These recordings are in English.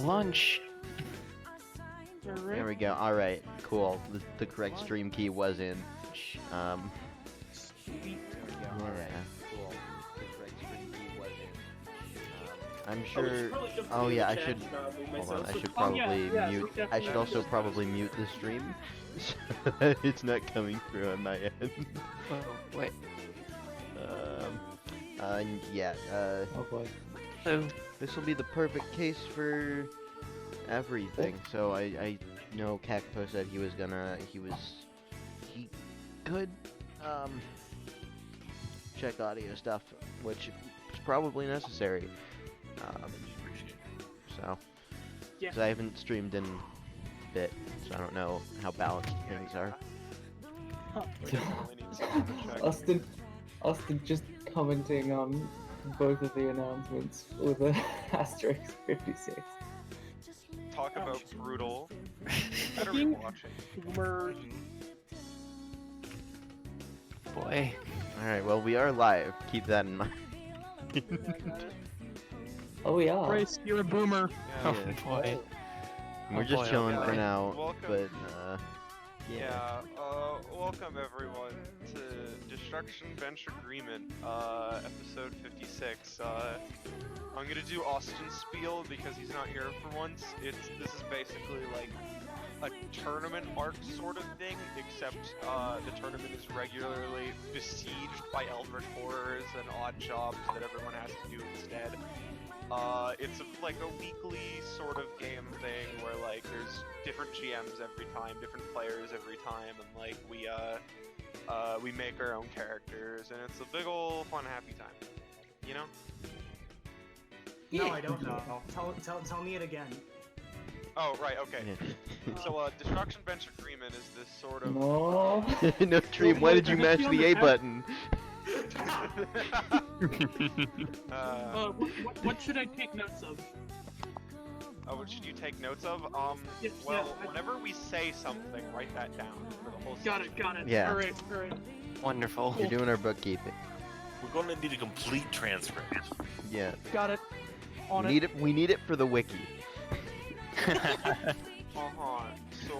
Lunch. There we go. All right, cool. The correct stream key was in. Sweet. Yeah. Cool. The correct stream key was in. I'm we should sure. probably jump Oh into yeah, the I chat should. and, move Hold on. myself. I should Oh, yeah, probably yeah, mute. we I definitely should also just- probably mute the stream, so that it's not coming through on my end. Oh, wait. Yeah. Oh boy. So, This will be the perfect case for everything. So I know Cacto said he could check audio stuff, which is probably necessary. So, Yeah. 'cause I haven't streamed in a bit, so I don't know how balanced things are. Austin just commenting on both of the announcements with a asterisk 56. Talk about brutal. Better Fucking watching. Boomer. boy. Alright, well, we are live. Keep that in mind. Oh, we are. Bryce, you're a boomer. Yeah. Oh boy. We're Oh just boy, chilling oh for boy. now, Welcome. but, Yeah, welcome everyone to Destruction Bench Agreement, episode 56. I'm gonna do Austin's spiel because he's not here for once. This is basically like a tournament arc sort of thing, except the tournament is regularly besieged by eldritch horrors and odd jobs that everyone has to do instead. It's like a weekly sort of game thing where like there's different GMs every time, different players every time, and like we make our own characters, and it's a big ol' fun happy time, you know? No, I don't know. Tell me it again. Oh right, okay. yeah. So Destruction Bench Agreement is this sort of No. No, Dream, why did you mash the A button? What should I take notes of? What should you take notes of? Yeah, Well, yeah. whenever we say something, write that down for the whole Got session. it, got it. Yeah. Alright. Wonderful. You're doing our bookkeeping. We're going to need a complete transcript. Yeah. Got it. On We need it for the wiki. Uh-huh. So,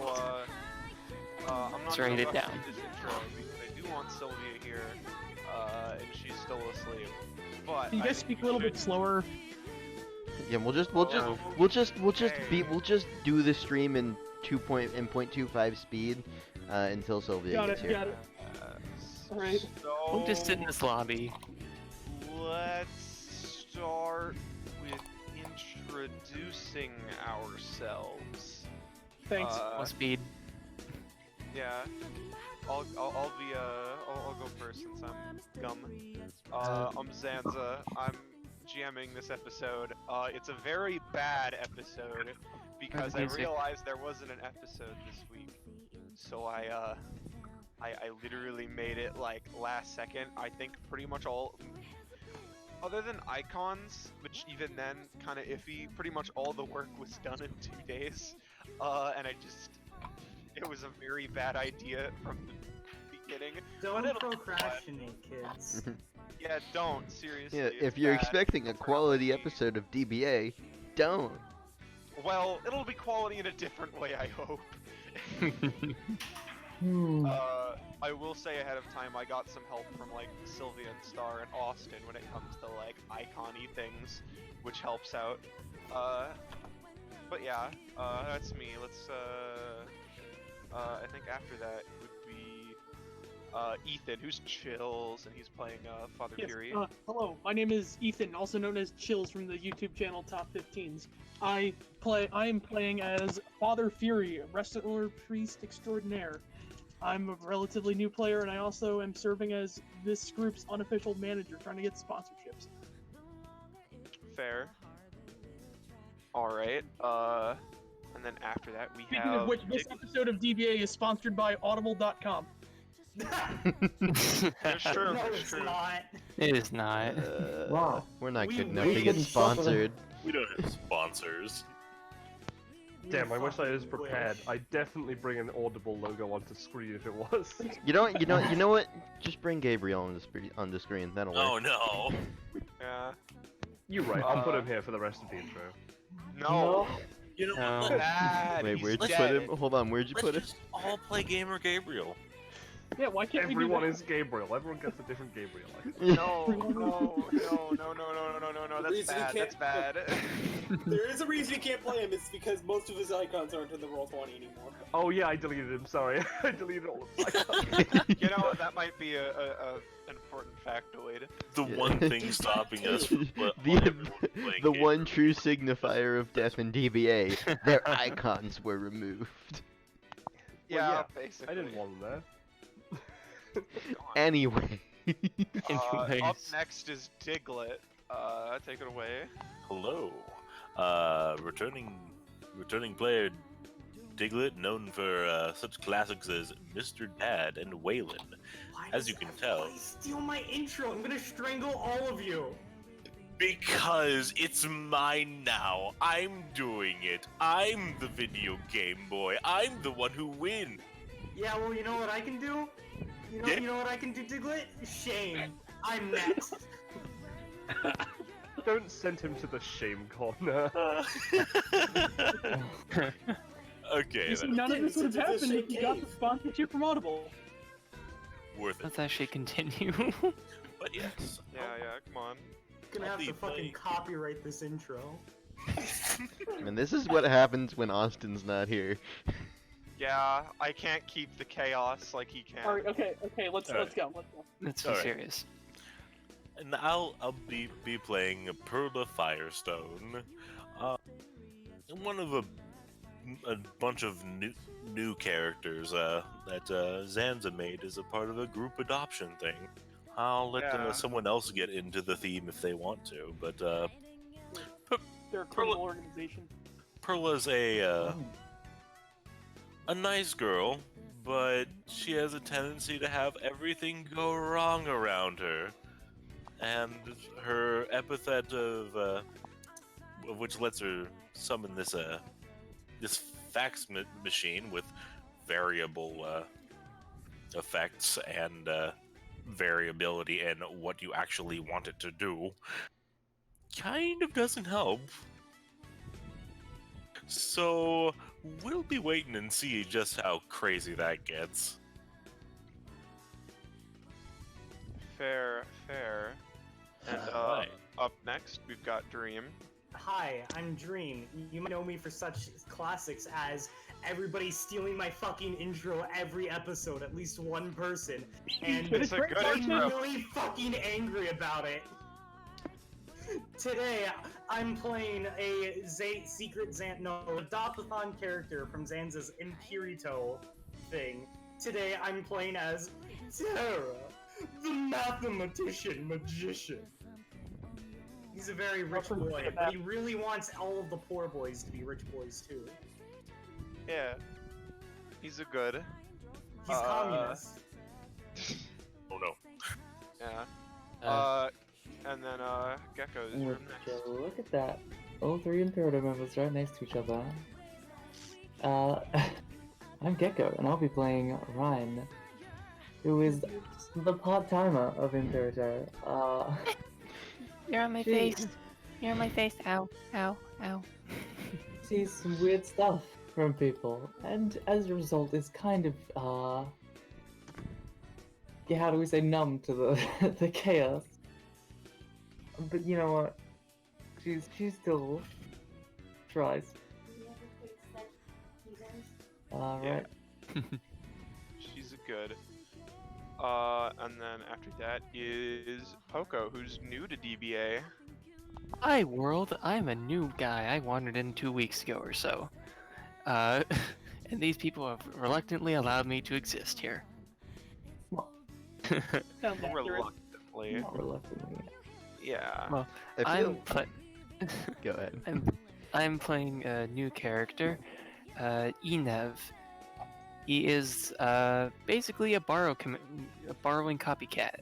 I'm not Let's gonna write it rush down. through this intro because I do want Sylvia here, and she's still asleep. But Can you I guys think speak we a little should- bit slower? Yeah, we'll just do the stream in 0.25 speed until Sylvia Got gets it, here. got it. Uh, Alright. So, We'll just sit in this lobby. let's start with introducing ourselves. Thanks. More speed. Yeah. I'll go first since I'm gum. I'm Zanza. I'm GMing this episode. It's a very bad episode because I Music. realized there wasn't an episode this week. So I literally made it like last second. I think pretty much all, other than icons, which even then kind of iffy, pretty much all the work was done in 2 days. And it was a very bad idea from the beginning. Don't it'll be procrastinate, kids. Yeah, don't, seriously. Yeah, it's if you're bad. expecting a quality episode of DBA, don't. Well, it'll be quality in a different way, I hope. Hmm. I will say ahead of time, I got some help from like Sylvia and Star and Austin when it comes to like icon-y things, which helps out. But yeah, that's me. Let's I think after that would be Ethan, who's Chills, and he's playing Father Yes, Fury. hello, my name is Ethan, also known as Chills from the YouTube channel Top 15s. I am playing as Father Fury, wrestler priest extraordinaire. I'm a relatively new player, and I also am serving as this group's unofficial manager, trying to get sponsorships. Fair. Alright, and then after that we Speaking have... of which, this episode of DBA is sponsored by Audible.com. It's true, No, it's it's true. not. It is not. Wow. We're not We good enough really to get couldn't stop sponsored. We don't have sponsors. Damn, I wish I was fucking prepared. wish. I'd definitely bring an Audible logo onto screen if it was. You know what? Just bring Gabriel on the screen. That'll work. Oh no. Yeah. You're right. I'll put him here for the rest of the intro. No. You know, No. Bad. Wait, He's where'd you dead. put him? Hold on, where'd you let's put him? just all play Gamer Gabriel. Yeah, why can't Everyone we do is Gabriel. Everyone gets a different Gabriel. No, no, no, that's reason he bad, that's bad. There is a reason you can't play him. It's because most of his icons aren't in the Roll20 anymore. Oh yeah, I deleted him. Sorry, I deleted all of them. You know, that might be an important factoid. The one thing stopping us from playing the Gabriel. one true signifier of death in DBA, their icons were removed. Yeah, yeah, basically. I didn't want them there. Anyway. Up Anyways. next is Diglett. Take it away. Hello. Returning player Diglett, known for such classics as Mr. Dad and Waylon. As you can tell. Steal my intro. I'm gonna strangle all of you. Because it's mine now. I'm doing it. I'm the video game boy. I'm the one who wins. Yeah, well, you know what I can do? Yeah. You know what I can do, Diglett? Shame. I'm next. Don't send him to the shame corner. Okay, You see, then. none of this would have It's a happened if you got cave. the sponsorship from Audible. Worth it. Let's actually continue. But yes. Yeah, come on. Gonna I'll have be to fucking playing. copyright this intro. And this is what happens when Austin's not here. Yeah, I can't keep the chaos like he can. Alright, okay, let's Alright. go. Let's be Alright. serious. And I'll be playing Perla Firestone, one of a bunch of new characters that Zanza made as a part of a group adoption thing. I'll let Yeah. someone else get into the theme if they want to, but They're a criminal organization. Perla's a nice girl, but she has a tendency to have everything go wrong around her. And her epithet of which lets her summon this fax machine with variable effects and variability in what you actually want it to do, kind of doesn't help. So we'll be waiting and see just how crazy that gets. Fair. And Right. up next we've got Dream. Hi, I'm Dream. You might know me for such classics as everybody stealing my fucking intro every episode, at least one person. And It's a good I'm intro. really fucking angry about it. Today, I'm playing a Adopt-a-thon character from Zanza's Impurito thing. Today, I'm playing as Terra, the mathematician magician. He's a very rich boy, but he really wants all of the poor boys to be rich boys too. Yeah. He's a good. He's communist. Oh no. Yeah. And then Gecko's Look, room next. Joe, look at that. All three Imperator members right next to each other. I'm Gecko, and I'll be playing Ryan, who is the part-timer of Imperator. You're on my She- face. You're on my face. Ow, ow, ow. sees some weird stuff from people, and as a result is kind of, yeah, how do we say, numb to the the chaos. But you know what? She still tries. Right. She's a good. And then after that is Poco, who's new to DBA. Hi world, I'm a new guy. I wandered in 2 weeks ago or so. And these people have reluctantly allowed me to exist here. Sounds accurate. Reluctantly. Not reluctantly. Yeah. Well, I feel... Go ahead. I'm playing a new character, Enev. He is basically a borrowing copycat.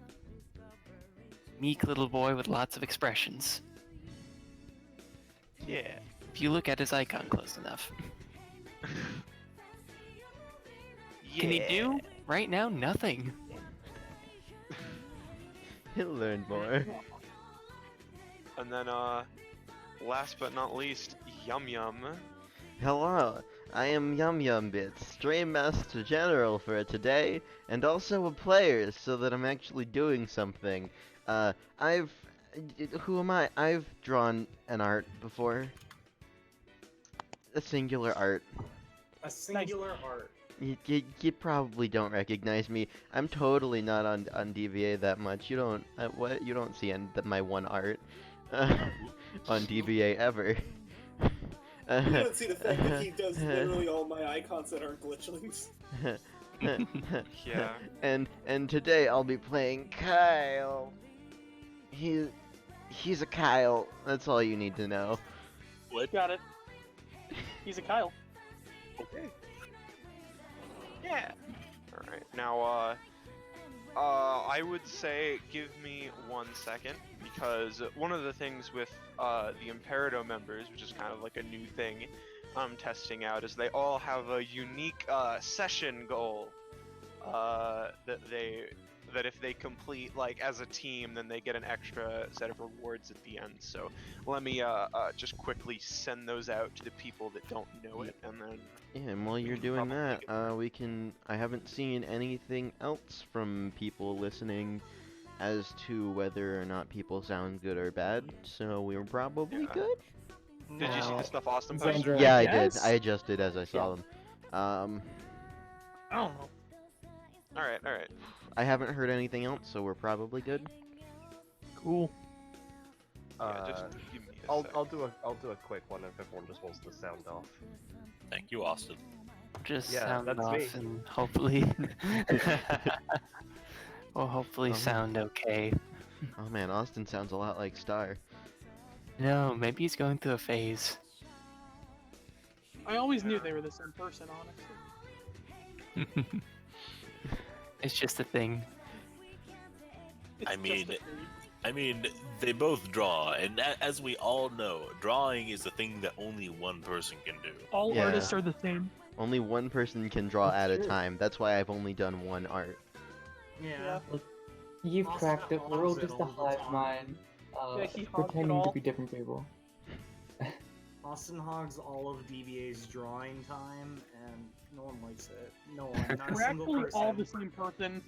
Meek little boy with lots of expressions. Yeah. If you look at his icon close enough. Can he do right now? Nothing. He'll learn more. And then, last but not least, Yum Yum. Hello, I am Yum Yum Bits, Stream Master General for today, and also a player, so that I'm actually doing something. Who am I? I've drawn an art before. A singular art. A singular art. You probably don't recognize me. I'm totally not on DBA that much. You don't what? You don't see my one art on DBA ever. You don't see the fact that he does literally all my icons that aren't glitchlings. Yeah. And today I'll be playing Kyle. He's a Kyle. That's all you need to know. What? Got it. He's a Kyle. Okay. Yeah. All right. Now, I would say give me 1 second, because one of the things with the Imperado members, which is kind of like a new thing I'm testing out, is they all have a unique session goal that if they complete like as a team, then they get an extra set of rewards at the end. So let me just quickly send those out to the people that don't know it, and then. Yeah, and while you're doing that, I haven't seen anything else from people listening as to whether or not people sound good or bad, so we're probably good. Did you see the stuff Austin Zanza, posted? Yeah, I did. yes? I adjusted as I saw them. I don't know. Alright, alright. I haven't heard anything else, so we're probably good. Cool. Yeah, just give me a I'll sec. I'll do a quick one if everyone just wants to sound off. Thank you, Austin. Just Yeah, sound that's off me. and hopefully, will hopefully Oh. sound okay. Oh man, Austin sounds a lot like Star. No, maybe he's going through a phase. I always knew they were the same person, honestly. It's just a thing. It's I just mean, a theory. they both draw, and as we all know, drawing is a thing that only one person can do. All Yeah. artists are the same. Only one person can draw That's at a true. time. That's why I've only done one art. Yeah. You've Austin cracked it. We're all hogs it just a all the hive time. mind, Yeah, he hogs it pretending to all. be different people. Austin hogs all of DBA's drawing time, and no one likes it. No one, not a We're single actually person. all the same person.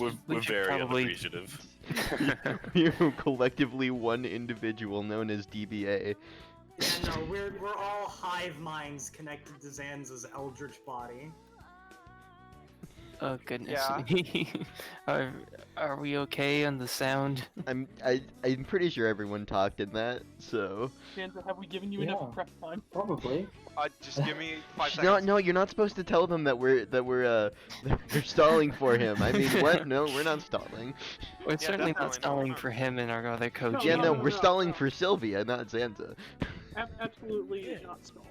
We're very unappreciative. You're collectively one individual known as DBA. Yeah, no, we're all hive minds connected to Zanza's eldritch body. Oh goodness. Yeah. Are we okay on the sound? I'm pretty sure everyone talked in that, so. Zanza, have we given you enough Yeah. prep time? Probably. Just give me 5 No, seconds. no, you're not supposed to tell them that we're they're stalling for him. I mean, what? No, we're not stalling. We're certainly definitely, not no, stalling no. for him and our other coach. Yeah, no, no, we're no, stalling no. for Sylvia, not Zanza. Absolutely not stalling.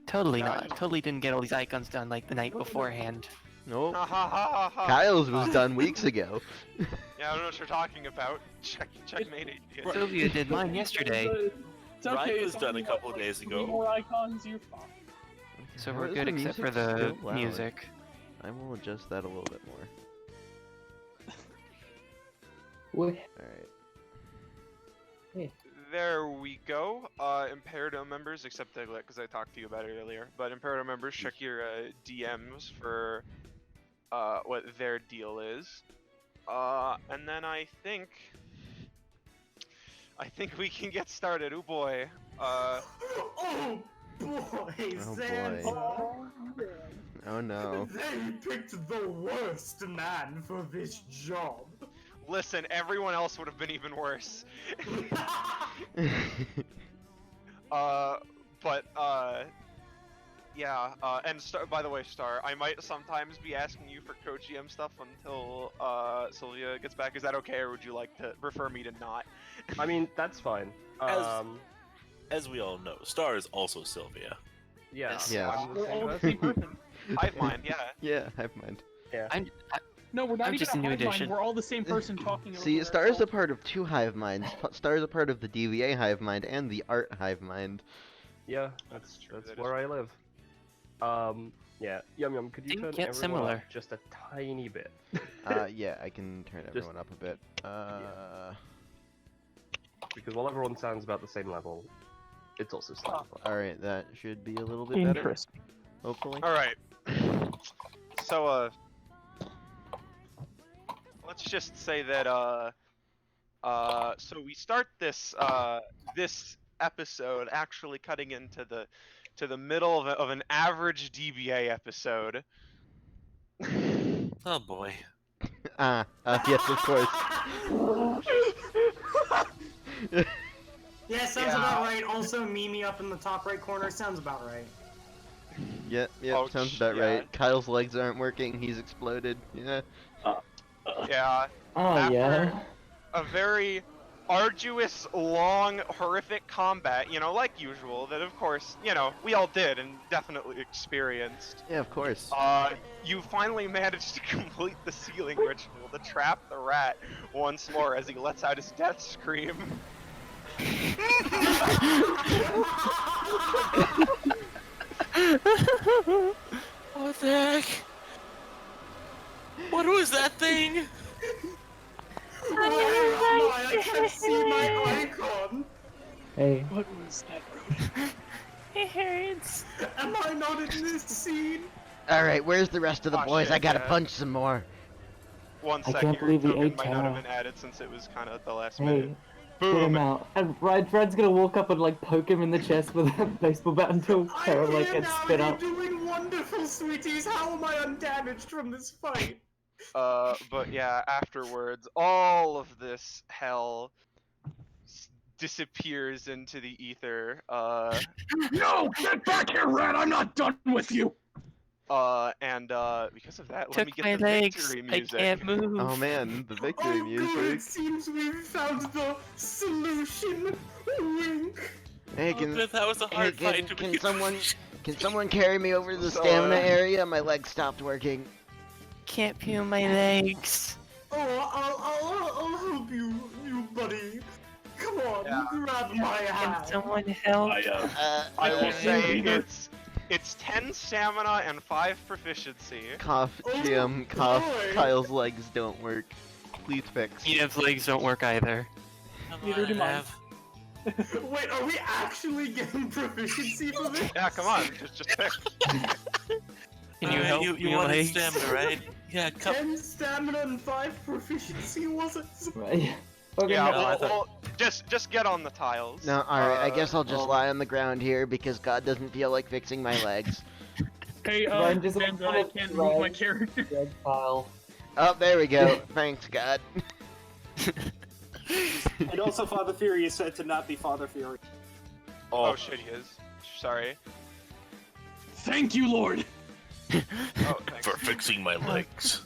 Totally Yeah, not. Totally didn't get all these icons done like the night beforehand. Nope. Ha ha ha ha ha. Kyle's was done weeks ago. Yeah, I don't know what you're talking about. Checkmate, idiot. Sylvia did mine yesterday, It's okay. Ryan it's was done only a couple like days 3 ago. more icons, you're fine. so How we're is good the except for music the still loud? music. I will adjust that a little bit more. Wait, Alright. There we go. Imperado members, except because I talked to you about it earlier, but Imperado members, check your DMs for what their deal is. And then I think we can get started. Oh boy. Oh boy, boy. Zanza! Oh no. They picked the worst man for this job. Listen, everyone else would have been even worse. Yeah, and by the way, Star, I might sometimes be asking you for co-GM stuff until Sylvia gets back. Is that okay, or would you like to refer me to not? I mean, that's fine. As we all know, Star is also Sylvia. Yeah. Yeah. I'm the We're same all the person. same person. Hive mind, yeah. Yeah, Hive mind. No, we're not I'm even just a a new hive mind. addition. We're all the same person talking over See, Star is a ourselves. part of two hive minds. Star is a part of the DVA hive mind and the art hive mind. Yeah, That's true, that's that is where I live. Yeah. Yum Yum, could you Think turn yet everyone similar. up just a tiny bit? Yeah, I can turn everyone up a bit. because while everyone sounds about the same level, it's also slightly fun. Alright, that should be a little bit better. Interesting. Hopefully. Alright. So, let's just say that, so we start this, this episode actually cutting into the middle of an average DBA episode. Oh boy. Yes, of course. Yeah, sounds about right. Also, Mimi up in the top right corner sounds about right. Yep, Oh, sounds about yeah. right. Kyle's legs aren't working, he's exploded. Yeah. Yeah. Oh, After yeah. a very arduous, long, horrific combat, you know, like usual, that of course, you know, we all did and definitely experienced. Yeah, of course. You finally managed to complete the sealing ritual to trap the rat once more as he lets out his death scream. What the heck? What was that thing? Where am I? I can't see my icon. Hey. What was that, Road? It hurts. Am I not in this scene? Alright, where's the rest of the Oh, boys? shit, I gotta yeah. punch some more. One I second, can't believe the token eight might not have tower. been added since it was kind of at the last Hey. minute. Get him Boom! out. And Red's gonna walk up and like poke him in the chest with a baseball bat until Tara I'm like here gets now spit and up. you're doing wonderful, sweeties. How am I undamaged from this fight? But yeah, afterwards, all of this hell disappears into the ether. No! Get back here, Rat! I'm not done with you! And because of that, let Took me get my the legs. victory I music. can't move. Oh man, the victory Oh, good. music. It seems we've found the solution. Wink. Hey, Oh, that was a hard fight to can begin someone carry me over to the So, stamina area? My legs stopped working. Can't feel my legs. Oh, I'll help you, buddy. Come on, Yeah. grab my Can hand. someone help? I will Okay. say it's 10 stamina and 5 proficiency. Cough, Oh, Jim, cough. boy. Kyle's legs don't work. Please fix. Edith's legs don't work either. Neither do mine. Wait, are we actually getting proficiency for this? Yeah, come on, just pick. Can you help You me, wanted legs? stamina, right? Yeah, come. 10 stamina and 5 proficiency, was it? Right. Okay, Yeah, no, I well, just get on the tiles. No, alright, I guess I'll just well- lie on the ground here because God doesn't feel like fixing my legs. Hey, Ryan, just Zanza, I wanna can't move my drag- character. Red pile. Oh, there we go. Thanks, God. And also, Father Fury is said to not be Father Fury. Oh shit, he is. Sorry. Thank you, Lord! Oh, thanks. For fixing my legs.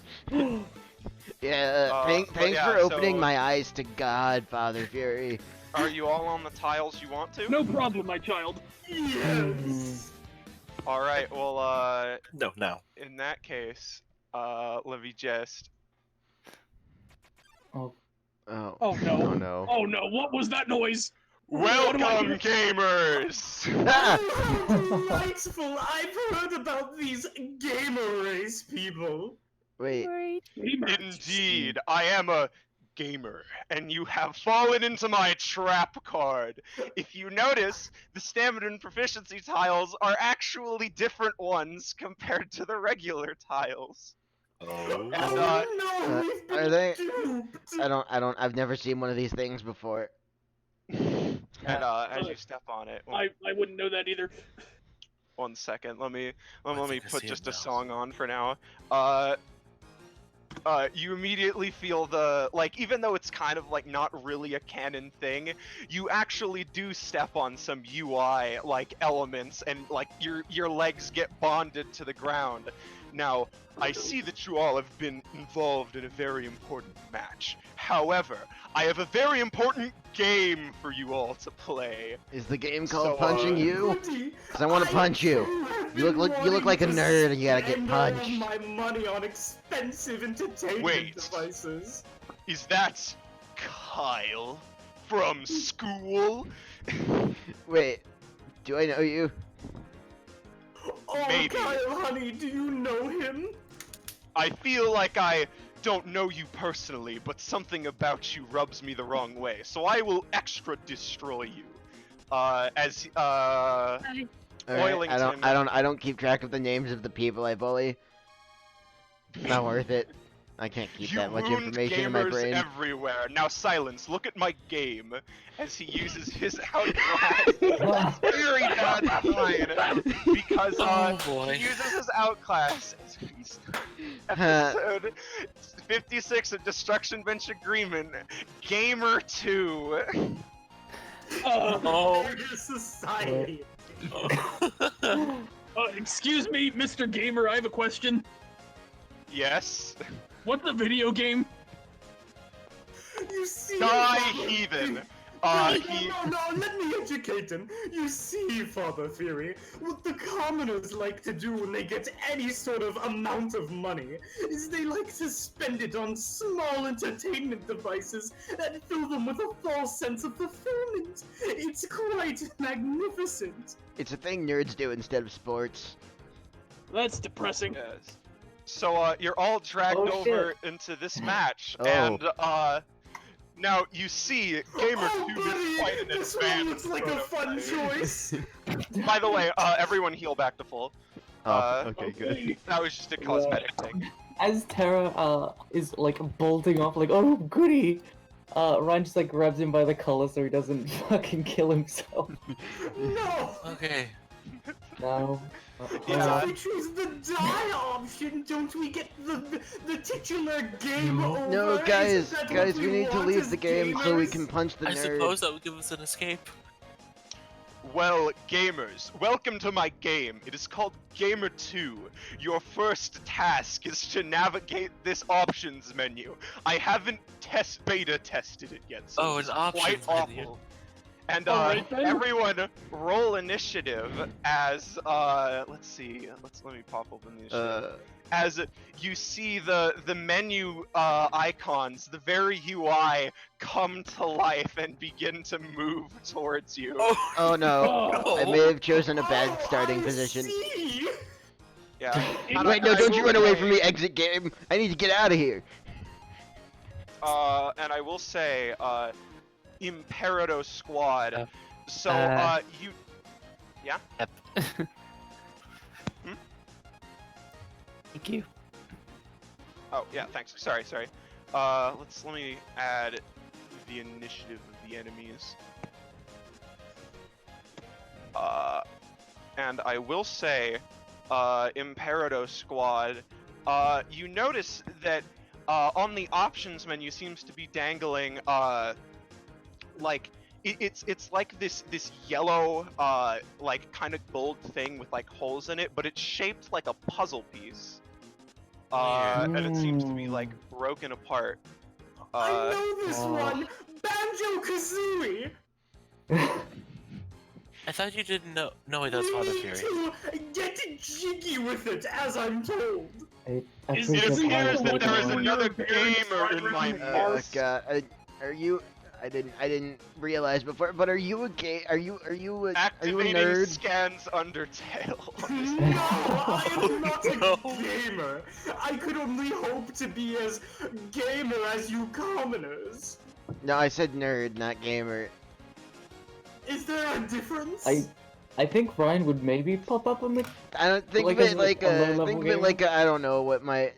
Yeah, but thanks yeah, for opening so- my eyes to God, Father Fury. Are you all on the tiles you want to? No problem, my child. Yes! Alright, well, No, now. in that case, let me just... Oh. Oh no. Oh no. Oh no, what was that noise? Welcome, What am I gamers! Oh, how delightful! I've heard about these gamer race people. Wait. Right. Indeed, I am a gamer, and you have fallen into my trap card. If you notice, the stamina and proficiency tiles are actually different ones compared to the regular tiles. Oh. And, Oh no, we've been are they- duped. I've never seen one of these things before. and as you step on it, I wouldn't know that either. 1 second, let me think I put see it just a now. song on for now. You immediately feel the, like, even though it's kind of like not really a canon thing, you actually do step on some UI like elements and like your legs get bonded to the ground. Now, I see that you all have been involved in a very important match. However, I have a very important game for you all to play. Is the game called So, Punching You? Cause I want to punch you. You look like a nerd and you gotta get punched. Spend all my money on expensive entertainment Wait. devices. Is that Kyle from school? Wait, do I know you? Oh, Maybe. Kyle, honey, do you know him? I feel like I don't know you personally, but something about you rubs me the wrong way, so I will extra destroy you. As Alright, Oilington. I don't keep track of the names of the people I bully. It's not worth it. I can't keep You that much ruined information in my gamers brain. everywhere. Now silence. Look at my game. As he uses his outclass. Very bad line. Because Oh, boy. he uses his outclass. Episode 56 of Destruction Bench Agreement. Gamer 2. Oh. Society. Excuse me, Mr. Gamer, I have a question. Yes. What's a video game? You see, Die, Father- heathen. No, let me educate him. You see, Father Fury, what the commoners like to do when they get any sort of amount of money is they like to spend it on small entertainment devices that fill them with a false sense of fulfillment. It's quite magnificent. It's a thing nerds do instead of sports. That's depressing. Yes. So, you're all dragged Oh, over into this match, Oh. and, now you see Gamer 2 is buddy, quite an this one advanced looks like a fun prototype. choice. By the way, everyone heal back to full. Okay, good. That was just a cosmetic thing. As Terra is like bolting off, like, oh goody, Ryan just like grabs him by the collar so he doesn't fucking kill himself. No! Okay. No. Yeah. If we choose the die option, don't we get the titular game over? No, guys, Isn't that what we need to want leave as the game so we gamers? can punch the I nerd. suppose that would give us an escape. Well, gamers, welcome to my game. It is called Gamer 2. Your first task is to navigate this options menu. I haven't beta tested it yet, so Oh, it's an quite options menu. awful. And Alright, then. everyone, roll initiative as let me pop open the initiative. As you see the menu icons, the very UI come to life and begin to move towards you. Oh no, Oh. I may have chosen a bad starting I position. see. Yeah. Wait, no, don't you run away from me, exit game! I need to get out of here! And I will say, Imperado Squad. So, you. Yeah? Yep. Thank you. Oh, yeah, thanks. Sorry. Let me add the initiative of the enemies. And I will say, Imperado Squad, you notice that, on the options menu seems to be dangling, like, it's like this yellow, like, kind of gold thing with, like, holes in it, but it's shaped like a puzzle piece. And it seems to be, like, broken apart. I know this one! Banjo-Kazooie! I thought you didn't know. No, wait, that's Father We Fury. need to get jiggy with it, as I'm told. I Is think It Isn't appears that that there is what another your parents gamer in drive my around? Oh house. god, are you? I didn't realize before, but are you a gay? Are you a Activating nerd? scans Undertale. No, I am not a No. gamer. I could only hope to be as gamer as you commoners. No, I said nerd, not gamer. Is there a difference? I think Ryan would maybe pop up on the. I don't think Like of as, it like, like a a low-level think of it gamer? like a, I don't know what my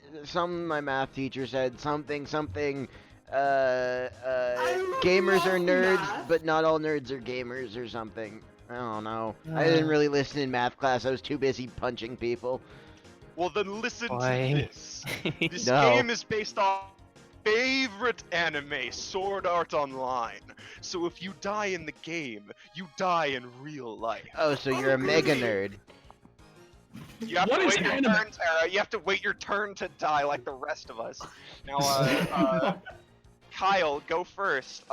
math teacher said, something gamers are love nerds, math. but not all nerds are gamers or something. I don't know. I didn't really listen in math class. I was too busy punching people. Well, then listen Why? to this. This No. game is based on favorite anime, Sword Art Online. So if you die in the game, you die in real life. Oh, so you're a mega nerd. You have What to is wait your anime? turn, Tara. You have to wait your turn to die like the rest of us. Now, Kyle, go first.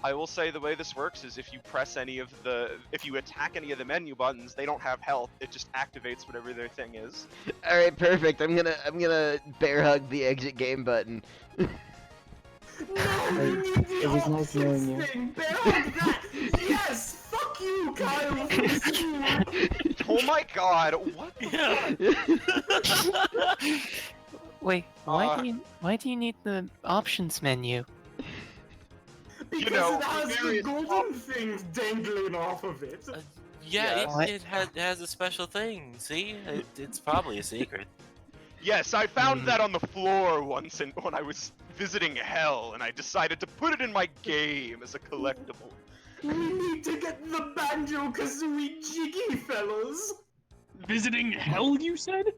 I will say the way this works is if you attack any of the menu buttons, they don't have health. It just activates whatever their thing is. All right, perfect. I'm gonna bear hug the exit game button. No, you need the It was nice knowing options you. thing. Bear on that. Yes, fuck you, Kyle. Fuck you. Oh my god, what the Yeah. Wait, why do you need the options menu? Because know, it has the various golden things dangling off of it. Yeah, Yes. What? it has a special thing. See, it's probably a secret. Yes, I found that on the floor once when I was visiting hell, and I decided to put it in my game as a collectible. We need to get the Banjo-Kazooie jiggy, fellas! Visiting hell, you said?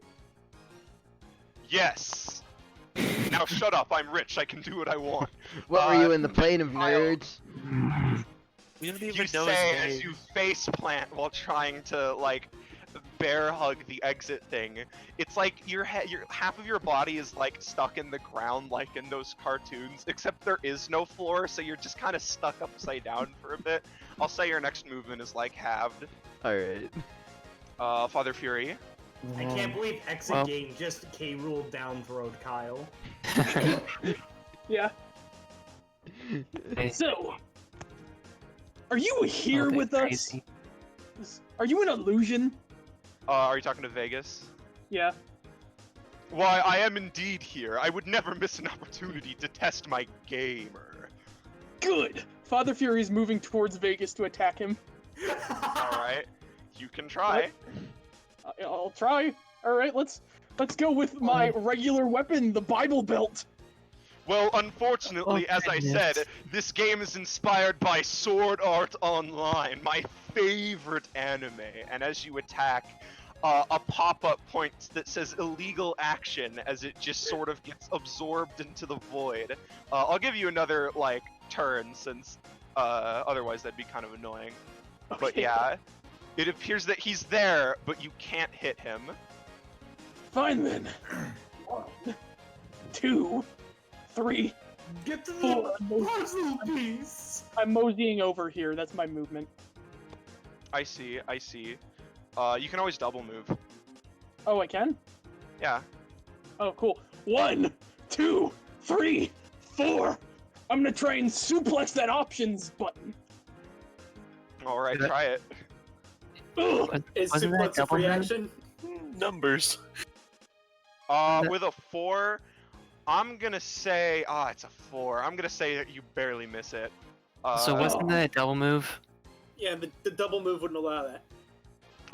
Yes. Now shut up, I'm rich, I can do what I want. What were you in the plane of nerds? We don't even You know say his as name. you face plant while trying to, like, bear hug the exit thing. It's like your half of your body is, like, stuck in the ground like in those cartoons, except there is no floor, so you're just kind of stuck upside down for a bit. I'll say your next movement is, like, halved. Alright. Father Fury. I can't believe Exit Well- Game just K-ruled down throwed Kyle. Yeah. Hey, So, are you here oh, with they're us? crazy. Are you an illusion? Are you talking to Vegas? Yeah. Why, I am indeed here. I would never miss an opportunity to test my gamer. Good. Father Fury is moving towards Vegas to attack him. Alright. You can try. I'll try. All right, let's go with my regular weapon, the Bible belt. Well, unfortunately, Oh, as I goodness. said, this game is inspired by Sword Art Online, my favorite anime. And as you attack, a pop-up points that says illegal action as it just sort of gets absorbed into the void. I'll give you another, like, turn since otherwise that'd be kind of annoying. But Okay. yeah, it appears that he's there, but you can't hit him. Fine then. 1, 2, 3. Get to Four. the puzzle piece! I'm moseying over here. That's my movement. I see, I see. You can always double move. Oh, I can? Yeah. Oh, cool. 1, 2, 3, 4. I'm gonna try and suplex that options button. Alright, Is that- try it. Ugh. Is Wasn't that suplex a free double move? action? Numbers. With a 4, I'm gonna say, it's a 4. I'm gonna say that you barely miss it. So wasn't that a double move? Yeah, the double move wouldn't allow that.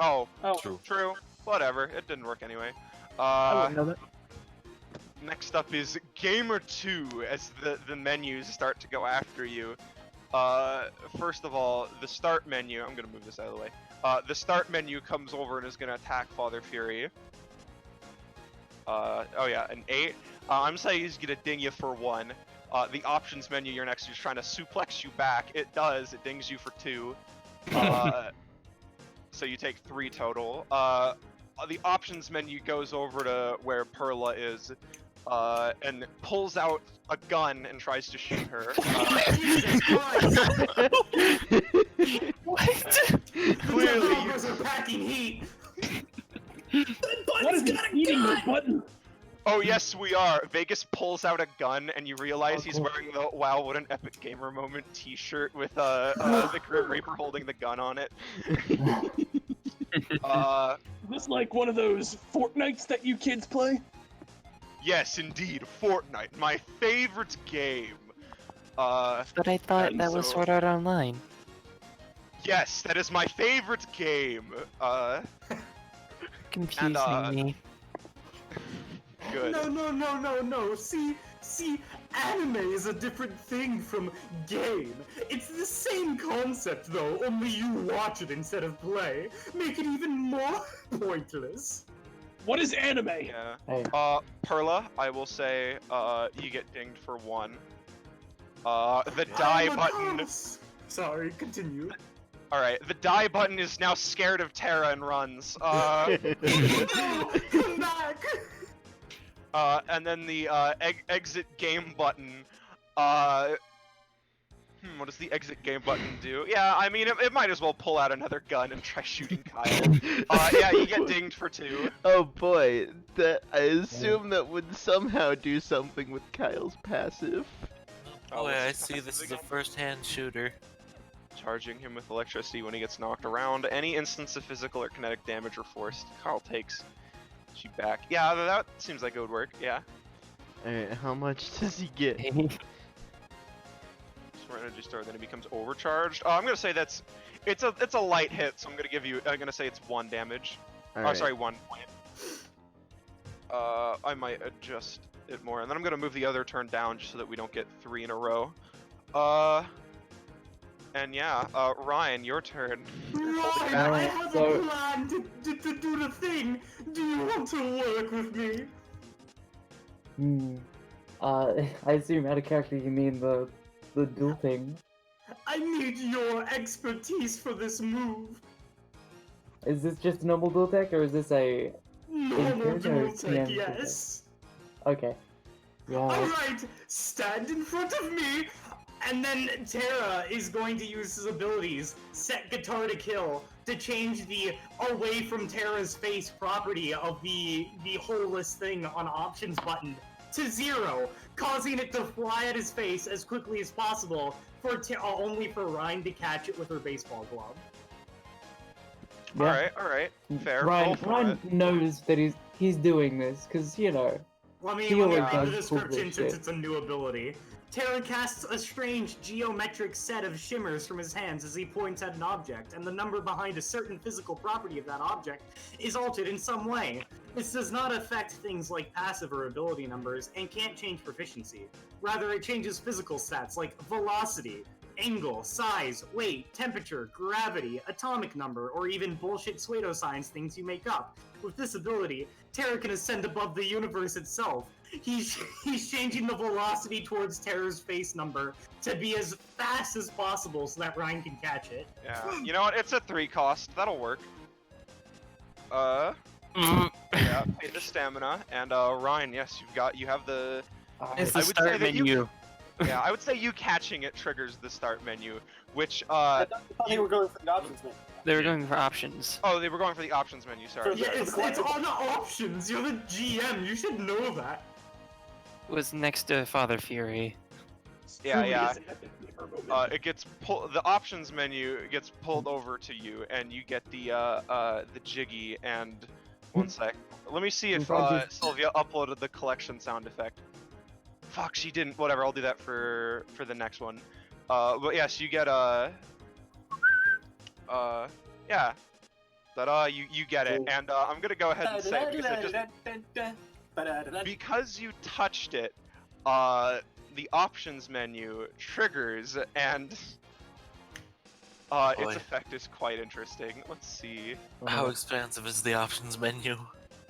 Oh, Oh, true. Whatever, it didn't work anyway. I wouldn't know that. Next up is Gamer 2, as the menus start to go after you. First of all, the start menu, I'm gonna move this out of the way. The start menu comes over and is gonna attack Father Fury. Oh yeah, an 8. I'm saying he's gonna ding you for 1. The options menu, you're next to is trying to suplex you back. It does, it dings you for 2. So you take 3 total. The options menu goes over to where Perla is, and pulls out a gun and tries to shoot her. Jesus Christ! What? Clearly, Developers are packing heat! What is he eating the button? oh yes, we are. Vegas pulls out a gun, and you realize Oh, he's cool. wearing the "Wow, what an epic gamer moment" T-shirt with the Grim Reaper holding the gun on it. Is this like one of those Fortnites that you kids play? Yes, indeed, Fortnite, my favorite game. But I thought And that was so- Sword Art Online. Yes, that is my favorite game. Confusing me. Good. No. See, anime is a different thing from game. It's the same concept though, only you watch it instead of play. Make it even more pointless. What is anime? Yeah. Hey. Perla, I will say, you get dinged for 1. The die I'm a button. curse. Sorry, continue. Alright, the die button is now scared of Terra and runs. No, come back! And then the exit game button. What does the exit game button do? Yeah, I mean, it might as well pull out another gun and try shooting Kyle. Yeah, you get dinged for 2. Oh boy, that I assume that would somehow do something with Kyle's passive. Oh, yeah, I what's see passive this is a again? first-hand shooter. Charging him with electricity when he gets knocked around. Any instance of physical or kinetic damage or force, Kyle takes She back. Yeah, that seems like it would work. Yeah. Alright, how much does he get? Smart energy store, then it becomes overcharged. I'm gonna say it's a light hit, so I'm gonna say it's 1 damage. Alright. Sorry, 1 point. I might adjust it more, and then I'm gonna move the other turn down just so that we don't get 3 in a row. And yeah, Ryan, your turn. Ryan, I have a plan to do the thing. Do you want to work with me? I assume out of character you mean the dual thing. I need your expertise for this move. Is this just a normal dual tech or is this a Normal Infinite or dual tech, TM yes. Okay. Yeah. Alright, stand in front of me, and then Terra is going to use his abilities, set guitar to kill, to change the away from Terra's face property of the holeless thing on options button to 0, causing it to fly at his face as quickly as possible for only for Ryan to catch it with her baseball glove. Yeah. Alright, fair. Ryan knows that he's doing this because Let me He read always the does cool description shit. since it's a new ability. Terra casts a strange geometric set of shimmers from his hands as he points at an object, and the number behind a certain physical property of that object is altered in some way. This does not affect things like passive or ability numbers, and can't change proficiency. Rather, it changes physical stats like velocity, angle, size, weight, temperature, gravity, atomic number, or even bullshit pseudoscience things you make up. With this ability, Terra can ascend above the universe itself. He's changing the velocity towards Terra's face number to be as fast as possible so that Ryan can catch it. Yeah, you know what? It's a 3 cost. That'll work. Yeah, pay the stamina, and Ryan, yes, you have the. It's I the would start say that menu. Yeah, I would say you catching it triggers the start menu, which I thought they were going for the options menu. They were going for options. Oh, they were going for the options menu. Sorry. Yeah, it's on the options. You're the GM. You should know that. Was next to Father Fury. Yeah. It gets pulled. The options menu gets pulled over to you, and you get the jiggy. And 1 sec. Let me see if Sylvia uploaded the collection sound effect. Fuck, she didn't. Whatever, I'll do that for the next one. But yes, you get yeah. That you get it, and I'm gonna go ahead and say because you touched it, the options menu triggers, and its effect is quite interesting. Let's see. How expansive is the options menu?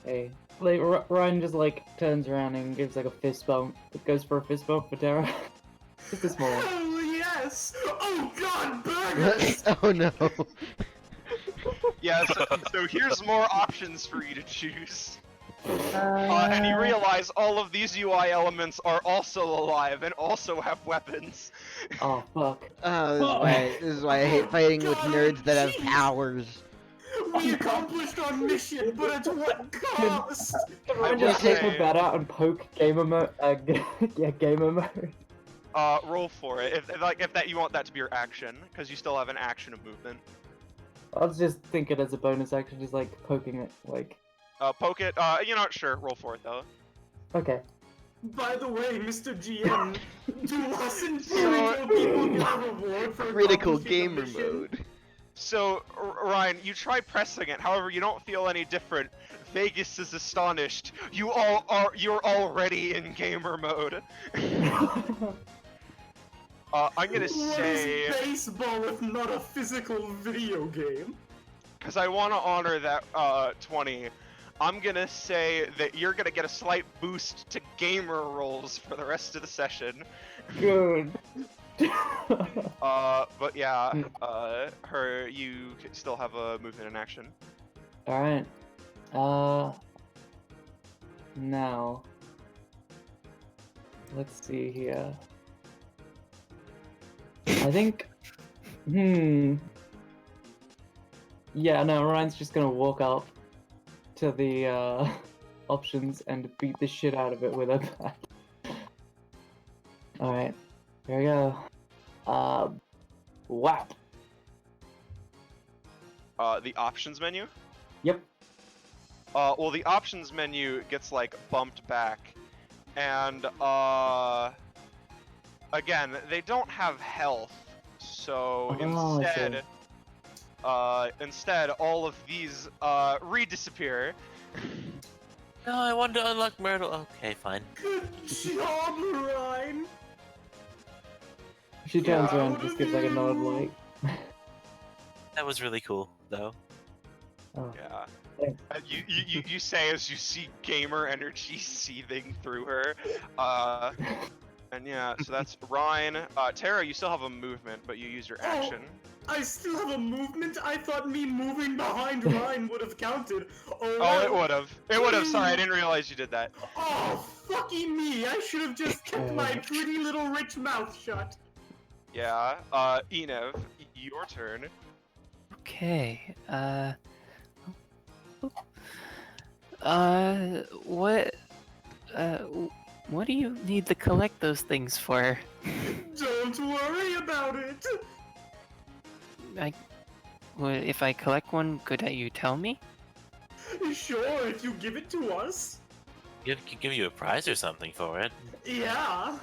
Hey, like Ryan just turns around and gives a fist bump. It goes for a fist bump for Terra. Just a small one. Oh yes! Oh god, burgers! Oh no. Yeah, so here's more options for you to choose. And you realize all of these UI elements are also alive and also have weapons. Oh fuck. Oh, this is why I hate fighting with nerds that have powers. We accomplished our mission, but at what cost? Can Ryan just take a bat out and poke gamer mode? Yeah, gamer mode. Roll for it. If that you want that to be your action, because you still have an action of movement. I was just thinking as a bonus action, just poking it, Poke it. Sure. Roll for it though. Okay. By the way, Mr. GM, do us and Kirito people get a reward for Critical accomplishing the gamer mission? mode. So, Ryan, you try pressing it. However, you don't feel any different. Vegas is astonished. You're already in gamer mode. I'm gonna say. What is baseball if not a physical video game? Because I want to honor that 20. I'm gonna say that you're gonna get a slight boost to gamer rolls for the rest of the session. Good. But yeah, you still have a movement in action. Alright. Now. Let's see here. I think. Yeah, no, Ryan's just gonna walk up to the options and beat the shit out of it with a bat. Alright, here we go. Whap! The options menu? Yep. well, the options menu gets like bumped back, and again, they don't have health, so Oh, I see. instead, all of these re-disappear. No, I want to unlock Myrtle. Okay, fine. Good job, Ryan. She turns Proud around and just of gives like a nod, you. like. That was really cool, though. Oh. Yeah. Thanks. You say as you see gamer energy seething through her. And yeah, so that's Ryan. Tara, you still have a movement, but you use your action. I still have a movement? I thought me moving behind Ryan would have counted. Oh, Oh, it would have. It would have. Sorry, I didn't realize you did that. Oh, fucky me! I should have just kept my pretty little rich mouth shut. Yeah. Enev, your turn. Okay. What? What do you need to collect those things for? Don't worry about it. If I collect one, could you tell me? Sure, if you give it to us. Could give you a prize or something for it. Yeah.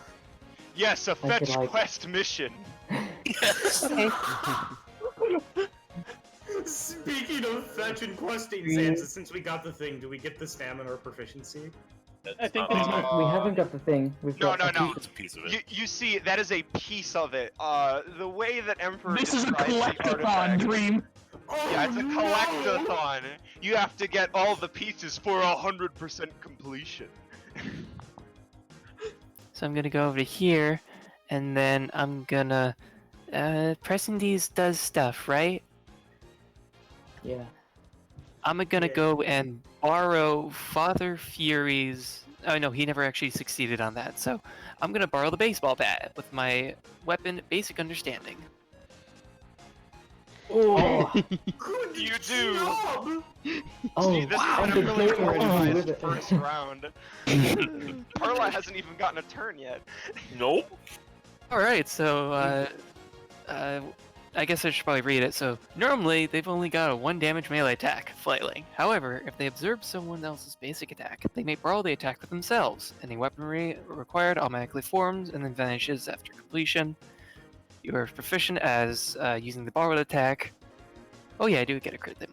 Yes, a could, fetch like- quest mission. Yes. Okay. Speaking of fetch and questing, Zanza, since we got the thing, do we get the stamina or proficiency? I think Uh, that's Uh, We haven't got the thing. We've No, got no, a no. piece It's a piece of it. You see, that is a piece of it. The way that Emperor this is a describes the collectathon artifact. dream. Oh, Yeah, it's a no! collectathon. You have to get all the pieces for 100% completion. So I'm gonna go over to here, and then I'm gonna. Pressing these does stuff, right? Yeah. I'm gonna Yeah. go and borrow Father Fury's. Oh no, he never actually succeeded on that. So I'm gonna borrow the baseball bat with my weapon basic understanding. Oh. Good You do. job! Oh. Gee, this and is the definitely gamer energy Perla's with it. first round. Perla hasn't even gotten a turn yet. Nope. All right, so I guess I should probably read it. So normally they've only got a 1 damage melee attack, flailing. However, if they observe someone else's basic attack, they may borrow the attack for themselves. Any weaponry required automatically forms and then vanishes after completion. You are proficient as using the borrowed attack. Oh yeah, I do get a crit then.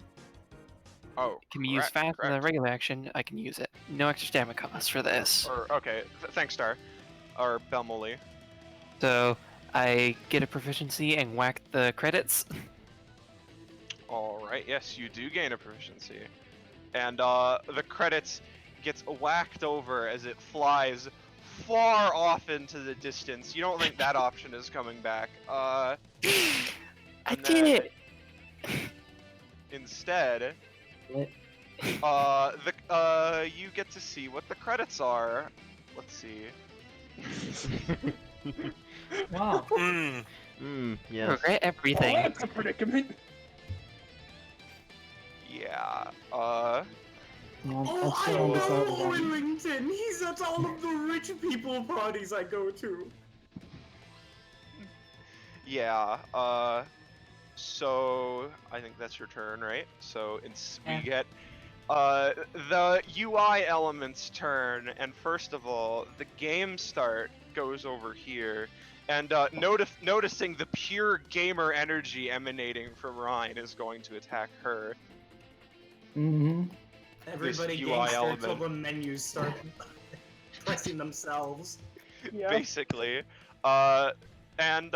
Oh, It can be used faster than a correct. regular action. I can use it. No extra stamina cost for this. Or okay, thanks, Star. Or Belmoli. So I get a proficiency and whack the credits. All right, yes, you do gain a proficiency, and the credits gets whacked over as it flies far off into the distance. You don't think that option is coming back? I and did then it. Instead, What? you get to see what the credits are. Let's see. Wow. Yes. Regret everything. Oh, that's a predicament. Yeah. Yeah, Oh, I still undecided know on- Oilington! He's at all of the rich people parties I go to. Yeah. So I think that's your turn, right? So we Yeah. get the UI elements turn, and first of all, the game start goes over here, and noticing the pure gamer energy emanating from Ryan is going to attack her. Mm-hmm. Everybody UI games start element. till the menus start pressing themselves. Yeah. Basically. And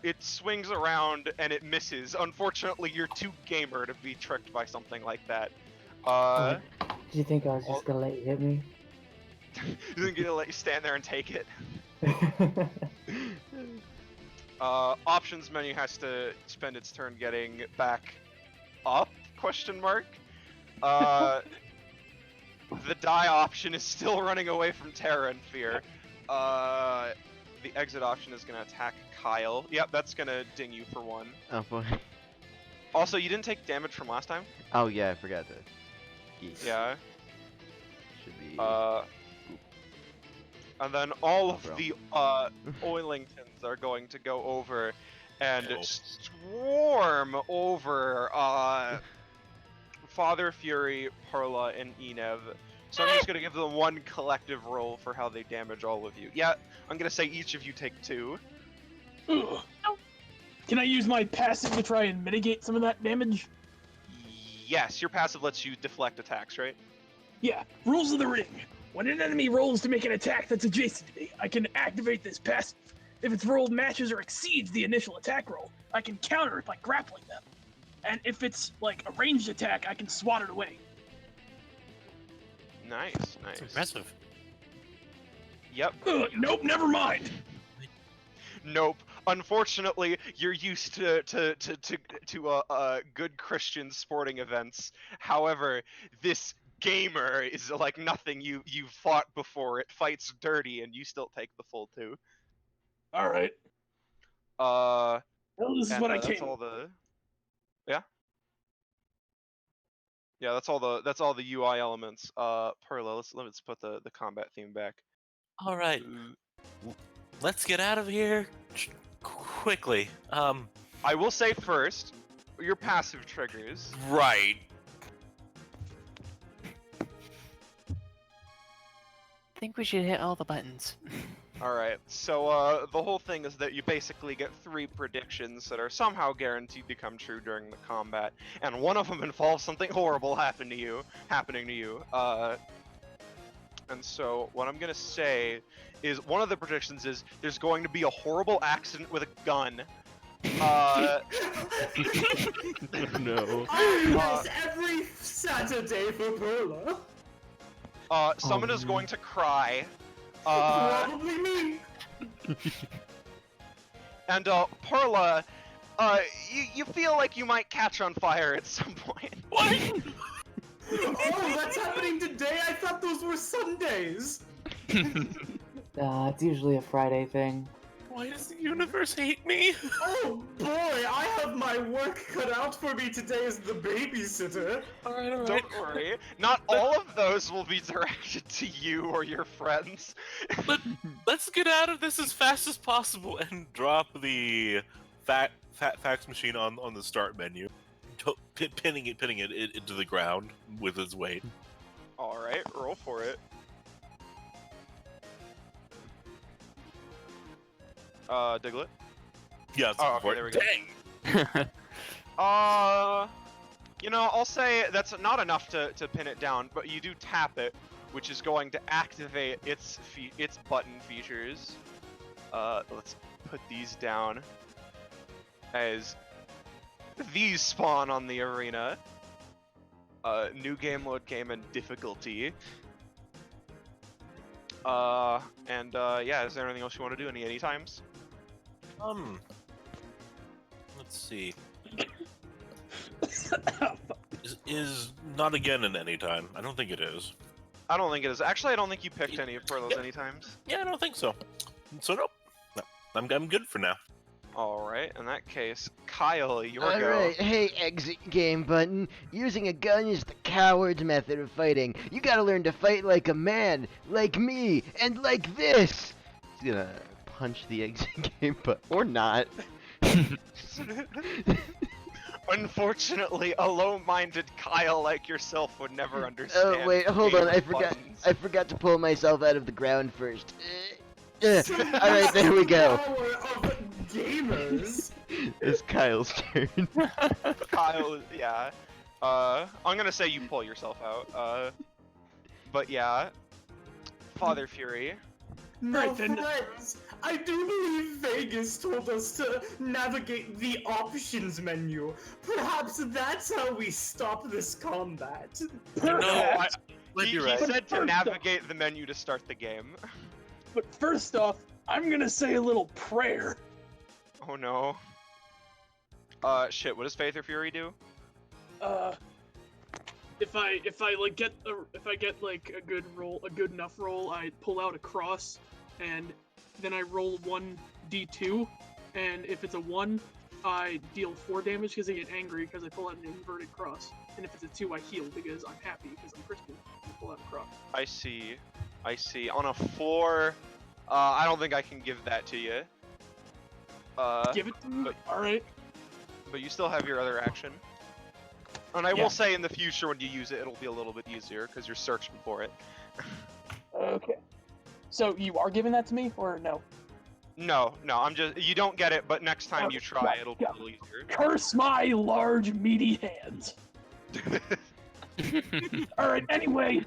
it swings around and it misses. Unfortunately, you're too gamer to be tricked by something like that. Do you think I was just gonna let you hit me? Isn't gonna let you stand there and take it. Options menu has to spend its turn getting back up? Question mark. The die option is still running away from Terra in fear. The exit option is gonna attack Kyle. Yep, that's gonna ding you for 1. Oh boy. Also, you didn't take damage from last time? Oh yeah, I forgot that. Geek. Yeah. Should be. And then all of Bro. the Oilingtons are going to go over and Oh. swarm over Father Fury, Perla, and Enev. So I'm just gonna give them one collective roll for how they damage all of you. Yeah, I'm gonna say each of you take 2. Ugh. Can I use my passive to try and mitigate some of that damage? Yes, your passive lets you deflect attacks, right? Yeah, rules of the ring. When an enemy rolls to make an attack that's adjacent to me, I can activate this passive. If its roll matches or exceeds the initial attack roll, I can counter it by grappling them. And if it's like a ranged attack, I can swat it away. Nice. That's impressive. Yep. Nope, never mind. Nope. Unfortunately, you're used to good Christian sporting events. However, this gamer is like nothing you've fought before. It fights dirty, and you still take the full 2. All right. Well, this is what I that's came. all the. Yeah. Yeah, that's all the UI elements. Perla, let's put the combat theme back. All right, let's get out of here quickly. I will say first, your passive triggers. Right. I think we should hit all the buttons. Alright, so the whole thing is that you basically get 3 predictions that are somehow guaranteed to come true during the combat, and one of them involves something horrible happening to you. And so what I'm gonna say is one of the predictions is there's going to be a horrible accident with a gun. No. I do this every Saturday for Perla. Someone is going to cry. Probably me. And Perla, you feel like you might catch on fire at some point. What? Oh, that's happening today? I thought those were Sundays. It's usually a Friday thing. Why does the universe hate me? Oh boy, I have my work cut out for me today as the babysitter. Alright. Don't worry, not all of those will be directed to you or your friends. Let's get out of this as fast as possible and drop the fax machine on the start menu, pinning it into the ground with its weight. All right, roll for it. Diglett? Yeah, it's Oh, okay, there we go. Dang! You know, I'll say that's not enough to pin it down, but you do tap it, which is going to activate its button features. Let's put these down as these spawn on the arena. New game mode came in difficulty. Yeah, is there anything else you want to do? Any times? Let's see. Is not again in any time. I don't think it is. I don't think it is. Actually, I don't think you picked any for those anytimes. Yeah, I don't think so. So nope. No, I'm good for now. Alright, in that case, Kyle, your go. Alright, hey, exit game button. Using a gun is the coward's method of fighting. You gotta learn to fight like a man, like me, and like this! He's gonna punch the exit game button. Or not. Unfortunately, a low-minded Kyle like yourself would never understand. Oh, wait, hold on, I forgot. buttons. I forgot to pull myself out of the ground first. Alright, there we go. Power of gamers. It's Kyle's turn. Kyle, yeah. I'm gonna say you pull yourself out. But yeah. Father Fury. No, friends, I do believe Vegas told us to navigate the options menu. Perhaps that's how we stop this combat. No, He said to navigate the menu to start the game. But first off, I'm gonna say a little prayer. Oh no. Shit, what does Faith or Fury do? If I get like a good enough roll, I pull out a cross, and then I roll 1d2, and if it's a 1, I deal 4 damage because I get angry because I pull out an inverted cross, and if it's a 2, I heal because I'm happy because I'm Christian. I pull out a cross. I see. On a 4, I don't think I can give that to you. Give it to me? Alright. But you still have your other action. And I Yeah. will say in the future when you use it, it'll be a little bit easier because you're searching for it. Okay. So you are giving that to me, or no? No, I'm just, you don't get it, but next time you Okay, try, got it, it'll be a got little easier. Curse my large, meaty hands. Alright, anyway,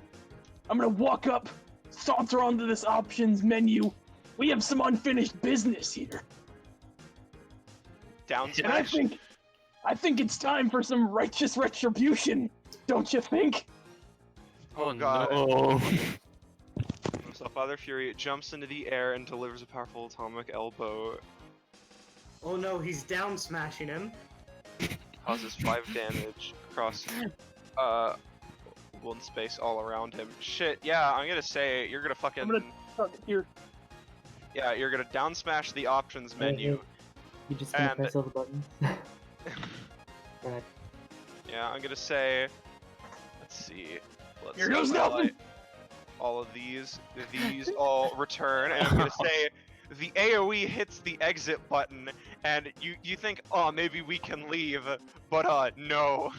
I'm gonna walk up, saunter onto this options menu. We have some unfinished business here. Down And I smash. think it's time for some righteous retribution, don't you think? Oh god. no. So Father Fury jumps into the air and delivers a powerful atomic elbow. Oh no, he's down smashing him. Causes 5 damage across one space all around him. Shit, yeah, I'm gonna say you're gonna fucking I'm gonna target here. yeah, you're gonna down smash the options menu. You just gonna And- press all the buttons. Right. Yeah, I'm gonna say let's see. Let's Here goes highlight nothing. all of these all return, and I'm gonna say the AoE hits the exit button, and you think, oh, maybe we can leave, but no.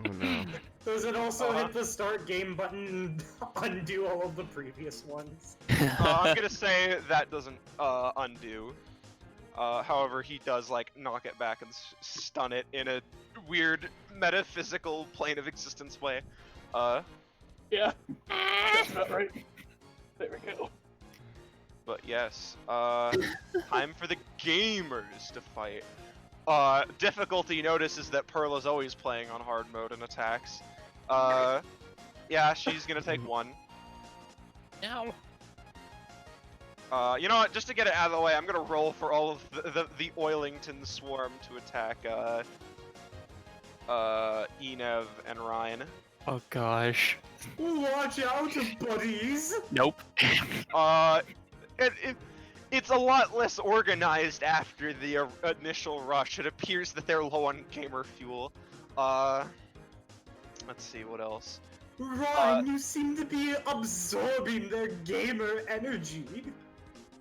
Oh no. Does it also hit the start game button and undo all of the previous ones? I'm gonna say that doesn't undo. However, he does like knock it back and stun it in a weird metaphysical plane of existence way. Yeah, that's about right. There we go. But yes, time for the gamers to fight. Difficulty notices that Pearl is always playing on hard mode and attacks. Yeah, she's gonna take 1. No. You know what? Just to get it out of the way, I'm gonna roll for all of the Oilington swarm to attack Enev and Ryan. Oh gosh. Watch out, buddies! Nope. It's a lot less organized after the initial rush. It appears that they're low on gamer fuel. Let's see what else. Ryan, you seem to be absorbing their gamer energy.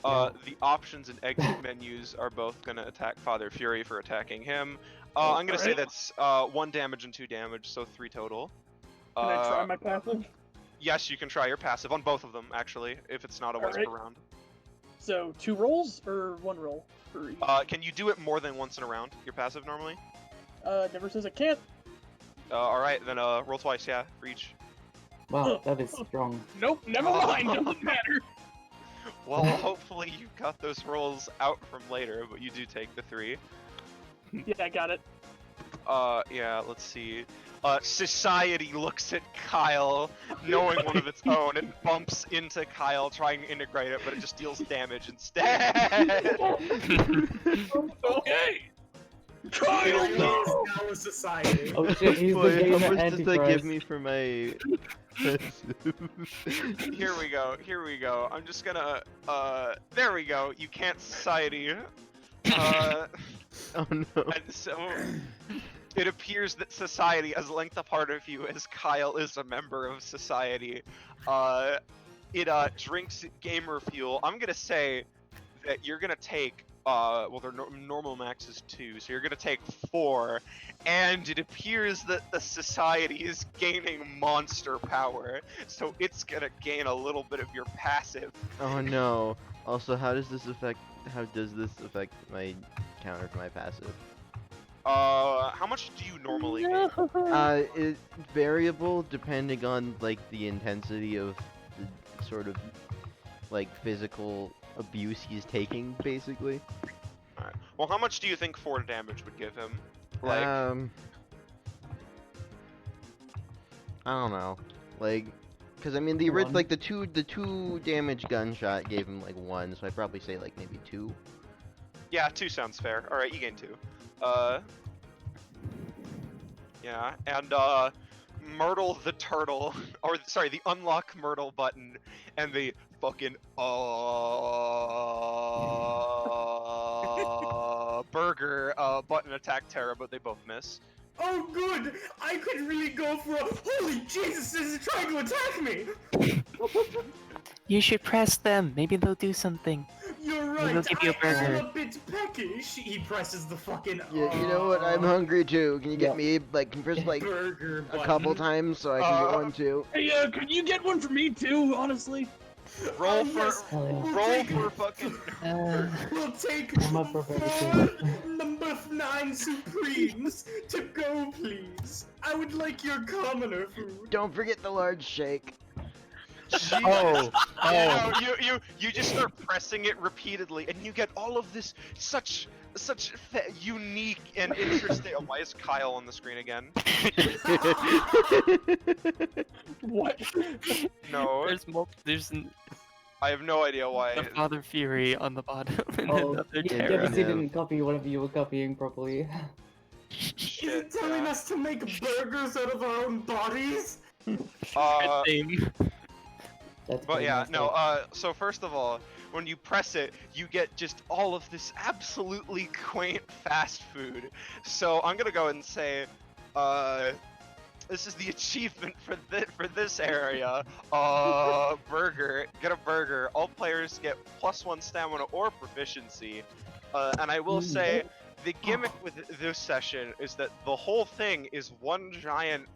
The options and exit menus are both gonna attack Father Fury for attacking him. I'm gonna say that's 1 damage and 2 damage, so 3 total. Can I try my passive? Yes, you can try your passive on both of them, actually, if it's not a once per round. So 2 rolls or 1 roll for each? Can you do it more than once in a round, your passive normally? Never says I can't. Alright, then roll twice, yeah, for each. Wow, that is strong. Nope, never mind. Doesn't matter. Well, hopefully you got those rolls out from later, but you do take the 3. Yeah, I got it. Yeah, let's see. Society looks at Kyle, knowing one of its own, and bumps into Kyle, trying to integrate it, but it just deals damage instead. Okay. Kyle is now a society. Oh shit, he's Boy, the gamer how much does that give antichrist. me for my Here we go. I'm just gonna, there we go. You can't society. Oh no. And so, it appears that society has linked a part of you as Kyle is a member of society. It drinks gamer fuel. I'm gonna say that you're gonna take, well, their normal max is 2, so you're gonna take 4, and it appears that the society is gaining monster power, so it's gonna gain a little bit of your passive. Oh no. Also, how does this affect my counter for my passive? How much do you normally gain? It's variable depending on like the intensity of the sort of like physical abuse he's taking, basically. Alright. Well, how much do you think 4 damage would give him? Like, I don't know. Like, cause I mean the One. like the two damage gunshot gave him like 1, so I'd probably say like maybe 2. yeah, 2 sounds fair. Alright, you gain 2. Yeah, and, Myrtle the turtle, or sorry, the unlock Myrtle button, and the fucking, burger, button attack Terra, but they both miss. Oh good! I could really go for a holy Jesus, this is trying to attack me! You should press them. Maybe they'll do something. You're We'll right, give you a I am burger. a bit peckish. He presses the fucking. Yeah, you know what? I'm hungry too. Can you get Yep. me like can you press like burger a button. couple times so I can get one too? Hey, could you get one for me too? Honestly. Roll for Yes, Hell yeah. we'll roll take, for fucking. we'll take I'm up for burger four too. number 9 supremes to go, please. I would like your commoner food. Don't forget the large shake. Jesus. You just start pressing it repeatedly, and you get all of this such unique and interesting. Oh, why is Kyle on the screen again? What? No, There's I have no idea why. a Father Fury on the bottom and Oh, another you Terra. obviously didn't copy whatever you were copying properly. Is it Shit. telling us to make burgers out of our own bodies? Same. That's But pretty yeah, messed no, up. so first of all, when you press it, you get just all of this absolutely quaint fast food. So I'm gonna go and say, this is the achievement for this area. Burger, get a burger. All players get +1 stamina or proficiency. And I will say, the gimmick with this session is that the whole thing is one giant,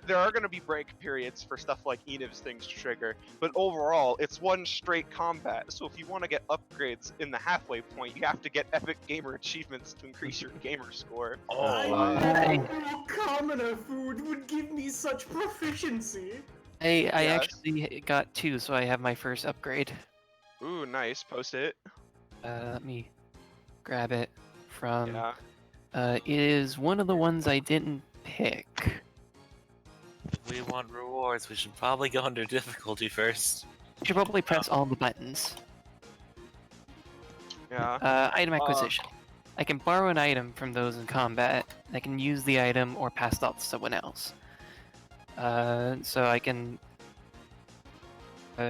there are going to be break periods for stuff like Eniv's things to trigger, but overall, it's one straight combat. So if you want to get upgrades in the halfway point, you have to get epic gamer achievements to increase your gamer score. Commoner food would give me such proficiency. I Yes. actually got 2, so I have my first upgrade. Ooh, nice. Post it. Let me grab it from. Yeah. It is one of the ones I didn't pick. We want rewards. We should probably go under difficulty first. You should probably press all the buttons. Yeah. Item acquisition. I can borrow an item from those in combat. I can use the item or pass it off to someone else. So I can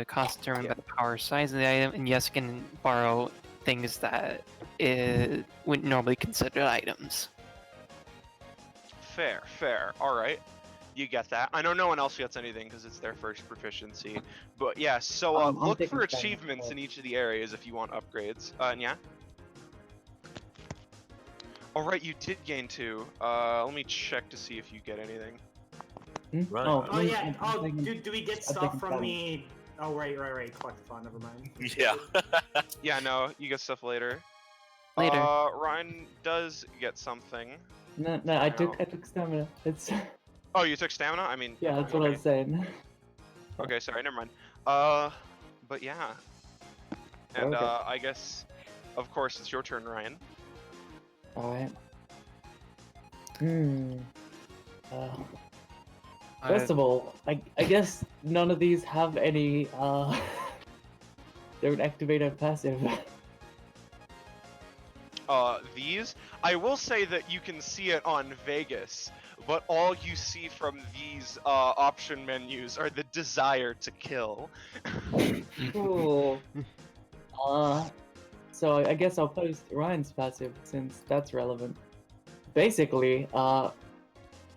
cost determined by the power size of the item, and yes, I can borrow things that wouldn't normally consider items. Fair. All right. You get that. I know no one else gets anything because it's their first proficiency. But yeah, so I'm look taking for stamina, achievements so- in each of the areas if you want upgrades. And yeah. Alright, you did gain 2. Let me check to see if you get anything. Right. Oh yeah. I'm Oh, taking- do we get I'm stuff taking from seven. the? Oh right. Collect the fund. Never mind. Yeah. Yeah, no, you get stuff later. Later. Ryan does get something. No, I took stamina. It's Oh, you took stamina? I mean, yeah, that's what I okay. was saying. Okay, sorry, never mind. But yeah. And Okay. I guess, of course, it's your turn, Ryan. Alright. First of all, I guess none of these have any don't activate a passive. These, I will say that you can see it on Vegas, but all you see from these option menus are the desire to kill. Cool. So I guess I'll post Ryan's passive since that's relevant. Basically,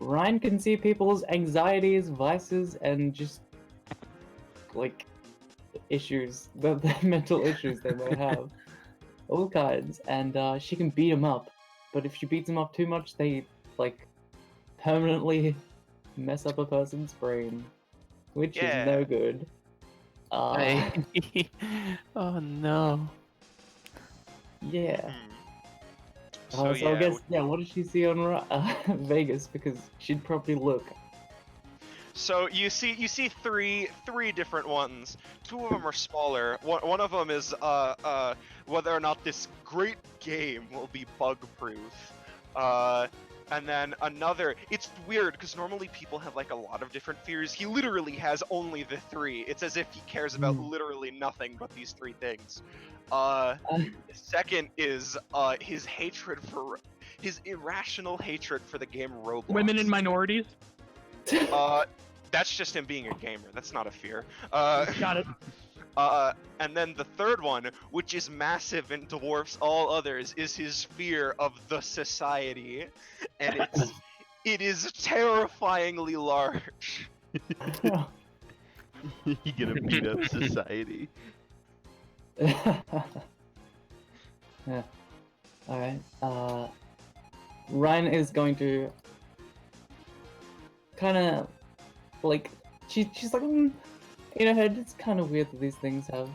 Ryan can see people's anxieties, vices, and just like issues, the mental issues they may have, all kinds, and she can beat them up. But if she beats them up too much, they like permanently mess up a person's brain, which is no Yeah. good. Oh no. Yeah. So, So I guess, what does she see on Vegas? Because she'd probably look. So you see three different ones. 2 of them are smaller. One of them is whether or not this great game will be bug proof. And then another, it's weird because normally people have like a lot of different fears. He literally has only the 3. It's as if he cares about literally nothing but these 3 things. The second is his hatred for his irrational hatred for the game Roblox. Women and minorities. That's just him being a gamer. That's not a fear. Got it. And then the third one, which is massive and dwarfs all others, is his fear of the society, and it is terrifyingly large. You gonna beat up society. Yeah. Alright. Ryan is going to kind of like she's like in her head. It's kind of weird that these things have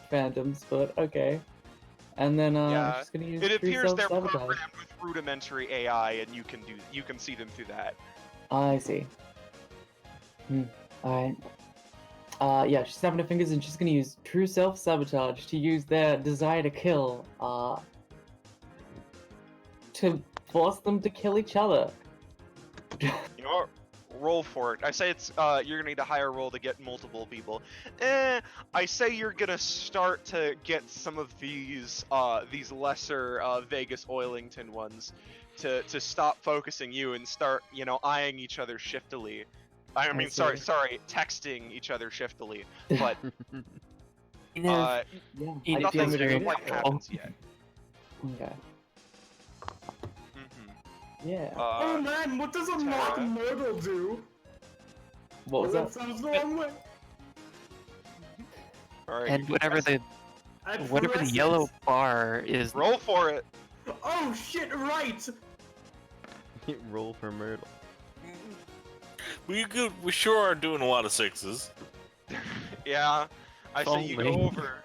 phantoms, but okay. And then Yeah, she's gonna use it true appears they're self-sabotage. programmed with rudimentary AI, and you can see them through that. I see. Alright. Yeah, she's snapping her fingers and she's gonna use true self-sabotage to use their desire to kill, to force them to kill each other. You know what? Roll for it. I say it's you're gonna need a higher roll to get multiple people. I say you're gonna start to get some of these lesser Vegas Oilington ones to stop focusing you and start eyeing each other shiftily. I mean, see. sorry, texting each other shiftily, but Yeah. nothing feel me quite happens yet. Okay. Mm-hmm. Yeah. Oh man, what does unlock Tara? Myrtle do? What was that? Sounds the wrong way. Alright, And whatever the I whatever the press yellow it. bar is, roll for it. Oh shit! Right. Roll for Myrtle. We sure are doing a lot of sixes. Yeah, I say you go only. over.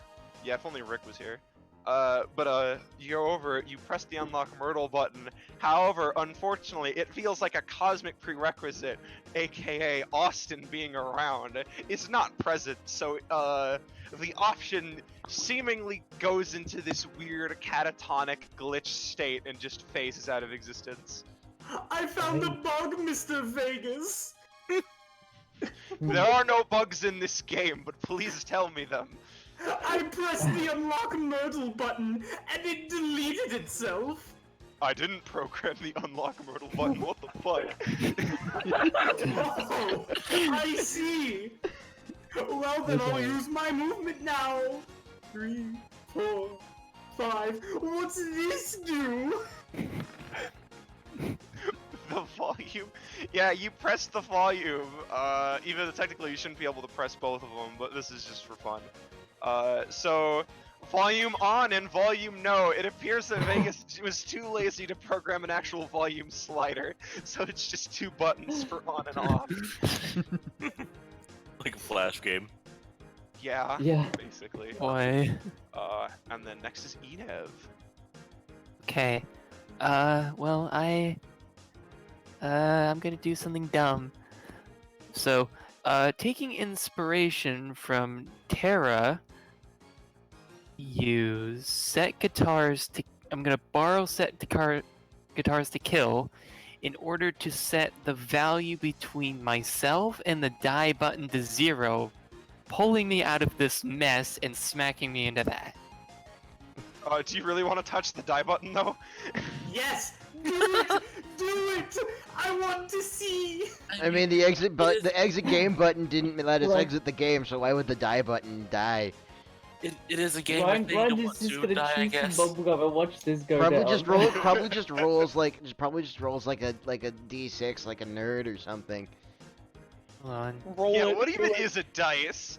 Yeah, if only Rick was here. You go over, you press the unlock Myrtle button. However, unfortunately, it feels like a cosmic prerequisite, aka Austin being around, is not present. So, the option seemingly goes into this weird catatonic glitch state and just phases out of existence. I found a bug, Mr. Vegas. There are no bugs in this game, but please tell me them. I pressed the unlock Myrtle button and it deleted itself. I didn't program the unlock Myrtle button, what the fuck? Oh, I see. Well then I'll use my movement now. 3, 4, 5. What's this do? The volume? Yeah, you press the volume. Even though technically you shouldn't be able to press both of them, but this is just for fun. So, volume on and volume no. It appears that Vegas was too lazy to program an actual volume slider, so it's just 2 buttons for on and off. Like a flash game. Yeah, Yeah. basically. boy. And then next is Enev. Okay. Well, I'm gonna do something dumb. So, taking inspiration from Terra, use set guitars to. I'm gonna borrow set guitars to kill, in order to set the value between myself and the die button to 0, pulling me out of this mess and smacking me into that. Do you really want to touch the die button though? Yes! Do it! Do it! I want to see! I mean, the exit game button didn't let us exit the game, so why would the die button die? It is a game Ryan, if they Ryan don't is want just to gonna die, I choose guess. some bubblegum and watch this go Probably down. just rolls like a D6, like a nerd or something. Hold on. Roll Yeah, it. what do even it, is a dice?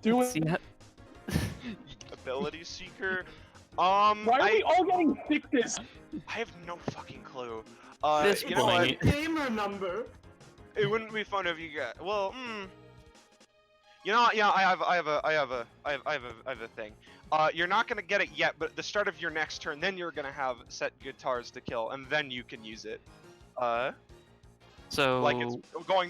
Do it. See how, Ability seeker. Why are we all getting sickness? I have no fucking clue. This You know what? point- Gamer number. It wouldn't be fun if you got. Well, You know, yeah, I have a thing. You're not gonna get it yet, but at the start of your next turn, then you're gonna have set guitars to kill, and then you can use it. so Like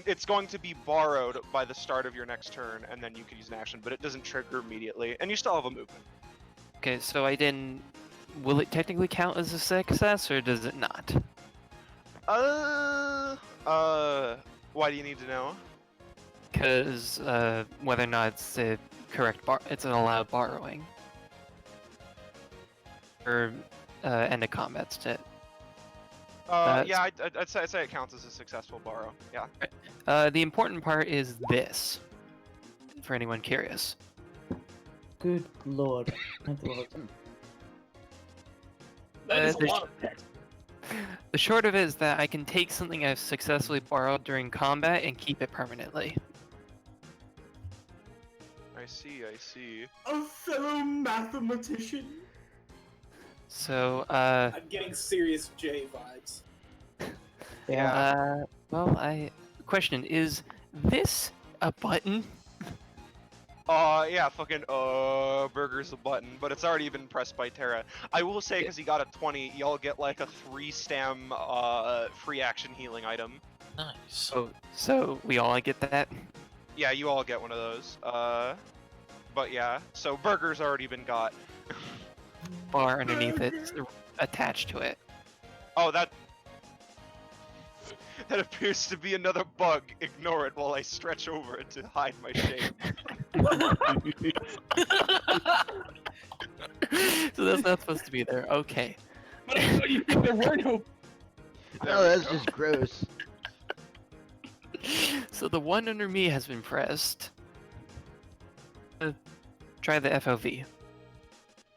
it's going to be borrowed by the start of your next turn, and then you can use an action, but it doesn't trigger immediately, and you still have a movement. okay, so I didn't. Will it technically count as a success, or does it not? Why do you need to know? Because whether or not it's a correct it's an allowed borrowing. Or end of combat stat. Yeah, I'd say it counts as a successful borrow. Yeah. The important part is this, for anyone curious. Good lord. That's a lot. That is a there's- lot of text. The short of it is that I can take something I've successfully borrowed during combat and keep it permanently. I see. A fellow mathematician. So, I'm getting serious J vibes. Yeah. well, question, is this a button? Yeah, fucking, burger's a button, but it's already been pressed by Terra. I will say, because he got a 20, y'all get like a 3-stem, free action healing item. Nice. So we all get that? Yeah, you all get one of those. But yeah, so burger's already been got. Bar underneath it, attached to it. Oh, that appears to be another bug. Ignore it while I stretch over it to hide my shape. So that's not supposed to be there. Okay. But I thought you think there were no. No, that's just gross. So the one under me has been pressed. Try the FOV.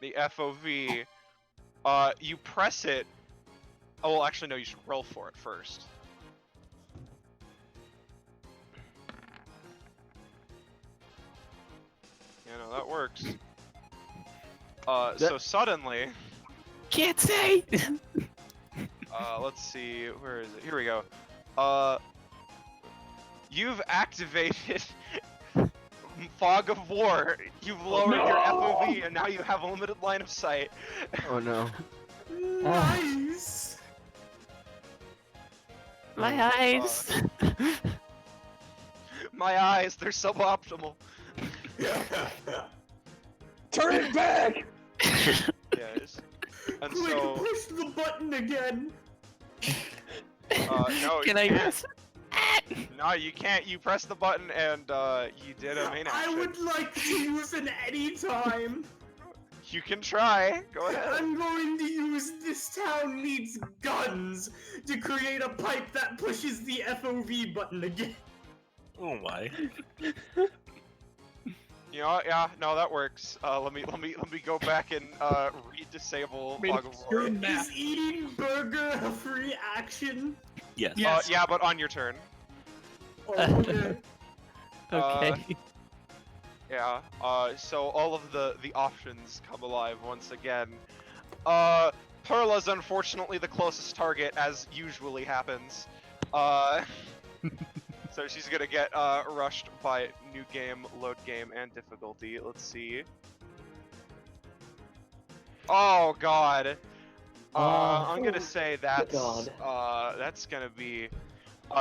The FOV, you press it. Oh, well, actually, no, you should roll for it first. Yeah, no, that works. So suddenly, Can't say! let's see, where is it? Here we go. You've activated Fog of War. You've lowered your FOV, and now you have a limited line of sight. Oh no. Nice. My eyes! My eyes, they're suboptimal. Turn it back! Yes. And Quick, so, push the button again. no, Can you I can't. guess? No, you can't. You press the button and you did a main action. I would like to use an anytime. You can try. Go ahead. I'm going to use This Town Needs Guns to create a pipe that pushes the FOV button again. Oh my. You know what? Yeah, no, that works. Let me go back and re-disable Fog of War. Is eating burger a free action? Yes. Yes. Yeah, but on your turn. Oh, okay. Okay. Yeah. So all of the options come alive once again. Perla's unfortunately the closest target, as usually happens. So she's gonna get rushed by new game, load game, and difficulty. Let's see. Oh god. I'm gonna say that's that's gonna be.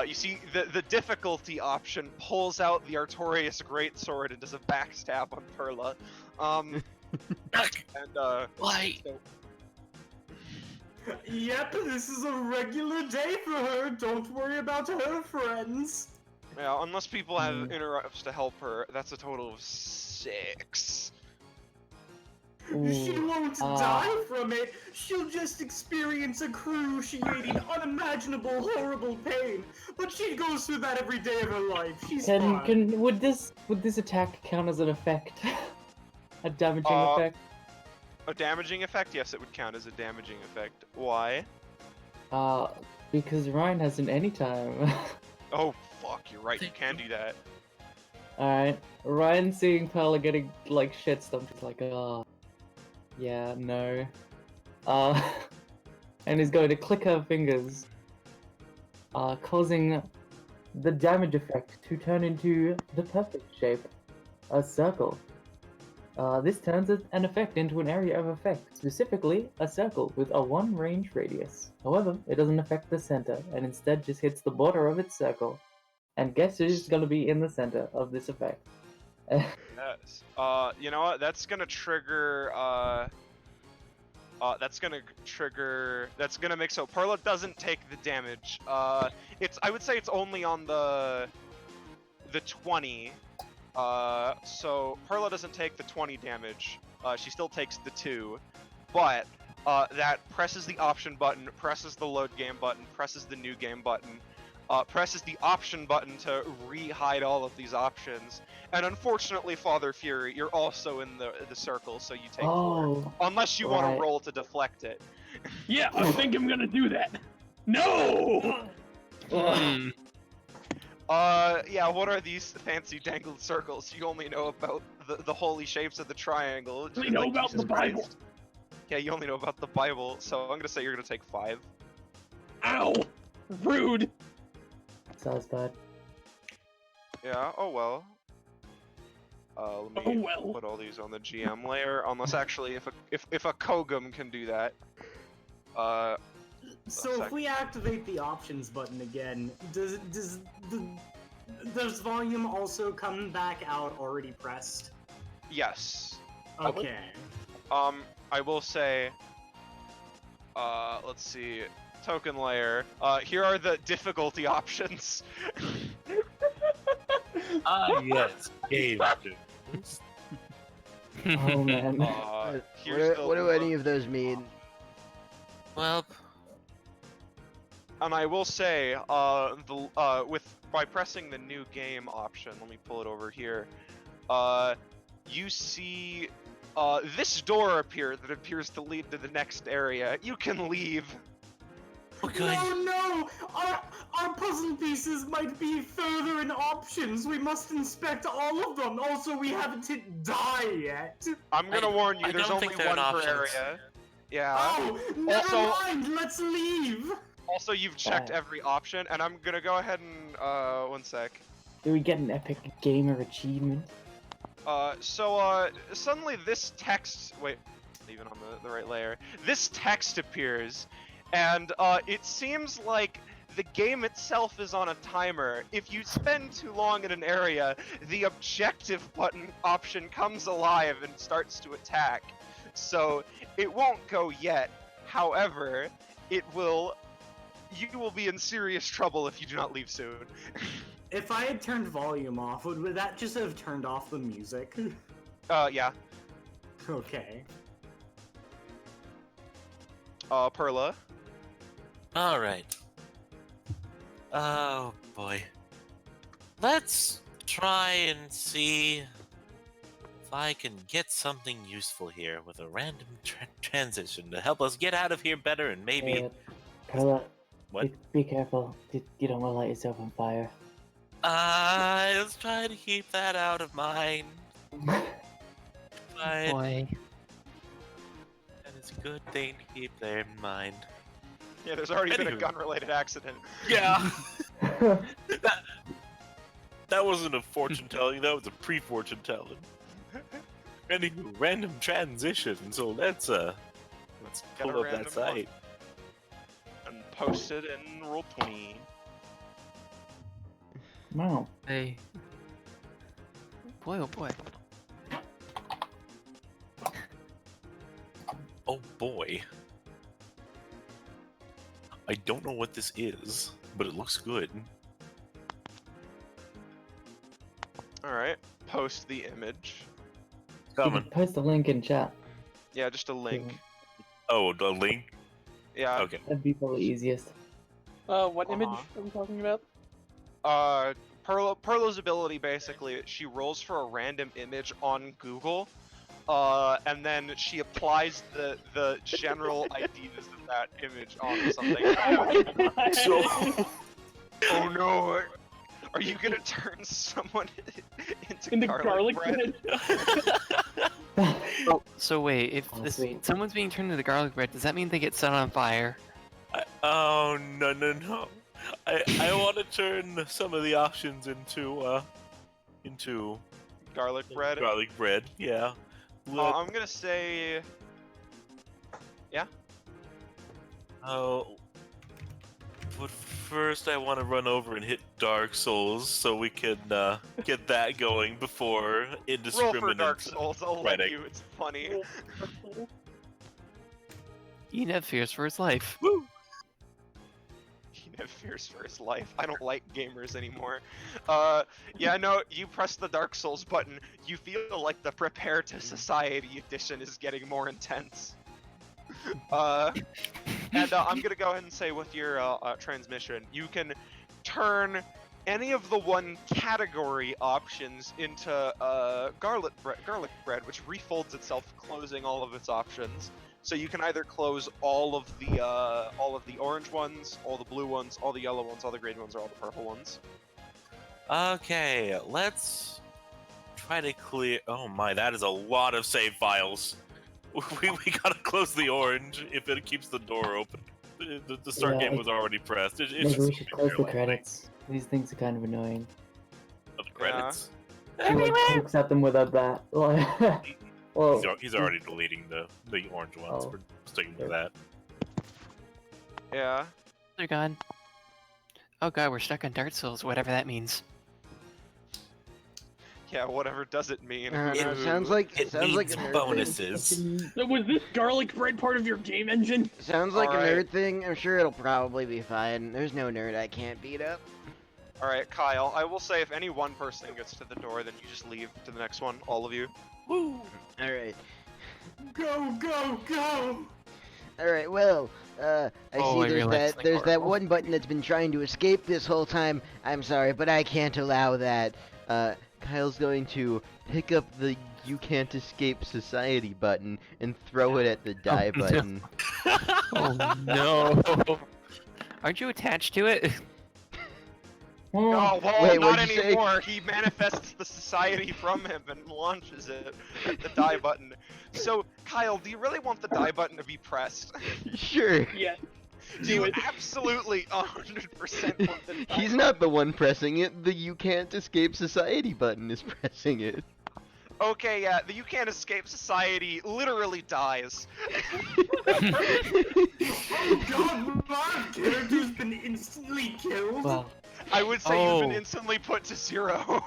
You see, the difficulty option pulls out the Artorias Greatsword and does a backstab on Perla. Why? So, Yep, this is a regular day for her. Don't worry about her friends. yeah, unless people have interrupts to help her, that's a total of 6. She won't die from it. She'll just experience excruciating, unimaginable, horrible pain. But she goes through that every day of her life. She's fine. Would this attack count as an effect? A damaging effect? A damaging effect? Yes, it would count as a damaging effect. Why? Because Ryan has an anytime. Oh, fuck, you're right, you can do that. Alright, Ryan seeing Perla getting, like, shit stumped is like, oh, yeah, no. And he's going to click her fingers, causing the damage effect to turn into the perfect shape, a circle. This turns an effect into an area of effect, specifically a circle with a 1 range radius. However, it doesn't affect the center, and instead just hits the border of its circle. And guess who's gonna be in the center of this effect? Yes. You know what? That's gonna trigger. That's gonna make so Perla doesn't take the damage. I would say it's only on the 20. So Perla doesn't take the 20 damage. She still takes the 2, but that presses the option button, presses the load game button, presses the new game button. Presses the option button to re-hide all of these options. And unfortunately, Father Fury, you're also in the circle, so you take 4. Unless you want to roll to deflect it. Yeah, I think I'm gonna do that. No! Yeah, what are these fancy dangled circles? You only know about the holy shapes of the triangle. We know about Jesus the Bible. Christ. Yeah, you only know about the Bible, so I'm gonna say you're gonna take 5. Ow! Rude! Sounds bad. Yeah, oh well. Let Oh me well. put all these on the GM layer, unless actually if a Kogum can do that. So sec. if we activate the options button again, does volume also come back out already pressed? Yes. Okay. I will say, let's see, token layer. Here are the difficulty options. Ah, yes, game. Oh man. Here's What do any of those mean? Well, And I will say, by pressing the new game option, let me pull it over here. You see, this door appear that appears to lead to the next area. You can leave. Okay. No! Our puzzle pieces might be further in options. We must inspect all of them. Also, we haven't hit die yet. I'm gonna warn you, I there's don't only think they're one in per options. area. Yeah. Oh, never Also- mind. Let's leave. Also, you've checked every option, and I'm gonna go ahead and, one sec. Do we get an epic gamer achievement? Suddenly this text, wait, even on the right layer, this text appears, and, it seems like the game itself is on a timer. If you spend too long in an area, the objective button option comes alive and starts to attack. So, it won't go yet. However, you will be in serious trouble if you do not leave soon. If I had turned volume off, would that just have turned off the music? Yeah. Okay. Perla. Alright. Oh boy. Let's try and see if I can get something useful here with a random transition to help us get out of here better and maybe. Carla, What? be careful. You don't want to light yourself on fire. Let's try to keep that out of mind. But boy. that is a good thing to keep there in mind. Yeah, there's already been a Anywho. gun-related accident. Yeah. That wasn't a fortune telling, that was a pre-fortune telling. Anywho, random transition, so let's Get pull a up random that site. And post it in Roll20. Wow. Hey. Boy, oh boy. Oh boy. I don't know what this is, but it looks good. Alright, post the image. You Coming. can post a link in chat. Yeah, just a link. Oh, the link? Yeah. Okay. That'd be probably easiest. What image are we talking about? Perlo's ability, basically, she rolls for a random image on Google, and then she applies the general ideas of that image onto something. So, Oh no! Are you gonna turn someone into In the garlic garlic bread? So wait, if Oh, sweet. someone's being turned into garlic bread, does that mean they get set on fire? oh, no. I want to turn some of the options into Garlic bread? garlic bread, yeah. I'm gonna say... Oh, but first I want to run over and hit Dark Souls so we can get that going before Roll indiscriminate. for Dark Souls, I'll let writing. you, it's funny. Eneb fears for his life. Woo! He fears for his life. I don't like gamers anymore. Yeah, no, you press the Dark Souls button, you feel like the Prepare to Society edition is getting more intense. And I'm gonna go ahead and say with your transmission, you can turn any of the one category options into garlic bread, which refolds itself, closing all of its options. So you can either close all of the orange ones, all the blue ones, all the yellow ones, all the green ones, or all the purple ones. Okay, let's try to clear. Oh my, that is a lot of save files. We gotta close the orange if it keeps the door open. The start Yeah, game was already pressed. It Maybe just we should close the credits. These things are kind of annoying. The credits. She like pokes at them with a bat. Well, He's already deleting the orange ones. Oh. We're sticking to that. Yeah. They're gone. Oh god, we're stuck on Dark Souls, whatever that means. Yeah, whatever does it mean? I don't know, Ooh. sounds like It sounds like needs a nerd bonuses. So was this garlic bread part of your game engine? thing. Sounds like Alright. a nerd thing. I'm sure it'll probably be fine. There's no nerd I can't beat up. Alright, Kyle, I will say if any one person gets to the door, then you just leave to the next one, all of you. Woo! Alright. Go, go, go! Alright, well, I Oh, I see realize there's that horrible. one button that's been trying to escape this whole time. I'm sorry, but I can't allow that. Kyle's going to pick up the You Can't Escape Society button and throw it at the die no. button. Oh no! Aren't you attached to it? Oh, well, Wait, not what'd you say? anymore. He manifests the society from him and launches it at the die button. So, Kyle, do you really want the die button to be pressed? Sure. Yeah. Do you absolutely 100% want the die He's not the one pressing it. The You Can't Escape Society button is pressing it. Okay, yeah, the You Can't Escape Society literally dies. Oh god, my character's been instantly killed! wow. I would say you've been Oh. instantly put to 0.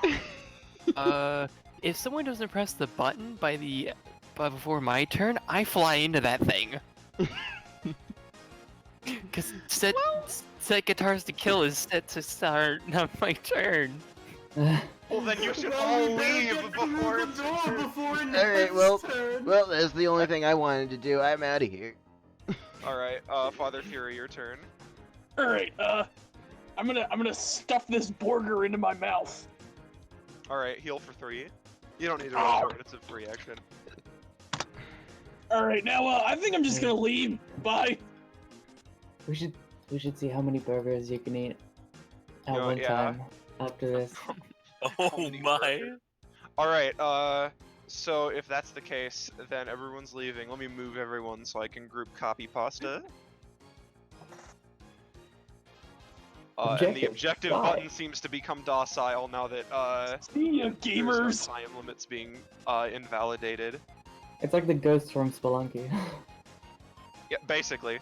If someone doesn't press the button before my turn, I fly into that thing. Cause set guitars to kill is set to start, not my turn. Well, then you should all we better leave get through before the it's door your before Alright, turn. well, that's the only thing I wanted to do. I'm out of here. Alright, Father Fury, your turn. Alright, I'm gonna stuff this burger into my mouth. Alright, heal for 3. You don't need to roll for it, it's a free action. Alright, now, I think I'm just gonna leave. Bye. We should see how many burgers you can eat at one time after this. Oh my! Alright, so if that's the case, then everyone's leaving. Let me move everyone so I can group copy pasta. And the objective Why? button seems to become docile now that, See ya, there's gamers. no time limits being, invalidated. It's like the ghost from Spelunky. Yeah, basically.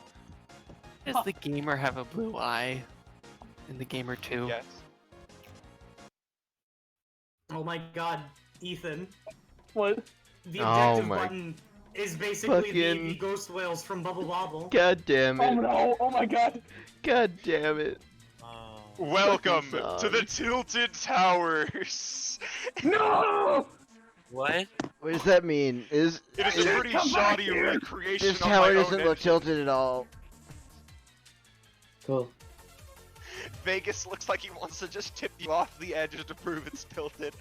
Does the gamer have a blue eye? In the gamer 2? Yes. Oh my god, Ethan. What? The Oh objective my button is basically fucking- the ghost whales from Bubble Bobble. God damn Oh it. no! Oh my god! God damn it. Welcome Fucking to the song. Tilted Towers! No! What? What does that mean? It is a pretty Come back shoddy here. recreation This of tower my doesn't own look engine. tilted at all. Cool. Vegas looks like he wants to just tip you off the edge to prove it's tilted.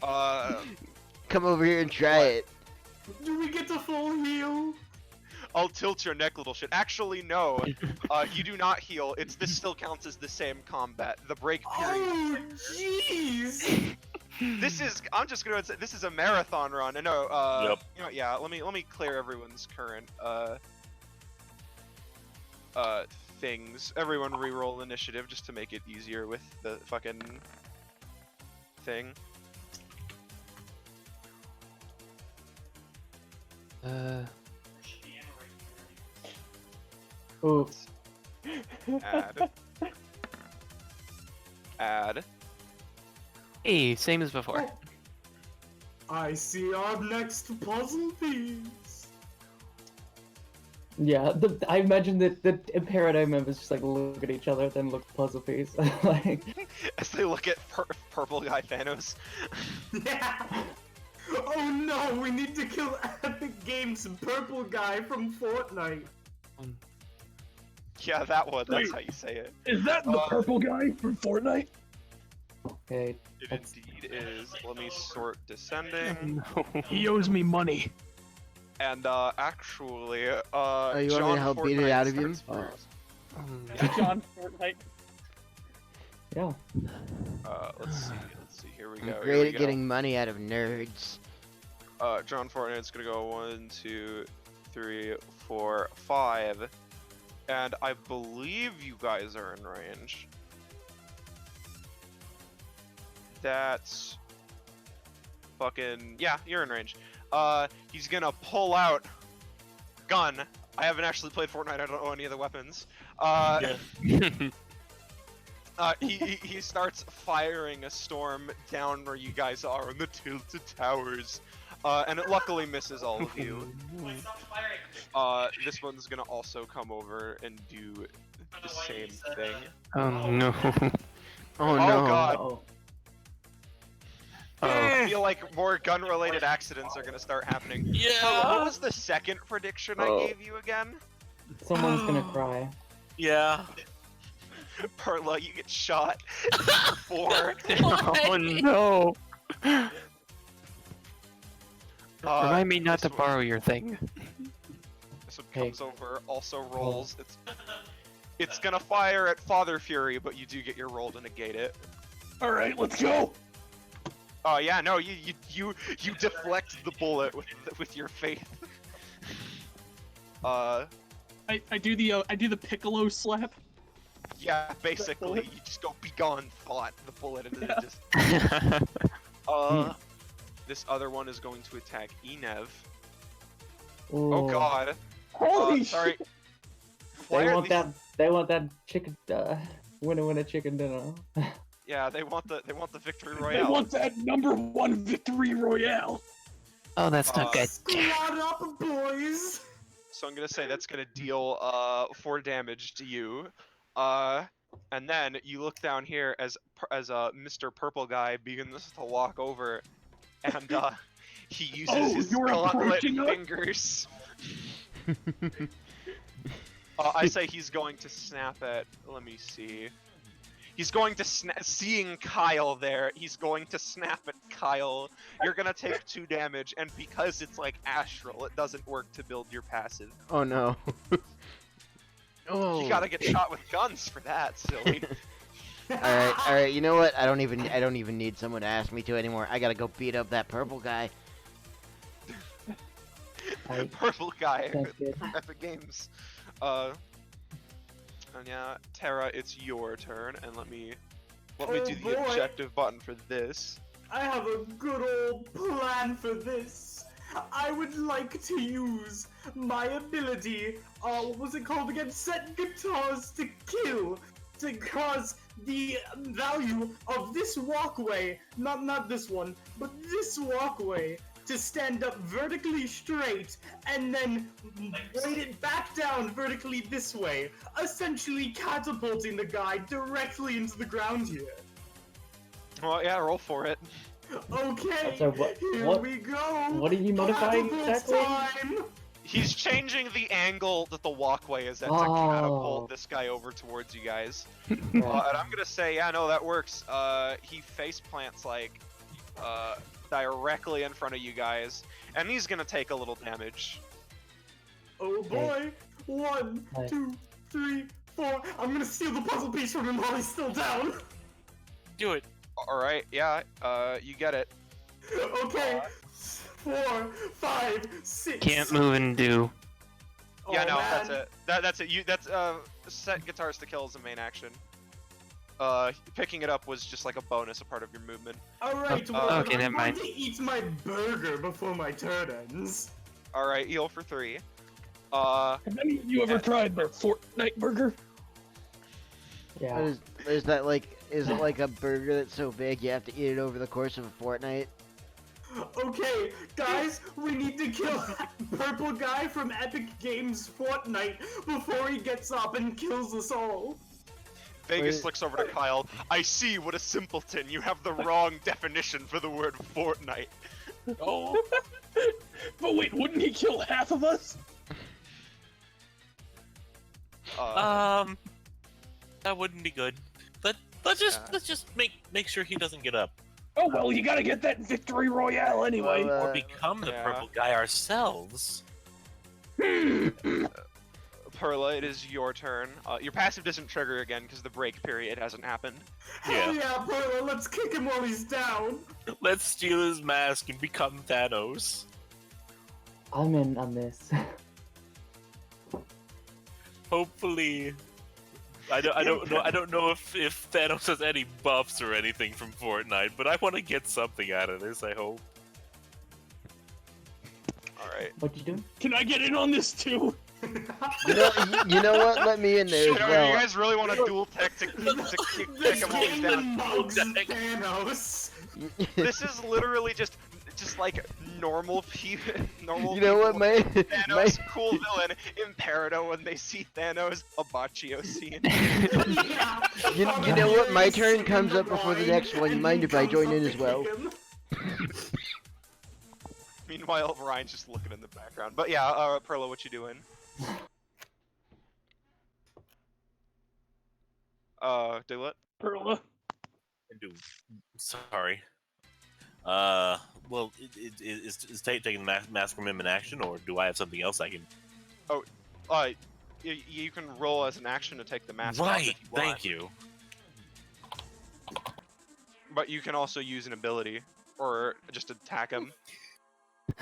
Come over here and try it. Do we get to full heal? I'll tilt your neck, little shit. Actually, no. You do not heal. This still counts as the same combat. The break period. Oh, jeez! I'm just gonna say, this is a marathon run. No, Yep. you know, yeah, let me clear everyone's current, things. Everyone reroll initiative just to make it easier with the fucking thing. Oops. Add. Add. Hey, same as before. I see our next puzzle piece. Yeah, I imagine that the paradigm members just like look at each other, then look at puzzle piece. Like, As they look at purple guy Thanos. Yeah. Oh no, we need to kill Epic Games purple guy from Fortnite. Yeah, that one. That's Wait. how you say it. Is that the purple guy from Fortnite? okay, It that's indeed is. Let me sort descending. He owes me money. And actually, you want me to John help beat it Fortnite out of you? starts first. John Fortnite. yeah. Let's see Here we I'm go. Here great we at go. getting money out of nerds. John Fortnite's gonna go 1, 2, 3, 4, 5, and I believe you guys are in range. That's fucking yeah, you're in range. He's gonna pull out gun. I haven't actually played Fortnite. I don't know any of the weapons. He starts firing a storm down where you guys are in the tilted towers, and it luckily misses all of you. This one's gonna also come over and do the same thing. Oh no. Oh Oh no. god. Oh. I feel like more gun-related accidents are gonna start happening. Yeah. What was the second prediction I gave you again? Someone's gonna cry. Yeah. Perla, you get shot. 4. Oh no. Remind me not this to one- borrow your thing. This one Hey. comes over, also rolls. It's gonna fire at Father Fury, but you do get your roll to negate it. All right, let's go. Oh yeah, no, you deflect the bullet with your faith. I do the Piccolo slap. Yeah, basically, you just go be gone, thought the bullet, and then it just. This other one is going to attack Enev. Oh Ooh. god. Holy sorry. shit. Why They are want these- that. They want that chicken. Winner chicken dinner. Yeah, they want the victory They royale. want that #1 victory royale. Oh, that's not good. Squad up, boys! So I'm gonna say that's gonna deal 4 damage to you. And then you look down here as Mr. Purple Guy begins to walk over, and he uses Oh, his you're gauntlet approaching us? fingers. I say he's going to snap at. Let me see. He's going to seeing Kyle there. He's going to snap at Kyle. You're gonna take 2 damage, and because it's like astral, it doesn't work to build your passive. Oh no. Oh. You gotta get shot with guns for that, silly. All right. You know what? I don't even need someone to ask me to anymore. I gotta go beat up that purple guy. Purple guy Sounds good. from Epic Games. And yeah, Terra, it's your turn, and let me Oh, do the boy. objective button for this. I have a good old plan for this. I would like to use my ability, what was it called again? Set guitars to kill, to cause the value of this walkway, not this one, but this walkway, to stand up vertically straight, and then weight it back down vertically this way, essentially catapulting the guy directly into the ground here. Well, yeah, roll for it. Okay, So what- here what- we go. what are you modifying Catapult exactly? time. He's changing the angle that the walkway is at to Oh. catapult this guy over towards you guys. Right. And I'm gonna say, yeah, no, that works. He face plants like directly in front of you guys, and he's gonna take a little damage. Oh boy! 1, Right. 2, 3, 4. I'm gonna steal the puzzle piece from him while he's still down. Do it. All right, yeah, you get it. Okay. 4, 5, 6. Can't move and do. Yeah, Oh, no, man. that's it. That's it. That's set guitars to kill is the main action. Picking it up was just like a bonus, a part of your movement. Alright, well, okay, I'm never mind. going to eat my burger before my turn ends. All right, heal for 3. Have any of you ever tried the Fortnite burger? Yeah. Is that like? Is it like a burger that's so big you have to eat it over the course of a fortnight? Okay, guys, we need to kill that purple guy from Epic Games Fortnite before he gets up and kills us all. Vegas Wait. looks over to Kyle. I see, what a simpleton. You have the wrong definition for the word Fortnite. Oh. But wait, wouldn't he kill half of us? That wouldn't be good. Let's just make sure he doesn't get up. Oh well, you gotta get that victory royale anyway. Well, Or become the yeah. purple guy ourselves. Perla, it is your turn. Your passive doesn't trigger again because the break period hasn't happened. Yeah. Hell yeah, Perla, let's kick him while he's down. Let's steal his mask and become Thanos. I'm in on this. Hopefully, I don't know if Thanos has any buffs or anything from Fortnite, but I want to get something out of this. I hope. All right. What you doing? Can I get in on this too? You know what? Let me in there as You well. guys really want to dual tech to kick him while he's down? Thanos. This is literally just like normal normal. You know what, people. my Thanos, cool villain. Imperato when they see Thanos, a Baccio scene. you know what? My turn comes up before the next one. You mind if I join in as well? Meanwhile, Ryan's just looking in the background. But yeah, Perla, what you doing? Do what? Perla. Sorry. Well, is taking the mask from him in action, or do I have something else I can? You can roll as an action to take the mask off Right. if you want. Thank you. But you can also use an ability, or just attack him.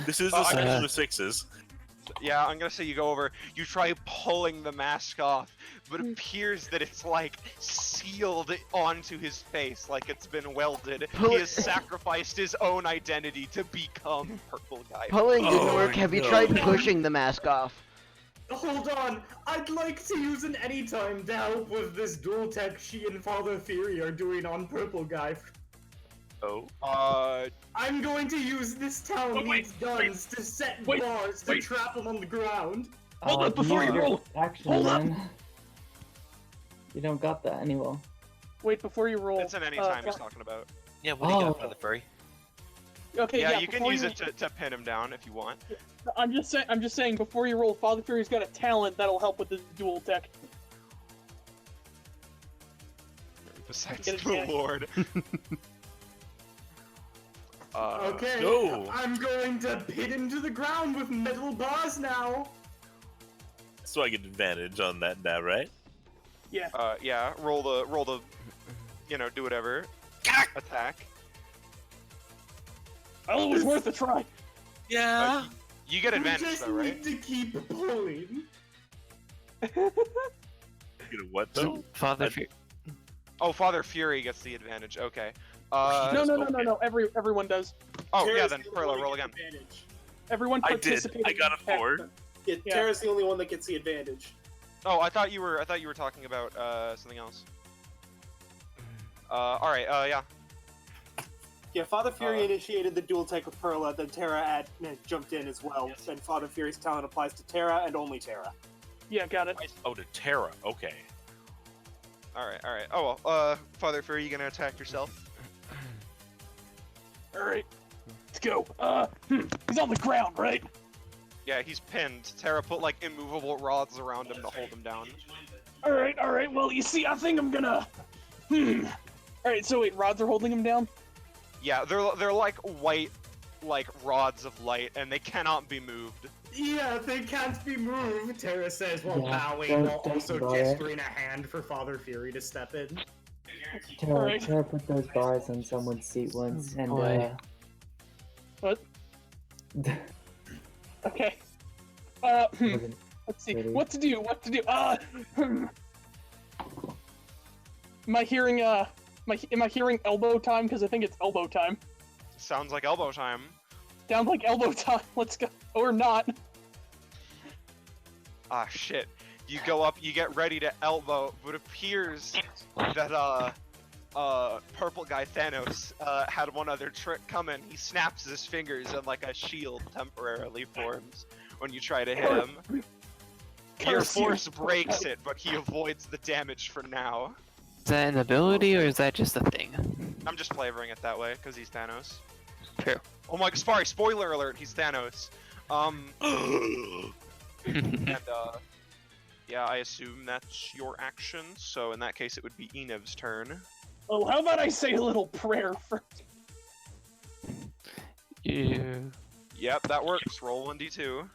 This is the section of sixes. Yeah, I'm gonna say you go over, you try pulling the mask off, but it appears that it's like sealed onto his face, like it's been welded. He has sacrificed his own identity to become Purple Guy. Pulling didn't work. Have you tried pushing the mask off? Hold on, I'd like to use an anytime to help with this dual tech she and Father Fury are doing on Purple Guy. Oh. I'm going to use this town needs guns to set bars to trap him on the ground. Hold up before you roll. Action, Hold up. man. You don't got that anymore. Wait before you roll. It's an anytime he's talking about. Yeah, what do you got for the furry? Okay, Yeah, you can before use it to pin him down if you want. I'm just saying before you roll, Father Fury's got a talent that'll help with his dual tech. Besides Get a the chance. Lord. Okay, go. I'm going to pin him to the ground with metal bars now. So I get advantage on that now, right? Yeah. Yeah, roll the, do whatever. Attack. Oh, it was worth a try. Yeah. You get We advantage just though, right? need to keep pulling. You know what though? Father Fury. Oh, Father Fury gets the advantage. Okay. No. Everyone does. Oh yeah, Tara's then the only Perla, one roll that again. gets advantage. Everyone I did. participated. I got a in the tech. 4. Yeah, Yeah. Tara's the only one that gets the advantage. Oh, I thought you were talking about something else. All right. Yeah. Yeah, Father Fury initiated the dual tech with Perla, then Tara jumped in as well. Then Father Fury's talent applies to Tara and only Tara. Yeah, got it. Oh, to Terra. Okay. All right. Oh well. Father Fury, you gonna attack yourself? All right, let's go. He's on the ground, right? Yeah, he's pinned. Tara put like immovable rods around him to hold him down. All right. Well, you see, I think I'm gonna. All right. So wait, rods are holding him down. Yeah, they're like white, like rods of light, and they cannot be moved. Yeah, they can't be moved, Tara says while Yeah, bowing, don't while think also about it. gesturing a hand for Father Fury to step in. Tara put those bars on someone's seat once, and boy. What? Okay. wasn't Let's see. Ready? What to do? Am I hearing am I hearing elbow time? Because I think it's elbow time. Sounds like elbow time. Sounds like elbow time. Let's go. Or not. Ah, shit. You go up, you get ready to elbow, but it appears that, Purple Guy Thanos, had one other trick coming. He snaps his fingers and like a shield temporarily forms when you try to hit him. Your Curse you. force breaks it, but he avoids the damage for now. Is that an ability or is that just a thing? I'm just flavoring it that way, because he's Thanos. True. Oh my, sorry, spoiler alert, he's Thanos. And, yeah, I assume that's your action, so in that case it would be Enev's turn. Oh, how about I say a little prayer first? Yeah. Yep, that works. Roll 1d2.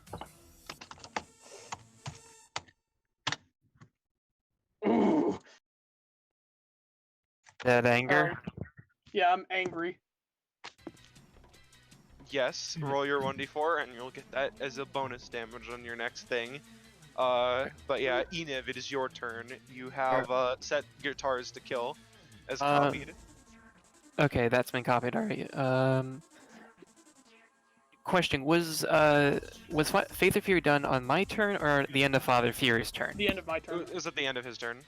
That anger. Yeah, I'm angry. Yes, roll your 1d4 and you'll get that as a bonus damage on your next thing. But yeah, Enev, it is your turn. You have set guitars to kill as copied. Okay, that's been copied already. Question: Was Faith of Fury done on my turn or the end of Father Fury's turn? The end of my turn. It was at the end of his turn.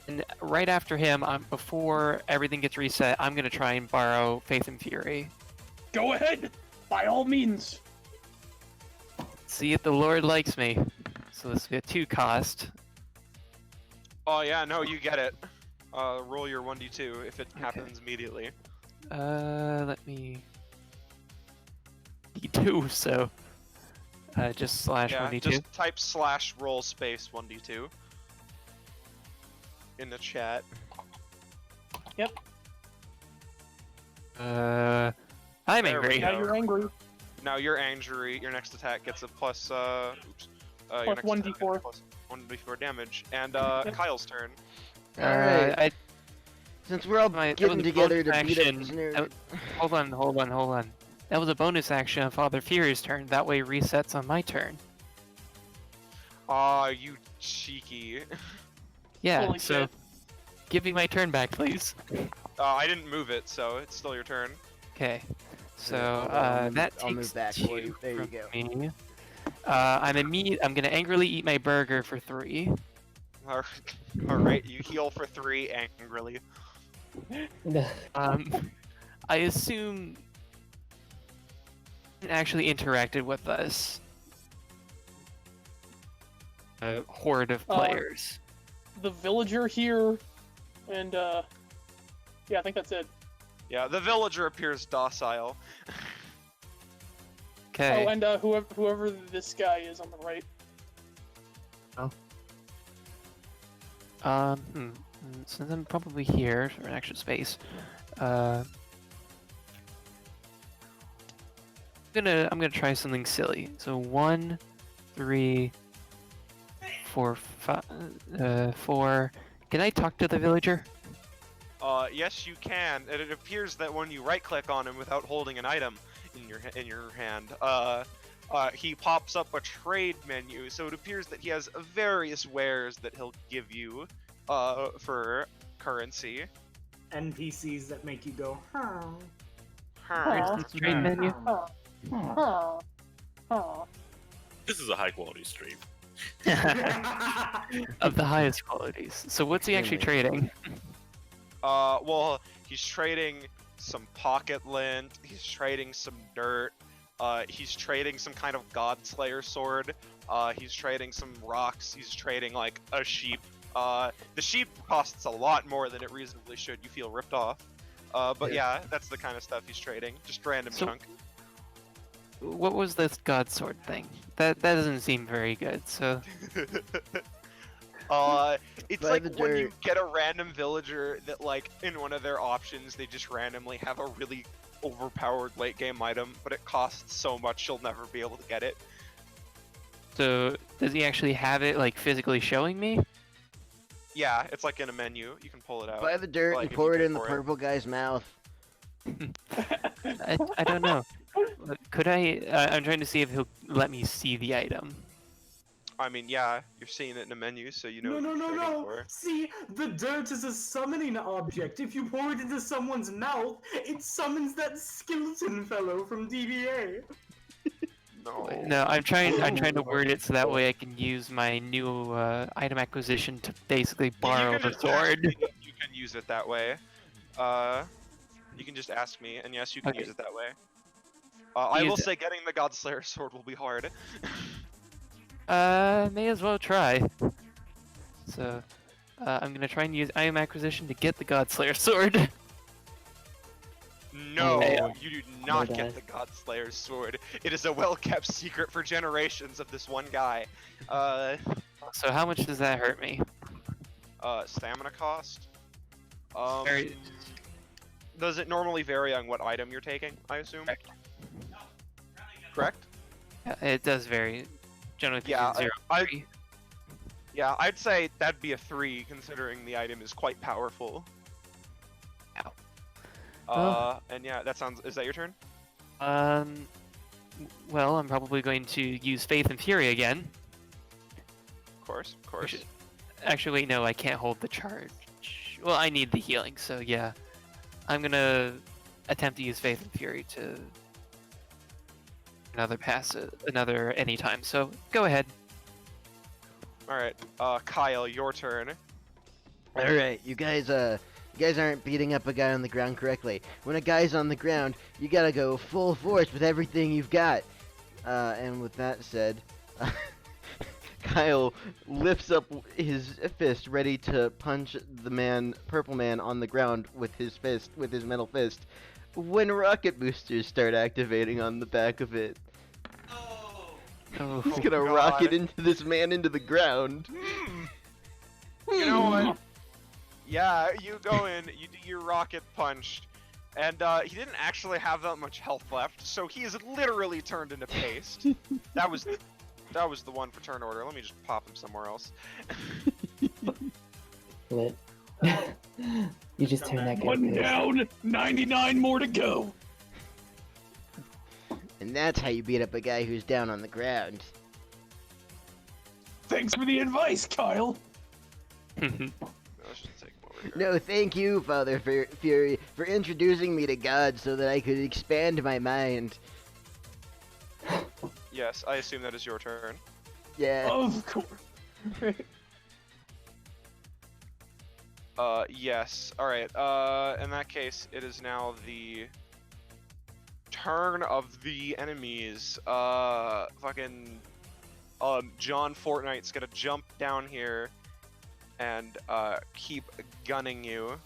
And right after him, before everything gets reset, I'm gonna try and borrow Faith and Fury. Go ahead, by all means. See if the Lord likes me. So this will be a 2 cost. Oh yeah, no, you get it. Roll your 1d2 if it happens immediately. Let me. D2, so just slash Yeah, 1d2. just type /roll space 1d2 in the chat. Yep. I'm There we angry. Now go. you're angry. Now you're angry. Your next attack gets a plus. Your Plus next attack 1d4. gets plus 1d4 damage. And Kyle's turn. Alright. Since we're all that getting was a together to bonus beat up action. this nerd. Hold on. That was a bonus action on Father Fury's turn. That way resets on my turn. Aw, you cheeky. Yeah, Holy so shit. give me my turn back, please. I didn't move it, so it's still your turn. Okay. So I'll that I'll move takes back for you. 2 There you from go. me. I'm gonna angrily eat my burger for 3. Alright, you heal for 3 angrily. I assume actually interacted with us. A horde of players. The villager here, and yeah, I think that's it. Yeah, the villager appears docile. Okay. Oh, and whoever this guy is on the right. Since I'm probably here for an extra space, I'm gonna try something silly. So 1, 3, 4, 5, 4. Can I talk to the villager? Yes, you can. And it appears that when you right-click on him without holding an item in your hand, he pops up a trade menu. So it appears that he has various wares that he'll give you, for currency. NPCs that make you go, huh. Where's the trade menu? This is a high quality stream. Of the highest qualities. So what's he actually trading? Well, he's trading some pocket lint, he's trading some dirt, he's trading some kind of Godslayer sword, he's trading some rocks, he's trading like a sheep. The sheep costs a lot more than it reasonably should, you feel ripped off. But yeah, that's the kind of stuff he's trading, just random junk. What was this God Sword thing? That doesn't seem very good, so... It's By like the when you dirt. get a random villager that, like, in one of their options, they just randomly have a really overpowered late game item, but it costs so much you'll never be able to get it. So, does he actually have it, like, physically showing me? Yeah, it's like in a menu, you can pull it out. Buy the dirt Like, and if pour you it in the pour purple guy's mouth. I don't know. Could I... I'm trying to see if he'll let me see the item. I mean, yeah, you're seeing it in a menu, so you know No, what no, you're no, trading no! for. See, the dirt is a summoning object. If you pour it into someone's mouth, it summons that skeleton fellow from DBA. No, I'm trying to word it so that way I can use my new item acquisition to basically borrow You can the just ask sword. me if you can use it that way. You can just ask me, and yes, you can Okay. use it that way. I will Use it. say getting the Godslayer sword will be hard. May as well try. So, I'm gonna try and use item acquisition to get the Godslayer sword. No, Yeah. you do not No get the Godslayer's sword. It is a well-kept secret for generations of this one guy. So how much does that hurt me? Stamina cost? Very- Does it normally vary on what item you're taking, I assume? Correct. Correct? Yeah, it does vary. Generally Yeah, between 0 I- and 3. Yeah, I'd say that'd be a 3, considering the item is quite powerful. And yeah, that sounds. Is that your turn? Well, I'm probably going to use Faith and Fury again. Of course, of course. Actually, no, I can't hold the charge. Well, I need the healing, so yeah. I'm gonna attempt to use Faith and Fury to another anytime. So go ahead. All right, Kyle, your turn. All right, you guys aren't beating up a guy on the ground correctly. When a guy's on the ground, you gotta go full force with everything you've got. And with that said, Kyle lifts up his fist, ready to punch the purple man on the ground with his metal fist, when rocket boosters start activating on the back of it. Oh, He's gonna God. rocket into this man into the ground. You know what? Yeah, you go in, you do your rocket punch, and he didn't actually have that much health left, so he is literally turned into paste. That was the one for turn order. Let me just pop him somewhere else. Lit. You just turn that guy One pissed. down, 99 more to go. And that's how you beat up a guy who's down on the ground. Thanks for the advice, Kyle. I should take him over here. No, thank you, Father Fury, for introducing me to God so that I could expand my mind. Yes, I assume that is your turn. Yeah. Of course. Yes. Alright, in that case, it is now the turn of the enemies. Fucking, John Fortnite's gonna jump down here and, keep gunning you.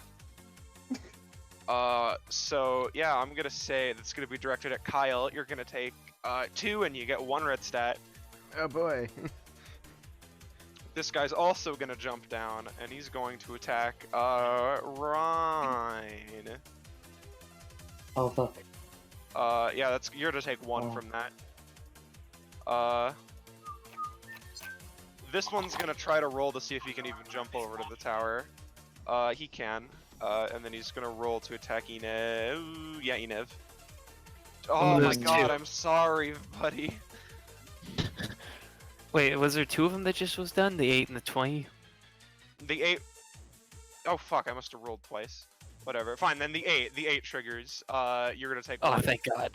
So, yeah, I'm gonna say that's gonna be directed at Kyle. You're gonna take, 2 and you get 1 red stat. Oh boy. This guy's also gonna jump down, and he's going to attack, Ryan. Oh fuck. Yeah, you're gonna take 1 Oh. from that. This one's gonna try to roll to see if he can even jump over to the tower. He can. And then he's gonna roll to attack Enev. Ooh, yeah, Enev. Oh my There's god, 2. I'm sorry, buddy. Wait, was there 2 of them that just was done? The 8 and the 20? The 8. Oh fuck, I must have rolled twice. Whatever. Fine, then the 8 triggers. You're gonna take Oh, 1. thank God.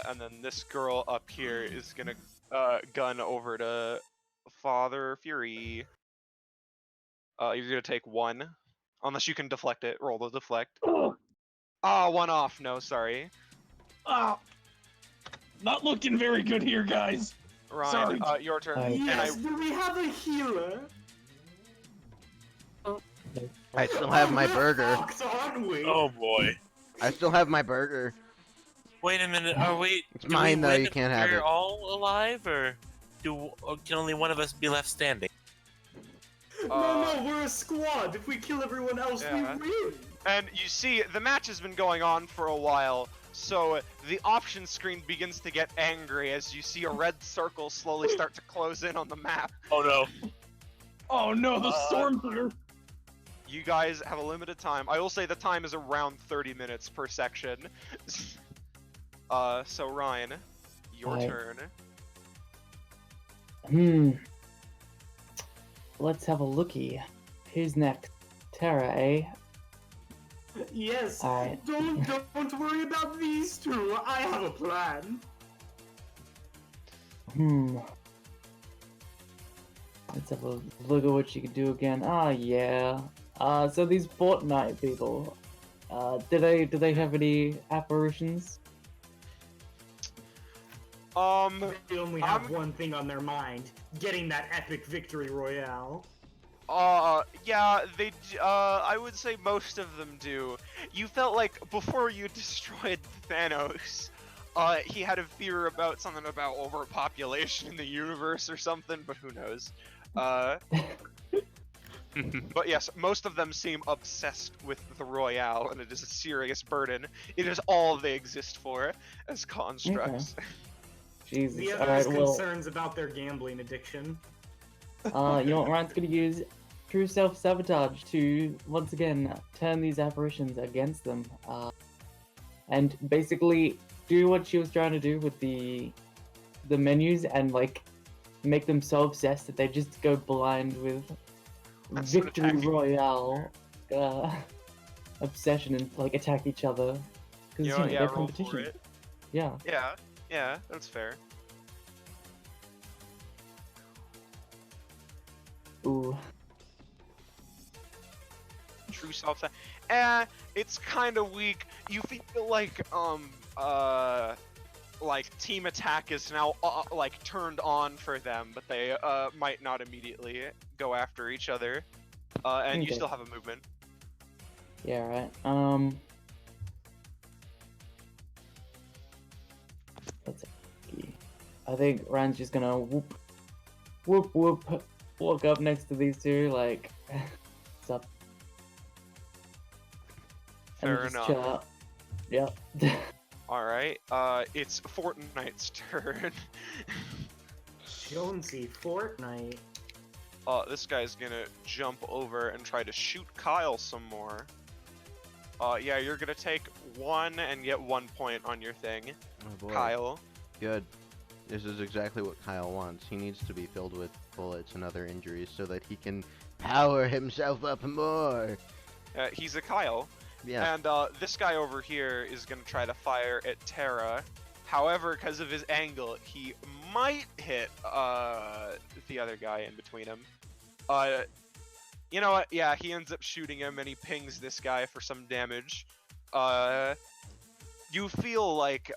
And then this girl up here is gonna gun over to Father Fury. You're gonna take 1. Unless you can deflect it. Roll to deflect. Oh, Ah, 1 off. No, sorry. ah. Not looking very good here, guys. Ryan, Sorry. your turn. Alright. And Yes, do we have a healer? I still have my burger. Fucked, aren't we? Oh boy. I still have my burger. Wait a minute. Are we? It's do we mine, though, win you if can't have we're it. all alive, or can only one of us be left standing? No, we're a squad. If we kill everyone else, Yeah. we win. And you see, the match has been going on for a while, so the option screen begins to get angry as you see a red circle slowly start to close in on the map. Oh no. Oh no, the storm's here. You guys have a limited time. I will say the time is around 30 minutes per section. So Ryan, your Alright. turn. Let's have a looky. Who's next? Terra, eh? Yes. Alright. Don't worry about these two. I have a plan. Let's have a look at what you can do again. Ah, yeah. So these Fortnite people, do they have any apparitions? They only have I'm- one thing on their mind: getting that epic victory royale. Yeah, I would say most of them do. You felt like before you destroyed Thanos, he had a fear about something about overpopulation in the universe or something, but who knows. But yes, most of them seem obsessed with the Royale, and it is a serious burden. It is all they exist for as constructs. Jesus. The Alright, others well, concerns about their gambling addiction. you know what Ryan's gonna use? through self-sabotage to once again turn these apparitions against them, and basically do what she was trying to do with the menus and like make them so obsessed that they just go blind with And start victory attacking. royale obsession and like attack each other because You know, they're yeah, roll for competition. it. Yeah. Yeah, that's fair. Ooh. True self. It's kind of weak. You feel like team attack is now like turned on for them, but they might not immediately go after each other. And you Okay. still have a movement. Yeah, right. Let's see. I think Ryan's just gonna whoop, walk up next to these two, like, what's up? Fair and just enough. chill out. Yep. All right. It's Fortnite's turn. Jonesy Fortnite. This guy's gonna jump over and try to shoot Kyle some more. Yeah, you're gonna take 1 and get 1 point on your thing, Oh boy. Kyle. Good. This is exactly what Kyle wants. He needs to be filled with bullets and other injuries so that he can power himself up more. He's a Kyle. Yeah. And this guy over here is gonna try to fire at Terra. However, because of his angle, he might hit the other guy in between him. You know what? Yeah, he ends up shooting him, and he pings this guy for some damage. You feel like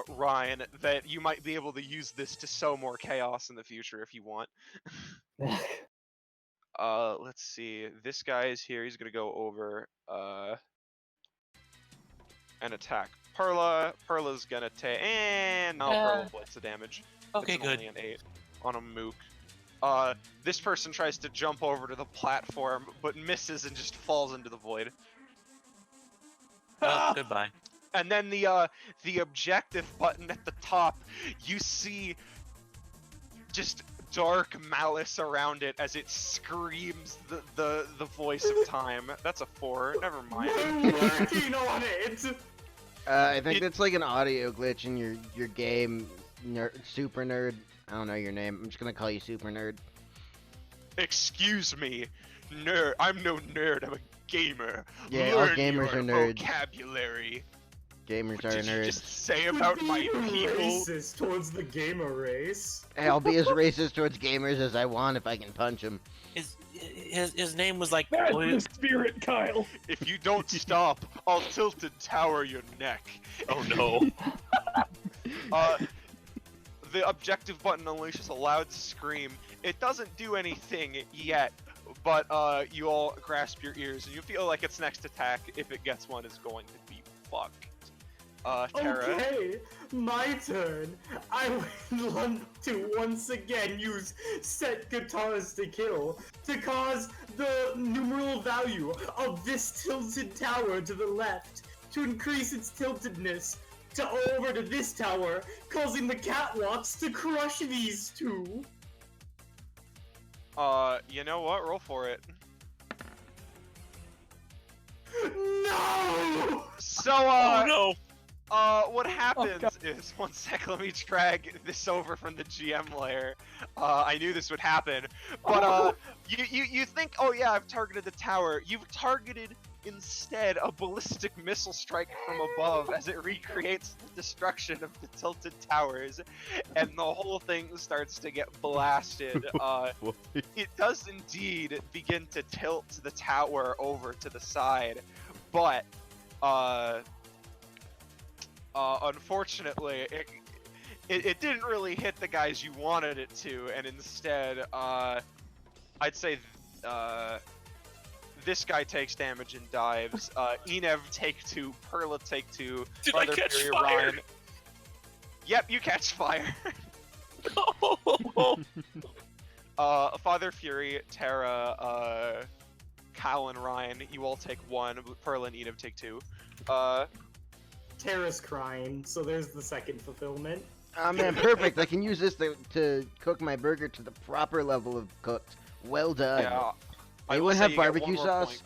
Ryan, that you might be able to use this to sow more chaos in the future if you want. Let's see. This guy is here. He's gonna go over and attack Perla. Perla's gonna take, and no, Perla avoids the damage. Okay, It's good. only an 8 on a mook. This person tries to jump over to the platform, but misses and just falls into the void. Oh, goodbye. And then the objective button at the top, you see just dark malice around it as it screams the voice of time. That's a 4. Never mind. We're working on it. I think that's like an audio glitch in your game, Super Nerd. I don't know your name. I'm just gonna call you Super Nerd. Excuse me, nerd. I'm no nerd. I'm a gamer. Yeah, all Learn gamers your are nerds. vocabulary. Gamers What are did you nerds. just say about my Being people? racist towards the gamer race. Hey, I'll be as racist towards gamers as I want if I can punch them. His name was like. That's the spirit, Kyle. If you don't stop, I'll tilted tower your neck. Oh no. The objective button unleashes a loud scream. It doesn't do anything yet, but you all grasp your ears and you feel like its next attack, if it gets one, is going to be fucked. Terra. Okay, my turn. I would want to once again use set guitars to kill to cause the numeral value of this tilted tower to the left to increase its tiltedness to over to this tower, causing the catwalks to crush these two. You know what? Roll for it. No! So, Oh no. What happens is, one sec, let me drag this over from the GM layer. I knew this would happen, but you think, oh yeah, I've targeted the tower. You've targeted instead a ballistic missile strike from above as it recreates the destruction of the tilted towers, and the whole thing starts to get blasted. It does indeed begin to tilt the tower over to the side, but unfortunately, it didn't really hit the guys you wanted it to, and instead, I'd say, this guy takes damage and dives. Enev take 2, Perla take 2, Did I catch Fury, fire? Ryan. Yep, you catch fire. Father Fury, Terra, Kyle and Ryan, you all take 1, Perla and Enev take 2. Terra's crying, so there's the second fulfillment. Oh man, perfect. I can use this to cook my burger to the proper level of cooked Well done. Yeah. I Anyone will say have you get one barbecue more sauce? point.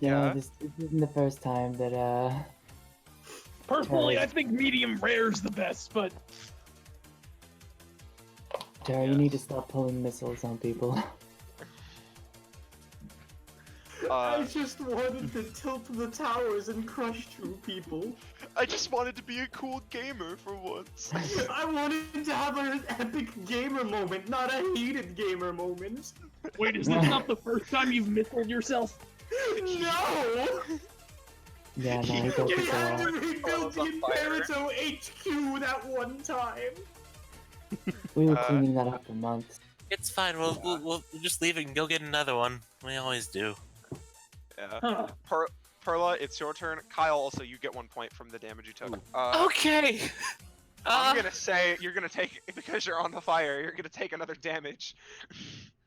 Yeah, Yeah. this isn't the first time that Personally, I Terry- think medium rare is the best, but Terry, you need to stop pulling missiles on people. I just wanted to tilt the towers and crush two people. I just wanted to be a cool gamer for once. I wanted to have an epic gamer moment, not a heated gamer moment. wait, is this not the first time you've missiled yourself? No! Yeah, no, he does We this a had to lot. rebuild the on fire. Imperito HQ that one time. We were cleaning that up for months. It's fine. We'll just leave it and go get another one. We always do. Yeah. Huh. Perla, it's your turn. Kyle, also, you get 1 point from the damage you took. Okay. I'm gonna say you're gonna take, because you're on the fire, you're gonna take another damage.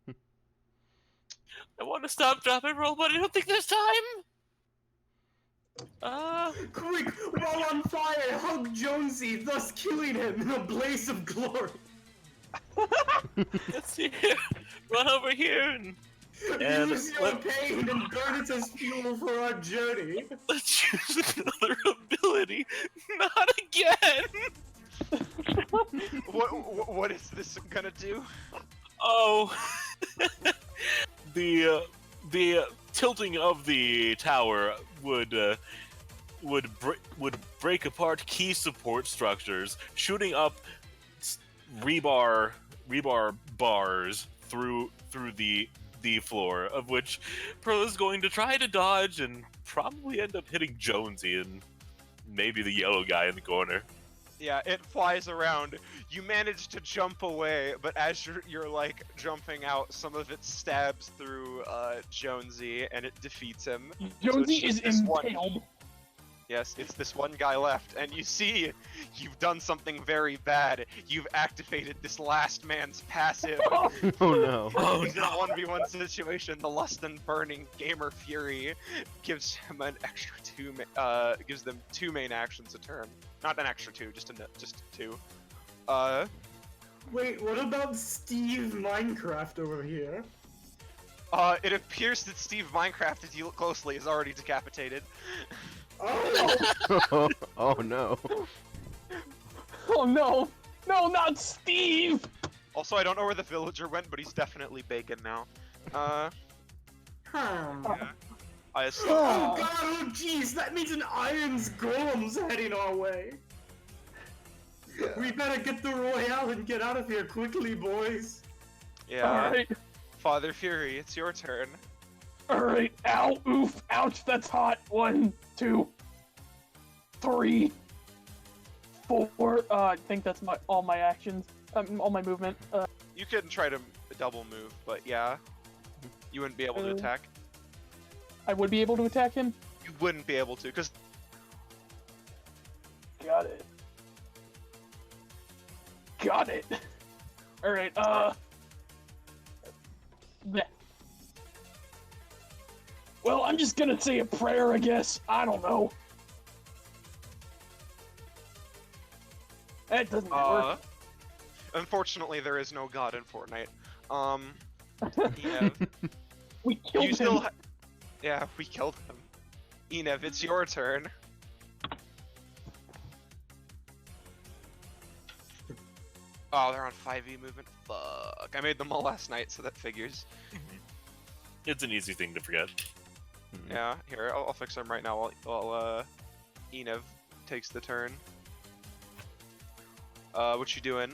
I want to stop, drop, and roll, but I don't think there's time. Quick, while on fire, hug Jonesy, thus killing him in a blaze of glory. Let's see here. Run over here and Use your pain and burn it as fuel for our journey. let's use another ability. Not again. What is this gonna do? Oh, the tilting of the tower would break apart key support structures, shooting up rebar bars through the floor, of which Pearl is going to try to dodge and probably end up hitting Jonesy and maybe the yellow guy in the corner. Yeah, it flies around. You manage to jump away, but as you're like jumping out, some of it stabs through Jonesy and it defeats him. Jonesy it's is just this one- impaled. Yes, it's this one guy left, and you see you've done something very bad. You've activated this last man's passive. Oh no. He's in a 1v1 situation. The Lust and Burning Gamer Fury gives him an extra gives them 2 main actions a turn. Not an extra 2, just two. Wait, what about Steve Minecraft over here? It appears that Steve Minecraft, if you look closely, is already decapitated. Oh! Oh no. Oh no! No, not Steve! Also, I don't know where the villager went, but he's definitely bacon now. Huh. Yeah. I assume. Oh god, oh jeez, that means an Iron's Golem's heading our way. We better get the Royale and get out of here quickly, boys. Yeah. Alright, Father Fury, it's your turn. alright, ow, oof, ouch, that's hot. 1, 2, 3, 4, I think that's all my actions, all my movement. You can try to double move, but yeah. You wouldn't be able to attack. I would be able to attack him? You wouldn't be able to, because... Got it. Got it. Alright, bleh. Well, I'm just gonna say a prayer, I guess. I don't know. That doesn't work. Unfortunately, there is no god in Fortnite. Enev, We killed you still him. yeah, we killed him. Enev, it's your turn. Oh, they're on 5e movement. Fuck. I made them all last night, so that figures. It's an easy thing to forget. Yeah, here, I'll fix them right now while Enev takes the turn. What you doing?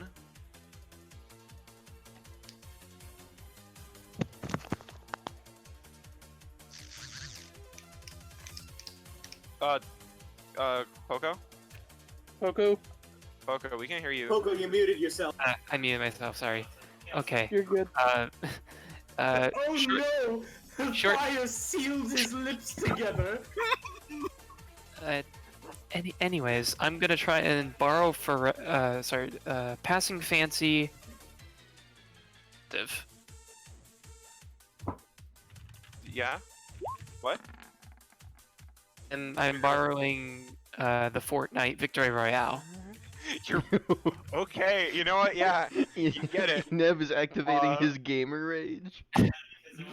Poco? Poco, Poco, we can't hear you. Poco, you muted yourself. I muted myself. Sorry. Okay. you're good. Oh Short- no! The short- fire sealed his lips together. Anyways, I'm gonna try and borrow for passing fancy. Div. Yeah? What? And I'm borrowing the Fortnite Victory Royale. You're okay. You know what? Yeah, you get it. Nev is activating Uh, his gamer rage.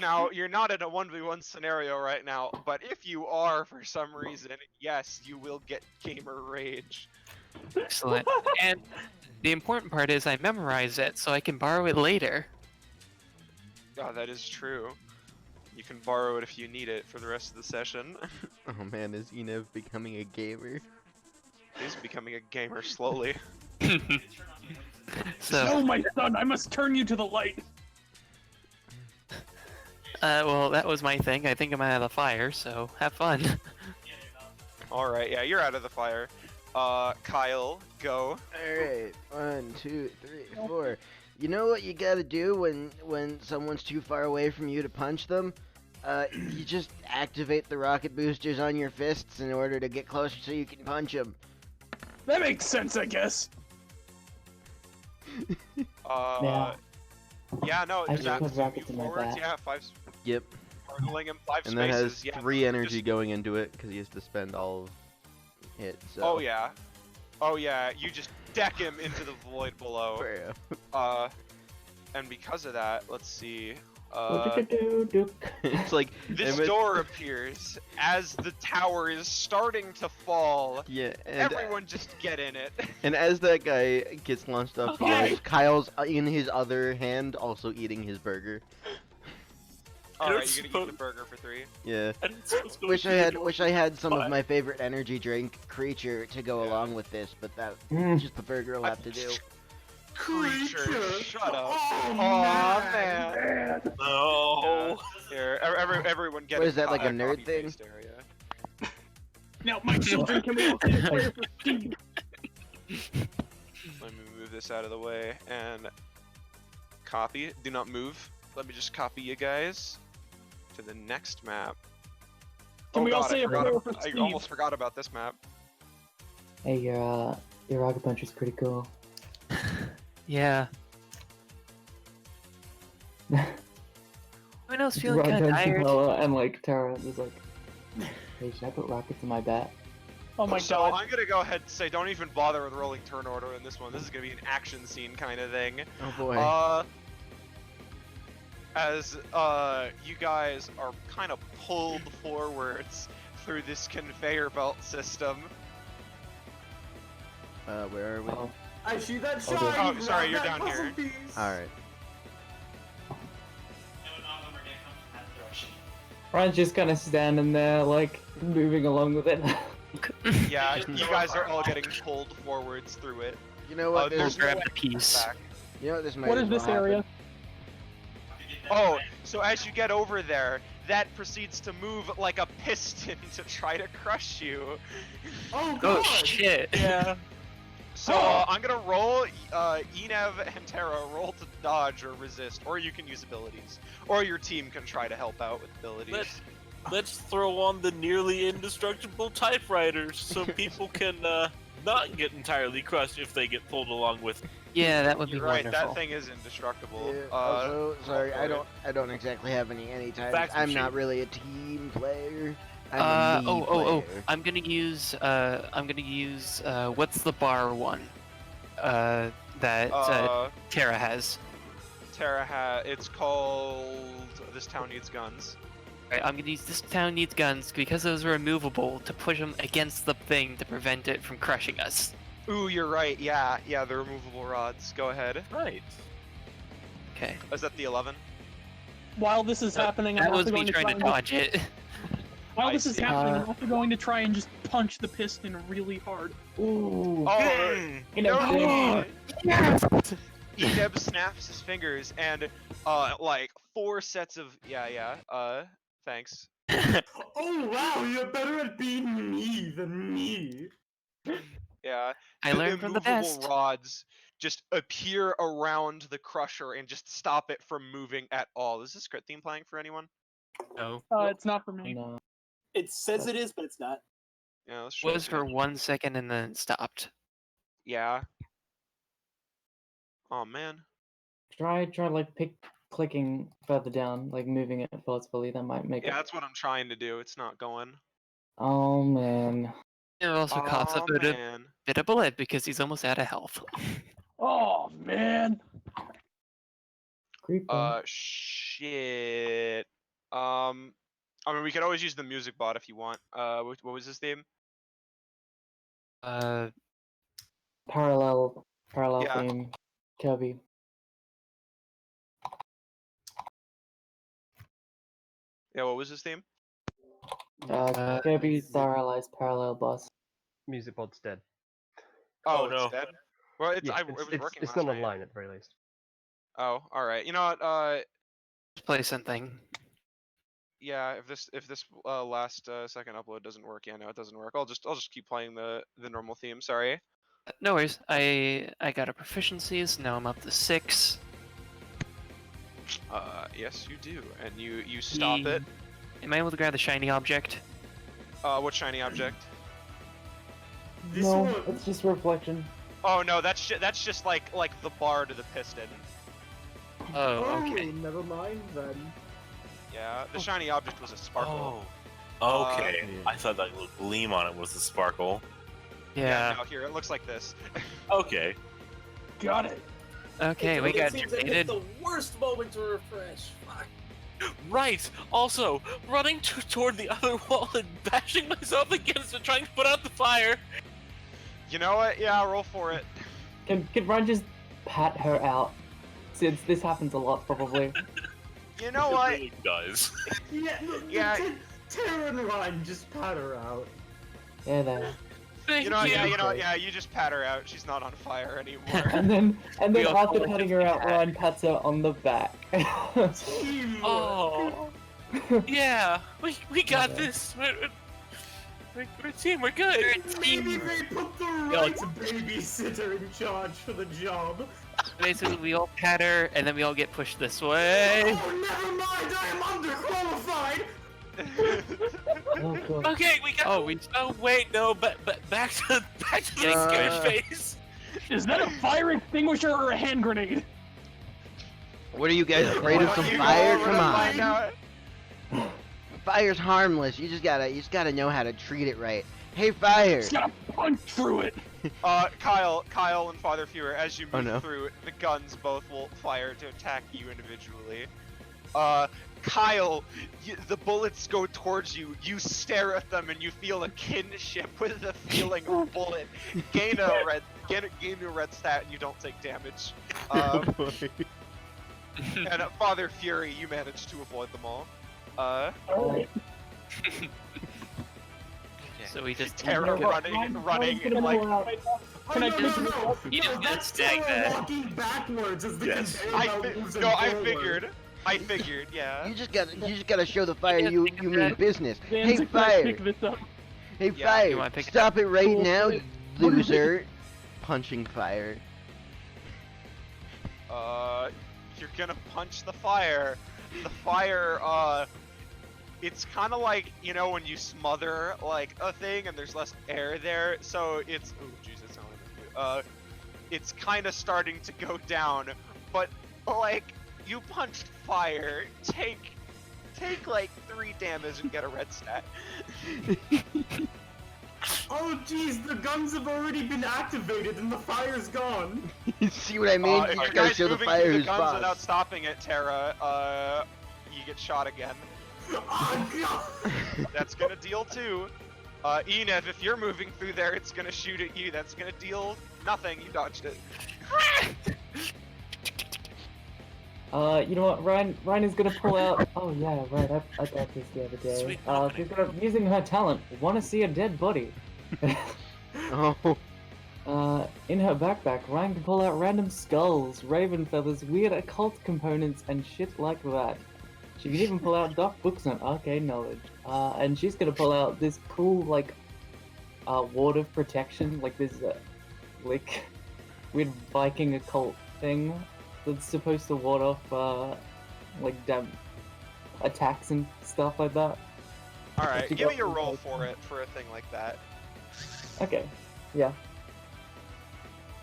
Now you're not in a 1v1 scenario right now, but if you are for some reason, yes, you will get gamer rage. Excellent. And the important part is I memorize it so I can borrow it later. Oh, that is true. You can borrow it if you need it for the rest of the session. Oh man, is Enev becoming a gamer? He's becoming a gamer slowly. So, No, my son, I must turn you to the light. well, that was my thing. I think I'm out of the fire, so have fun. Alright, yeah, you're out of the fire. Kyle, go. Alright, 1, 2, 3, 4. You know what you gotta do when someone's too far away from you to punch them? You just activate the rocket boosters on your fists in order to get closer so you can punch them. That makes sense, I guess. Yeah, no, I just just put rockets in my forwards, back. yeah, 5 Yep. sparkling him, 5 And that spaces, has yeah. 3 energy just- going into it because he has to spend all of it. So. Oh yeah. Oh yeah, you just deck him into the void below. Yeah. And because of that, let's see. It's like This Emmett- door appears as the tower is starting to fall. Yeah, and Everyone just get in it. and as that guy gets launched off the Okay. edge, Kyle's in his other hand also eating his burger. Alright, you're gonna eat the burger for 3. Yeah. And it's supposed to Wish be I had some of But- my favorite energy drink creature to go along with this, but that Mm. just the burger will have to do. Creature, shut up. Oh, Aw, man. No. Here, everyone get What in is that, like a co- nerd thing? copy-paste area. Now, my children, can we all see a prayer for Steve? Let me move this out of the way and copy. Do not move. Let me just copy you guys to the next map. Can we all say a prayer for I Steve? almost forgot about this map. Hey, your rocket punch is pretty cool. Yeah. Everyone else feeling Ryan kind of turns to tired. Bella and like Tara is like, hey, should I put rockets in my bat? Oh my So god. I'm gonna go ahead and say don't even bother with rolling turn order in this one. This is gonna be an action scene kind of thing. Oh boy. As you guys are kind of pulled forwards through this conveyor belt system. Where are we? Oh, I see that Okay. shot. Oh, sorry, you're down here. Alright. Ryan's just kind of standing there, like moving along with it. Yeah, you guys are all getting pulled forwards through it. You know what? There's There's, no grab the piece. back. you know what this might What as is well this area? happen. Oh, so as you get over there, that proceeds to move like a piston to try to crush you. Oh Oh god. shit. Yeah. So I'm gonna roll, Enev and Terra roll to dodge or resist, or you can use abilities, or your team can try to help out with abilities. Let's throw on the nearly indestructible typewriters so people can not get entirely crushed if they get pulled along with. Yeah, that would be You're right, wonderful. that thing is indestructible. Yeah, also, sorry, roll for I don't exactly have any types. Fax I'm machine. not really a team player. I'm a me Oh, player. I'm gonna use what's the bar one? That Terra has. Terra it's called This Town Needs Guns. Right, I'm gonna use this town needs guns because those are removable to push them against the thing to prevent it from crushing us. Ooh, you're right, yeah, the removable rods. Go ahead. Right. Okay. Is that the 11? While this is happening, I'm That was also me going to trying to try and dodge it. while I this is see. happening, I'm also going to try and just punch the piston really hard. Ooh. Oh, You know, Eneb snaps his fingers and like 4 sets of thanks. Oh wow, you're better at being me than me. Yeah. I learned from the immovable best. rods just appear around the crusher and just stop it from moving at all. Is this crit theme playing for anyone? No. It's not for me. no. It says it is, but it's not. Yeah, let's try Was this for again. 1 second and then it stopped. Yeah. Oh man. Try like clicking further down, like moving it forcefully. That might make Yeah, it. that's what I'm trying to do. It's not going. Oh man. It also costs a Oh bit of man. bit a bullet because he's almost out of health. Oh man. Creeper. Shit. I mean, we could always use the music bot if you want. What was his name? Uh, Parallel Yeah. theme. Kirby. Yeah, what was his name? Kirby Serialized Parallel Boss. Music pod's dead. Oh, no. it's dead. Well, it was it's working it's last not night. online at the very least. Oh, all right. You know what? play something. Yeah. If this last second upload doesn't work, yeah, no, it doesn't work. I'll just keep playing the normal theme. Sorry. No worries. I got a proficiencies. Now I'm up to 6. Yes, you do, and you stop it. Am I able to grab the shiny object? What shiny object? This No, one. it's just reflection. Oh no, that's just like the bar to the piston. Oh, okay. Never mind then. Yeah, the shiny object was a sparkle. Oh. Okay. Yeah. I thought that little gleam on it was the sparkle. Yeah. No, here it looks like this. Okay. Got it. Okay, we got seems like it's traded. the worst moment to refresh. Fuck. Right. Also, running toward the other wall and bashing myself against it, trying to put out the fire. You know what? Yeah, roll for it. Can Ryan just pat her out? Since this happens a lot, probably. You know It what? really does. Yeah, Yeah. Tara and Ryan just pat her out. Yeah, there. Thank You know what? Yeah, you. you know what? Yeah, you just pat her out. She's not on fire anymore. And then We all after call it patting her out, pat. Ryan pats her on the back. Teamwork. Oh. Yeah. We got Okay. this. We're a team. We're good. Maybe they put the right babysitter in charge for the job. Basically, we all pat her, and then we all get pushed this way. Oh, never mind. I am underqualified. Oh god. Okay, we got. Oh, we. Oh wait, no, but back to the scared face. Is that a fire extinguisher or a hand grenade? What are you guys afraid of? Some You fire? all Come wanna find on. out? Fire's harmless. You just gotta know how to treat it right. Hey, fire! Just gotta punch through it. Kyle, and Father Fewer, as you Oh, move no. through, the guns both will fire to attack you individually. Kyle, the bullets go towards you. You stare at them and you feel a kinship with the feeling of a bullet. Gain a red stat and you don't take damage. And Father Fury, you manage to avoid them all. So we just. Tara running Can like. Can I no, take no, no. You just gotta That's stag Tara that. walking backwards as the Yes. conveyor belt moves I forward. figured, yeah. You just gotta show the fire Yeah, you think of mean that. business. Zanza, Hey, can I fire! pick this up? Hey, Yeah, you fire! wanna pick it Stop it right Cool. now, you What is loser! Punching fire. You're gonna punch the fire. The fire, it's kind of like, you know, when you smother, like, a thing and there's less air there, so it's, oh, jeez, that's not what I meant to do. It's kind of starting to go down, but, like, you punched fire, take, like, 3 damage and get a red stat. Oh jeez, the guns have already been activated and the fire's gone. You see what I mean? If You you just gotta guys show the moving fire through the who's guns boss. without stopping it, Tara, you get shot again. Oh god. That's gonna deal 2. Enev, if you're moving through there, it's gonna shoot at you. That's gonna deal nothing. You dodged it. You know what, Ryan is gonna pull out. Oh yeah, right. I got this the other day. Sweet She's gonna using her talent. Want to see a dead body? Oh, In her backpack, Ryan can pull out random skulls, raven feathers, weird occult components, and shit like that. She can even pull out dark books on arcane knowledge. And she's gonna pull out this cool like, ward of protection, like this, like, weird Viking occult thing that's supposed to ward off, like, attacks and stuff like that. Alright, She give got me a some roll like- for it, for a thing like that. Okay, yeah.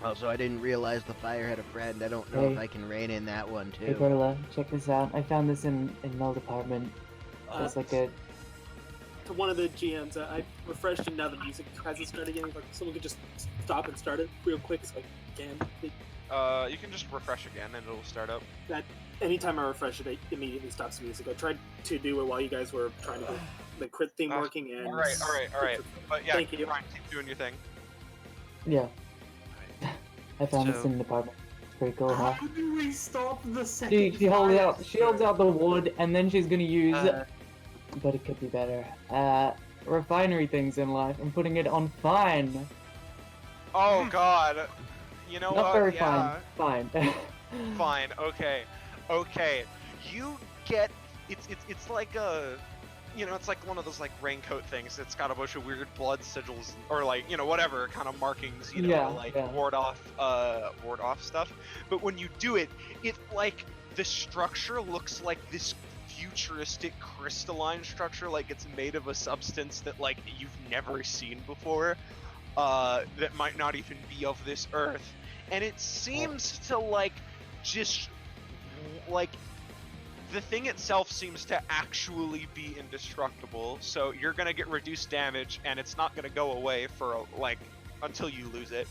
also I didn't realize the fire had a friend. I don't know Hey. if I can rein in that one Hey, too. Perla, check this out. I found this in mail department. It's like a to one of the GMs. I refreshed and now the music hasn't started again. Like someone could just stop and start it real quick so I can. You can just refresh again and it'll start up. That anytime I refresh it, it immediately stops the music. I tried to do it while you guys were trying to get the crit theme working. And All right. But yeah, Thank you. Ryan, keep doing your thing. Yeah. I found this So- in the apartment. It's pretty cool, huh? How do we stop the second? She holds fire? out. She holds out the wood, and then she's gonna use. Uh, But it could be better. Refinery things in life. I'm putting it on fine. Oh God. You know Not what? very Yeah. fine. Fine. Okay. You get it's like a, you know, it's like one of those like raincoat things. It's got a bunch of weird blood sigils or like, you know, whatever kind of markings, you know, Yeah, to, like yeah. ward off stuff. But when you do it, it like the structure looks like this futuristic crystalline structure, like it's made of a substance that like you've never seen before, that might not even be of this earth, and it seems to like just like the thing itself seems to actually be indestructible, so you're gonna get reduced damage and it's not gonna go away for like until you lose it.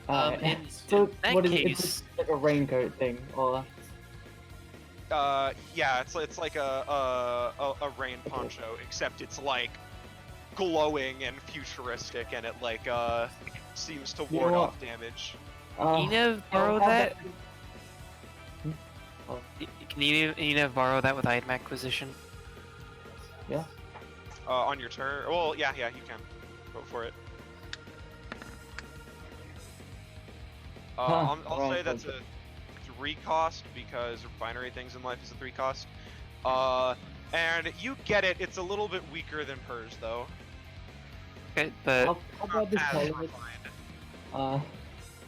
in So that what is it? case- It's just like a raincoat thing, or Yeah, it's like a rain poncho, except it's like glowing and futuristic, and it like seems to You know ward what? off damage. Enev borrow I'll that? have Oh. Can Enev borrow that with item acquisition? On your turn. Well, yeah, you can. Go for it. Huh, I'll wrong say that's concept. a 3 cost because refinery things in life is a 3 cost. And you get it. It's a little bit weaker than hers though. Okay, but How about this As color? refined.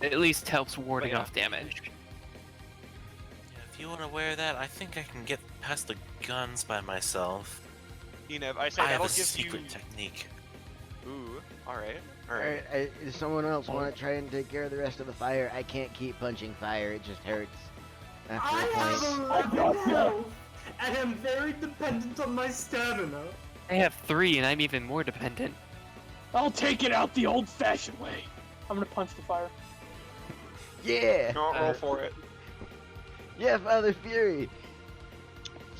it at least helps warding yeah. off damage. Yeah, if you want to wear that, I think I can get past the guns by myself. Enev, I say I have that'll a give secret you. technique. Ooh, all right. Alright, does someone else want to try and take care of the rest of the fire? I can't keep punching fire, it just hurts. After I a have point. 11 health and am very dependent on my stamina. I have 3 and I'm even more dependent. I'll take it out the old-fashioned way. I'm gonna punch the fire. Yeah! Roll for it. Yeah, Father Fury!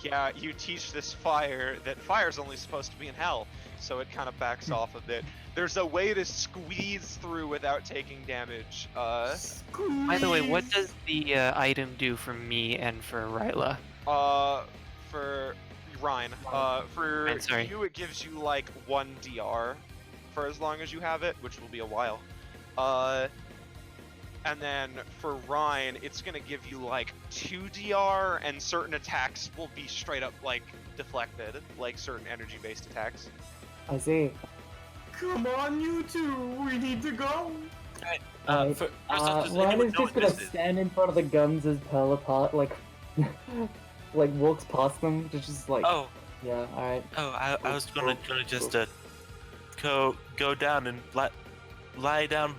Yeah, you teach this fire that fire's only supposed to be in hell, so it kind of backs off a bit. There's a way to squeeze through without taking damage. By the way, what does the item do for me and for Ryla? For Ryan, for Ryan, sorry. you it gives you like 1 DR for as long as you have it, which will be a while. And then for Ryan, it's gonna give you like 2 DR, and certain attacks will be straight up like deflected, like certain energy-based attacks. I see. Come on, you two, we need to go. Right. First off, does Ryan anyone is know just what gonna this is? stand in front of the guns as Pearl apart, like, like walks past them, just like, Oh, yeah, alright. I was gonna just go down and lie down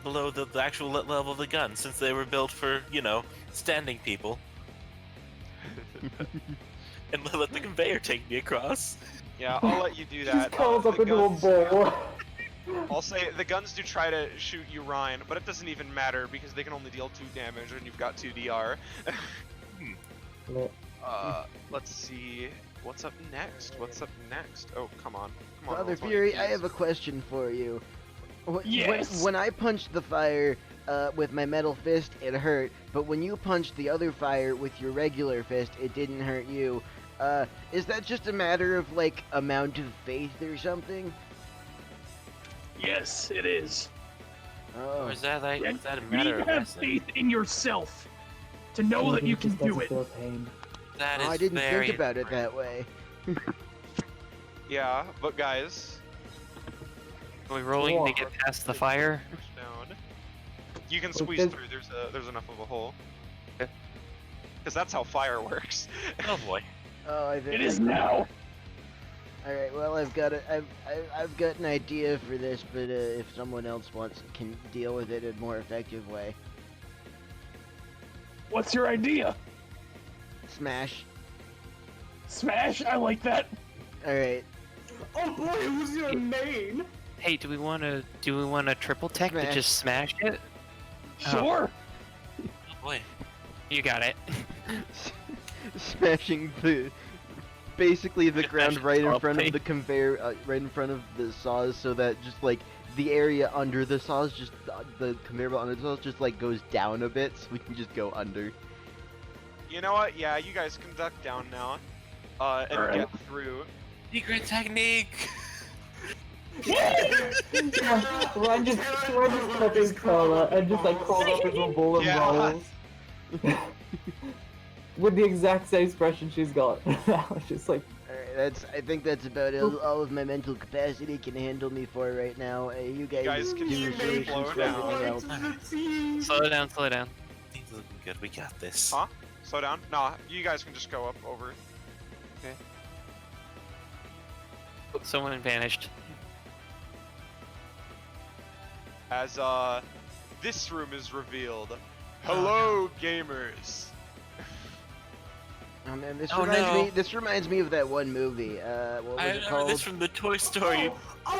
below the actual level of the gun, since they were built for, you know, standing people. And let the conveyor take me across. Yeah, I'll let you do Just that. curls up The into a guns- ball. I'll say the guns do try to shoot you, Ryan, but it doesn't even matter because they can only deal 2 damage and you've got 2 DR. Lit. Let's see. What's up next? Oh, come on. Father roll 20, Fury, I please. have a question for you. Yes! When I punched the fire with my metal fist, it hurt, but when you punched the other fire with your regular fist, it didn't hurt you. Is that just a matter of, like, amount of faith or something? Yes, it is. Oh. Or is that like, And is that a you matter need of to have wrestling? faith in yourself to know that Maybe you it can just do doesn't it. feel pain. That is I didn't very think about it that way. Yeah, but guys, Are we rolling to get past the fire? down. You can Well, squeeze there's- through. There's enough of a hole. Okay. Because that's how fire works. Oh boy. Oh, I think It is now. Alright, well, I've got an idea for this, but if someone else can deal with it in a more effective way. What's your idea? Smash. Smash? I like that. Alright. Oh boy, who's your main? Hey, do we want to triple tech to Smash. just smash it? Sure. Oh boy. You got it. Smashing basically the Just ground smash right the in saw front of plate. the conveyor, right in front of the saws, so that just like the area under the saws, just the conveyor belt under the saws, just like goes down a bit, so we can just go under. You know what? Yeah, you guys can duck down now. And Alright. get through. Secret technique. Ryan just clipping Carla and just like crawls up into a ball and Yeah. rolls. With the exact same expression she's got. It's just like, Alright, I think that's about all of my mental capacity can handle me for right now. You guys can do just solutions slow for down. everything else. Slow down, slow down. Things looking good. We got this. Huh? Slow down. Nah, you guys can just go up over. Someone vanished. As this room is revealed. Hello, gamers. Oh man, Oh, no. this reminds me of that one movie. What was I it remember called? this from the Toy Story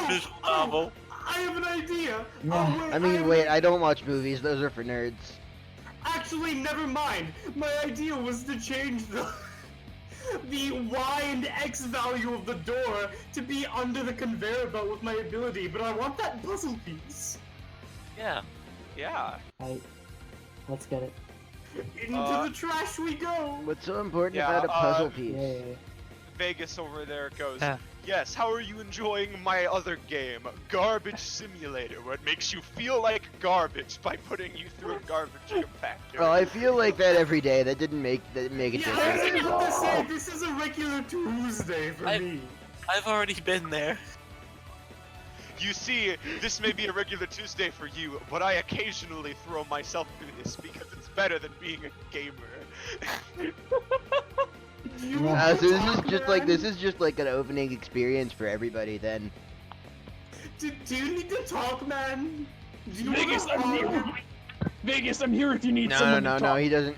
visual novel. I have an idea. Yeah. I mean, wait, I don't watch movies. Those are for nerds. Actually, never mind. My idea was to change the Y and X value of the door to be under the conveyor belt with my ability, but I want that puzzle piece. Yeah. Yeah. let's get it. Into the trash we go. What's so important Yeah, about a puzzle piece? Yay. Vegas over there goes, Ah. yes, how are you enjoying my other game, Garbage Simulator, where it makes you feel like garbage by putting you through a garbage compactor? Well, I feel like that every day. That didn't make a difference. Yeah, I was about to say, this is a regular Tuesday for me. I've already been there. You see, this may be a regular Tuesday for you, but I occasionally throw myself through this because it's better than being a gamer. So this is just like an opening experience for everybody then. Do you need to talk, man? Do you Vegas, wanna I'm talk? here. Vegas, I'm here if you need No, someone no, to no, talk. he doesn't.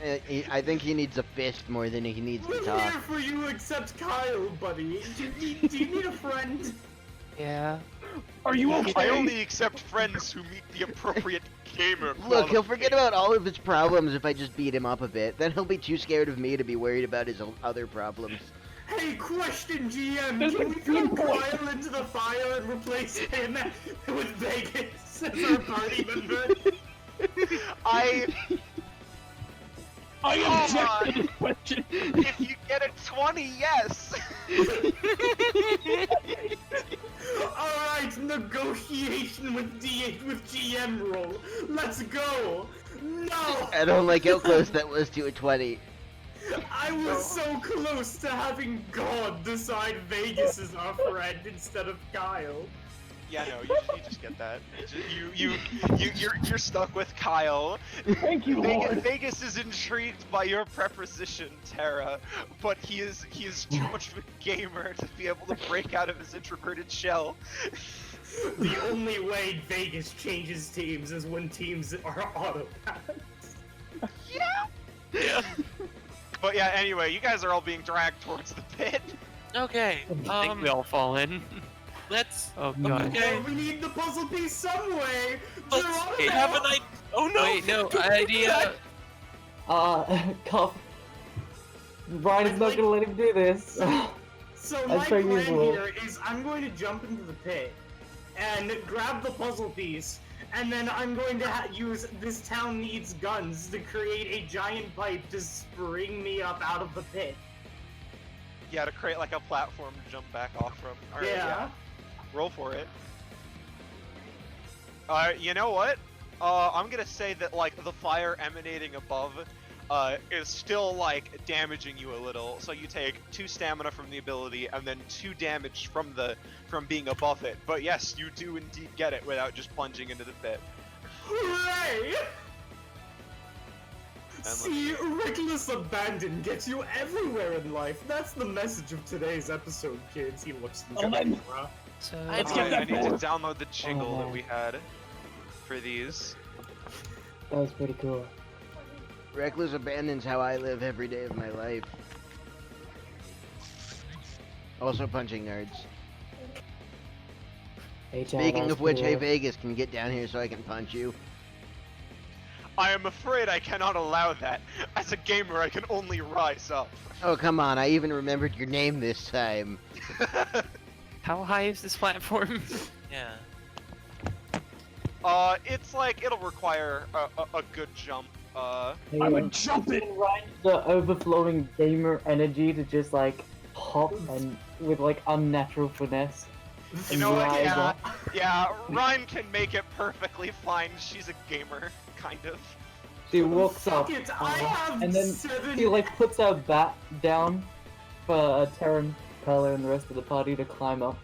I think he needs a fist more than he needs to We're talk. here for you except Kyle, buddy. Do you need a friend? Yeah. Are you okay? I only accept friends who meet the appropriate gamer Look, he'll forget qualifications. about all of his problems if I just beat him up a bit. Then he'll be too scared of me to be worried about his other problems. Hey, question, GM. There's Can a we throw good point. Kyle into the fire and replace him with Vegas as our party member? I I object to this question. if you get a 20, yes. Alright, negotiation with GM roll. Let's go! No! I don't like how close that was to a 20. I was so close to having God decide Vegas is our friend instead of Kyle. Yeah, no, you just get that. You're stuck with Kyle. Thank you, Lord. Vegas is intrigued by your preposition, Terra, but he is too much of a gamer to be able to break out of his introverted shell. The only way Vegas changes teams is when teams are autopaths. Yeah. But yeah, anyway, you guys are all being dragged towards the pit. Okay. I think we all fall in. Let's. Oh god. Okay. Well, we need the puzzle piece some way. Let's They're have an autopaths. idea. Oh no! Wait, no, idea. Cuff. Ryan's not gonna let him do this. So As my per plan usual. here is I'm going to jump into the pit and grab the puzzle piece, and then I'm going to use this town needs guns to create a giant pipe to spring me up out of the pit. Yeah, to create like a platform to jump back off from. Alright, Yeah. Roll for it. You know what? I'm gonna say that like the fire emanating above is still like damaging you a little. So you take 2 stamina from the ability and then 2 damage from being above it. But yes, you do indeed get it without just plunging into the pit. Hooray! And See, reckless abandon gets you everywhere in life. That's the message of today's episode, kids. He looks Oh, man. camera. So Let's get that I need to door. download the jingle that man. we had for these. That was pretty cool. Reckless abandon's how I live every day of my life. Also punching nerds. Hey, Chad, Speaking that was of which, pretty hey weird. Vegas, can you get down here so I can punch you? I am afraid I cannot allow that. As a gamer, I can only rise up. Oh, come on, I even remembered your name this time. How high is this platform? Yeah. It's like, it'll require a good jump. Hey, I'm a man, jump it. the overflowing gamer energy to just like hop and with like unnatural finesse. You know what, rise yeah, up. yeah, Ryan can make it perfectly fine. She's a gamer, kind of. She walks up, Fuck it, I have and then 7. she like puts her bat down for Terran, Perla, and the rest of the party to climb up.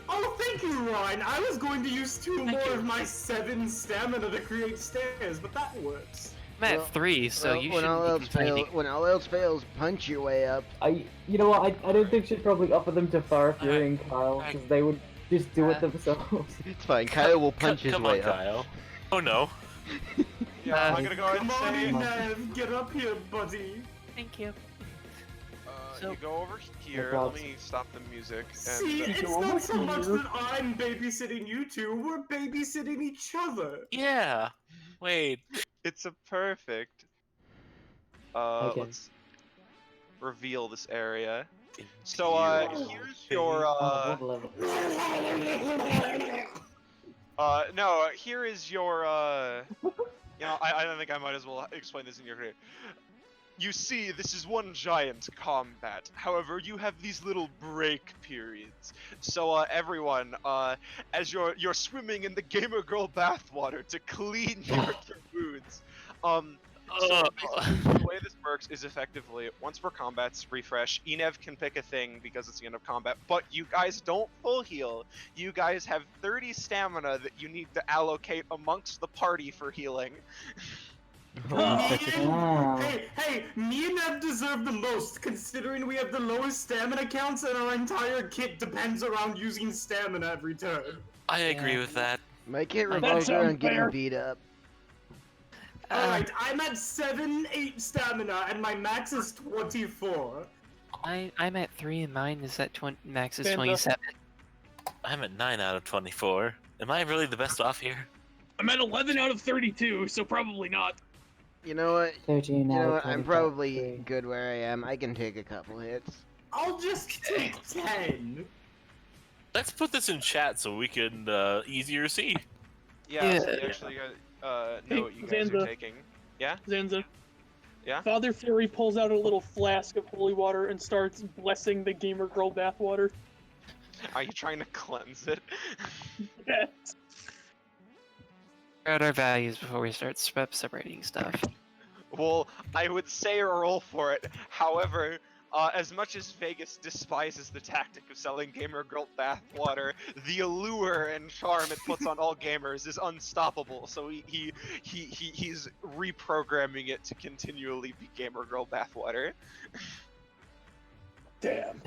Oh, thank you, Ryan. I was going to use 2 more of my 7 stamina to create stairs, but that works. I'm at Well, 3, so Well, you when all shouldn't else be complaining. when all else fails, punch your way up. You know what? I don't think she'd probably offer them to Farah, Fury, and Kyle because they would just do it themselves. It's fine. Kyle will punch his Come way on, up. Kyle. Oh no. Yeah, I'm gonna go ahead Come and on, say, Nev, get up here, buddy. Thank you. you go over here, No let me stop the music, and See, it's not so much that I'm babysitting you two, we're babysitting each other. Yeah. Wait. it's a perfect. Okay. Let's reveal this area. So, here's your, Oh, what level? no, here is your, you know, I don't think I might as well explain this in your career. You see, this is one giant combat. However, you have these little break periods. So, everyone, as you're swimming in the gamer girl bathwater to clean your wounds, so basically, the way this works is effectively, once per combat's refresh, Enev can pick a thing because it's the end of combat, but you guys don't full heal. You guys have 30 stamina that you need to allocate amongst the party for healing. Wow. Hey, me and Nev deserve the most, considering we have the lowest stamina counts and our entire kit depends around using stamina every turn. I agree with that. My kit That revolves sounds around getting fair. beat up. Alright, I'm at 7, 8 stamina, and my max is 24. I'm at 3 and mine is at max is Zanza. 27. I'm at 9 out of 24. Am I really the best off here? I'm at 11 out of 32, so probably not. You know what? 13 You out know of what? I'm 25, probably three. good where I am. I can take a couple hits. I'll just take 10. Let's put this in chat so we can easier see. Yeah, so Yeah. you actually know Hey, what you guys are Zanza. taking. Yeah? Zanza. Yeah? Father Fury pulls out a little flask of holy water and starts blessing the gamer girl bathwater. Are you trying to cleanse it? Yes. Figure out our values before we start separating stuff. Well, I would say roll for it. However, as much as Vegas despises the tactic of selling gamer girl bathwater, the allure and charm it puts on all gamers is unstoppable. So he's reprogramming it to continually be gamer girl bathwater. Damn.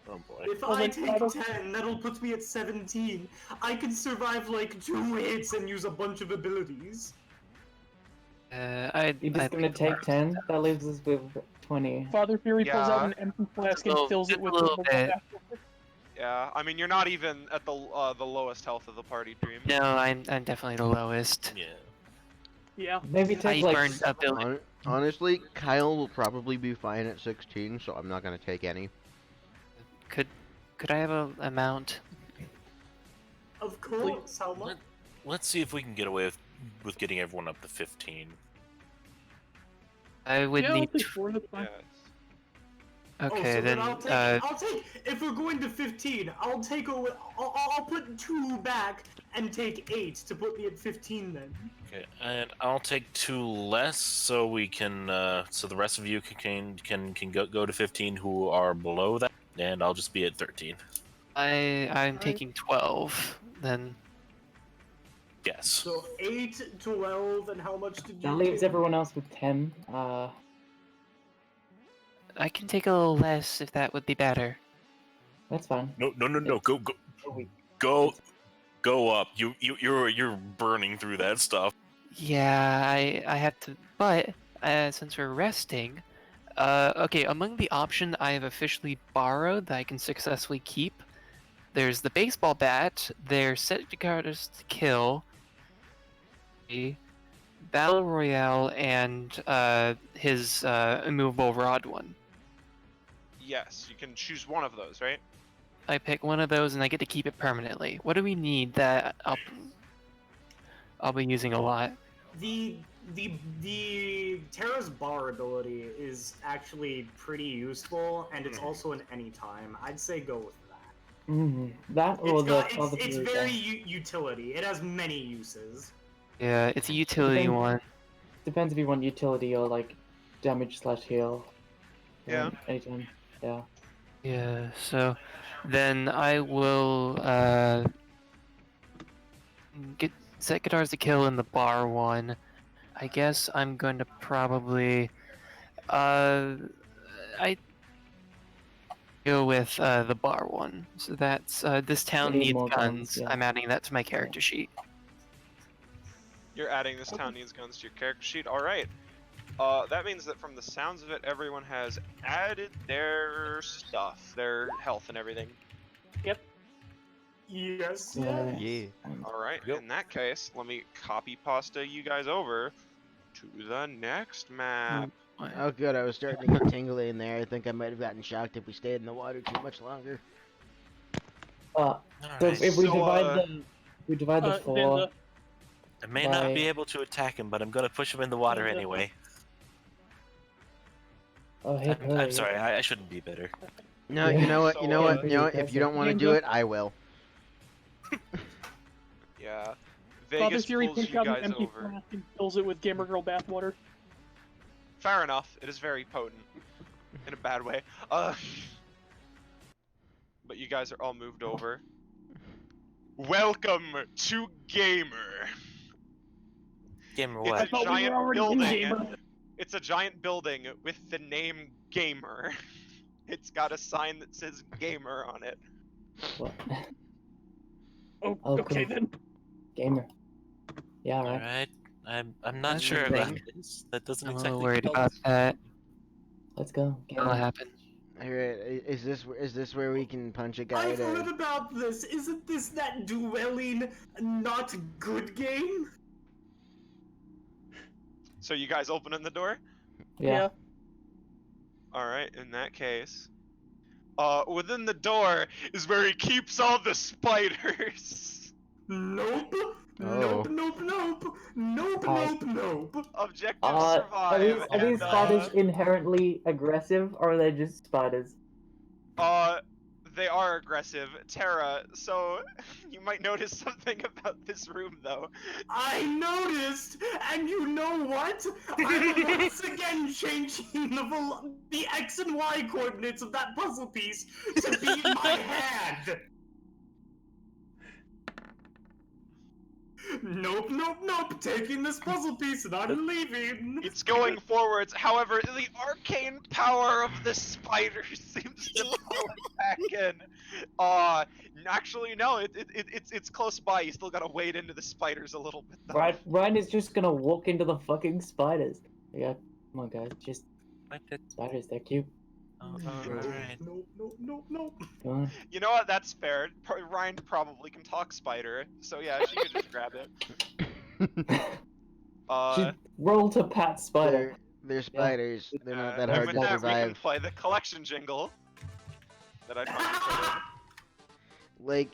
Oh boy. If Oh I my take God. 10, that'll put me at 17. I can survive like 2 hits and use a bunch of abilities. I'd You're just gonna take 10? That leaves us with 20. Father Fury pulls out Yeah. an empty flask Little- and fills it just a with little the bit. bathwater. Yeah, I mean you're not even at the lowest health of the party, Dream. No, I'm definitely the lowest. Yeah. Yeah. Maybe I take like burned a billion. Honestly, Kyle will probably be fine at 16, so I'm not gonna take any. Could I have a amount? Of course, how much? Let's see if we can get away with getting everyone up to 15. I would Yeah, I'll need. take 4, that's fine. Yes. Okay, so then. I'll take. If we're going to 15, I'll take away. I'll put 2 back and take 8 to put me at 15 then. Okay, and I'll take 2 less so we can so the rest of you can go to 15 who are below that, and I'll just be at 13. I'm taking 12. Then Yes. So 8, 12, and how much did you that leaves take? everyone else with 10. I can take a little less if that would be better. That's fine. No. Go we- go up. You're burning through that stuff. Yeah, I have to. But since we're resting, okay. Among the option I have officially borrowed that I can successfully keep, there's the baseball bat. There's set guitars to kill. A battle royale and his immovable rod one. Yes, you can choose one of those, right? I pick one of those and I get to keep it permanently. What do we need that I'll be using a lot? The Terra's bar ability is actually pretty useful, and it's also an anytime. I'd say go with that. That or It's very utility. It has many uses. Yeah, it's a utility one. Depends if you want utility or like damage / heal. Yeah. Anytime. Yeah. Yeah, so then I will get set guitars to kill in the bar one. I guess I'm going to probably I go with the bar one. So that's this town Need needs more guns. guns, yeah. I'm adding that to my character sheet. You're adding this town needs guns to your character sheet. All right. That means that from the sounds of it, everyone has added their stuff, their health and everything. Yep. Yes. Yeah. All right. Yep. In that case, let me copy pasta you guys over to the next map. Oh, good. I was starting to get tingly in there. I think I might have gotten shocked if we stayed in the water too much longer. So Alright. if we So, divide the four. Then I may not be Right. able to attack him, but I'm gonna push him in the water anyway. Oh, hey, I'm sorry, I shouldn't be bitter. No, Yeah. you know what? So, You know what? uh, You know what? If you don't want to do it, I will. yeah. Father Vegas Fury pulls picks you out an guys empty over. flask and fills it with Gamer Girl bathwater. Fair enough. It is very potent. In a bad way. But you guys are all moved over. Welcome to Gamer. Gamer It's what? a thought we were giant already in building. Gamer. It's a giant building with the name Gamer. It's got a sign that says Gamer on it. What? Oh, Oh, okay cool. then. Gamer. Yeah, right. Alright. I'm not That's sure a about thing. this. That doesn't I'm a exactly little worried tell about us. that. Let's go. That'll Gamer. happen. Alright, is this where we can punch a guy I've heard to... about this. Isn't this that dwelling not good game? So you guys opening the door? Yeah. Alright, in that case. Within the door is where he keeps all the spiders. Nope. Oh. Nope. Nope. Nope. Nope. Hi. Nope. Nope. Objective Are survive. these spiders inherently aggressive, or are they just spiders? They are aggressive. Terra, so you might notice something about this room though. I noticed, and you know what? I'm once again changing the X and Y coordinates of that puzzle piece to be in my hand. Nope, nope, nope. Taking this puzzle piece and I'm leaving. It's going forwards. However, the arcane power of the spider seems to pull it back in. Actually, no. It's close by. You still gotta wade into the spiders a little bit. Though. Right, Ryan is just gonna walk into the fucking spiders. Yeah, come on, guys, just What the- spiders. They're cute. Oh, Nope, alright. nope, nope, nope, nope. Come on. You know what? That's fair. Ryan probably can talk spider, so yeah, she could just grab it. Just roll to pat spider. They're spiders. They're not that and hard with to that, we can survive. play the collection jingle that I fucking Like,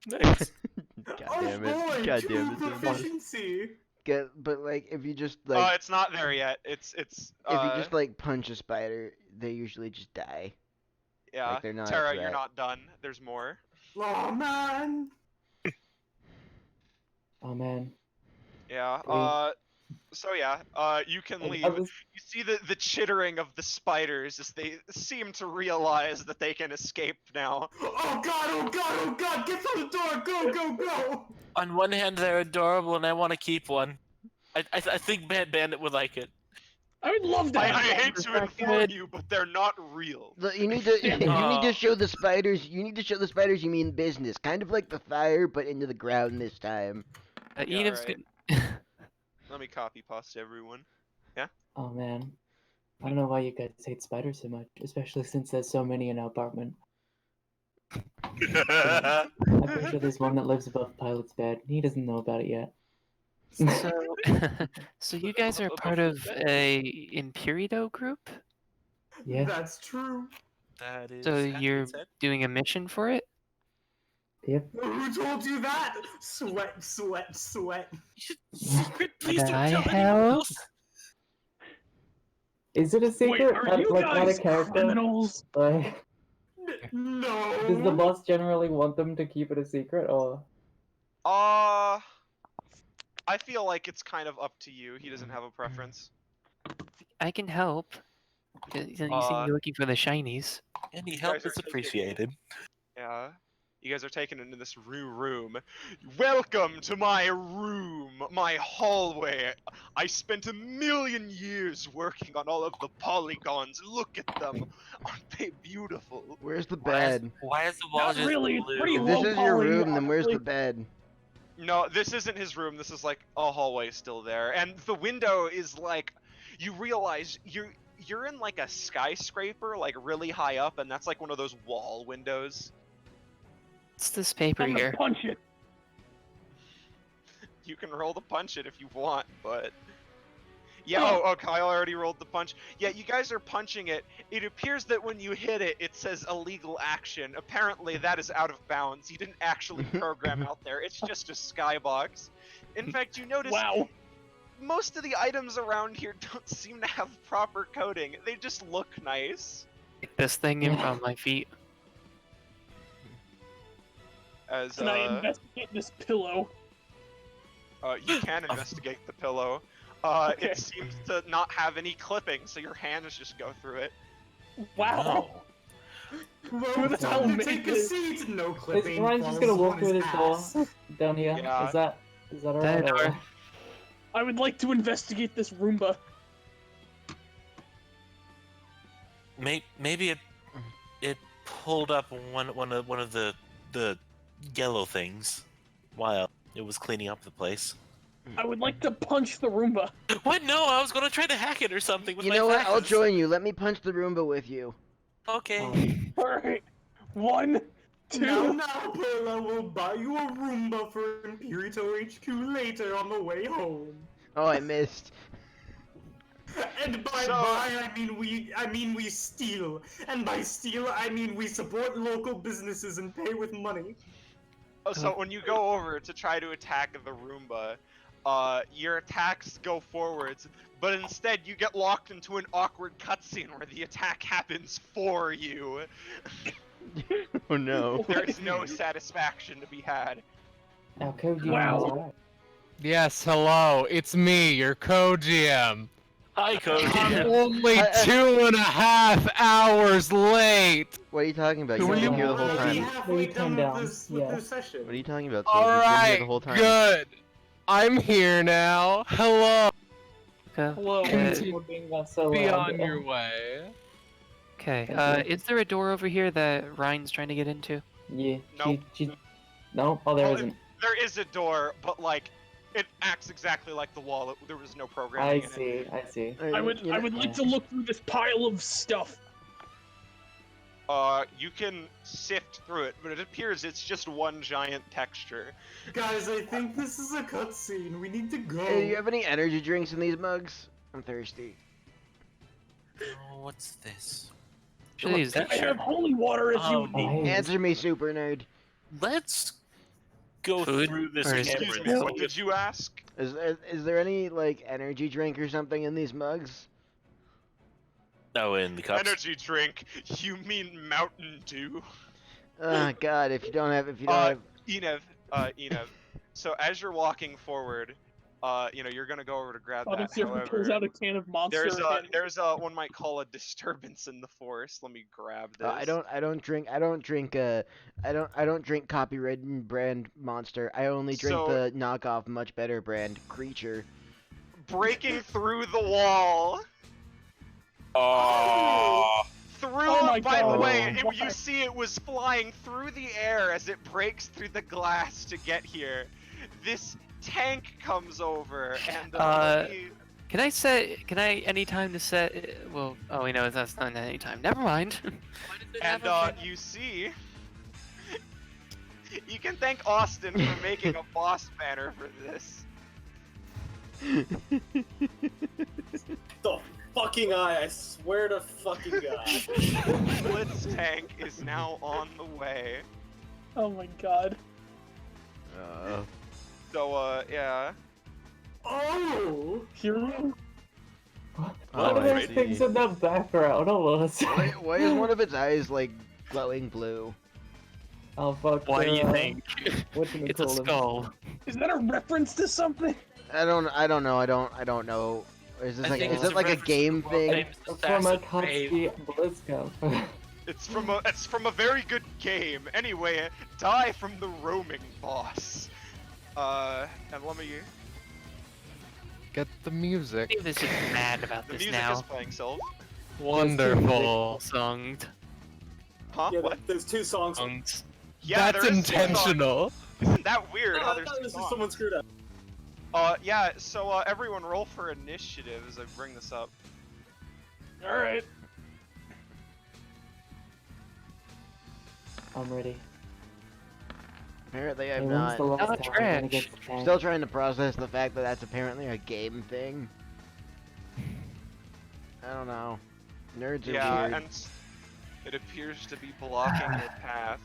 Nice. God Oh damn it. boy, God true damn it. proficiency. But like, if you just put like, in. It's not there yet. It's if you just like punch a spider, they usually just die. yeah. like, they're not a Tara, you're threat. not done. There's more. Oh man. Oh man. Yeah. So yeah. You can And leave. others- You see the chittering of the spiders as they seem to realize that they can escape now. Oh god, oh god, oh god, get through the door, go, go, go! On one hand, they're adorable, and I want to keep one. I think Bad Bandit would like it. I would love I that. hate to inform you, but they're not real. You need to you need Aw. to show the spiders. You need to show the spiders you mean business, kind of like the fire, but into the ground this time. Yeah, Edith's alright. good. Let me copy paste everyone. Oh man. I don't know why you guys hate spiders so much, especially since there's so many in our apartment. I'm pretty sure there's one that lives above Pilot's bed. He doesn't know about it yet. So, so you guys are part of a Imperido group? Yeah. That's true. That is. So has been you're said. doing a mission for it? Yep. Who told you that? Sweat, sweat, sweat. Secret, please Can don't I tell anyone help? else. Is it a secret? Wait, are you Like, not a guys character? criminals? Like, No. does the boss generally want them to keep it a secret, or? I feel like it's kind of up to you. He doesn't have a preference. I can help. You seem to be looking for the shinies. Any You help guys are is appreciated. Yeah. You guys are taken into this room. Welcome to my room, my hallway. I spent 1,000,000 years working on all of the polygons. Look at them. Aren't they beautiful? Where's the Why is, bed? why is the wall Not just really, it's blue? pretty If low this is your poly, room, then where's honestly. the bed? No, this isn't his room. This is like a hallway still there. And the window is like, you realize you're in like a skyscraper, like really high up, and that's like one of those wall windows. What's this paper I'm gonna here? punch it. You can roll to punch it if you want, but yeah. Oh, Kyle already rolled the punch. Yeah, you guys are punching it. It appears that when you hit it, it says illegal action. Apparently, that is out of bounds. You didn't actually program out there. It's just a skybox. In fact, you notice Wow. most of the items around here don't seem to have proper coding. They just look nice. This thing on my feet. As Can I investigate this pillow? you can investigate the pillow. Okay. It seems to not have any clipping, so your hands just go through it. Wow. Well, Who the hell time to made take a this? seat. No Is clipping. Ryan's just falls gonna walk on through his this door ass. down here? Yeah. Is that alright? That door. I would like to investigate this Roomba. Maybe it pulled up one of the yellow things while it was cleaning up the place. I would like to punch the Roomba. What? No, I was gonna try to hack it or something with You my know what? I'll faxes. join you. Let me punch the Roomba with you. Okay. Alright. 1, 2. Now, Perla will buy you a Roomba for Impurito HQ later on the way home. Oh, I missed. And by buy, I mean we steal. And by steal, I mean we support local businesses and pay with money. So when you go over to try to attack the Roomba, your attacks go forwards, but instead you get locked into an awkward cutscene where the attack happens for you. Oh no. There is no satisfaction to be had. Now, Code Wow. alright. Yes, hello. It's me, your co-GM. Hi, Cody. I'm only 2.5 hours late. What are you talking about? Who You've are been you- here the whole We'll be time. halfway Please done calm down. with this Yes. session. What are you talking about? All You've been here right, the whole time. good. I'm here now. Hello. Okay. Hello. Continue. We're being so Be loud. on your way. Okay. Thank you. Is there a door over here that Ryan's trying to get into? Yeah. Nope. No? Oh, there Well, isn't. There is a door, but like, it acts exactly like the wall. There was no I programming in it. see. I see. I would like to look through this pile of stuff. You can sift through it, but it appears it's just one giant texture. Guys, I think this is a cutscene. We need to go. Hey, do you have any energy drinks in these mugs? I'm thirsty. Oh, what's this? Should I use that? I have holy water if you need. Nice. Answer me, super nerd. Let's go Food? through this Or is it- camera. Excuse me, what did you ask? Is there any like energy drink or something in these mugs? Oh, in the cups. Energy drink? You mean Mountain Dew? Oh God, if you don't have, Enev, so as you're walking forward, you're gonna go over to grab Father that. Fury pulls out a can of Monster. There's a one might call a disturbance in the forest. Let me grab this. I don't drink copyrighted brand Monster. I only drink So- the knockoff, much better brand Creature. Breaking through the wall. Oh. Oh my By the God. way, Why? you see it was flying through the air as it breaks through the glass to get here. This tank comes over and Can I anytime to set? Well, oh, that's not anytime. Never mind. and you see You can thank Austin for making a boss banner for this. The fucking eye, I swear to fucking god. Blitz tank is now on the way. Oh my god. So, yeah. Oh! Hero? What Oh, are I those see. things in the background? Almost. Why is one of its eyes like glowing blue? Oh fuck. What do you think? What can we It's a call them? skull. Is that a reference to something? I don't know. I don't know. Is this I like think is it's it like a reference to game the thing? famous From a assassin Brave. Katsuki BlizzCon. It's from a very good game. Anyway, die from the roaming boss. And let me. Get the music. Steve is just mad about The this music now. is playing, Sylv. Wonderful. Songed. Huh? Yeah, What? there's two songs. Songed. Yeah, That's there is two songs. intentional. Isn't that weird? No, how I there's thought two it was just songs? someone screwed up. Yeah. So everyone roll for initiative as I bring this up. Alright. I'm ready. Apparently Hey, I'm when's not. the last Not time I'm gonna trash. get the tank? Still trying to process the fact that that's apparently a game thing. I don't know. Nerds are Yeah, weird. and it appears to be blocking your path.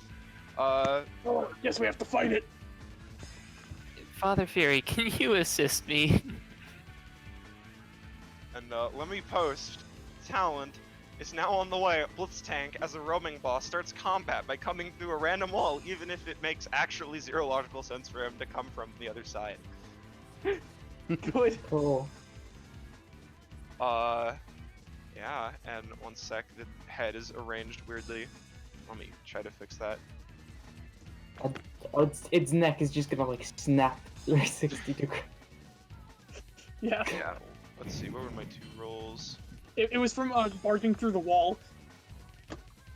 Oh, guess we have to fight it. Father Fury, can you assist me? And let me post. Talent is now on the way. Blitz tank as a roaming boss starts combat by coming through a random wall, even if it makes actually zero logical sense for him to come from the other side. Good. Cool. Yeah, and one sec, the head is arranged weirdly. Let me try to fix that. Oh, its neck is just gonna like snap 360 degrees. Yeah. Yeah, let's see, what were my two rolls? It was from barging through the wall.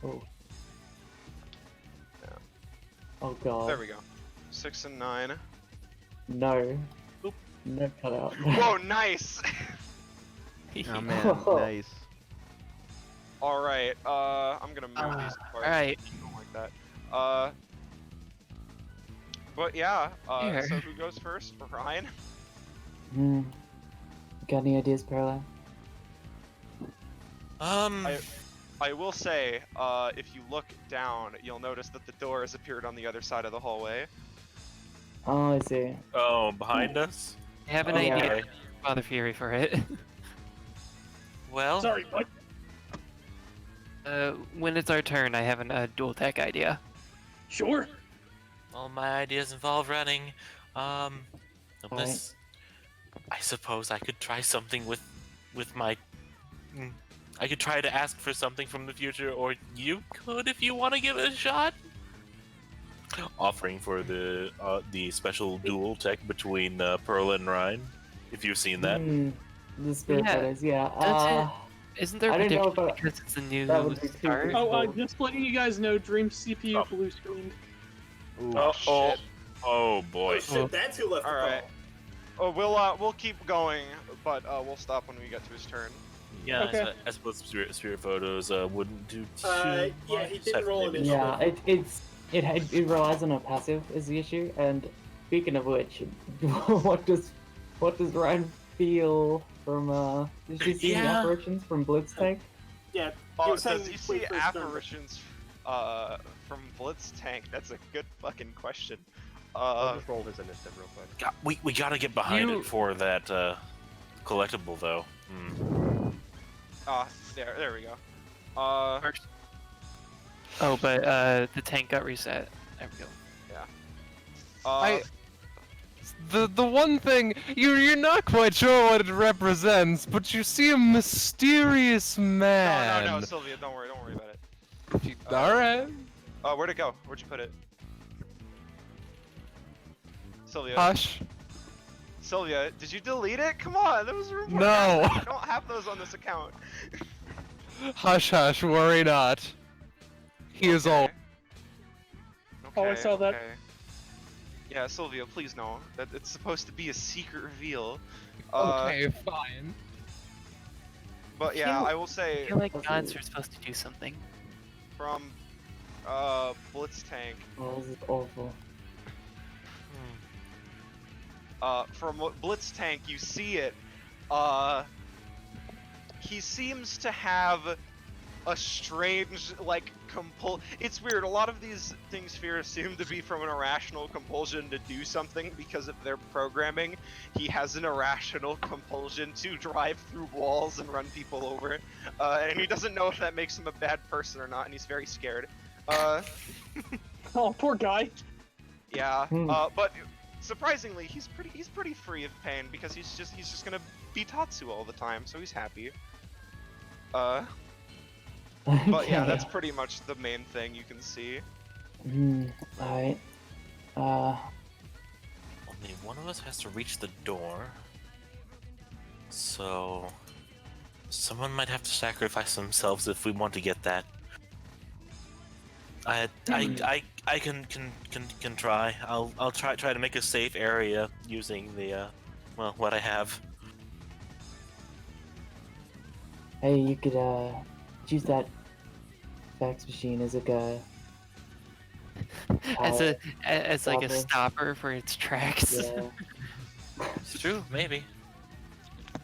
Oh. Yeah. Oh god. There we go. 6 and 9. No. Oop. No cutout. Whoa, nice! Oh man, nice. Alright, I'm gonna move these apart. Alright. I don't like that. But yeah, Here. so who goes first? Ryan? Got any ideas, Caroline? I will say, if you look down, you'll notice that the door has appeared on the other side of the hallway. Oh, I see. Oh, behind us? I have an Okay. idea, Father Fury, for it. Well, Sorry, what? When it's our turn, I have a dual tech idea. Sure. all my ideas involve running. Unless I suppose I could try something with my. I could try to ask for something from the future, or you could if you want to give it a shot. Offering for the special duel tech between Pearl and Ryan, if you've seen that. The spirit Yeah, fighters, yeah. That's it. Isn't there a I didn't know prediction if I- because it's a new that would be too start? Oh, Cool. just letting you guys know, Dream CPU blue screened. Ooh, Oh, oh boy. Oh shit, that's who left Alright. the Oh, we'll keep going, but we'll stop when we get to his turn. Yeah, Okay. I suppose spirit photos wouldn't do too yeah, he much. didn't Have roll maybe- initiative. Yeah, it relies on a passive is the issue. And speaking of which, what does Ryan feel from did she see any Yeah. apparitions from Blitz Tank? Yeah, Oh, was saying does he wait see for his turn. apparitions from Blitz Tank? That's a good fucking question. I'll just roll his initiative real quick. God, we gotta get behind You- it for that collectible though. There we go. Oh, but the tank got reset. There we go. The one thing you're not quite sure what it represents, but you see a mysterious man. No, Sylvia, don't worry about it. All right. Where'd it go? Where'd you put it? Sylvia. Hush. Sylvia, did you delete it? Come on, those are important. No. I don't have those on this account. Hush, hush. Worry not. He is all. Oh, I saw that. Okay. Yeah, Sylvia, please know that it's supposed to be a secret reveal. Okay, fine. But yeah, I will I say feel like gods are supposed to do something. from Blitz tank. Oh, this is awful. From Blitz tank, you see it. He seems to have a strange, like, it's weird, a lot of these things fear seem to be from an irrational compulsion to do something because of their programming. He has an irrational compulsion to drive through walls and run people over, and he doesn't know if that makes him a bad person or not, and he's very scared. Oh, poor guy. Yeah, but surprisingly, he's pretty free of pain because he's just gonna be Tatsu all the time, so he's happy. But yeah, that's pretty much the main thing you can see. Alright. Only one of us has to reach the door. So someone might have to sacrifice themselves if we want to get that. I can try. I'll try to make a safe area using the well, what I have. Hey, you could use that fax machine as like a as like a stopper. stopper for its tracks. Yeah. It's true, maybe.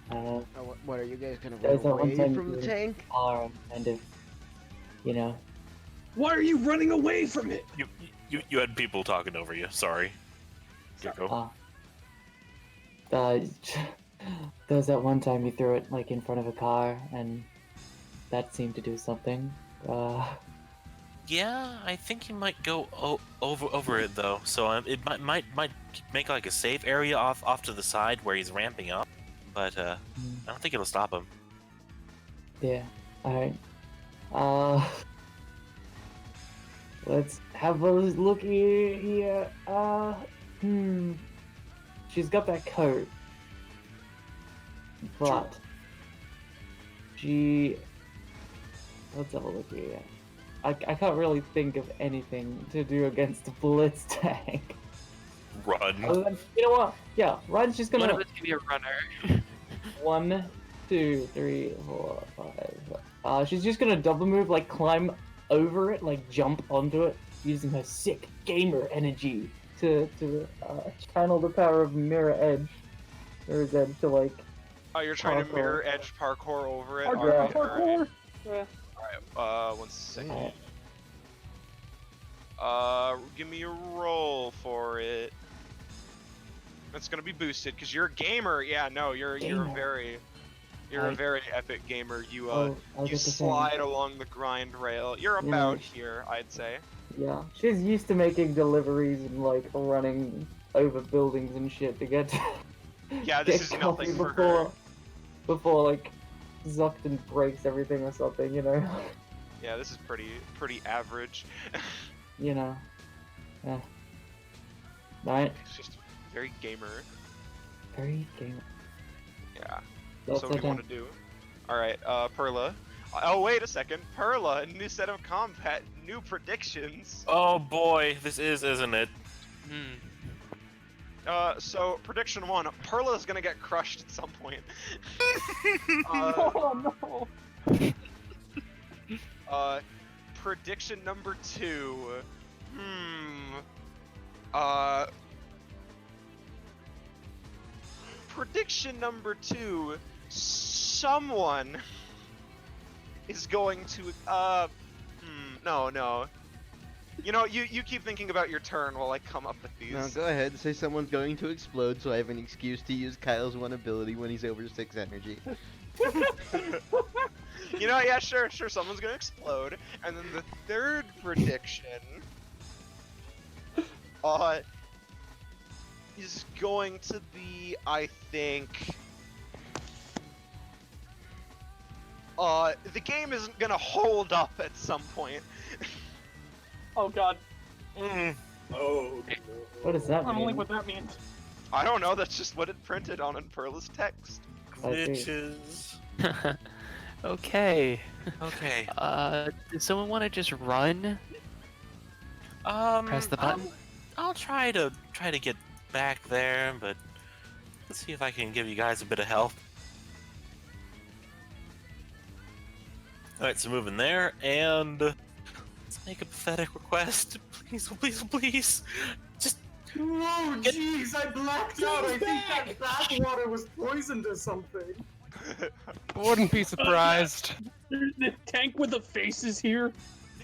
What are you guys gonna There's that run one away time from the you tank? are kind of, you know. Why are you running away from it? You had people talking over you. Sorry. Gecko. There was that one time you threw it like in front of a car, and that seemed to do something. Yeah, I think he might go over it though. So it might make like a safe area off to the side where he's ramping up, but I don't think it'll stop him. Yeah. All right. Let's have a look here. She's got that coat, but let's have a look here. I can't really think of anything to do against the Blitz tank. Run. Other than, you know what? Yeah, Ryan's just gonna. One of us can be a runner. 1, 2, 3, 4, 5. She's just gonna double move, like climb over it, like jump onto it, using her sick gamer energy to channel the power of Mirror's Edge to like. Oh, you're trying to parkour. mirror edge parkour over it? Yeah. Parkour. Yeah. Alright, 1 second. Give me a roll for it. It's gonna be boosted because you're a gamer. Yeah, no, you're a very epic gamer. You I'll you get the slide along the grind rail. You're about here, I'd say. Yeah, she's used to making deliveries and like running over buildings and shit to get. Yeah, this get is coffee nothing for her. Before like Zuckton breaks everything or something, you know. Yeah, this is pretty average. You know. Yeah. Right. It's just very gamer. Very gamer. Yeah. That's So what do you want to do? Alright, Perla. Oh, wait a second. Perla, new set of combat, new predictions. Oh boy, this isn't it? So, prediction 1, Perla's gonna get crushed at some point. Oh no! Prediction number 2, prediction number 2, someone is going to, no. You know, you keep thinking about your turn while I come up with these. No, go ahead. Say someone's going to explode, so I have an excuse to use Kyle's one ability when he's over 6 energy. You know, yeah, sure, someone's gonna explode. And then the third prediction, is going to be, I think, the game isn't gonna hold up at some point. Oh god. Oh no. What does that I don't mean? think what that means. I don't know, that's just what it printed on in Perla's text. Glitches. Okay. Okay. Does someone want to just run? Press the button. I'll try to get back there, but let's see if I can give you guys a bit of help. Alright, so moving there, and let's make a pathetic request? Please, please, please. Just Whoa, jeez, I blacked out. I think that bathwater was poisoned or something. Wouldn't be surprised. The tank with the faces here.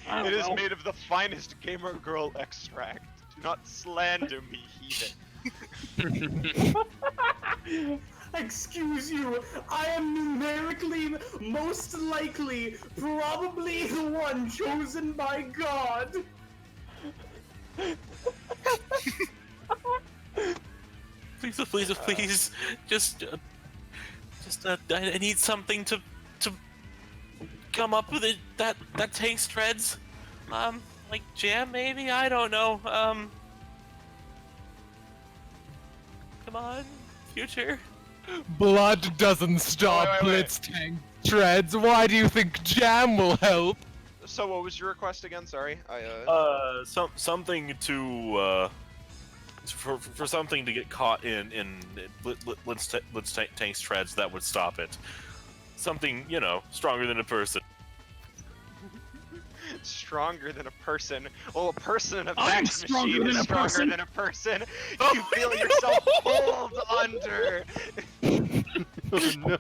I It don't is know. made of the finest gamer girl extract. Do not slander me, heathen. Excuse you, I am numerically most likely probably the one chosen by God. please, please, please. I need something to come up with it. That tank's treads. Like jam maybe? I don't know. Come on, future. Blood doesn't stop wait. Blitztank treads. Why do you think jam will help? So what was your request again? Sorry, Something to for something to get caught in Blitztank's treads that would stop it. Something, you know, stronger than a person. Stronger than a person. Well, a person in a I'm fax stronger machine than is a stronger person. than a person. You feel yourself pulled under. Oh no.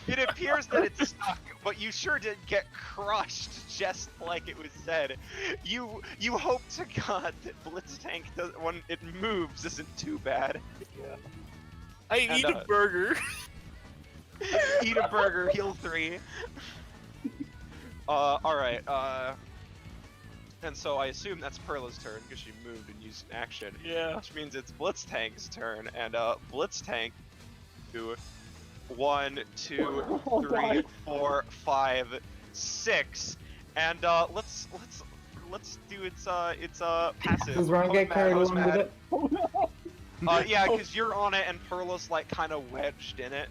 It appears that it's stuck, but you sure did get crushed, just like it was said. You hope to God that Blitztank when it moves isn't too bad. I And, eat a burger. Eat a burger, heal 3. Alright, and so I assume that's Perla's turn, because she moved and used an action. Yeah. Which means it's Blitztank's turn, and, Blitztank, 1, 2, 3, 4, 5, 6, and, let's do its passive. Does Ryan get carried Hose along with mad. it? Yeah, because you're on it and Perla's, like, kind of wedged in it.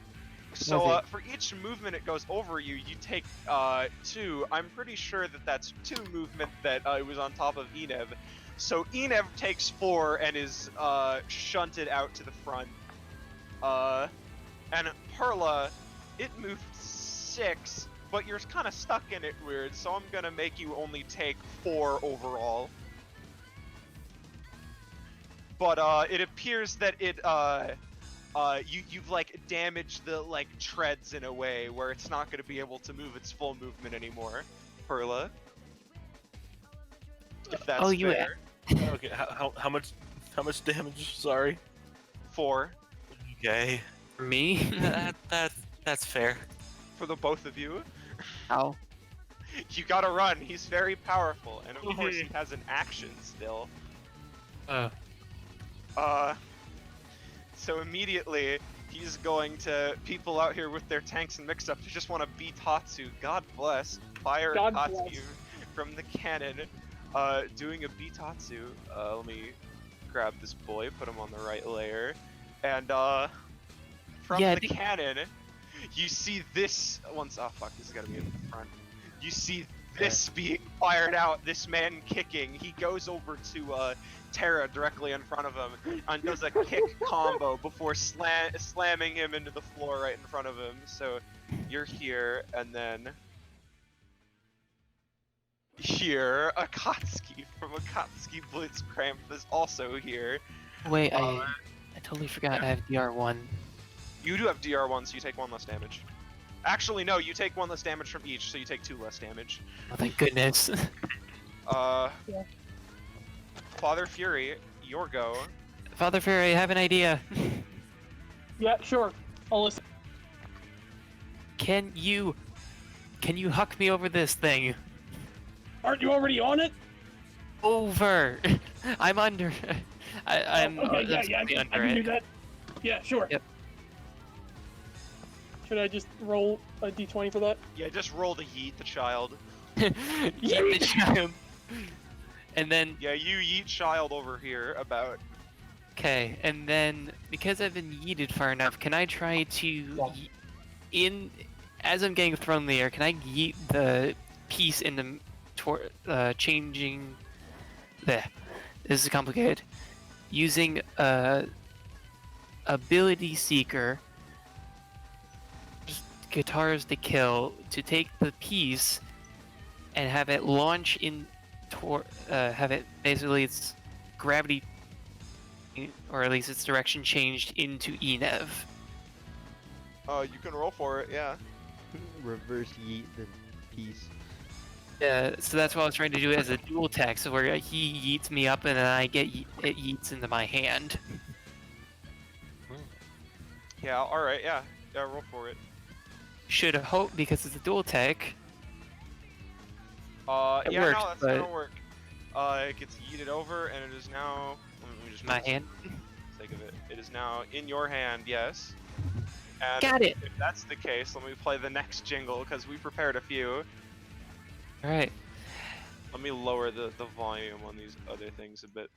So, Okay. for each movement it goes over you, you take, 2. I'm pretty sure that that's 2 movement that, it was on top of Enev. So Enev takes 4 and is, shunted out to the front. And Perla, it moved 6, but you're kind of stuck in it weird, so I'm gonna make you only take 4 overall. But, it appears that it, you've like damaged the like treads in a way where it's not going to be able to move its full movement anymore, Perla. If that's fair. Okay, how much damage? Sorry. 4 Okay. Me? That's fair. for the both of you. Ow. You gotta run. He's very powerful, and of course he has an action still. So immediately he's going to people out here with their tanks and mix-ups who just want to beat Tatsu. God bless. Fire God Tatsu bless. from the cannon. Doing a Bitatsu. Let me grab this boy, put him on the right layer, and from Yeah, the cannon, you see this. Once, oh fuck, this has got to be in the front. You see this being fired out. This man kicking. He goes over to Terra directly in front of him and does a kick combo before slamming him into the floor right in front of him. So you're here, and then here, Akatsuki from Akatsuki Blitzcramp is also here. Wait, I totally forgot I have DR1. You do have DR1, so you take 1 less damage. Actually, no, you take 1 less damage from each, so you take 2 less damage. Oh, thank goodness. Father Fury, your go. Father Fairy, I have an idea. Yeah, sure. I'll listen. Can you huck me over this thing? Aren't you already on it? Over. I'm under. I'm Okay, yeah, that's I pretty can under do it. that. Yeah, sure. Yep. Should I just roll a d20 for that? Yeah, just roll to yeet the child. Yeet the child. And then Yeah, you yeet child over here about. okay, and then because I've been yeeted far enough, can I try to as I'm getting thrown in the air, can I yeet the piece into changing there. This is complicated. Using ability seeker guitars to kill to take the piece and have it launch in have it basically its gravity, or at least its direction changed into Enev. You can roll for it, yeah. Reverse yeet the piece. Yeah, so that's what I was trying to do as a dual attack, so where he yeets me up and then I get it yeets into my hand. Yeah, alright, yeah. Yeah, roll for it. Should hope because it's a dual attack. It Yeah, worked, no, that's but gonna work. It gets yeeted over, and it is now... Let me just my put this hand. for the sake of it. It is now in your hand, yes. And Got it. if that's the case, let me play the next jingle, because we prepared a few. Alright. Let me lower the volume on these other things a bit.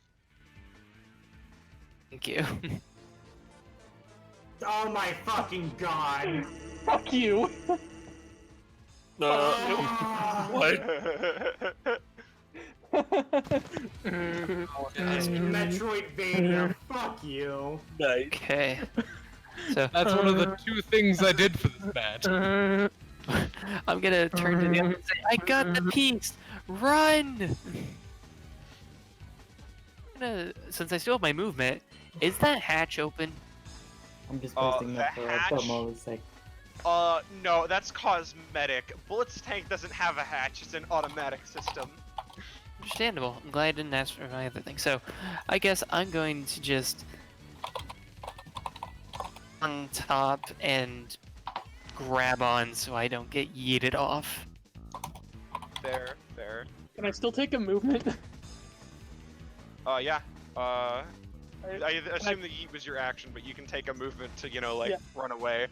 Thank you. Oh my fucking god. Fuck you. Ah. What? Metroidvania, fuck you. Nice. Okay. So That's one of the 2 things I did for this match. I'm gonna turn to the other and say, I got the piece! Run! Since I still have my movement, is that hatch open? I'm just posting the that for hatch? promo's sake. No, that's cosmetic. Blitz Tank doesn't have a hatch, it's an automatic system. Understandable. I'm glad I didn't ask for my other thing. So, I guess I'm going to just on top and grab on so I don't get yeeted off. Fair, fair. Can I still take a movement? Yeah. I Alright, assume the yeet was your action, but you can take a movement to, you know, like, Yeah. run away.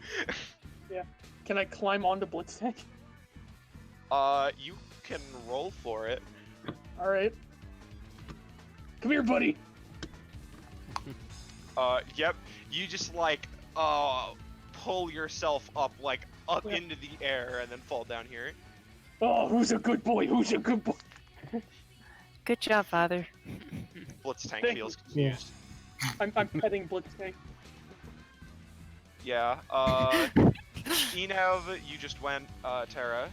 Can I climb onto Blitz Tank? You can roll for it. Alright. Come here, buddy! Yep. You just, like, pull yourself up, like, up Yeah. into the air and then fall down here. Oh, who's a good boy? Who's a good boy? Good job, Father. Blitz Tank Thank feels you. confused. I'm petting Blitz Tank. Yeah, Enev, you just went, Terra.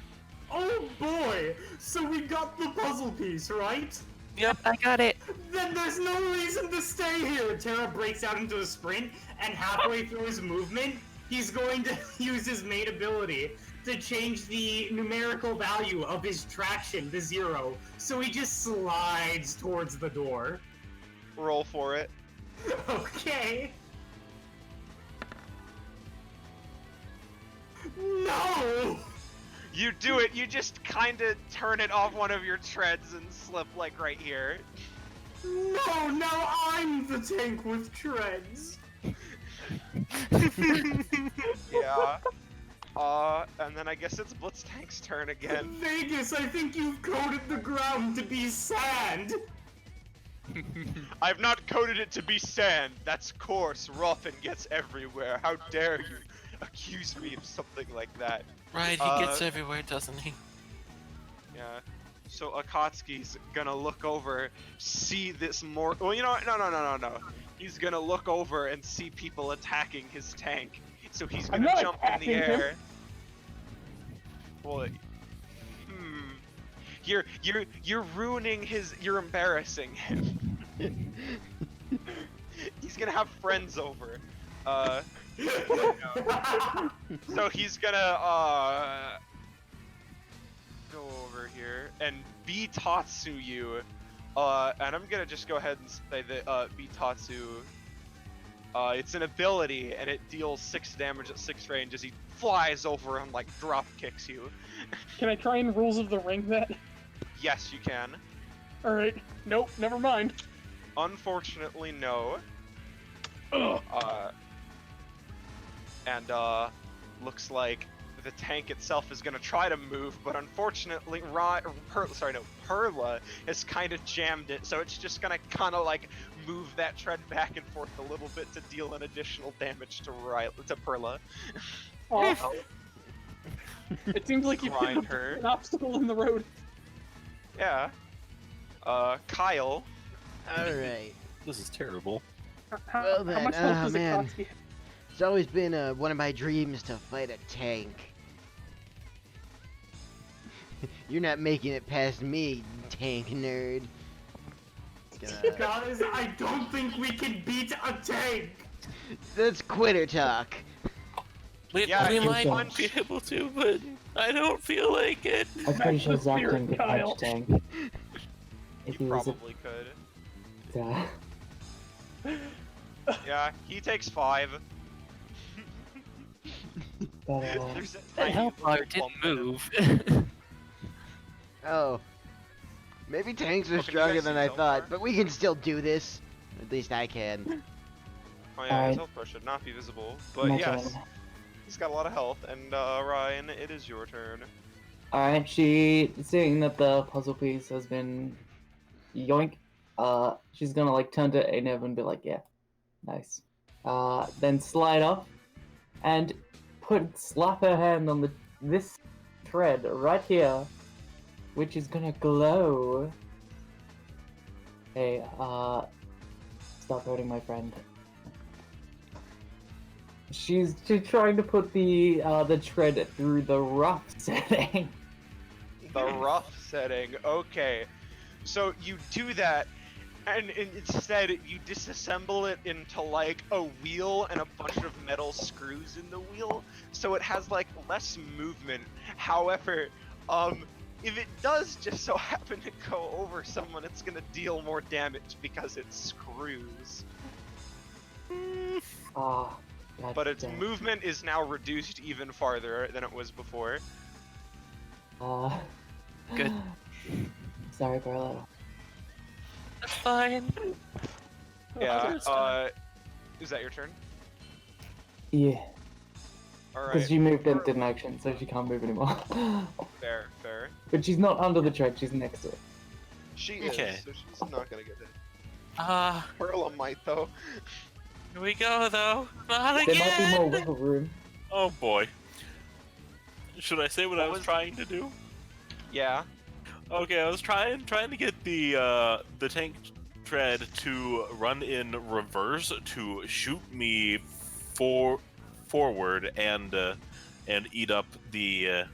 Oh boy! So we got the puzzle piece, right? Yep, I got it. Then there's no reason to stay here! Terra breaks out into a sprint, and halfway through his movement, he's going to use his main ability to change the numerical value of his traction to 0. So he just slides towards the door. Roll for it. Okay. No! You do it, you just kinda turn it off one of your treads and slip, like, right here. No, now I'm the tank with treads. Yeah. And then I guess it's Blitz Tank's turn again. Vegas, I think you've coated the ground to be sand. I've not coded it to be sand. That's coarse, rough, and gets everywhere. How dare you accuse me of something like that? Right, he gets everywhere, doesn't he? Yeah. So Akatsuki's gonna look over, see this more. Well, you know what? No. He's gonna look over and see people attacking his tank. So he's I'm gonna not jump in the attacking him. air. Well, You're ruining his. You're embarrassing him. He's gonna have friends over. So he's gonna go over here and Bitatsu you. And I'm gonna just go ahead and say that Bitatsu. It's an ability and it deals 6 damage at 6 range as he flies over and like drop kicks you. Can I try and Rules of the Ring that? Yes, you can. Alright. Nope, never mind. Unfortunately, no. Ugh. And looks like the tank itself is gonna try to move, but unfortunately, Perla has kind of jammed it, so it's just gonna kind of like move that tread back and forth a little bit to deal an additional damage to Perla. Oh. It seems like you Grind hit her. an obstacle in the road. Yeah. Kyle. Alright. This is terrible. Well then, much health does man. Akatsuki have? It's always been one of my dreams to fight a tank. You're not making it past me, tank nerd. Guys, I don't think we can beat a tank! That's quitter talk. We Yeah, might punch. be able to, but I don't feel like it. I'm pretty sure Zach Spirit can get Kyle. punch tank. If he You was a probably could. Yeah, he takes 5. but, There's a That tiny Hellfire little didn't bump in him. move. Oh. Maybe tanks are Oh, can you stronger guys than see I Hellfire? thought, but we can still do this. At least I can. Oh yeah, his Alright. health bar should not be visible. But my yes, turn. he's got a lot of health. And Ryan, it is your turn. Alright, seeing that the puzzle piece has been yoink, she's gonna like turn to Anev and be like, yeah, nice. Then slide up and slap her hand on this thread right here, which is gonna glow. Hey, stop hurting my friend. She's trying to put the thread through the rough setting. The rough setting. Okay. So you do that, and instead you disassemble it into like a wheel and a bunch of metal screws in the wheel, so it has like less movement. However, if it does just so happen to go over someone, it's gonna deal more damage because it screws. Ah, But its movement is now reduced even farther than it was before. Good. Sorry, Carlo. That's fine. Yeah. It's fine. Is that your turn? Yeah, All because right. she moved and did an action, so she can't move anymore. Fair, fair. But she's not under the tread, she's next to it. She is, Okay. so she's not gonna get hit. Ah, Perla might though. here we go though. Not There again. might be more wiggle room. Oh boy. Should I say what I What was was- trying to do? Yeah. Okay, I was trying to get the tank tread to run in reverse to shoot me forward and eat up the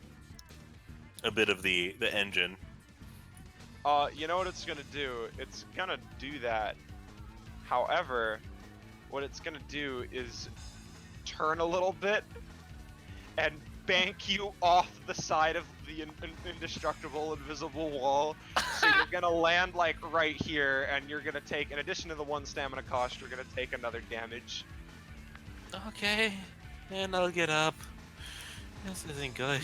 a bit of the engine. You know what it's gonna do? It's gonna do that. However, what it's gonna do is turn a little bit and bank you off the side of the indestructible invisible wall. So you're gonna land like right here, and you're gonna take, in addition to the 1 stamina cost, you're gonna take another damage. Okay, and I'll get up. This isn't good.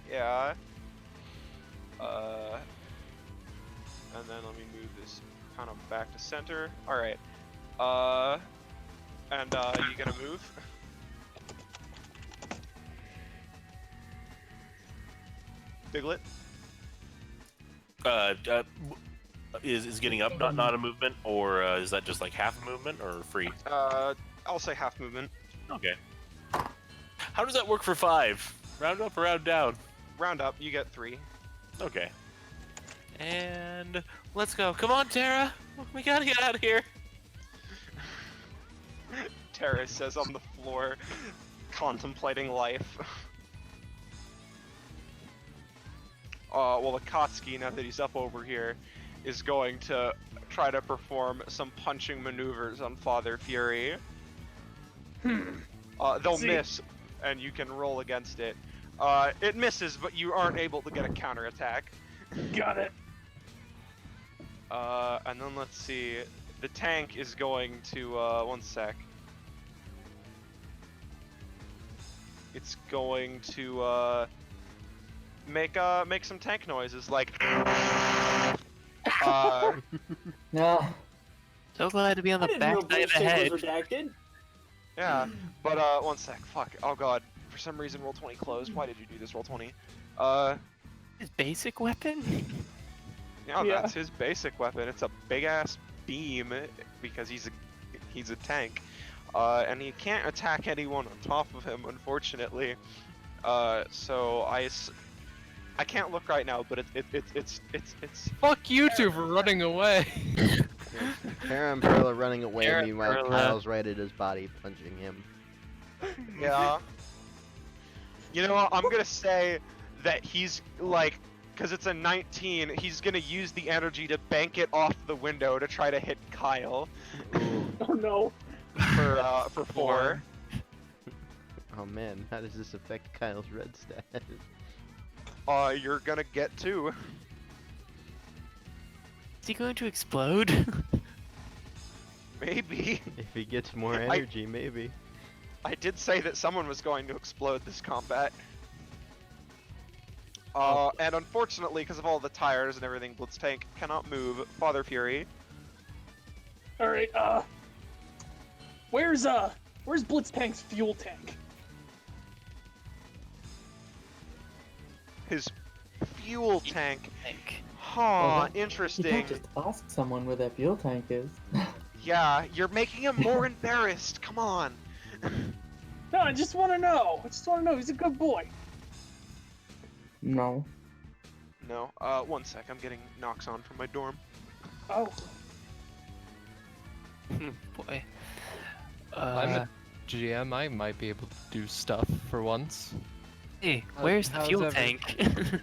Yeah. And then let me move this kind of back to center. Alright. You gonna move? Diglett? Is getting up not a movement, or is that just like half a movement or free? I'll say half movement. Okay. How does that work for 5? Round up or round down? Round up, you get 3. Okay. And let's go. Come on, Tara. We gotta get out of here. Tara says on the floor, contemplating life. Well, Akatsuki, now that he's up over here, is going to try to perform some punching maneuvers on Father Fury. They'll See. miss, and you can roll against it. It misses, but you aren't able to get a counterattack. Got it. And then let's see. The tank is going to, one sec. It's going to, make some tank noises, like, No. So glad to be on I the didn't back know side of the Bullshit head. was redacted. yeah, but, one sec, fuck, oh god, for some reason Roll20 closed, why did you do this, Roll20? His basic weapon? Yeah, Yeah. that's his basic weapon, it's a big-ass beam, because he's a tank, and he can't attack anyone on top of him, unfortunately, so I can't look right now, but it's Fuck you two for running away. Tara and Perla running away, Tara and meanwhile Perla. Kyle's right at his body, punching him. yeah. You know what, I'm gonna say that he's, like, because it's a 19, he's gonna use the energy to bank it off the window to try to hit Kyle Oh no. for 4. Oh man, how does this affect Kyle's red stat? You're gonna get 2. Is he going to explode? Maybe. If he gets more energy, maybe. I did say that someone was going to explode this combat. And unfortunately, because of all the tires and everything, Blitztank cannot move. Father Fury. Alright, where's Blitztank's fuel tank? His fuel tank. Huh, Well, you interesting. can't just ask someone where their fuel tank is. Yeah, you're making him more embarrassed. Come on. No, I just want to know. He's a good boy. No. No, 1 sec. I'm getting knocks on from my dorm. Oh. Boy. I'm a GM. I might be able to do stuff for once. Hey, where's the how's fuel every- tank?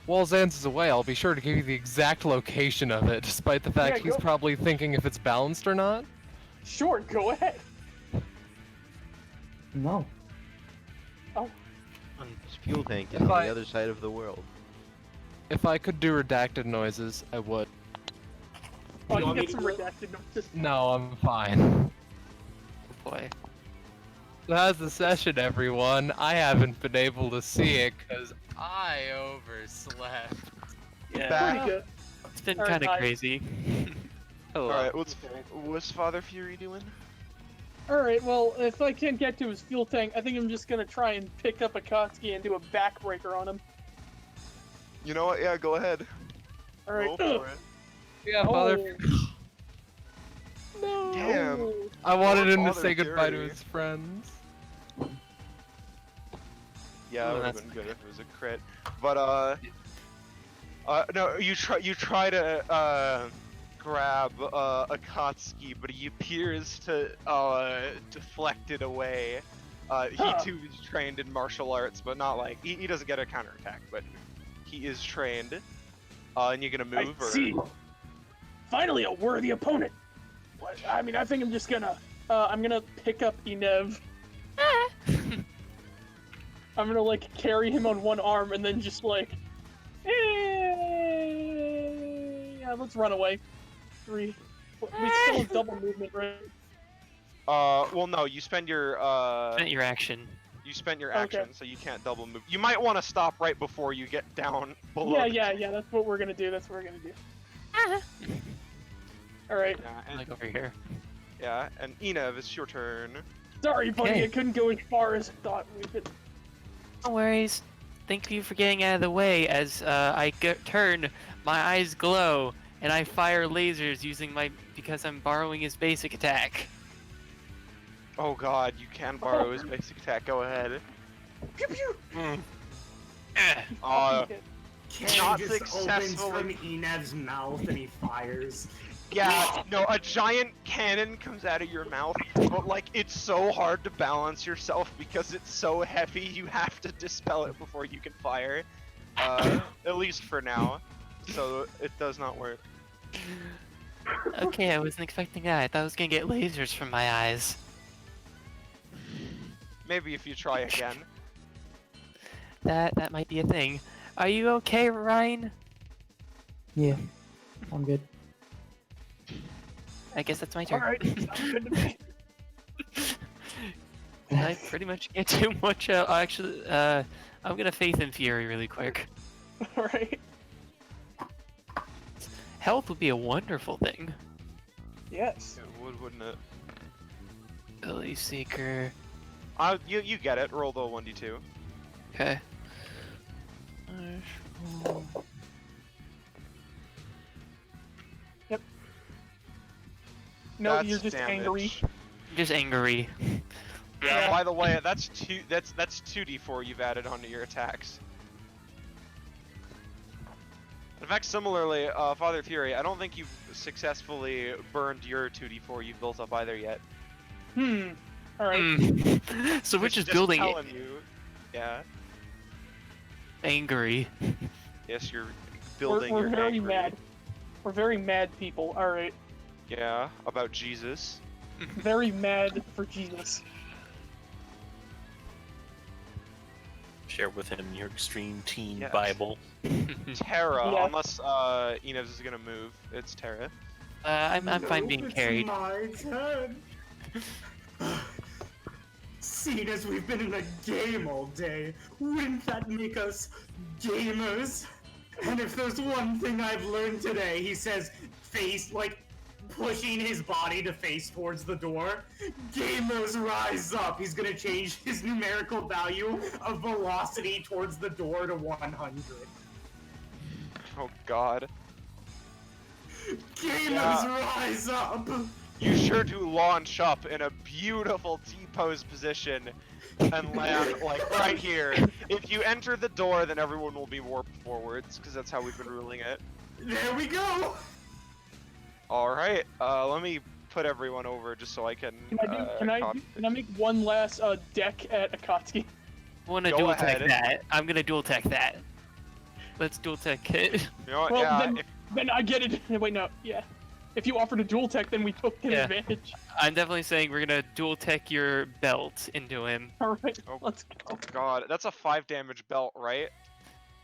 While Zanz is away, I'll be sure to give you the exact location of it, despite the fact Yeah, he's go- probably thinking if it's balanced or not. Sure, go ahead. No. His fuel tank is If on I- the other side of the world. If I could do redacted noises, I would. Oh, You you want me get to some do it? redacted noises. No, I'm fine. Boy. How's the session, everyone? I haven't been able to see it because I overslept. Yeah, Back. Pretty good. it's been Alright, kind of bye. crazy. Hello. Alright, what's Father Fury doing? Alright, well, if I can't get to his fuel tank, I think I'm just gonna try and pick up Akatsuki and do a backbreaker on him. You know what? Yeah, go ahead. Alright. Go for it. Yeah, Oh. Father. No. Damn. I wanted him to Father say goodbye to Fury. his friends. Yeah, Oh, it would that's have been good if it was a crit. But no, you try to grab Akatsuki, but he appears to deflect it away. He too is trained in martial arts, but not like he doesn't get a counterattack, but he is trained. And you're gonna move I or see. Finally, a worthy opponent. What, I mean, I think I'm just gonna, I'm gonna pick up Inev. I'm gonna like carry him on one arm and then just like, yeah, let's run away. 3. We still have double movement, right? well no, you spend your Spent your action. you spent your Okay. action, so you can't double move. You might want to stop right before you get down below. Yeah. That's what we're gonna do. All right. Yeah, and, Like over here. yeah, and Inev, it's your turn. Sorry, buddy. Okay. I couldn't go as far as I thought we could. No worries. Thank you for getting out of the way as turn, my eyes glow, and I fire lasers using because I'm borrowing his basic attack. Oh god, you can borrow his basic attack. Go ahead. Pew pew. Uh, Cannon Not just opens successful. from Inev's mouth and he fires. yeah, no, a giant cannon comes out of your mouth, but like it's so hard to balance yourself because it's so heavy. You have to dispel it before you can fire. At least for now. So it does not work. Okay, I wasn't expecting that. I thought I was gonna get lasers from my eyes. Maybe if you try again. That might be a thing. Are you okay, Ryan? Yeah. I'm good. I guess that's my All turn. right. Sounds good to me. I pretty much can't do much. Actually, I'm gonna Faith in Fury really quick. All right. Health would be a wonderful thing. Yes. It would, wouldn't it? Ability Seeker. You get it. Roll the 1d2. Okay. No, That's you're just damage. angry. Just angry. Yeah. By the way, that's 2d4 you've added onto your attacks. In fact, similarly, Father Fury, I don't think you've successfully burned your 2d4 you've built up either yet. All right. So we're It's just building it telling you. Yeah. angry. Yes, you're building we're your very angry. mad. We're very mad people. All right. Yeah, about Jesus. Very mad for Jesus. Share with him your extreme teen Yes. Bible. Terra, Yeah. unless Enos is gonna move, it's Terra. I'm fine being It's carried. my turn. Seeing as we've been in a game all day, wouldn't that make us gamers? And if there's one thing I've learned today, he says, pushing his body to face towards the door. Gamers rise up. He's gonna change his numerical value of velocity towards the door to 100. Oh God. Gamers rise up. You sure do launch up in a beautiful T-pose position and land like right here. If you enter the door, then everyone will be warped forwards, because that's how we've been ruling it. There we go. Alright, let me put everyone over just so I can, Can I make one last deck at Akatsuki? I want to Go dual tech ahead. that. I'm gonna dual tech that. Let's dual tech it. You know what, Well, yeah, then I get it. Wait, no, yeah. If you offer to dual tech, then we both get Yeah. advantage. I'm definitely saying we're gonna dual tech your belt into him. All right, Oh. let's go. oh God, that's a 5 damage belt, right?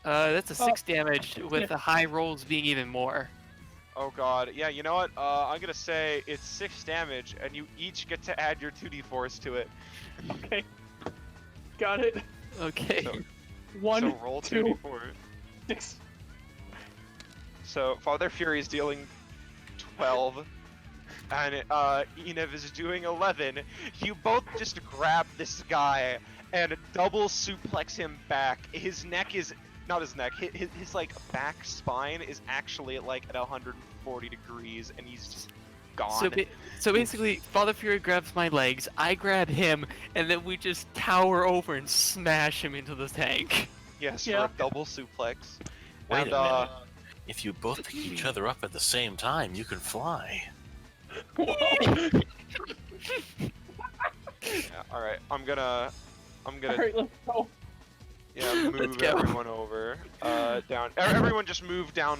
That's a 6 damage with yeah. the high rolls being even more. Oh God, yeah, you know what, I'm gonna say it's 6 damage, and you each get to add your 2d4s to it. Okay. Got it. Okay. So, One, so roll 2, 2d4. 6. So Father Fury is dealing 12, and Enev is doing 11. You both just grab this guy and double suplex him back. His neck is not his neck. His like back spine is actually at like at 140 degrees, and he's just gone. So basically, Father Fury grabs my legs, I grab him, and then we just tower over and smash him into the tank. Yes, Yeah. for a double suplex. Wait and, a minute. If you both pick each other up at the same time, you can fly. Yeah, all right. I'm gonna. All right, let's go. Yeah, Let's move go. everyone over. Down. Everyone just move down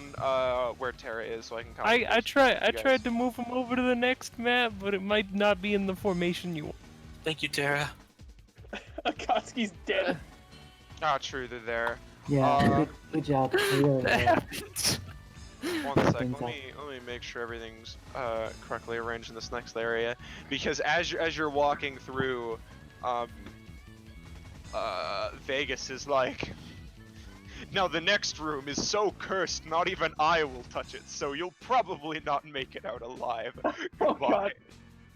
where Terra is, so I can. I guys. tried to move him over to the next map, but it might not be in the formation you want. Thank you, Tara. Akatsuki's dead. Ah, true. They're there. Yeah, good job. Really That well. happened. One sec. Let me make sure everything's correctly arranged in this next area, because as you're walking through, Vegas is like. Now the next room is so cursed, not even I will touch it, so you'll probably not make it out alive. Oh Goodbye. God,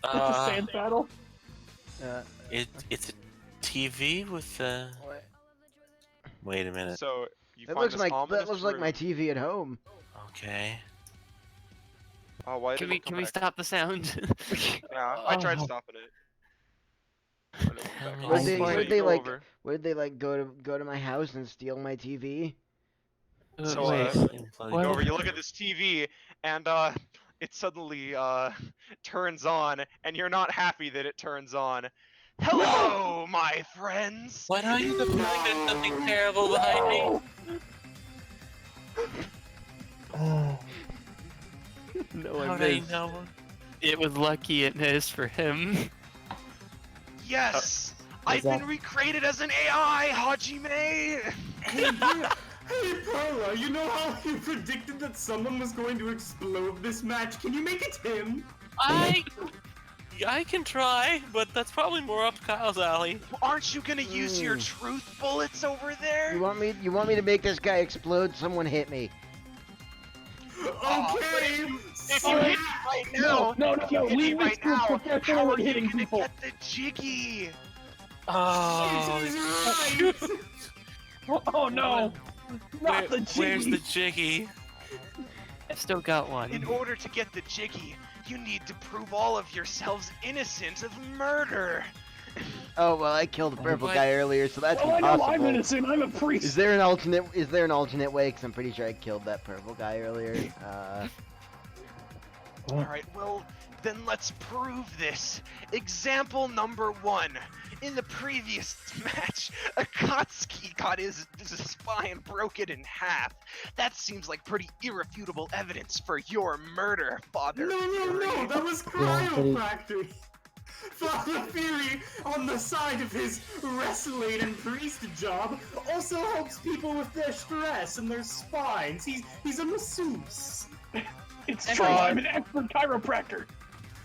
it's a sand battle. It's a TV with Wait a minute. So you That find looks this like ominous my room. TV at home. Okay. Oh, why Can did we it come can we back? stop the sound? Yeah, I tried stopping it. I know, I'm back. Would they- So would you they go like- over. Would they like go to my house and steal my TV? So, Wait. You What? go over, you look at this TV, and it suddenly turns on, and you're not happy that it turns on. Hello, my friends. Why don't you feeling there's something terrible behind me? No, How I do I missed. know? It was lucky it is for him. Yes, I've that- been recreated as an AI, Hajime. Hey, Perla, you know how you predicted that someone was going to explode this match? Can you make it him? I can try, but that's probably more up Kyle's alley. Aren't you gonna use your truth bullets over there? You want me to make this guy explode? Someone hit me. Okay! If you hit me right now, No, if you hit me leave this right group now, professional how are at you hitting gonna people. get the jiggy? Oh, Oh no, not the where's the jiggy. jiggy? I still got In one. order to get the jiggy, you need to prove all of yourselves innocent of murder. Oh well, I killed the purple What? guy earlier, so that's Oh, I know, I'm impossible. innocent. I'm a Is priest. there an alternate way? Because I'm pretty sure I killed that purple guy earlier. All right, well, Then let's prove this. Example number 1. In the previous match, Akatsuki got his spine broken in half. That seems like pretty irrefutable evidence for your murder, Father. No, that was chiropractic. Father Fury, on the side of his wrestling and priest job, also helps people with their stress and their spines. He's a masseuse. It's true. I'm an expert chiropractor.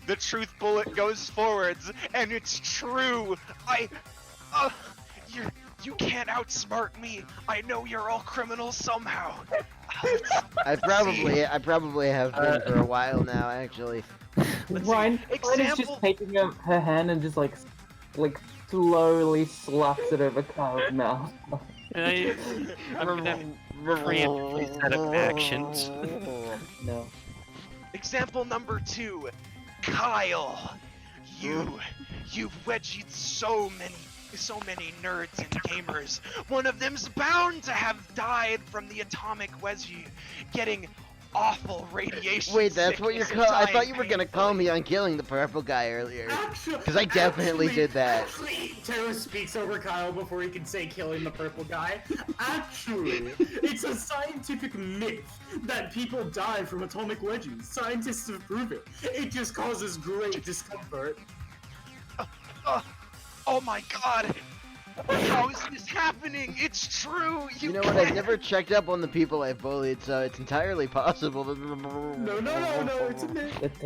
The truth bullet goes forwards, and it's true. You can't outsmart me. I know you're all criminals somehow. I probably have been for a while now, actually. Ryan is just taking her hand and just like slowly slaps it over Kyle's mouth. I'm gonna preemptively set up actions. No. Example number 2, Kyle. You've wedged so many nerds and gamers. One of them's bound to have died from the atomic wedgie, getting awful radiation. Wait, that's what you're sickness I and thought you were gonna dying call me on killing the purple guy earlier. Because I definitely Actually, did that. Tara speaks over Kyle before he can say killing the purple guy. Actually, it's a scientific myth that people die from atomic wedgies. Scientists have proven it. It just causes great discomfort. Oh my god! How is this happening? It's true! You know what? I've never checked up on the people I've bullied, so it's entirely possible that... No, it's a myth.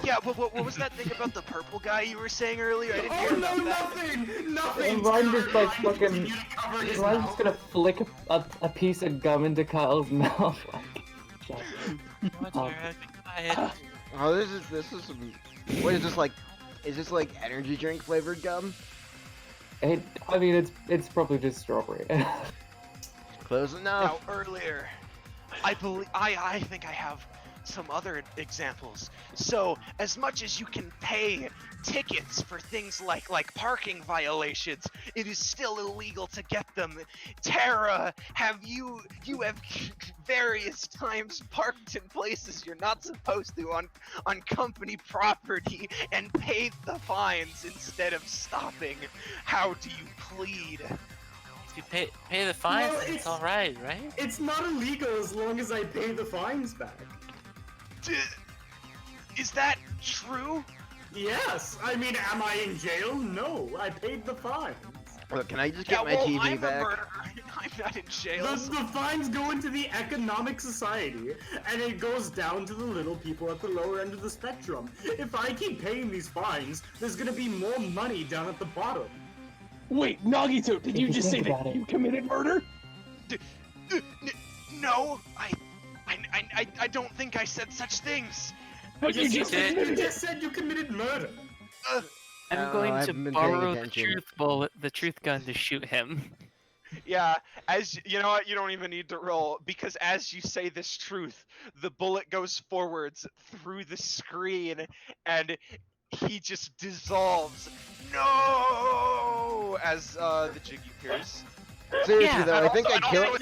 Yeah, but what was that thing about the purple guy you were saying earlier? I didn't hear about that. Nothing! And Ryan just like fucking... Ryan's just gonna flick a piece of gum into Kyle's mouth. Oh, this is some... What is this, like... Is this like energy drink flavored gum? I mean, it's probably just strawberry. Close enough. Now, earlier, I think I have some other examples. So, as much as you can pay tickets for things like parking violations, it is still illegal to get them. Tara, you have various times parked in places you're not supposed to on company property and paid the fines instead of stopping. How do you plead? If you pay the fines, No, then it's alright, right? It's not illegal as long as I pay the fines back. Is that true? Yes. I mean, am I in jail? No. I paid the fines. Look, can I just get my TV I'm back? a murderer. I'm not in jail. The fines go into the economic society, and it goes down to the little people at the lower end of the spectrum. If I keep paying these fines, there's gonna be more money down at the bottom. Wait, Nagito, did you just say that you committed murder? No, I don't think I said such things. But you just You just said you committed murder. I'm Oh, going I to haven't been paying borrow the attention. truth bullet, the truth gun to shoot him. Yeah, as you know what, you don't even need to roll, because as you say this truth, the bullet goes forwards through the screen and he just dissolves. No! As the jiggy appears. Seriously though, I think I killed.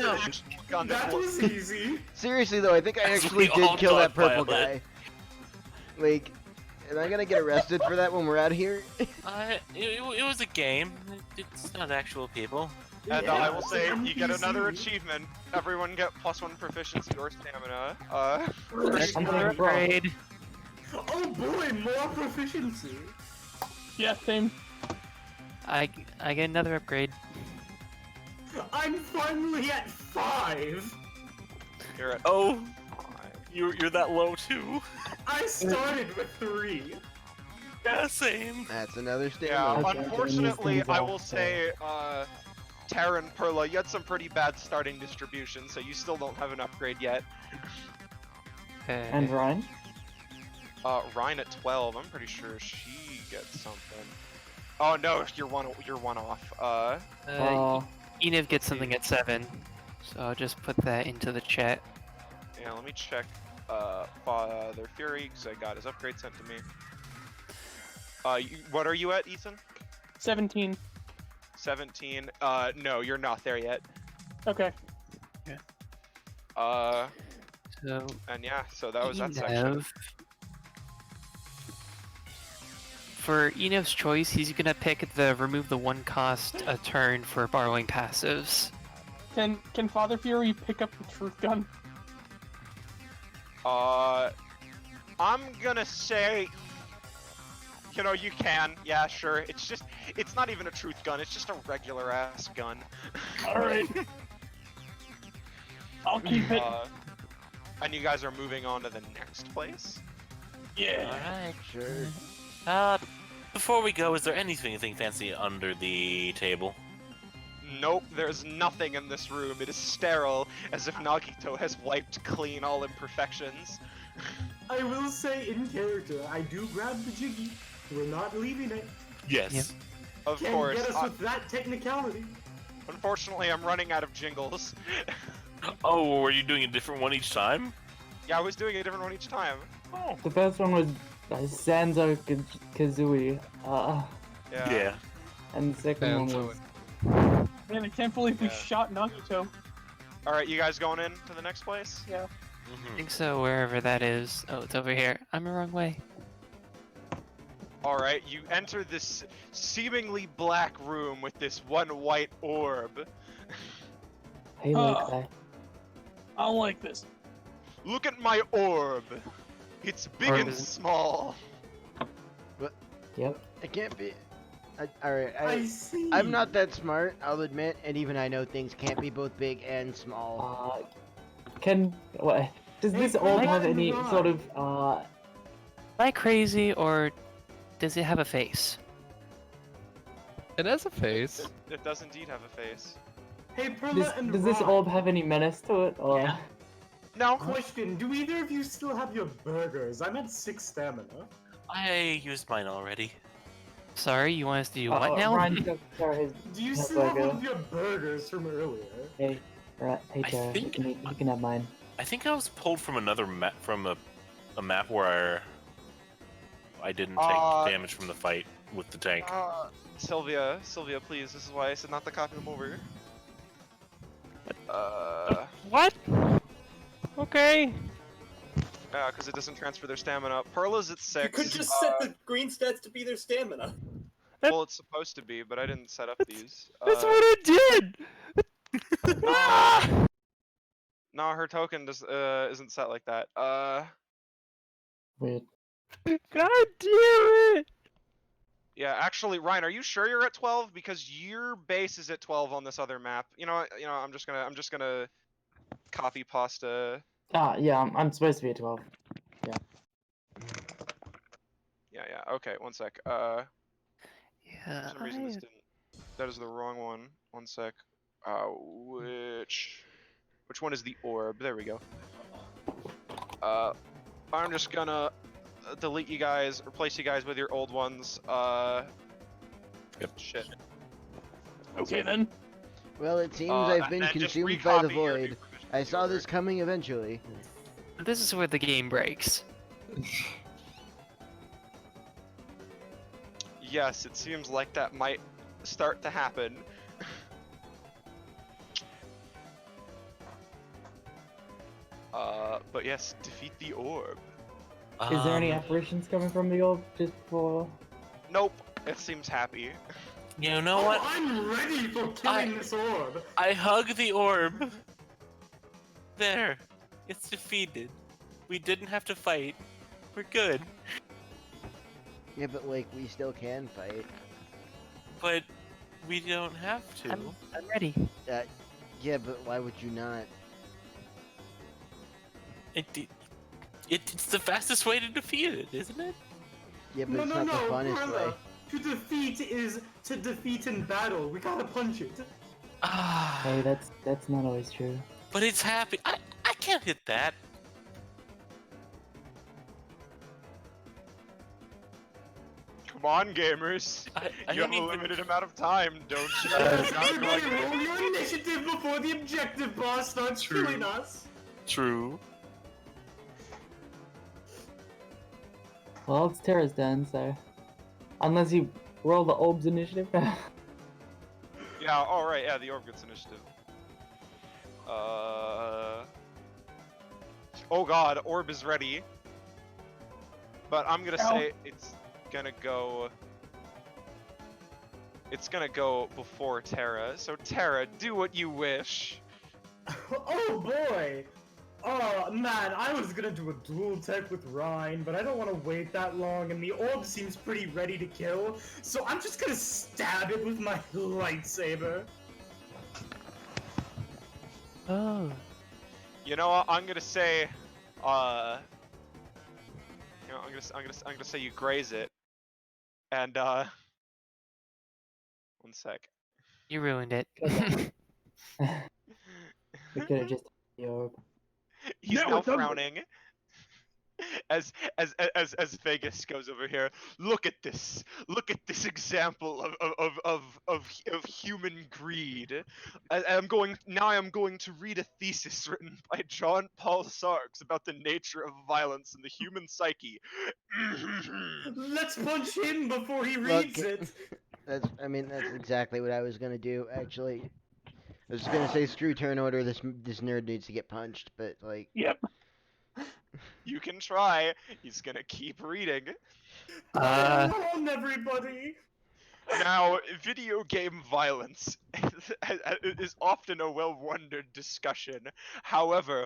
That was easy. Seriously though, I think I actually We all did kill got that purple guy. violent. Like, am I gonna get arrested for that when we're out here? It was a game. It's not actual people. And I will say, you get NPC. another achievement. Everyone get +1 proficiency or stamina. Another upgrade. Oh boy, more proficiency. Yeah, same. I get another upgrade. I'm finally at 5. You're at Oh, you're that low too. I started with 3. Yeah, same. That's another Yeah, stamina. unfortunately, I will say, Tara and Perla, you had some pretty bad starting distribution, so you still don't have an upgrade yet. Okay. And Ryan? Ryan at 12, I'm pretty sure she gets something. Oh no, you're one off. Enev gets something at 7, so I'll just put that into the chat. Yeah, let me check, Father Fury, because I got his upgrade sent to me. What are you at, Ethan? 17. 17. No, you're not there yet. Okay. So And yeah, so that was that section. for Eno's choice, he's gonna pick the remove the 1 cost a turn for borrowing passives. Can Father Fury pick up the truth gun? I'm gonna say, you know, you can. Yeah, sure. It's not even a truth gun. It's just a regular ass gun. All right. I'll keep it. And you guys are moving on to the next place? Yeah. Alright. Sure. Before we go, is there anything fancy under the table? Nope, there's nothing in this room. It is sterile, as if Nagito has wiped clean all imperfections. I will say in character, I do grab the jiggy. We're not leaving it. Yes. Yep. Of Can't course. get us with that technicality. Unfortunately, I'm running out of jingles. Oh, were you doing a different one each time? Yeah, I was doing a different one each time. Oh. The first one was Zanza Kazooie, Yeah. and the second one Zanza. was Man, I can't believe we Yeah. shot Nagito. Alright, you guys going in to the next place? Yeah. I think so, wherever that is. Oh, it's over here. I'm the wrong way. Alright, you enter this seemingly black room with this one white orb. Hey, look, I don't like this. Look at my orb! It's big and Orb. small. yep. It can't be. Alright, I see. I'm not that smart, I'll admit, and even I know things can't be both big and small. Does Hey, this orb have Ryan, any Ryan. sort of Am I crazy, or does it have a face? It has a face. It does indeed have a face. Hey, Perla and does this Ron, orb have any menace to it, or? Yeah. No. Question, do either of you still have your burgers? I'm at 6 stamina. I used mine already. Sorry, you want us to do what now? Ryan took Tara his Do you That still have burger. one of your burgers from earlier? Hey, right, hey I Tara, think- you can have mine. I think I was pulled from another map, from a map where I didn't take damage from the fight with the tank. Sylvia, please, this is why I said not to copy them over. What? Okay. Yeah, because it doesn't transfer their stamina. Perla's at 6. You could just set the green stats to be their stamina. Well, it's supposed to be, but I didn't set up these. That's what I did. Ah! No, her token isn't set like that. Weird. God damn it! Yeah, actually, Ryan, are you sure you're at 12? Because your base is at 12 on this other map. You know, I'm just gonna copy pasta. Yeah, I'm supposed to be at 12. Yeah. Okay, one sec. Yeah, For some reason this didn't. That is the wrong one. One sec. Which one is the orb? There we go. I'm just gonna delete you guys, replace you guys with your old ones. Yep. Shit. Okay then. Well, it seems I've been and just consumed by the recopy your void. new I saw order. this coming eventually. This is where the game breaks. Yes, it seems like that might start to happen. But yes, defeat the orb. Is there any apparitions coming from the orb just before? Nope, it seems happy. You know what? I'm ready for killing this orb. I hug the orb. There. It's defeated. We didn't have to fight. We're good. Yeah, but like, we still can fight. But we don't have to. I'm ready. Yeah, but why would you not? It's the fastest way to defeat it, isn't it? Yeah, but No, it's no, not no, the funnest Perla. way. To defeat is to defeat in battle. We gotta punch it. Ah, Hey, that's not always true. but it's happy. I can't hit that. Come on, gamers. I You have don't a even- limited amount of time, don't you? Everybody roll your initiative before the objective boss starts True. killing us. True. Well, it's Tara's turn, so unless you roll the orb's initiative. Yeah, alright, yeah, the orb gets initiative. Oh god, orb is ready. But I'm gonna say it's gonna go. It's gonna go before Terra. So Terra, do what you wish. Oh boy! Oh man, I was gonna do a dual tech with Rhine, but I don't want to wait that long, and the orb seems pretty ready to kill, so I'm just gonna stab it with my lightsaber. Oh. You know what? I'm gonna say, you know, I'm gonna say you graze it, and one sec. You ruined it. We could have just the orb. He's No, now it's ugly. frowning. As Vegas goes over here, look at this! Look at this example of human greed. I am going to read a thesis written by John Paul Sartre about the nature of violence in the human psyche. Let's punch him before he Look, reads it! that's exactly what I was gonna do. Actually, I was gonna say screw turn order. This nerd needs to get punched, but like. Yep. You can try. He's gonna keep reading. I am wrong, everybody! Now, video game violence is often a well-wondered discussion. However,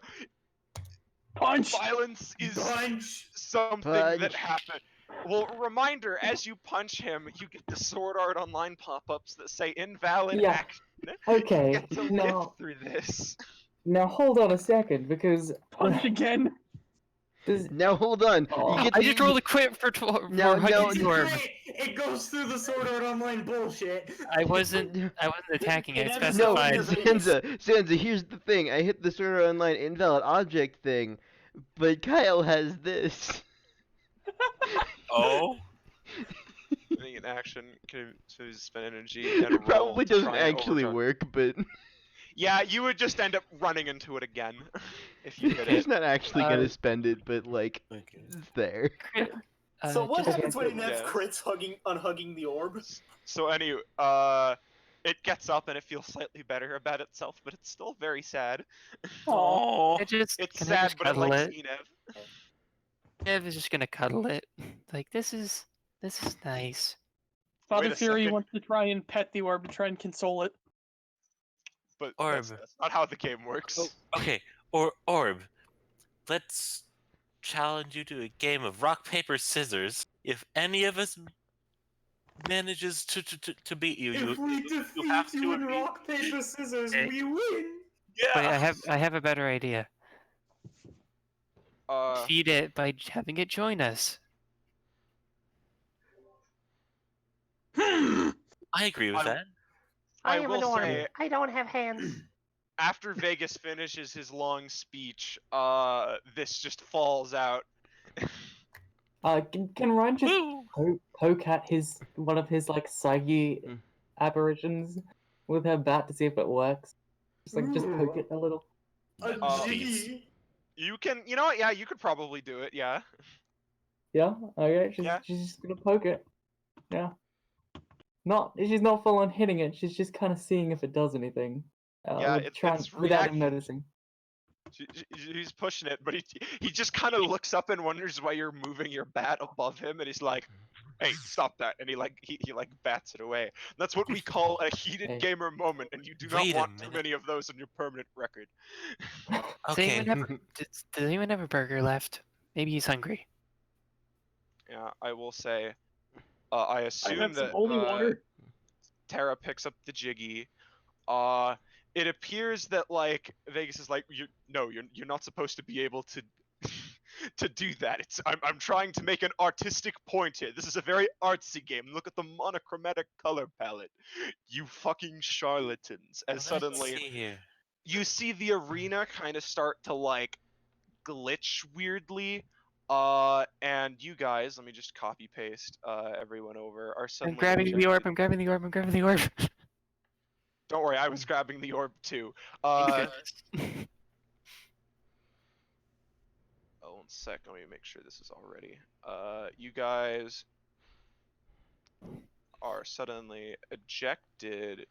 Punch! violence is Punch! something that Punch. happens. Well, reminder, as you punch him, you get the Sword Art Online pop-ups that say invalid Yeah. action. Okay, You get to live now- through this. Now hold on a second, because Punch again! Now hold on. Oh, You get I to, just rolled a crit for No, hugging no, the orb. Great! It goes through the Sword Art Online bullshit! I wasn't attacking it. It I ends No, up specified. in your Zanza, here's the thing. I hit the Sword Art Online invalid object thing, but Kyle has this. Oh? Spending an action can spend energy and roll It probably to doesn't try and actually overturn. work, but Yeah, you would just end up running into it again if you did he's it. not actually gonna spend it, but like, Okay. it's there. So what just- happens when it Yes. crits unhugging the orb? So anyway, it gets up and it feels slightly better about itself, but it's still very sad. Oh. I just, It's can I sad, just but it cuddle likes it? Enev. Ev is just gonna cuddle it. Like, this is nice. Father Wait a Fury second. wants to try and pet the orb to try and console it. But Orb. that's not how the game works. Oh, okay, Orb, let's challenge you to a game of rock, paper, scissors. If any of us manages to beat you, If we defeat have you to in agree- rock, paper, scissors, Okay. we win! Yeah. Wait, I have a better idea. Uh, Feed it by having it join us. I agree with I- that. I will say, I don't have hands. after Vegas finishes his long speech, this just falls out. Can Ryan just Woo! poke at one of his like psyche Mm. apparitions with her bat to see if it works? Just poke Ooh. it a little. A Oh. jiggy! You can, you know what? Yeah, you could probably do it. Yeah. Yeah. Okay. Yeah. She's just gonna poke it. Yeah. She's not full on hitting it. She's just kind of seeing if it does anything. Yeah, it's without him reacting. noticing. He's pushing it, but he just kind of looks up and wonders why you're moving your bat above him, and he's like, "Hey, stop that!" And he like bats it away. That's what we call a heated Hey. gamer moment, and you do not Wait a want too minute. many of those on your permanent record. Does anyone Okay. have, does anyone have a burger left? Maybe he's hungry. Yeah, I will say, I I assume have some that holy water. Tara picks up the jiggy. It appears that like Vegas is like, you're not supposed to be able to to do that. I'm trying to make an artistic point here. This is a very artsy game. Look at the monochromatic color palette. You fucking charlatans. As Let's suddenly see here. you see the arena kind of start to like glitch weirdly. And you guys, let me just copy paste everyone over. Are I'm suddenly grabbing the ejected. orb. I'm grabbing the orb. I'm grabbing the orb. Don't worry, I was grabbing the orb too. Thank Oh, 1 sec. Let me make sure this is all ready. You guys are suddenly ejected.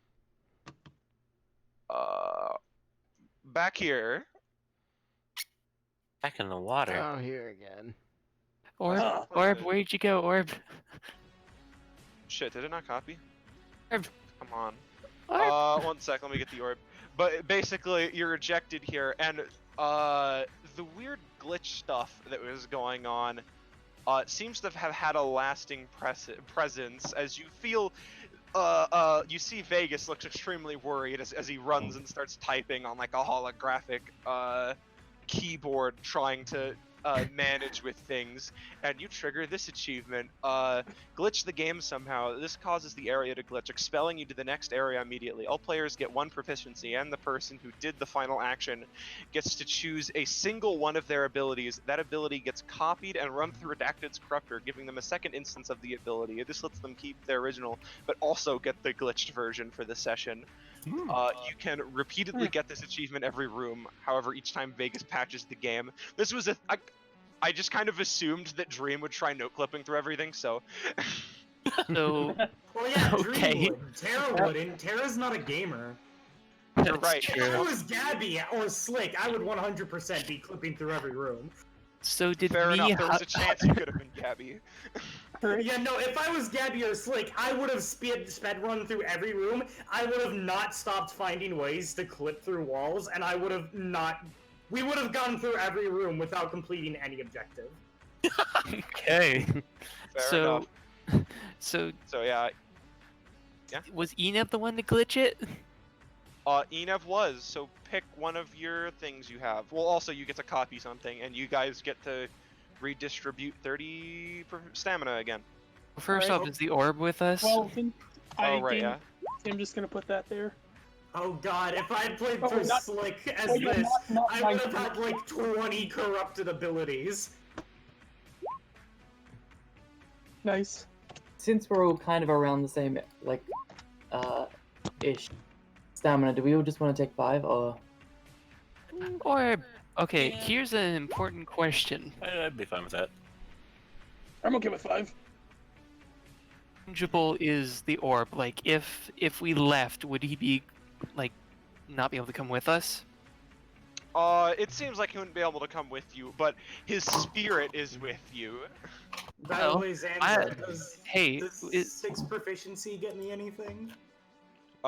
Back here. Back in the water. Oh, here again. Orb, Ah. Orb, where'd you go, Orb? Shit, did it not copy? Orb. Come on. Orb. 1 sec, let me get the orb. But basically, you're ejected here, and the weird glitch stuff that was going on seems to have had a lasting presence as you feel. You see Vegas looks extremely worried as he runs and starts typing on like a holographic keyboard, trying to manage with things, and you trigger this achievement. Glitch the game somehow. This causes the area to glitch, expelling you to the next area immediately. All players get 1 proficiency, and the person who did the final action gets to choose a single one of their abilities. That ability gets copied and run through Redacted's Corruptor, giving them a second instance of the ability. This lets them keep their original, but also get the glitched version for the session. You can repeatedly get this achievement every room. However, each time Vegas patches the game. This was I just kind of assumed that Dream would try note clipping through everything, so. So, Well, yeah, Okay. Dream would. Tara wouldn't. Tara's not a gamer. You're that's right. If I true. was Gabby or Slick, I would 100% be clipping through every room. So did Fair me. enough, there was a chance you could have been Gabby. Yeah, no, if I was Gabby or Slick, I would have sped run through every room. I would have not stopped finding ways to clip through walls, and I would have not. We would have gone through every room without completing any objective. Okay. Fair so, enough. so So yeah, was Eneb the one to glitch it? Enev was, so pick one of your things you have. Well, also you get to copy something, and you guys get to redistribute 30 stamina again. First Alright. off, is the orb with us? Well, Oh, right, yeah. I'm just gonna put that there. Oh god, if I had played Oh, through not- Slick as oh, yeah, this, not I would have had like 20 corrupted abilities. Nice. Since we're all kind of around the same, like, ish stamina, do we all just want to take 5, or? Orb. Okay, here's an important question. I'd be fine with that. I'm okay with 5. Fungible is the orb. Like, if we left, would he be, like, not be able to come with us? It seems like he wouldn't be able to come with you, but his spirit is with you. By the Oh, way, Zanza, Hey, does 6 proficiency get me anything?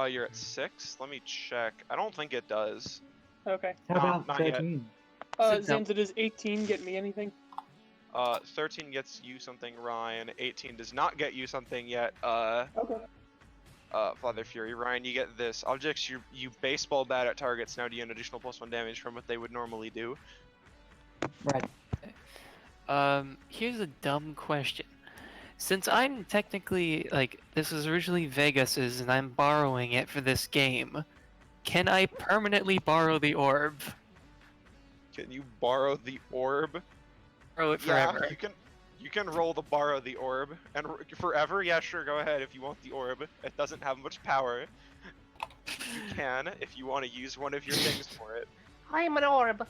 You're at 6? Let me check. I don't think it does. Okay. How about not yet. 13? Sit down. Zanza, does 18 get me anything? 13 gets you something, Ryan. 18 does not get you something yet. Okay. Father Fury. Ryan, you get this. Objects you baseball bat at targets now deal an additional +1 damage from what they would normally do. Right. Here's a dumb question. Since I'm technically, like, this was originally Vegas's and I'm borrowing it for this game, can I permanently borrow the orb? Can you borrow the orb? Borrow it forever. Yeah, you can roll the borrow the orb and forever. Yeah, sure, go ahead if you want the orb. It doesn't have much power. You can if you want to use one of your things for it. I'm an orb.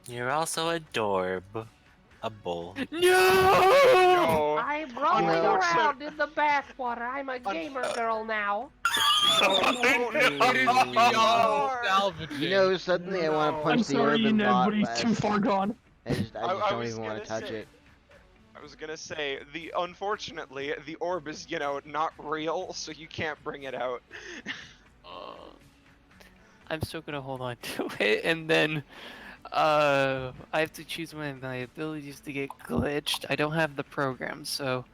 You're also a dorb. A bull. No! No. I'm rolling No. around in the bathwater. I'm a gamer girl now. You know, suddenly I want to I'm punch the sorry, urban Ned, bot but he's too far gone. I just I don't was even want gonna to touch say- it. I was gonna say unfortunately the orb is not real, so you can't bring it out. I'm still gonna hold on to it, and then I have to choose one of my abilities to get glitched. I don't have the program, so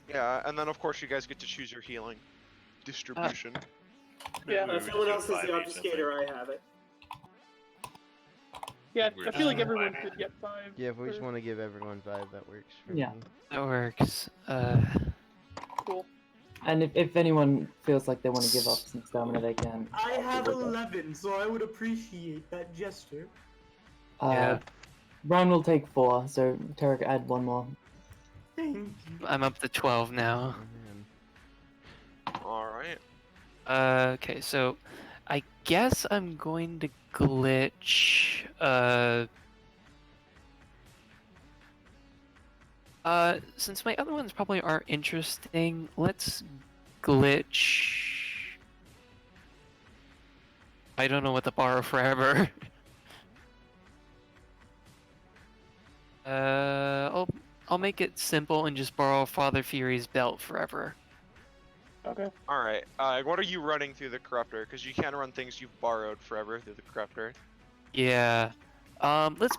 Yeah, and then of course you guys get to choose your healing distribution. Yeah, Maybe we if someone should else is find the each, I obfuscator, I have it. Yeah, We're I feel like just everyone fine. could get 5. Yeah, if we just for- want to give everyone 5, that works for Yeah. me. that works. Cool. And if anyone feels like they want to give up some stamina, they can. I have 11, so I would appreciate that gesture. Yeah. Ryan will take 4, so Tarek add 1 more. Thank you. I'm up to 12 now. Oh, man. All right. Okay, so I guess I'm going to glitch. Since my other ones probably aren't interesting, let's glitch. I don't know what to borrow forever. I'll make it simple and just borrow Father Fury's belt forever. Okay. Alright, what are you running through the corruptor? Because you can't run things you've borrowed forever through the corruptor. Yeah. Let's.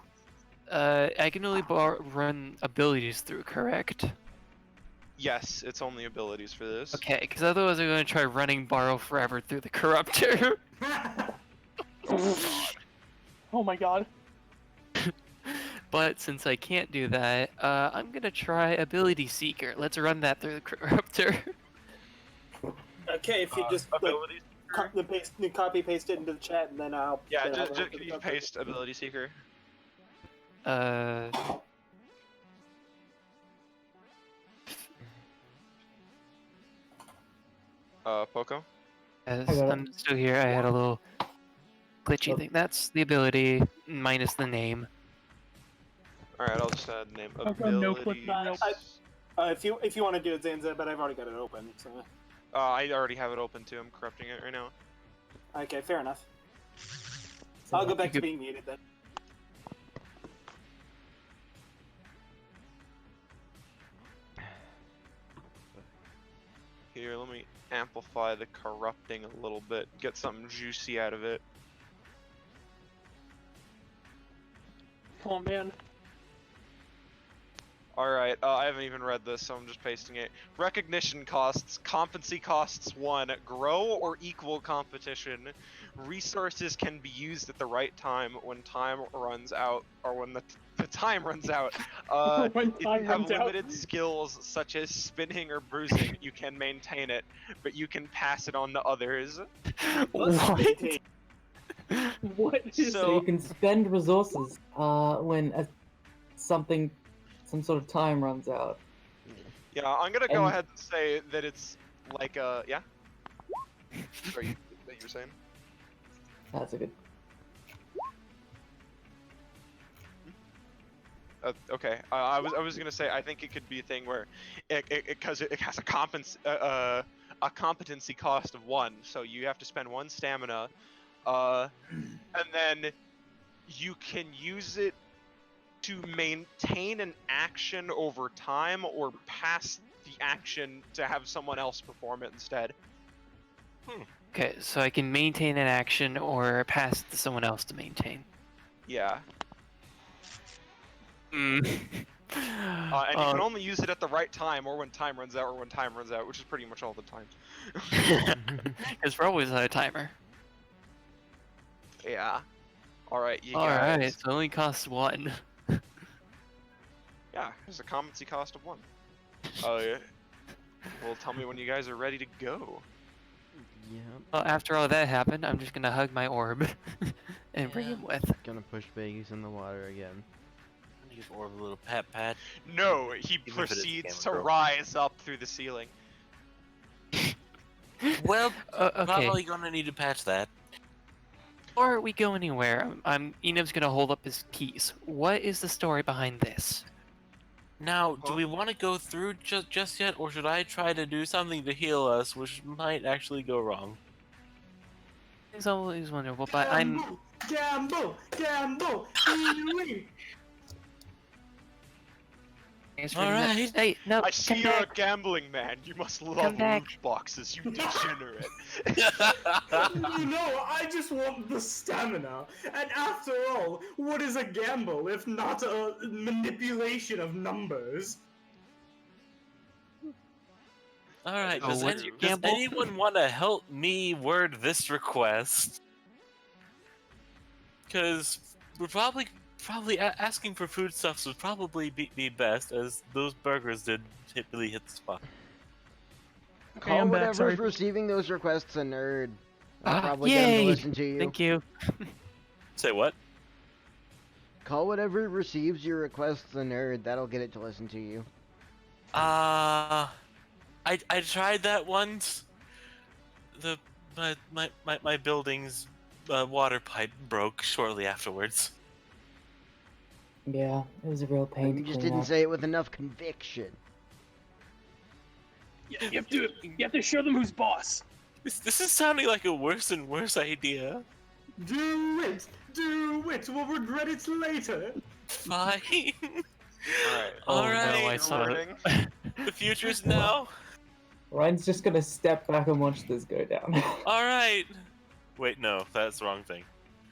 I can only run abilities through, correct? Yes, it's only abilities for this. Okay, because otherwise I'm going to try running borrow forever through the corruptor. Oh my god. But since I can't do that, I'm gonna try ability seeker. Let's run that through the corruptor. Okay, if you just like, Abilities. copy paste it into the chat, and then I'll. Yeah, then I'll just can you paste ability seeker? Poco? As I got it. I'm still here, I had a little glitchy thing. That's the ability minus the name. Alright, I'll just add name. Okay, no clip Abilities. that. if you want to do it, Zanza, but I've already got it open. So. I already have it open too. I'm corrupting it right now. Okay, fair enough. So I'll go back to could- being muted then. Here, let me amplify the corrupting a little bit. Get something juicy out of it. Oh man. Alright, I haven't even read this, so I'm just pasting it. Recognition costs, competency costs 1, grow or equal competition. Resources can be used at the right time when time runs out, or when the time runs out. When If you time have runs out. limited skills such as spinning or bruising, you can maintain it, but you can pass it on to others. What? Maintain. What is So you So, can spend resources when some sort of time runs out. yeah, I'm gonna go And- ahead and say that it's like, yeah? Sorry, you were saying? That's a good. Okay, I was gonna say I think it could be a thing where because it has a competency cost of 1, so you have to spend 1 stamina, and then you can use it to maintain an action over time or pass the action to have someone else perform it instead. Okay, so I can maintain an action or pass it to someone else to maintain. Yeah, Mm. and you can only use it at the right time or when time runs out, which is pretty much all the time. Because we're always on a timer. Yeah. All right, you Alright, guys. so it only costs 1. Yeah, there's a competency cost of 1. Oh yeah. Well, tell me when you guys are ready to go. Yep. Well, after all that happened, I'm just gonna hug my orb and bring him with. Gonna push Vegas in the water again. Give Orb a little pat pat. No, he Even if it is a proceeds to Gamma Girl. rise up through the ceiling. Well, Okay, probably gonna need to patch that. before we go anywhere, Enob's gonna hold up his keys. What is the story behind this? Now, do we want to go through just yet, or should I try to do something to heal us, which might actually go wrong? It's always wonderful, but I'm... Gamble! Thanks for doing that. Alright. Hey, no, I see come you're back. a gambling man. You must love Come back. loot boxes, you degenerate. No, I just want the stamina. And after all, what is a gamble if not a manipulation of numbers? Alright, Oh, does, what's your does gamble? anyone want to help me word this request? Because we're probably asking for foodstuffs would probably be best, as those burgers did really hit the spot. Okay, Call I'm back. whatever's Sorry. receiving those requests a nerd. I'll Ah, probably get him to yay! listen to you. Thank you. Say what? Call whatever receives your requests a nerd. That'll get it to listen to you. I tried that once. My building's water pipe broke shortly afterwards. Yeah, it was a real pain You to just clean didn't up. say it with enough conviction. You have to show them who's boss. This is sounding like a worse and worse idea. Do it! We'll regret it later! Fine. Alright. Oh no, Alright, I saw it. Rewarding. the future's now. Ryan's just gonna step back and watch this go down. Alright. Wait, no, that's the wrong thing.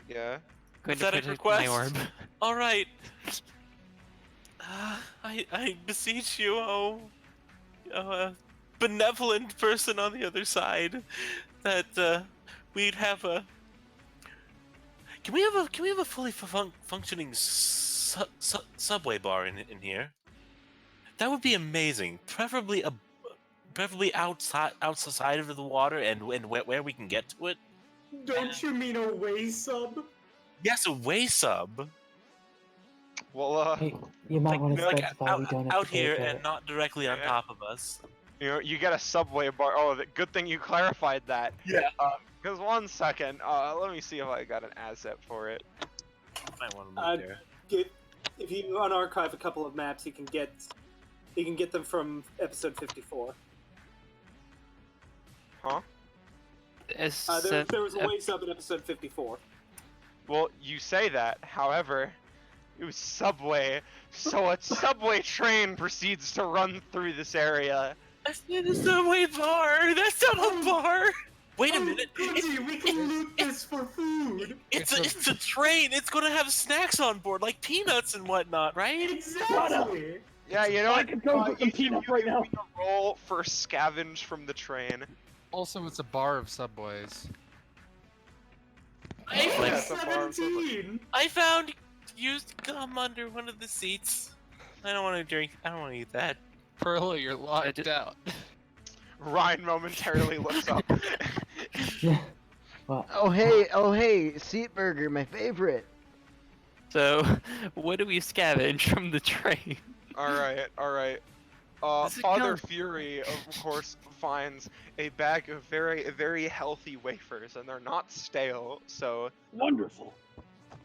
Yeah. Going to Pathetic protect my request. orb. Alright. I beseech you, benevolent person on the other side, that we'd have a. Can we have a fully functioning subway bar in here? That would be amazing. Preferably outside of the water and where we can get to it. Don't you mean a way sub? Yes, a way sub. Well, Hey, you might want to Like specify we don't have out to pay here for and it. not directly on Yeah. top of us. you know, you get a subway bar. Oh, good thing you clarified that. Yeah. Because 1 second, let me see if I got an asset for it. Might want to look there. If you unarchive a couple of maps, you can get them from episode 54. Huh? There was a way sub in episode 54. Well, you say that. However, it was subway, so a subway train proceeds to run through this area. That's not a subway bar. That's not a bar. Wait a minute. Goody, we can loot this for food. It's a train. It's gonna have snacks on board, like peanuts and whatnot, right? Exactly. Yeah, you know I what? could go get some you peanuts right now. can roll for scavenge from the train. Also, it's a bar of subways. That's a bar of subway. 17. I found used gum under one of the seats. I don't want to drink. I don't want to eat that. Perla, you're locked out. Ryan momentarily looks up. Well, Oh hey, Seat Burger, my favorite. So, what do we scavenge from the train? Alright. Does it Father count? Fury, of course, finds a bag of very healthy wafers, and they're not stale, so Wonderful.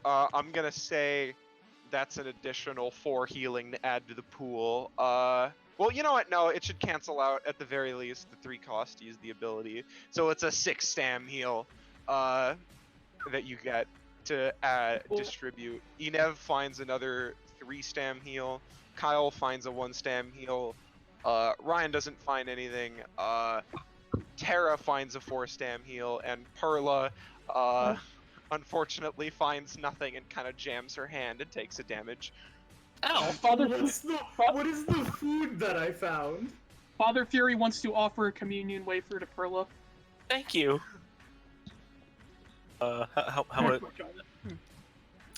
I'm gonna say that's an additional 4 healing to add to the pool. Well, you know what? No, it should cancel out at the very least the 3 cost to use the ability. So it's a 6 stam heal that you get to distribute. Enev finds another 3 stam heal. Kyle finds a 1 stam heal. Ryan doesn't find anything. Tara finds a 4 stam heal, and Perla unfortunately finds nothing and kind of jams her hand and takes a damage. Ow! What is the food that I found? Father Fury wants to offer a communion wafer to Perla. Thank you. How much?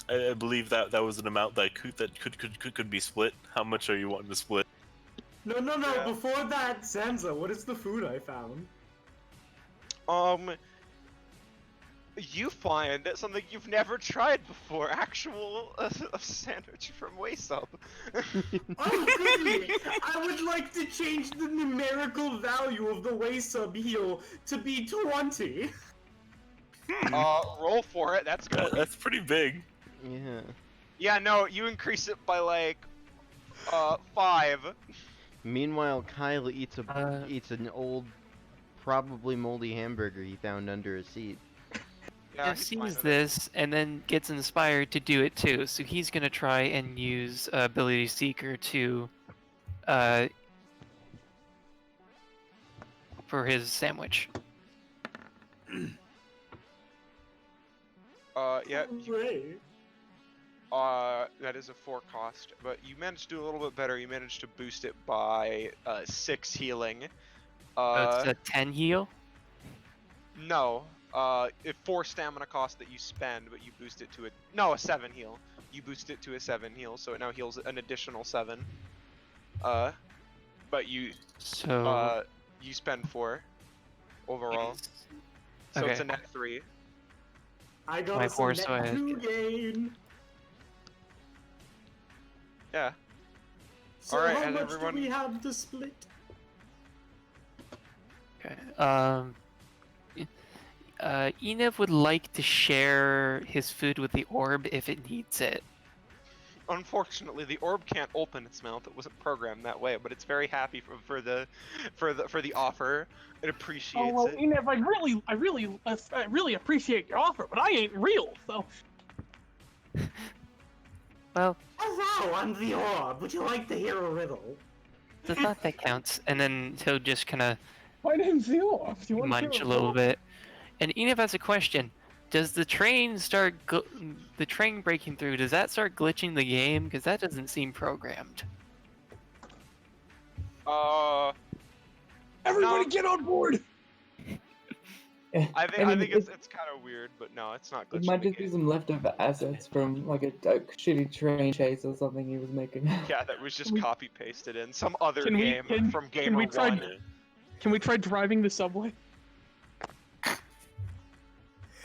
I believe that was an amount that could be split. How much are you wanting to split? No. Yeah. Before that, Zanza, what is the food I found? You find something you've never tried before, actual a sandwich from Waysub. Oh, goody! I would like to change the numerical value of the way sub heal to be 20. Roll for it, that's good. That's pretty big. Yeah. Yeah, no, you increase it by like, 5. Meanwhile, Kyle eats an old, probably moldy hamburger he found under a seat. Yeah, Jeff he's fine sees with it. this and then gets inspired to do it too, so he's gonna try and use Ability Seeker to, for his sandwich. Yeah, Hooray. that is a 4 cost, but you managed to do a little bit better. You managed to boost it by 6 healing. It's a 10 heal. No, it's 4 stamina cost that you spend, but you boost it to a 7 heal. You boost it to a 7 heal, so it now heals an additional 7. But you So you spend 4 overall, so it's Okay. a net 3. I got My us a force, net so I- 2 gain. Yeah. So Alright, how and much everyone- do we have to split? Okay. Enev would like to share his food with the orb if it needs it. Unfortunately, the orb can't open its mouth. It wasn't programmed that way, but it's very happy for the offer. It appreciates Oh well, it. Enev, I really appreciate your offer, but I ain't real, so. Well, Hello, I'm the orb. Would you like to hear a riddle? the thought that counts, and then he'll just kind of My name's the Orb. Do you want to hear munch a a little riddle? bit. And Enif has a question. Does the train the train breaking through, does that start glitching the game? Because that doesn't seem programmed. Everybody No. get on board! I think it's kind of weird, but no, it's not It glitching might the just be game. some leftover assets from like a shitty train chase or something he was making. Yeah, that was just We- copy pasted in some other Can we- game can- from can Gamer we try- One. Can we try driving the subway?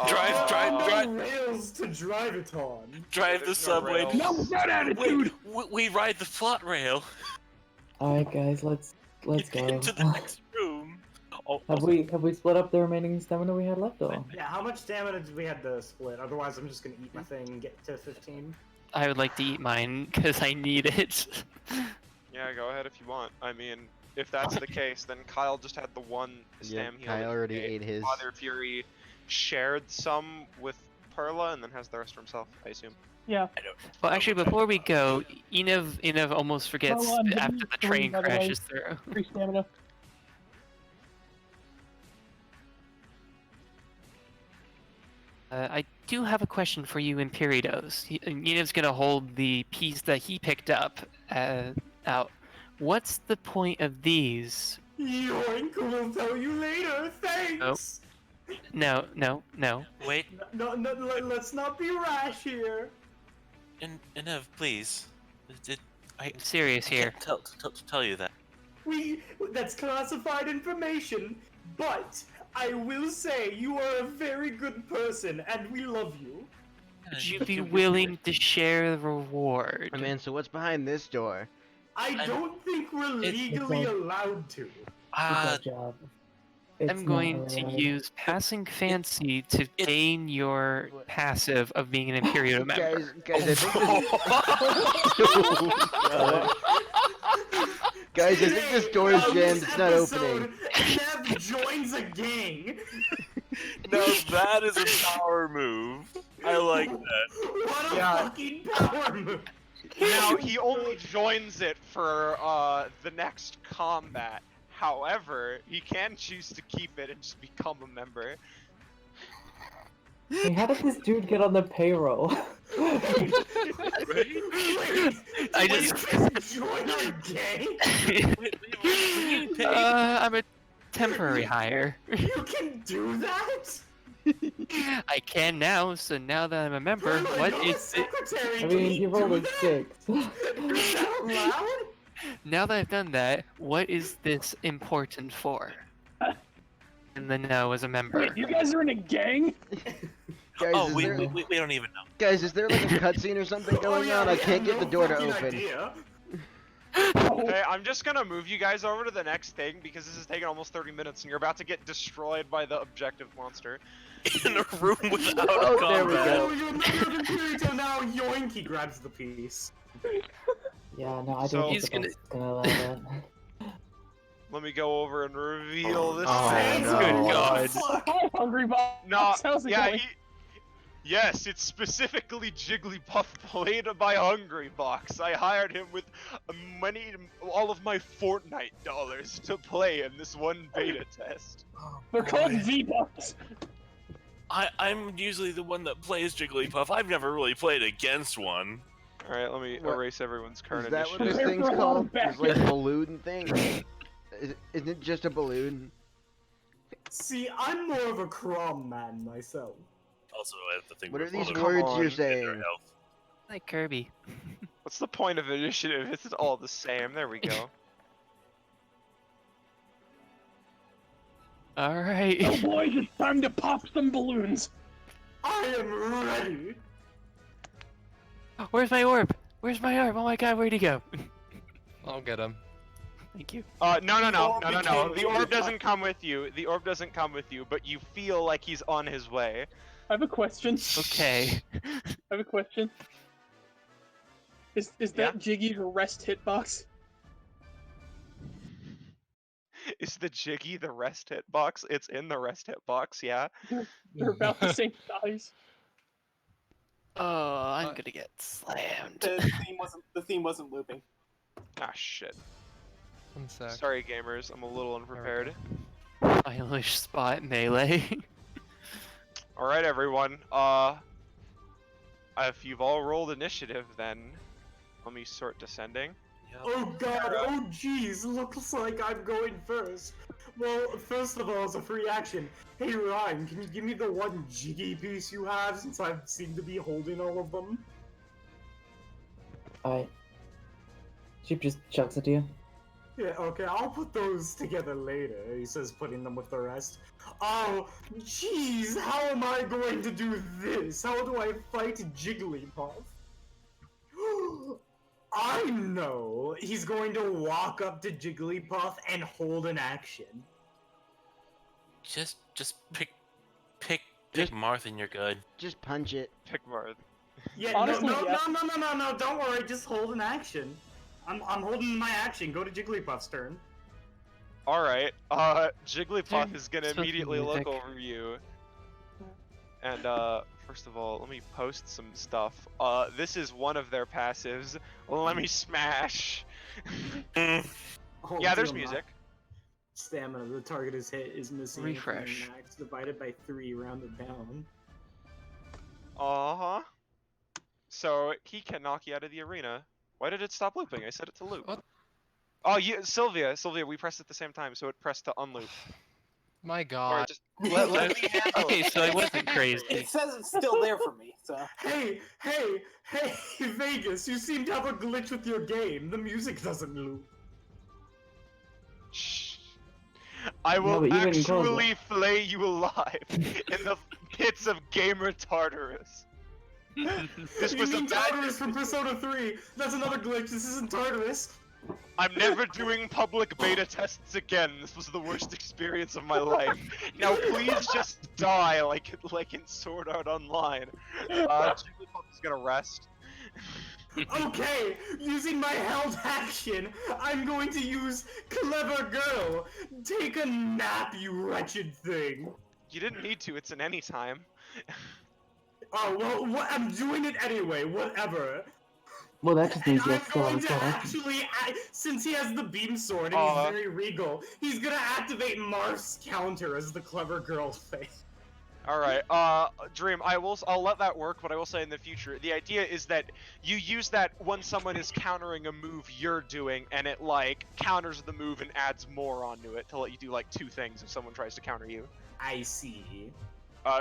Drive. Rails to drive it on. Drive the There's no subway. rails. No, with that attitude! We ride the plot rail. Alright, guys, let's go. Into the next room. Oh, Have we split up the remaining stamina we had left, or? Yeah, how much stamina did we have to split? Otherwise, I'm just gonna eat my thing and get to 15. I would like to eat mine because I need it. Yeah, go ahead if you want. I mean, if that's the case, then Kyle just had the one Yeah, stam heal. Kyle that he already ate his. Father Fury shared some with Perla and then has the rest for himself, I assume. Yeah. Well, actually, before we go, Enif almost forgets Hold on, give after me the three, train by the way. crashes through. 3 stamina. I do have a question for you, Imperidos. Enif's gonna hold the piece that he picked up out. What's the point of these? Yoink, we'll tell you later. Thanks. No. Wait, Let's not be rash here. Enev, please. I'm serious here. Tell you that. That's classified information, but I will say you are a very good person and we love you. Would you be willing to share the reward? Oh, man, so what's behind this door? I don't think we're legally allowed to. Good job. It's I'm going not to allowed. use passing fancy to gain your passive of being an Imperial member. Guys, I think this door is jammed. It's not opening. Nev joins a gang. Now that is a power move. I like that. What a Yeah. fucking power move. Now, he only joins it for the next combat. However, he can choose to keep it and just become a member. Hey, how did this dude get on the payroll? I just. Join our gang? I'm a temporary hire. You can do that? I can now, so now that I'm a member, Perla, what you're is a it? secretary. I Can mean, you rolled do a that? 6. Is that allowed? Now that I've done that, what is this important for? And the no as a member. Wait, you guys are in a gang? Guys, Oh, is we there... don't even know. Guys, is there like a cutscene or something going yeah, on? I we can't have get the no door to fucking open. idea. Okay, I'm just gonna move you guys over to the next thing because this is taking almost 30 minutes and you're about to get destroyed by the objective monster. In a room without Oh, a there we combat. go. Oh, you're a member of Imperial now. Yoink, he grabs the piece. Yeah, no, I So- don't think He's the boss is gonna allow that. Let me go over and reveal this Oh, thing. no. Good God. Hi, Hungry Box. No, How's it yeah, going? yes, it's specifically Jigglypuff played by Hungry Box. I hired him with all of my Fortnite dollars to play in this one beta test. They're called V-Bucks. I'm usually the one that plays Jigglypuff. I've never really played against one. All right, let me What? erase everyone's current Is that what initiative. this Prepare thing's for a lot called? of back- It's like a balloon thing? Isn't it just a balloon? See, I'm more of a Crom man myself. Also, I have to think. What are with these all the words on, you're get their saying? health. Like Kirby. What's the point of initiative? It's all the same. There we go. Alright. Oh boys, it's time to pop some balloons. I am ready. Where's my orb? Where's my orb? Oh my god, where'd he go? I'll get him. Thank you. No. became The orb Jigglypuff. doesn't come with you. The orb doesn't come with you, but you feel like he's on his way. I have a question. Okay. I have a question. Is that Jiggy's rest hitbox? Is the Jiggy the rest hitbox? It's in the rest hitbox, yeah. They're about the same size. Oh, I'm gonna get slammed. The theme wasn't looping. Ah, shit. 1 sec. Sorry, gamers. I'm a little unprepared. Finally spot melee. Alright, everyone. If you've all rolled initiative, then let me sort descending. Oh god, oh jeez, looks like I'm going first. Well, first of all, as a free action, hey Ryan, can you give me the one jiggy piece you have since I seem to be holding all of them? Alright. Sheep just chucks it to you. Yeah, okay, I'll put those together later, he says, putting them with the rest. Oh, jeez, how am I going to do this? How do I fight Jigglypuff? I know! He's going to walk up to Jigglypuff and hold an action. Just pick Marth and you're good. Just punch it. Pick Marth. Yeah, Honestly, no, yeah. no, don't worry, just hold an action. I'm holding my action, go to Jigglypuff's turn. Alright, Jigglypuff is gonna Supposed to be immediately look music. over you. And, first of all, let me post some stuff. This is one of their passives. Let me smash! Oh, Yeah, there's dear music. Stamina, the target is hit is missing. Refresh. Max divided by 3, rounded down. Uh-huh. So, he can knock you out of the arena. Why did it stop looping? I set it to loop. What? Oh, Sylvia, we pressed at the same time, so it pressed to unloop. My Or god. just Let me handle okay, so I wasn't crazy. It says it's still there for me, so. Hey, Vegas, you seem to have a glitch with your game. The music doesn't loop. Shh. I No, will but you didn't close actually flay you alive in the pits of Gamer Tartarus. This You was a mean bad Tartarus from Persona 3? That's another glitch. This isn't Tartarus. I'm never doing public beta tests again. This was the worst experience of my life. Now please just die like in Sword Art Online. Jigglypuff is gonna rest. Okay, using my held action, I'm going to use Clever Girl. Take a nap, you wretched thing. You didn't need to, it's an anytime. Oh, well, I'm doing it anyway, whatever. Well, that just And means you I'm have to going to action. actually, since he has the beam sword and he's very regal, he's gonna activate Marth's counter as the Clever Girl thing. Alright, Dream, I'll let that work, but I will say in the future, the idea is that you use that when someone is countering a move you're doing, and it, like, counters the move and adds more onto it to let you do, like, 2 things if someone tries to counter you. I see.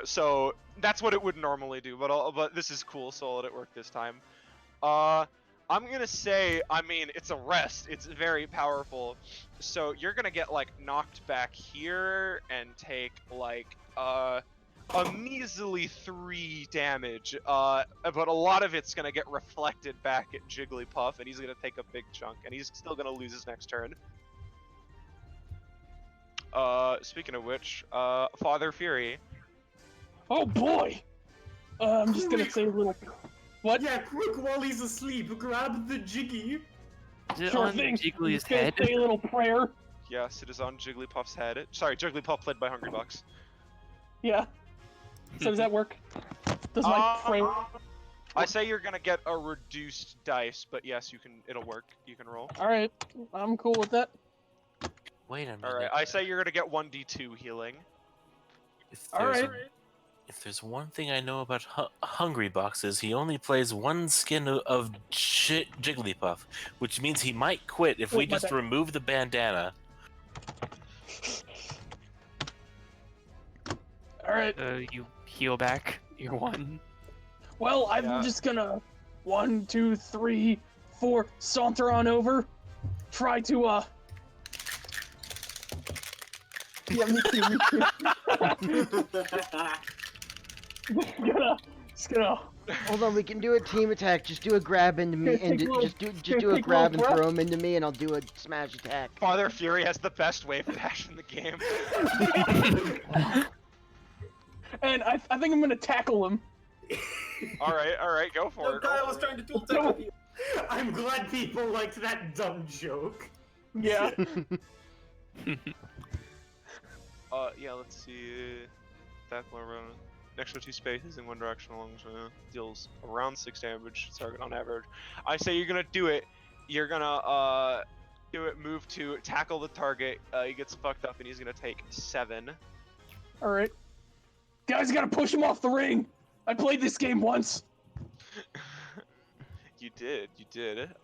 So, that's what it would normally do, but this is cool, so I'll let it work this time. I'm gonna say, I mean, it's a rest, it's very powerful, so you're gonna get, like, knocked back here, and take, like, a measly 3 damage, but a lot of it's gonna get reflected back at Jigglypuff, and he's gonna take a big chunk, and he's still gonna lose his next turn. Speaking of which, Father Fury. Oh boy! I'm just gonna say a little. What? Yeah, quick while he's asleep, grab the Jiggy. Is it Sure on thing. Jiggly's Just gonna head? say a little prayer. Yes, it is on Jigglypuff's head. Sorry, Jigglypuff played by Hungry Bucks. Yeah. So does that work? Does my prayer? I say you're gonna get a reduced dice, but yes, it'll work. You can roll. All right, I'm cool with that. Wait a minute. Alright, I say you're gonna get 1d2 healing. All right. If there's one thing I know about Hungry Box is he only plays one skin of Jigglypuff, which means he might quit if we Oh, my just bad. remove the bandana. All right. You heal back. You're 1. Well, I'm Yeah. just gonna 1, 2, 3, 4 saunter on over. Try to Yeah, me too. Just gonna. Hold on, we can do a team attack. Just do a grab into me, Take and a little- just do a take a grab little and breath. throw him into me, and I'll do a smash attack. Father Fury has the best wave dash in the game. And I think I'm gonna tackle him. Alright, go for No, it. Kyle was trying to dual attack with you. I'm glad people liked that dumb joke. Yeah. Yeah, let's see. Attack more run. extra 2 spaces in one direction along deals around 6 damage to target on average. I say you're gonna do it. You're gonna do it. Move to tackle the target. He gets fucked up and he's gonna take 7. All right, guys, gotta push him off the ring. I played this game once. You did.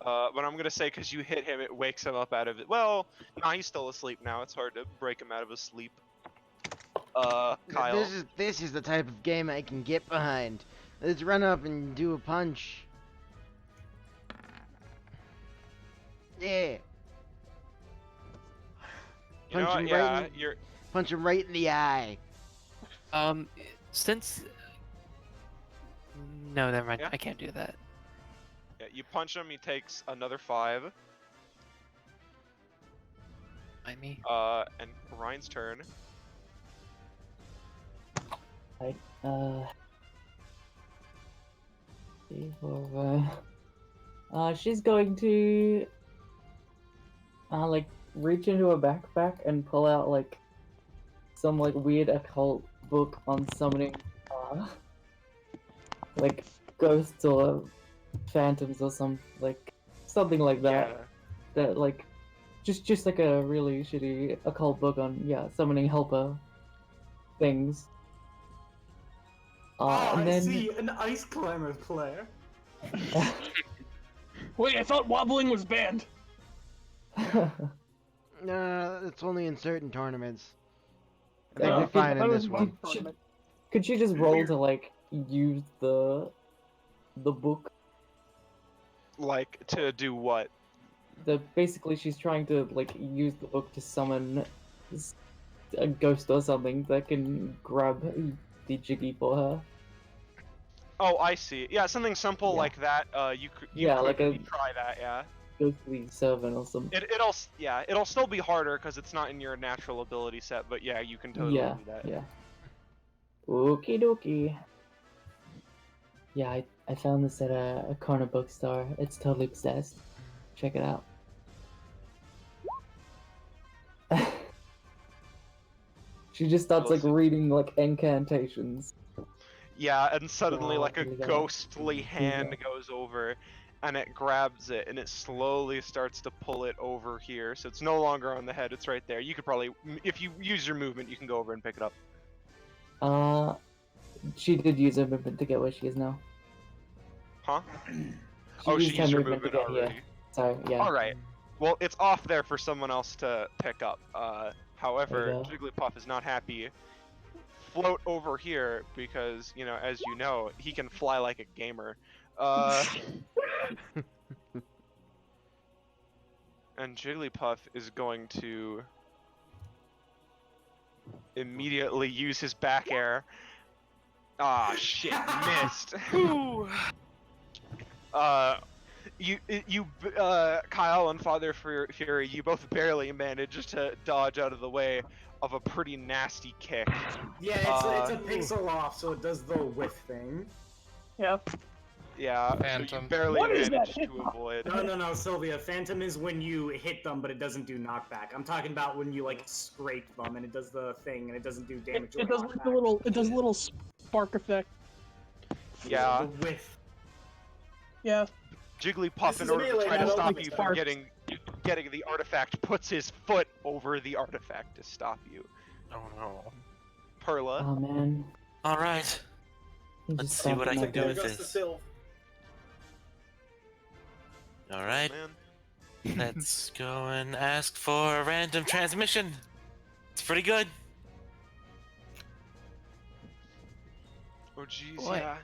But I'm gonna say because you hit him, it wakes him up out of it. Well, nah, he's still asleep now. It's hard to break him out of his sleep. Kyle. This is the type of game I can get behind. Let's run up and do a punch. Yeah. You know what? You're. Punch him right in the eye. Since no, never mind. Yeah. I can't do that. Yeah, you punch him. He takes another 5. Mind me. And Ryan's turn. Right. 3, 4, she's going to like reach into her backpack and pull out like some like weird occult book on summoning like ghosts or phantoms or something like that. Yeah. That like just like a really shitty occult book on summoning helper things. And I then see an ice climber player. Wait, I thought wobbling was banned. No, it's only in certain tournaments. I Yeah, think we're could- fine I in was this one one. tournament. Could you just roll to like use the book? Like to do what? Basically she's trying to like use the book to summon a ghost or something that can grab the Jiggy for her. Oh, I see. Yeah, something simple Yeah. like that. You could like a try that. Yeah. ghostly servant or something. It'll still be harder because it's not in your natural ability set. But yeah, you can totally do that. Yeah. Okie dokie. Yeah, I found this at a corner bookstore. It's totally possessed. Check it out. She just starts like Awesome. reading like incantations. Yeah, and suddenly Wow, like a really got it. ghostly hand goes over, and it grabs it, and it slowly starts to pull it over here. So it's no longer on the head; it's right there. You could probably, if you use your movement, you can go over and pick it up. She did use her movement to get where she is now. Huh? She She used her used her movement to movement get here. already. Sorry, yeah. All right. Well, it's off there for someone else to pick up. However, There you Jigglypuff is not happy. Float over here because, you know, as you know, he can fly like a gamer. And Jigglypuff is going to immediately use his back air. Ah, shit, missed. Kyle and Father Fury, you both barely managed to dodge out of the way of a pretty nasty kick. Yeah, it's a pixel off, so it does the whiff thing. Yeah. Yeah, so you Phantom. barely What is that managed hit? to avoid. No, Sylvia. Phantom is when you hit them, but it doesn't do knockback. I'm talking about when you like scrape them and it does the thing and it doesn't do damage. It or does like knockback. it does a little spark effect. Yeah, The whiff. Yeah. Jigglypuff, This in is order to melee, try I to don't stop think you it's from sparks. getting the artifact, puts his foot over the artifact to stop you. Oh no. Perla. Oh man. All right. He Let's just see what I stomped can my do butt. with this. All right. Man. Let's go and ask for a random transmission. It's pretty good. Oh jeez, Boy. yeah.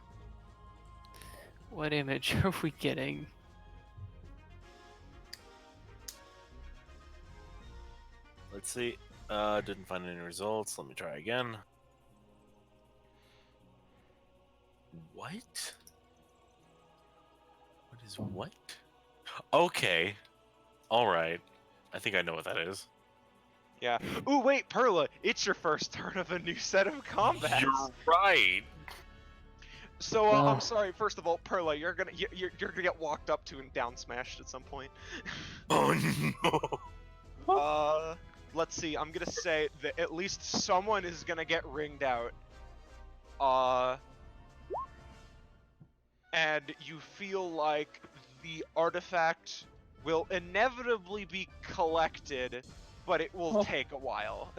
What image are we getting? Let's see. Didn't find any results. Let me try again. What? What is what? Okay. Alright. I think I know what that is. Yeah. Ooh, wait, Perla, it's your first turn of a new set of combats. You're right. So Uh. I'm sorry. First of all, Perla, you're gonna get walked up to and down smashed at some point. Oh no. Let's see. I'm gonna say that at least someone is gonna get ringed out. And you feel like the artifact will inevitably be collected, but it will take a while.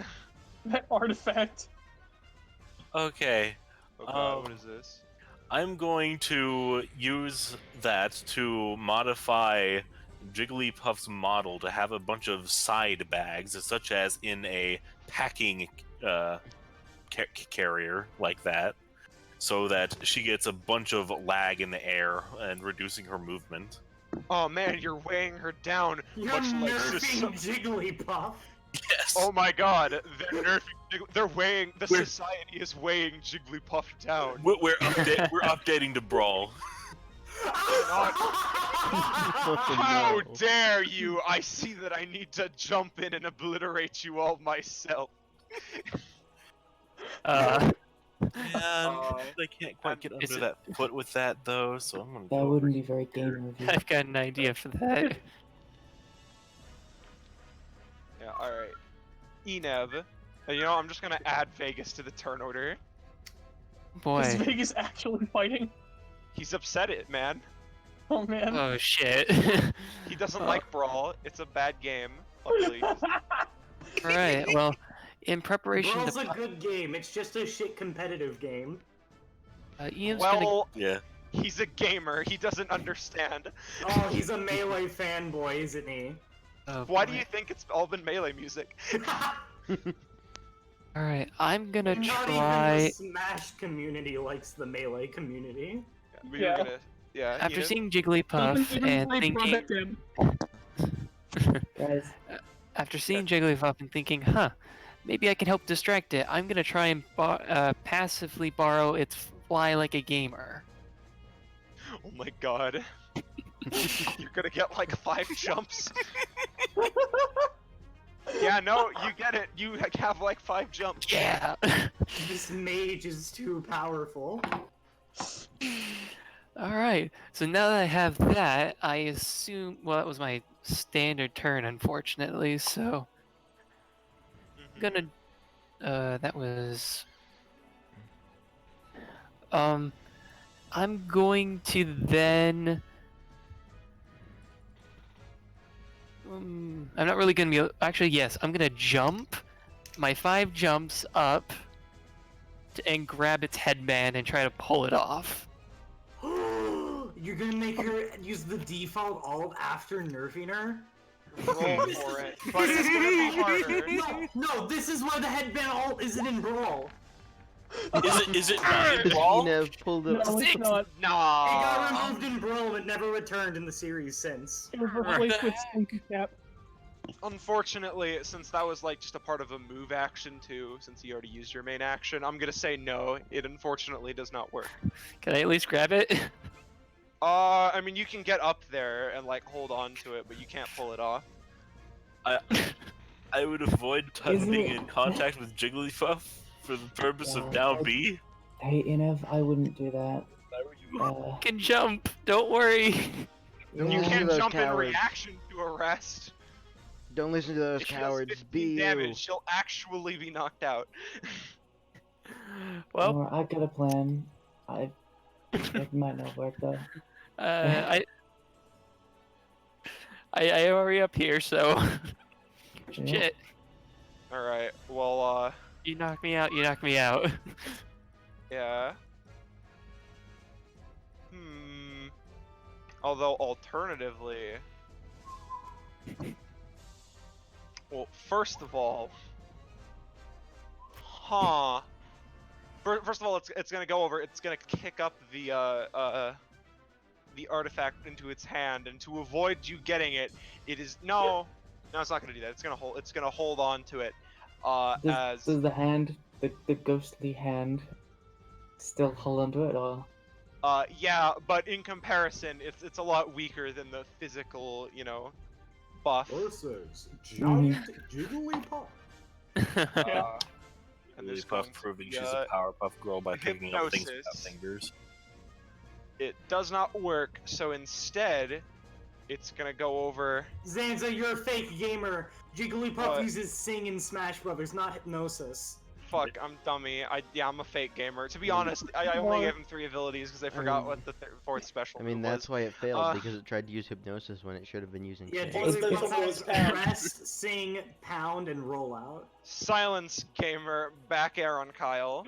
That artifact. Okay. Oh god, what is this? I'm going to use that to modify Jigglypuff's model to have a bunch of side bags, such as in a packing carrier like that, so that she gets a bunch of lag in the air and reducing her movement. Oh man, you're weighing her down. You're much like nerfing Jigglypuff. Yes. Oh my god, they're nerfing. They're weighing. The society is weighing Jigglypuff down. We're updating to Brawl. How dare you! I see that I need to jump in and obliterate you all myself. I can't quite get under that foot with that though, so I'm gonna. That wouldn't be very gamer of you. I've got an idea for that. Yeah, alright. Enev. You know, I'm just gonna add Vegas to the turn order. Is Boy. Vegas actually fighting? He's upset it, man. Oh man. Oh shit. He doesn't like Brawl. It's a bad game. Luckily. Alright, well, in preparation Brawl's to... a good game. It's just a shit competitive game. Ian's Well, yeah. He's a gamer. He doesn't understand. Oh, he's a Melee fanboy, isn't he? Oh, Why boy. do you think it's all been Melee music? Alright, I'm gonna Not try... even the Smash community likes the Melee community. We were gonna, yeah. After Eden? seeing Jigglypuff and thinking... Guys. After seeing Jigglypuff and thinking, huh, maybe I can help distract it, I'm gonna try and passively borrow its fly like a gamer. Oh my god. You're gonna get like 5 jumps. Yeah, no, you get it. You have like 5 jumps. Yeah! This mage is too powerful. Alright, so now that I have that, I assume... Well, that was my standard turn, unfortunately, so... I'm gonna... that was... I'm going to then... I'm not really gonna be... Actually, yes, I'm gonna jump my 5 jumps up and grab its headband and try to pull it off. You're gonna make her use the default alt after nerfing her? Roll for it. But it's gonna be harder. No, this is why the headband alt isn't in Brawl. Is it not in Brawl? Enev pulled it. No, it's not. It got removed in Brawl and never returned in the series since. It was replaced with Stinky Cap. Unfortunately, since that was like just a part of a move action too, since you already used your main action, I'm gonna say no. It unfortunately does not work. Can I at least grab it? I mean, you can get up there and like hold on to it, but you can't pull it off. I would avoid being in contact with Jigglypuff for the purpose of down B. Hey, Enev, I wouldn't do that. Can jump, don't worry. Don't You listen to can't those jump in cowards. reaction to arrest. Don't listen to those If she does cowards. 15 Be you. damage, she'll actually be knocked out. Well, I've got a plan. It might not work though. I already up here, so shit. Alright, well, You knocked me out. You knocked me out. yeah. Although, alternatively... Well, first of all... First of all, it's gonna go over, it's gonna kick up the artifact into its hand, and to avoid you getting it, it is... No, it's not gonna do that. It's gonna hold on to it, Does the hand, the ghostly hand, still hold onto it, or? Yeah, but in comparison, it's a lot weaker than the physical, buff. Versus giant Jigglypuff. And there's Jigglypuff proving she's a Powerpuff Girl by picking up things without fingers. It does not work, so instead, it's gonna go over... Zanza, you're a fake gamer. Jigglypuff What? uses Sing in Smash Brothers, not Hypnosis. fuck, I'm dummy. I'm a fake gamer. To be honest, I only gave him 3 abilities because I forgot what the 4th special I mean, move that's was. why it failed, because it tried to use hypnosis when it should have been using Yeah, Chaos. Jigglypuff It's- has press, sing, pound, and roll out. Silence, gamer. Back air on Kyle.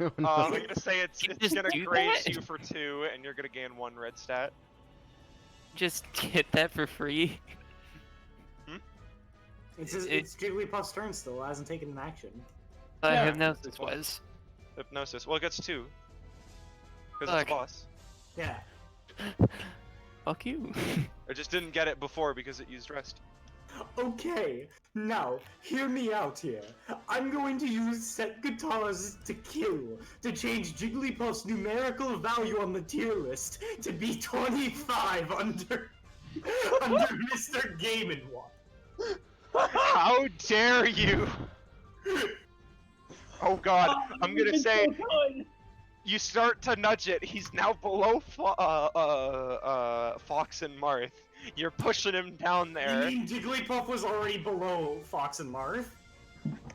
Oh, no. I'm gonna say it's just gonna do graze that? you for 2, and you're gonna gain 1 red stat. Just get that for free. It's Jigglypuff's turn still. It hasn't taken an action. Yeah. Hypnosis was. Hypnosis. Well, it gets 2. Because it's Fuck. a boss. Yeah. Fuck you. I just didn't get it before because it used rest. Okay, now, hear me out here. I'm going to use set guitars to kill to change Jigglypuff's numerical value on the tier list to be 25 under Mr. Game & Watch. How dare you! Oh god, I'm gonna say you start to nudge it. He's now below Fox and Marth. You're pushing him down You there. mean Jigglypuff was already below Fox and Marth?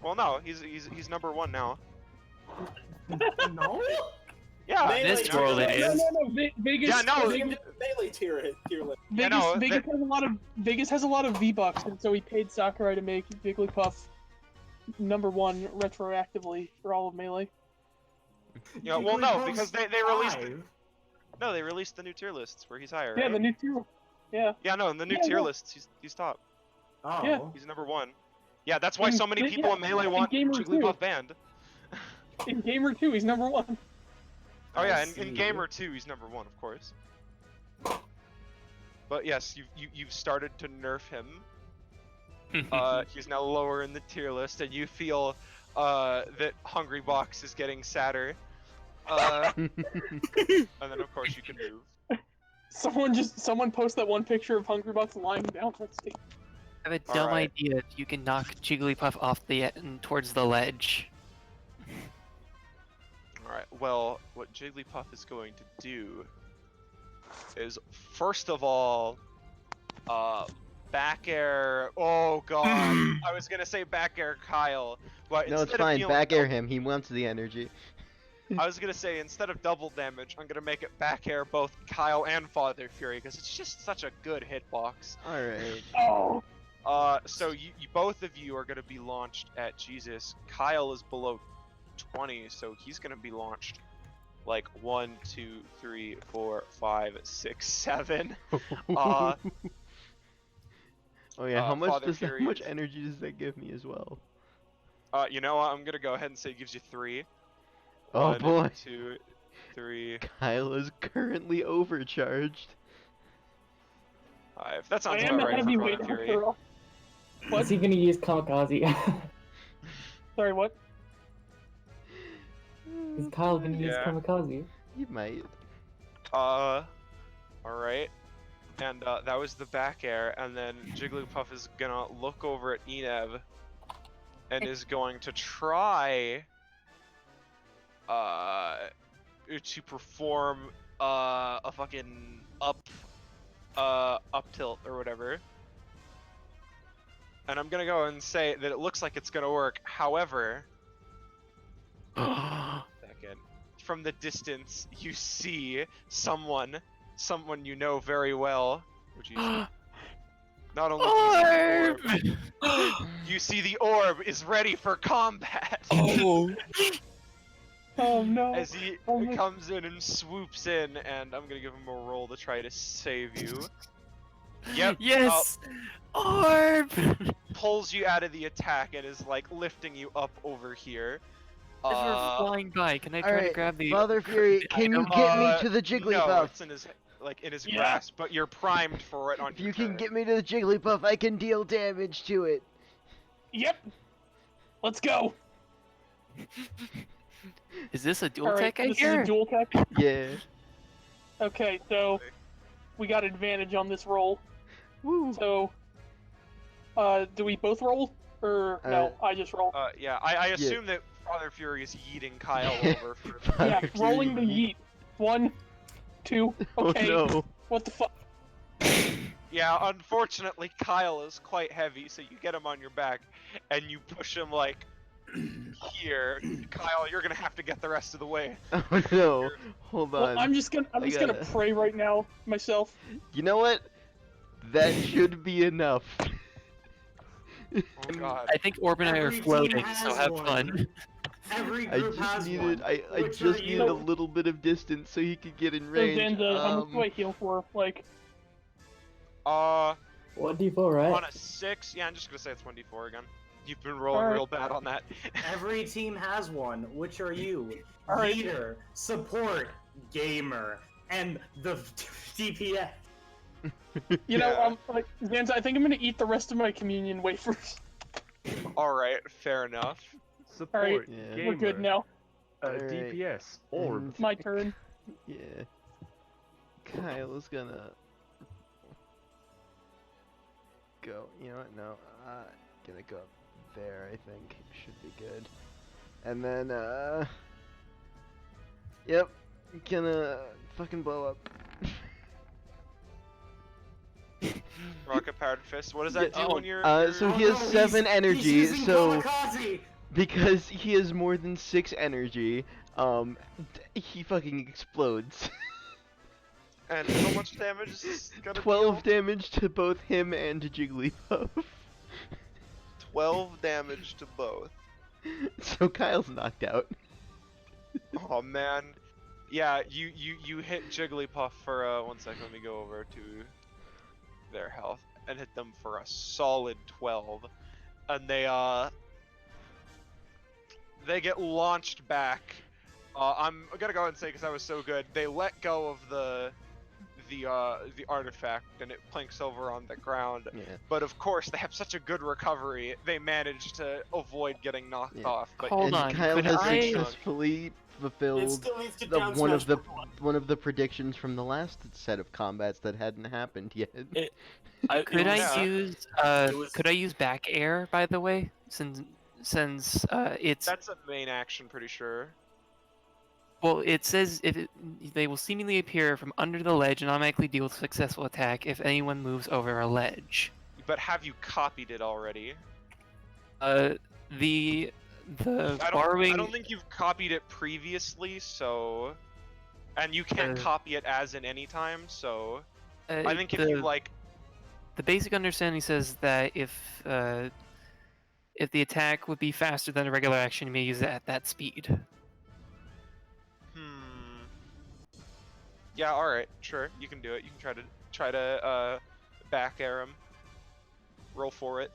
Well, no, he's number 1 now. No? Yeah. Melee This tier world it list. is. No, Vegas. Yeah, no, Vegas, Melee tier list. Yeah, no, Vegas has a lot of V-Bucks, and so he paid Sakurai to make Jigglypuff number 1 retroactively for all of Melee. Yeah, well, no, Jigglypuff's because they released 5. no, they released the new tier lists where he's higher. Yeah, right? the new tier. Yeah. Yeah, no, in the new Yeah, tier no. lists, he's top. Oh. Yeah. He's number 1. Yeah, that's why In- so many yeah, people in Melee in want Gamer Jigglypuff too. banned. In Gamer 2, he's number 1. Oh I yeah, see. in Gamer 2, he's number 1, of course. But yes, you've started to nerf him. He's now lower in the tier list, and you feel that Hungry Box is getting sadder. And then of course you can move. Someone post that one picture of Hungrybox lying down. Let's see. I have a dumb Alright. idea if you can knock Jigglypuff off the towards the ledge. Alright, well, what Jigglypuff is going to do is, first of all, back air. Oh god, I was gonna say back air Kyle, but No, it's instead of fine. dealing Back air double- him. He wants the energy. I was gonna say instead of double damage, I'm gonna make it back air both Kyle and Father Fury because it's just such a good hitbox. Alright. Oh. So you both of you are gonna be launched at Jesus. Kyle is below 20, so he's gonna be launched like 1, 2, 3, 4, 5, 6, 7. Oh yeah, how much Father does Fury how much is- energy does that give me as well? You know what? I'm gonna go ahead and say it gives you 3. Oh 1, boy. 2, 3, Kyle is currently overcharged. 5. That I sounds am about a right for heavyweight Father Fury. after all. What? Is he gonna use Kamikaze? Sorry, what? Is Kyle gonna use Yeah. Kamikaze? He might. Alright. And that was the back air, and then Jigglypuff is gonna look over at Enev and is going to try to perform a fucking up tilt or whatever. And I'm gonna go and say that it looks like it's gonna work. However, second, from the distance you see someone you know very well. Which you not only do you see the orb, you see the orb is ready for combat. Oh. Oh no. As he Oh my- comes in and swoops in, and I'm gonna give him a roll to try to save you. Yep. Yes. Orb. Pulls you out of the attack and is like lifting you up over here. As we're flying by, can I try to Alright, grab the Father Fury, the can you item? get me to the No, Jigglypuff? it's in his Yeah. grasp, but you're primed for it on If your you can turn. get me to the Jigglypuff, I can deal damage to it. Yep. Let's go. Is this a dual Alright, tech I this hear? is a dual tech. Yeah. Okay, so we got advantage on this roll. Woo. So, do we both roll? Or no, I just roll. Yeah, I assume that Father Fury is yeeting Kyle over for the Yeah, Father rolling the Fury. yeet. 1, 2, okay. Oh no. What the fuck? Yeah, unfortunately, Kyle is quite heavy, so you get him on your back, and you push him like Here, Kyle, you're gonna have to get the rest of the way. Oh no, hold Well, on. I'm just gonna gotta- pray right now myself. You know what? That should be enough. Oh god. I think Orb and I are Every team floating, has so have one. fun. Every I group just has needed, one. I Which just are needed a you? little bit of distance so he could get in So range. Zanza, how much do I heal for? Like, Uh, 1d4, right? on a 6, yeah, I'm just gonna say it's 1d4 again. You've been rolling Alright. real bad on that. Every team has one. Which are you? Alright. Leader, support, gamer, and the DPS. you know, Yeah. like Zanza, I think I'm gonna eat the rest of my communion wafers. Alright, fair enough. Support, Yeah. gamer, We're good now. Alright, DPS, orb. and- My turn. Yeah. Kyle's gonna go. You know what? No, gonna go up there. I think should be good. And then yep, gonna fucking blow up. Rocket powered fist. What does that do Yeah, when you're? so he Oh has no, 7 he's energy. using So kamikaze! because he has more than 6 energy, he fucking explodes. And how much damage is this gonna 12 deal? damage to both him and Jigglypuff. 12 damage to both. So Kyle's knocked out. Oh man. Yeah, you hit Jigglypuff for 1 second. Let me go over to their health and hit them for a solid 12, and they get launched back. I'm gonna go ahead and say, because I was so good, they let go of the artifact and it planks over on the ground. Yeah. But of course, they have such a good recovery, they managed to avoid getting knocked Yeah. off. But Hold And on, Kyle could has I- successfully It fulfilled still needs to the, down one of smash the Pokemon. one of the predictions from the last set of combats that hadn't happened yet. Could I Yeah. use could I use back air, by the way, since it's that's a main action, pretty sure. well, it says they will seemingly appear from under the ledge and automatically deal with successful attack if anyone moves over a ledge. But have you copied it already? The I borrowing don't think you've copied it previously, so. And you can't Uh, copy it as in any time, so. uh, I think if the, you like. the basic understanding says that if the attack would be faster than a regular action, you may use it at that speed. Yeah, alright, sure, you can do it. You can try to back air him. Roll for it.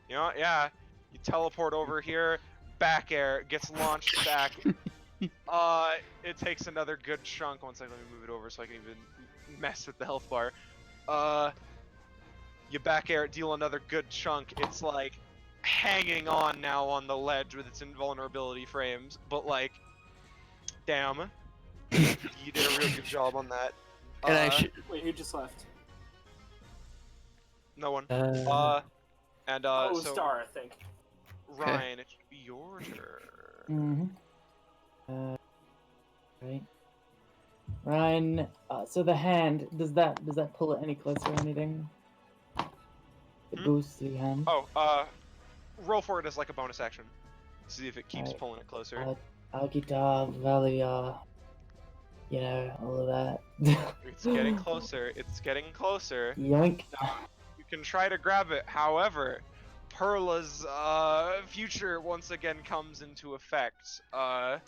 You know what? Yeah, you teleport over here, back air, gets launched back. It takes another good chunk. One second, let me move it over so I can even mess with the health bar. You back air it, deal another good chunk. It's like hanging on now on the ledge with its invulnerability frames, but like, damn, you did a real good job on that. And I should. Wait, who just left? No one. Uh, Oh, so Star, I think. Ryan, it should be your turn. Right. Ryan, so the hand, does that pull it any closer or anything? It boosts the hand. Oh, roll for it as like a bonus action. See if it keeps Alright. pulling it closer. Our guitar, Valley, all of that. It's getting closer. It's getting closer. Yoink. You can try to grab it. However, Perla's future once again comes into effect. Let's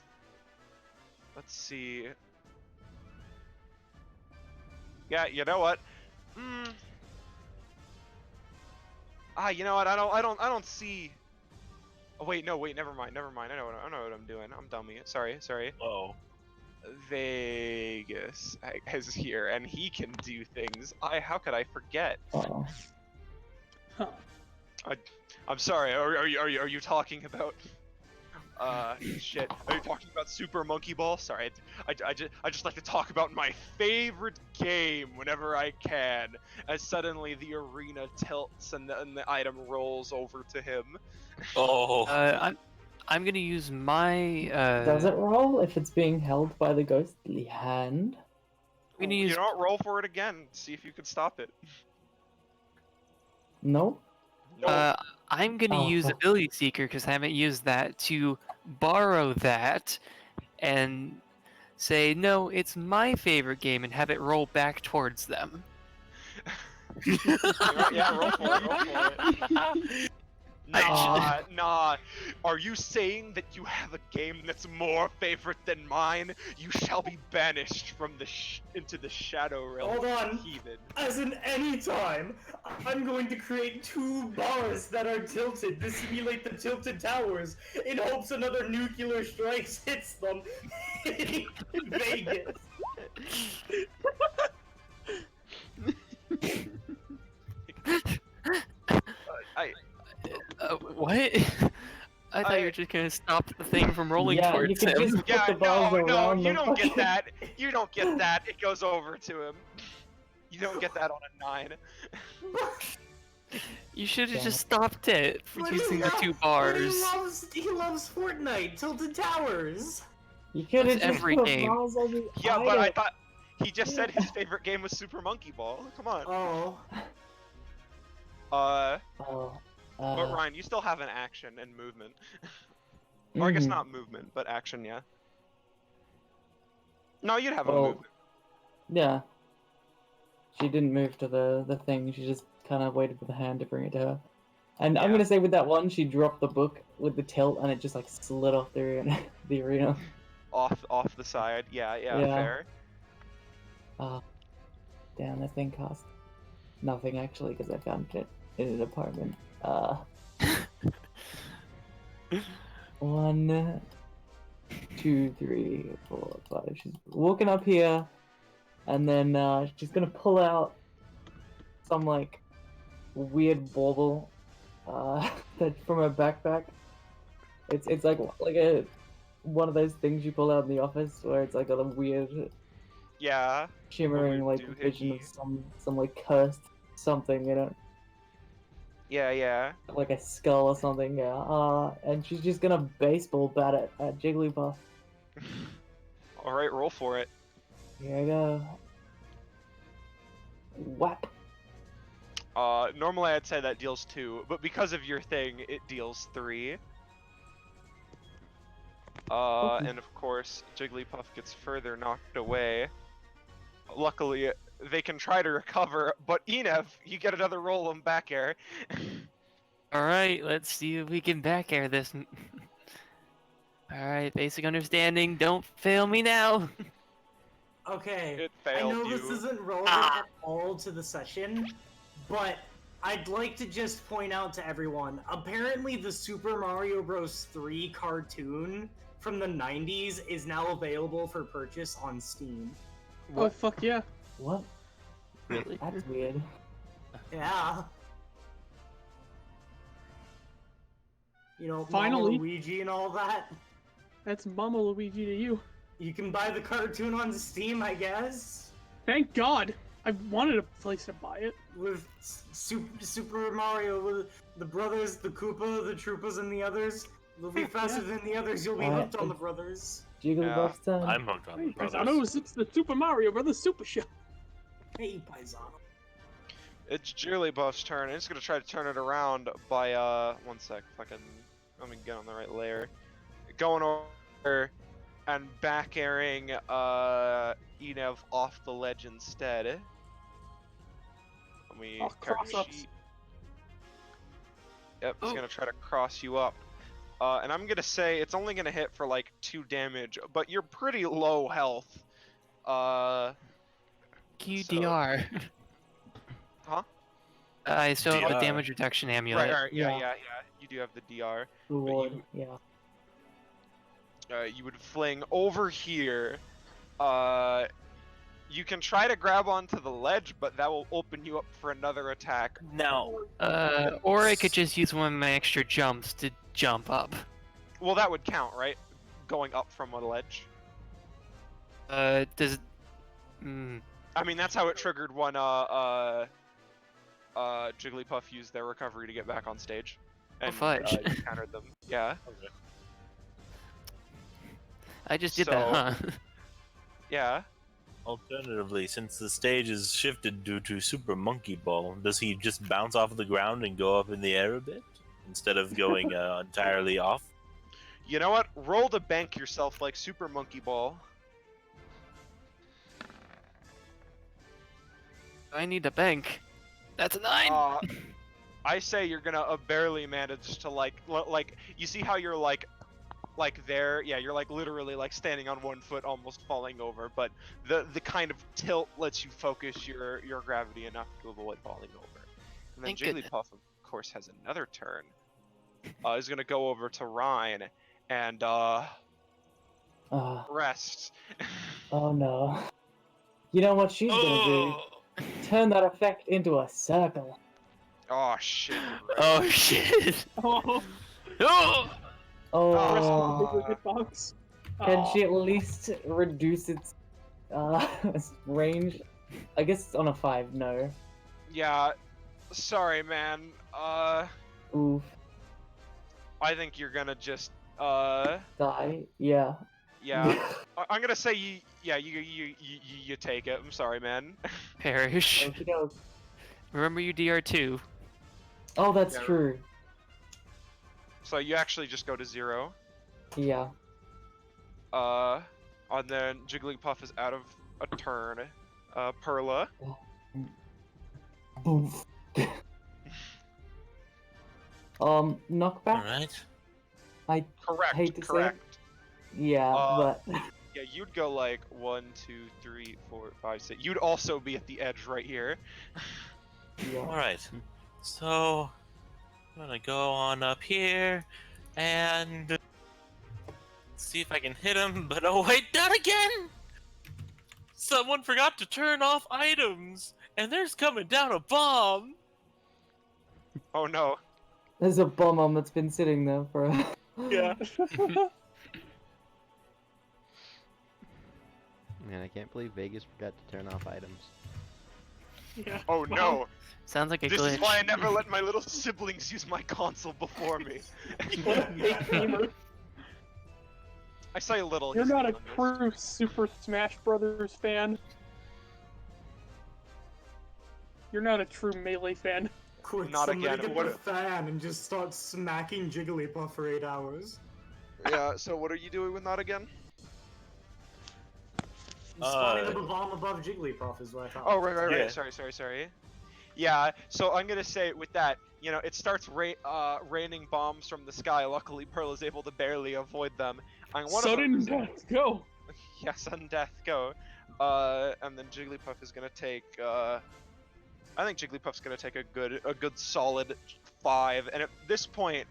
see. Yeah, you know what? You know what? I don't see. Oh wait, no, wait, never mind. I know what I'm doing. I'm dummy. Sorry. Oh. Vegas is here, and he can do things. How could I forget? Oh. I'm sorry. Are you talking about? Shit. Are you talking about Super Monkey Ball? Sorry, I just like to talk about my favorite game whenever I can. As suddenly the arena tilts and the item rolls over to him. Oh. I'm gonna use my. Does it roll if it's being held by the ghostly hand? I'm gonna You use. know what? Roll for it again. See if you can stop it. No? No. I'm gonna Oh, use fuck. Ability Seeker because I haven't used that to borrow that and say no, it's my favorite game and have it roll back towards them. You know what? Yeah, roll for it. Roll for it. Nah. Are you saying that you have a game that's more favorite than mine? You shall be banished from the into the shadow realm. Hold on. Heathen. As in any time, I'm going to create 2 bars that are tilted to simulate the tilted towers in hopes another nuclear strike hits them in Vegas. What? I thought you were just gonna stop the thing from rolling Yeah, towards you could him. just put Yeah, the bars no, around you the don't get fucking- that. You don't get that. It goes over to him. You don't get that on a 9. You should have Yeah. just stopped it for But using the 2 But bars. he loves Fortnite, tilted towers. You could have That's just every put game. bars on the Yeah, but I item. thought he just said his favorite game was Super Monkey Ball. Come on. Oh. Oh. But Ryan, you still have an action and movement. Or I guess mhm. not movement, but action, yeah. No, you'd have a Well, movement. yeah. She didn't move to the thing, she just kind of waited for the hand to bring it to her. And I'm Yeah. gonna say with that one, she dropped the book with the tilt and it just like slid off the arena. The arena. Off the side. Yeah, Yeah. fair. Damn, that thing cost nothing actually because I found it in an apartment. 1, 2, 3, 4, 5. She's walking up here, and then she's gonna pull out some like weird bauble that from her backpack. It's like a one of those things you pull out in the office where it's like got a weird Yeah. shimmering like weird vision of doohickey. some like cursed something, you know, Yeah. like a skull or something. Yeah. And she's just gonna baseball bat it at Jigglypuff. Alright, roll for it. Here I go. Whack. Normally I'd say that deals 2, but because of your thing, it deals 3. And of course, Jigglypuff gets further knocked away. Luckily, they can try to recover, but Enev, you get another roll on back air. Alright, let's see if we can back air this. Alright, basic understanding, don't fail me now. Okay. It I failed know this you. isn't relevant at all to the session, but I'd like to just point out to everyone, apparently the Super Mario Bros. 3 cartoon from the 90s is now available for purchase on Steam. Oh fuck yeah! What? Really? That's weird. Yeah. You know, Finally. Mama Luigi and all that. That's Mama Luigi to you. You can buy the cartoon on Steam, I guess. Thank God. I wanted a place to buy it. With Super Mario, with the brothers, the Koopa, the Troopas, and the others. They'll be faster than the others. You'll be hooked on the brothers. Jigglypuff's turn. I'm hooked on Hey, the brothers. Paisanos, it's the Super Mario Brothers Super Show. Hey, Paisano. It's Jigglypuff's turn. I'm just gonna try to turn it around by, one sec. Let me get on the right layer. Going over and back airing, Enev off the ledge instead. Let me Oh, character cross-ups. sheet. Yep, he's gonna try to cross you up. And I'm gonna say it's only gonna hit for like 2 damage, but you're pretty low health. QDR. Huh? I still have the DR. damage reduction amulet. Right, Yeah. yeah. You do have the DR. Reward. you- Yeah. You would fling over here. You can try to grab onto the ledge, but that will open you up for another attack. No. Or I could just use one of my extra jumps to jump up. Well, that would count, right? Going up from a ledge. Does. I mean, that's how it triggered when Jigglypuff used their recovery to get back on stage. And fudge. you countered them. Yeah. I just did that, So- huh? Yeah. Alternatively, since the stage is shifted due to Super Monkey Ball, does he just bounce off the ground and go up in the air a bit instead of going entirely off? You know what? Roll to bank yourself like Super Monkey Ball. I need a bank. That's a 9. I say you're gonna barely manage to like you see how you're like there, yeah, you're like literally like standing on one foot, almost falling over, but the kind of tilt lets you focus your gravity enough to avoid falling over. And then Thank goodness. Jigglypuff, of course, has another turn. Is gonna go over to Ryan and rest. Oh no. You know what she's gonna do? Turn that effect into a circle. Oh shit. Oh shit. Oh, Oh. Oh. hitbox. Can she at least reduce its range? I guess it's on a 5, no. Yeah, sorry, man. Oof. I think you're gonna just Die? Yeah. yeah. I'm gonna say you take it. I'm sorry, man. Perish. Okey-doke. Remember you DR2. Oh, that's Yeah. true. So you actually just go to 0. Yeah. And then Jigglypuff is out of a turn. Perla. Oof. Knockback? Alright. I Correct. hate to say it. Correct. Yeah, but Yeah, you'd go like 1, 2, 3, 4, 5, 6. You'd also be at the edge right here. yeah. Alright. So, I'm gonna go on up here and see if I can hit him, but oh wait, not again! Someone forgot to turn off items, and there's coming down a bomb! Oh no. There's a bomb that's been sitting there for a... Yeah. Man, I can't believe Vegas forgot to turn off items. Yeah. Oh no. Sounds like a This glitch. is why I never let my little siblings use my console before me. What a fake gamer. I say little. You're he's not a the youngest. true Super Smash Brothers fan. You're not a true Melee fan. Quick, Not somebody again. get What the if- fan and just start smacking Jigglypuff for 8 hours. Yeah, so what are you doing with that again? Spawning up a bomb above Jigglypuff is what I thought. Oh, right. Yeah. Sorry. Yeah, so I'm gonna say with that, you know, it starts raining bombs from the sky. Luckily, Pearl is able to barely avoid them. And one Sudden of them death, go! Yeah, sudden death, go. And then Jigglypuff is gonna take, I think Jigglypuff's gonna take a good solid 5. And at this point,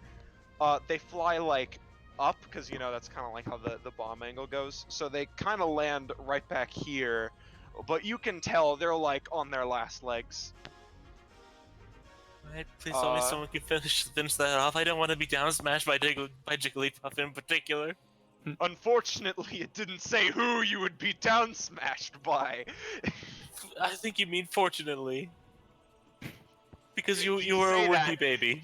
they fly like up, because you know that's kind of like how the bomb angle goes. So they kind of land right back here, but you can tell they're like on their last legs. Alright, please tell me someone can finish that off. I don't want to be down smashed by Jigglypuff in particular. Unfortunately, it didn't say who you would be down smashed by. I think you mean fortunately. Because you were say a that. wimpy baby.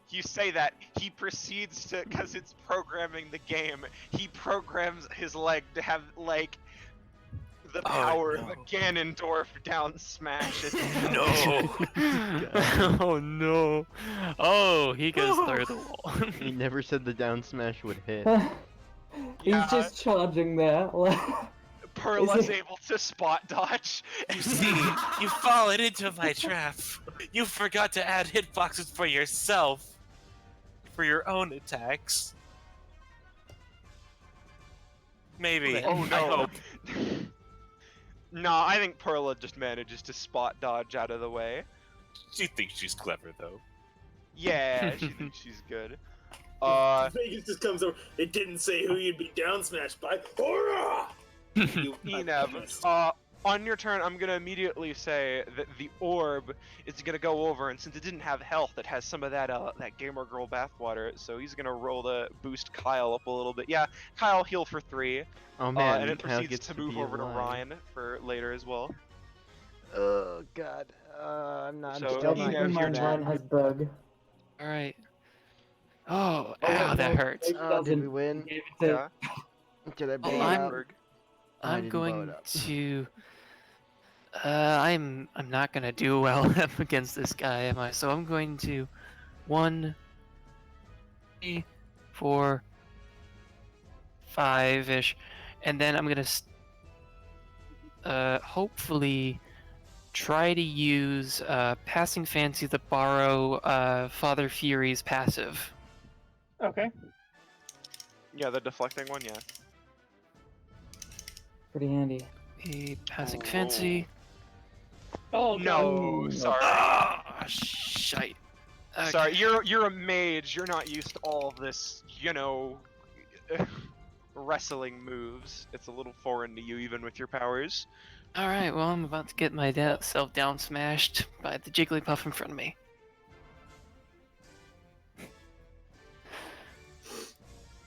You say that, he proceeds to, because it's programming the game, he programs his leg to have, like, the power of a Ganondorf down smash. No! Oh no. Oh, he goes through the wall. He never said the down smash would hit. He's just charging there. Perla's able to spot dodge. You see, you've fallen into my trap. You forgot to add hitboxes for yourself. For your own attacks. Maybe. Oh no. I hope. No, I think Perla just manages to spot dodge out of the way. She thinks she's clever, though. Yeah, she thinks she's good. Vegas just comes over. It didn't say who you'd be down smashed by. Hurrah! Eneb, on your turn, I'm gonna immediately say that the orb is gonna go over, and since it didn't have health, it has some of that that gamer girl bathwater. So he's gonna roll to boost Kyle up a little bit. Yeah, Kyle heal for 3. Oh man, and it Kyle proceeds gets to to move be over to alive. Ryan for later as well. Oh god, I'm not. So, I'm still Eneb, not you're used Mine to down. that. has bug. Alright. Oh, ow, that hurts. Oh, did we win? Gave it to- Yeah. Did I Oh, bail I'm- out? Berg. I I'm didn't blow it going up. to. I'm not gonna do well against this guy, am I? So I'm going to 1, 3, 4, 5-ish, and then I'm gonna hopefully try to use Passing Fancy to borrow Father Fury's passive. Okay. Yeah, the deflecting one, yeah. Pretty handy. A Passing Fancy. Oh No, god. sorry. Ah, shite. Okay. Sorry, you're a mage. You're not used to all of this, you know, wrestling moves. It's a little foreign to you, even with your powers. Alright, well, I'm about to get myself down smashed by the Jigglypuff in front of me.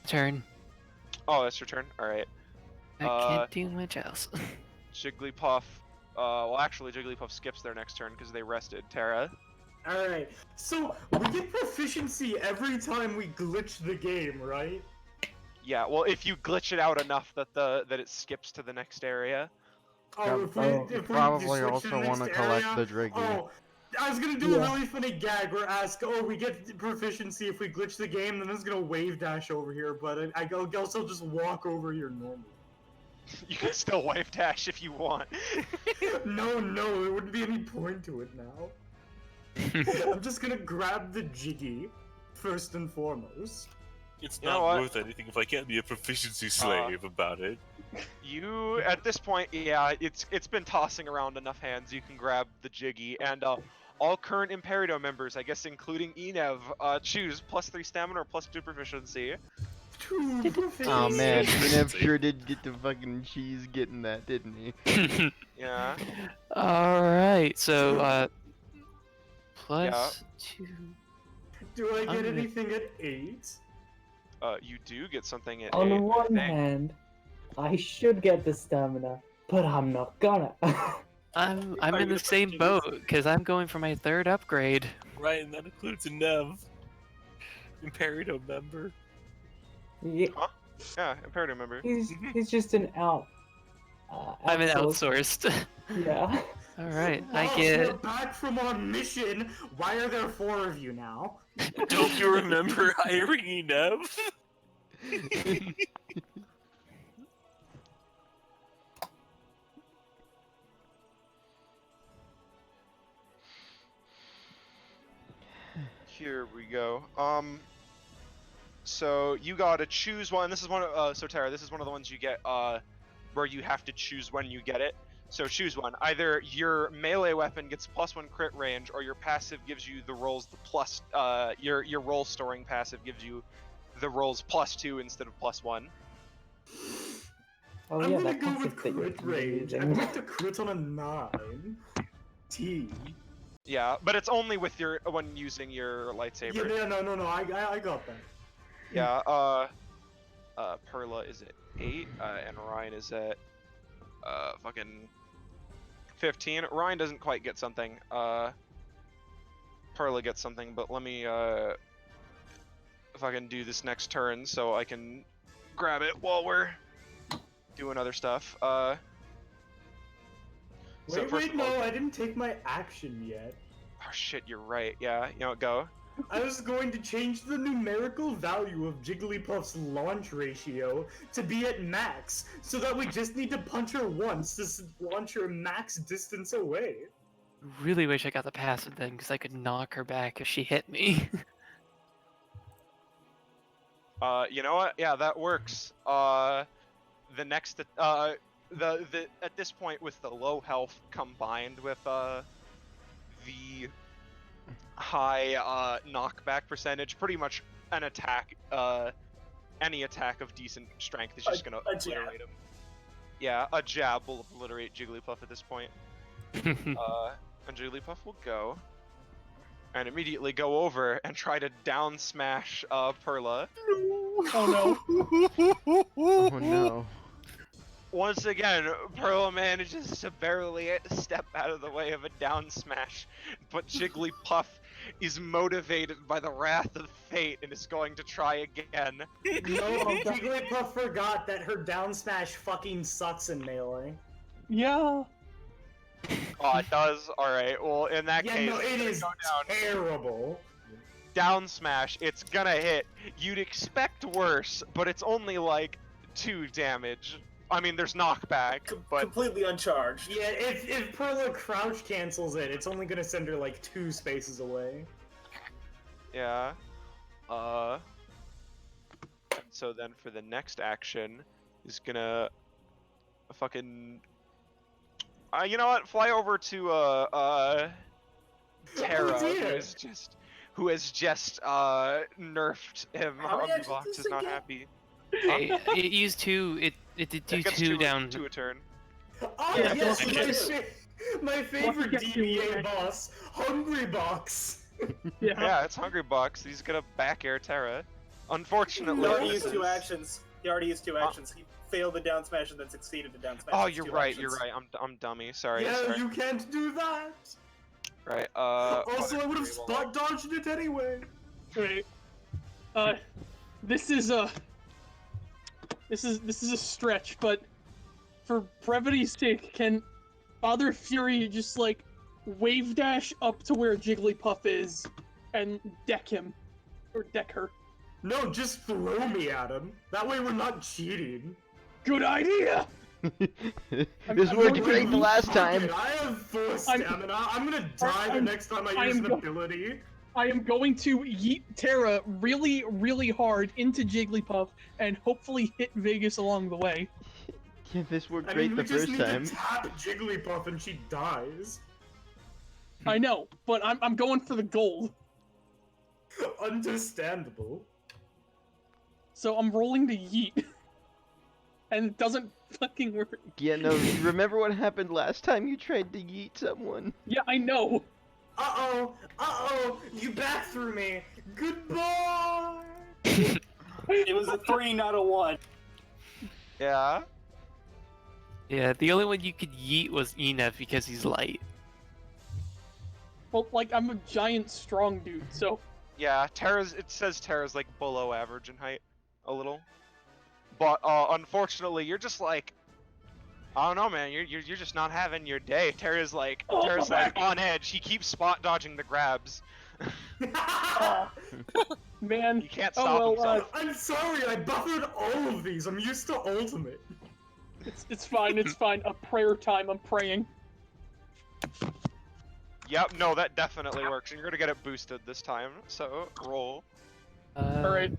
Turn. Oh, that's your turn. All right. I can't do much else. Jigglypuff. Well, actually, Jigglypuff skips their next turn because they rested. Terra. Alright, so we get proficiency every time we glitch the game, right? Yeah. Well, if you glitch it out enough that it skips to the next area. Oh, Yeah, if we probably switch to also the want to next collect area, the Driggy. Oh, I was gonna do a really funny gag where ask, oh, we get proficiency if we glitch the game, then I was gonna wave dash over here, but I also just walk over here normally. You can still wave dash if you want. No, there wouldn't be any point to it now. I'm just gonna grab the Jiggy, first and foremost. It's You know not what? worth anything if I can't be a proficiency slave about it. You, at this point, yeah, it's been tossing around enough hands. You can grab the Jiggy, and all current Imperio members, I guess including Enev, choose +3 stamina or +2 proficiency. Oh man, Proficiency. Enev sure did get the fucking cheese getting that, didn't he? Yeah. Alright, so, +2. Do I get I'm gonna- anything at 8? You do get something at On the 8, I one think. hand, I should get the stamina, but I'm not gonna. I'm Are in you the same approaching boat, because I'm going for my 3rd upgrade. Right, and that includes a Nev. Imperio member. Yeah, Yeah, Imperator member. he's just an I'm an outsourced. outsourced. Yeah. Alright, I Oh, get... we're back from our mission. Why are there 4 of you now? Don't you remember hiring Nev? Here we go. So you gotta choose one. This is one of, so Tara, this is one of the ones you get, where you have to choose when you get it. So choose one. Either your melee weapon gets +1 crit range, or your passive gives you the rolls the plus, your roll storing passive gives you the rolls +2 instead of +1. Oh I'm yeah, gonna that go passive with that you're crit range. I using. want to crit on a 9. T. Yeah, but it's only with your, when using your lightsaber. Yeah, no, I got that. Yeah, Perla is at 8, and Ryan is at, fucking 15. Ryan doesn't quite get something, Perla gets something, but let me, fucking do this next turn so I can grab it while we're doing other stuff, So Wait, first of all, no, I didn't take my action yet. oh shit, you're right, yeah, you know what, go. I was going to change the numerical value of Jigglypuff's launch ratio to be at max, so that we just need to punch her once to launch her max distance away. Really wish I got the passive then, because I could knock her back if she hit me. You know what, yeah, that works. The next, the at this point with the low health combined with, the high knockback percentage, pretty much an attack, any attack of decent strength is just gonna obliterate him. Yeah, a jab will obliterate Jigglypuff at this point. And Jigglypuff will go and immediately go over and try to down smash Perla. Oh no. Oh no. Once again, Perla manages to barely step out of the way of a down smash, but Jigglypuff is motivated by the wrath of fate and is going to try again. No, Jigglypuff forgot that her down smash fucking sucks in Melee. Yeah. Oh, it does? Alright, well, in that Yeah, case, no, it it's gonna is go down. terrible. Down smash, it's gonna hit. You'd expect worse, but it's only like 2 damage. I mean, there's knockback, but Completely uncharged. Yeah, if Perla crouch cancels it, it's only gonna send her like 2 spaces away. yeah. And so then for the next action, is gonna fucking. You know what? Fly over to Terra, dear. who has just nerfed him. How many actions Box does is it not get? happy. Hey, it used two. It did do It gets two down. to a turn. Oh Yeah, yes, don't forget- my favorite get to DBA it. boss, Hungry Box. Yeah. Yeah, it's Hungry Box. He's gonna back air Terra. He Unfortunately, already this used 2 is- actions. He already used 2 actions. He failed the down smash and then succeeded the down smash. Oh, It's you're 2 right. actions. You're right. I'm dummy. Sorry. Yeah, sorry. you can't do that. Right. Also, I would have Well, spot dodged it anyway. Right. This is a stretch, but for brevity's sake, can Father Fury just like wave dash up to where Jigglypuff is and deck him or deck her? No, just throw me at him. That way we're not cheating. Good idea. This I'm worked going to great the last Fuck time. it, I have 4 stamina. I'm gonna die the I'm- next time I I use am an go- ability. I am going to yeet Terra really, really hard into Jigglypuff and hopefully hit Vegas along the way. Yeah, this worked I great mean, we the just first need time. to tap Jigglypuff and she dies. I know, but I'm going for the gold. Understandable. So I'm rolling to yeet. And it doesn't fucking work. Yeah, no, remember what happened last time you tried to yeet someone? Yeah, I know. Uh-oh, you back through me. Goodbye! It was a 3, not a 1. Yeah. Yeah, the only one you could yeet was Enef because he's light. Well, like, I'm a giant strong dude, so... Yeah. It says Terra's like below average in height, a little. But unfortunately, you're just like, I don't know, man. You're just not having your day. Terra's like on edge. He keeps spot dodging the grabs. Man. He can't Oh, stop well, himself. I'm sorry, I buffered all of these. I'm used to ultimate. It's fine, it's fine. A prayer time, I'm praying. Yep. No, that definitely works. And you're gonna get it boosted this time. So roll. Alright.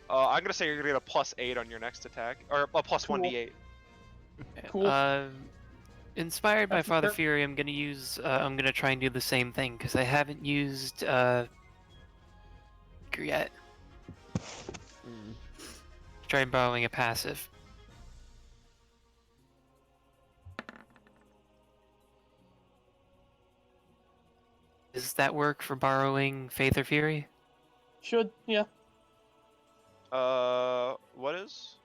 I'm gonna say you're gonna get a +8 on your next attack, or a plus Cool. 1d8. Cool. Inspired by That's Father fair. Fury, I'm gonna use. I'm gonna try and do the same thing because I haven't used yet. Try borrowing a passive. Does that work for borrowing Faith or Fury? Should, yeah. What is?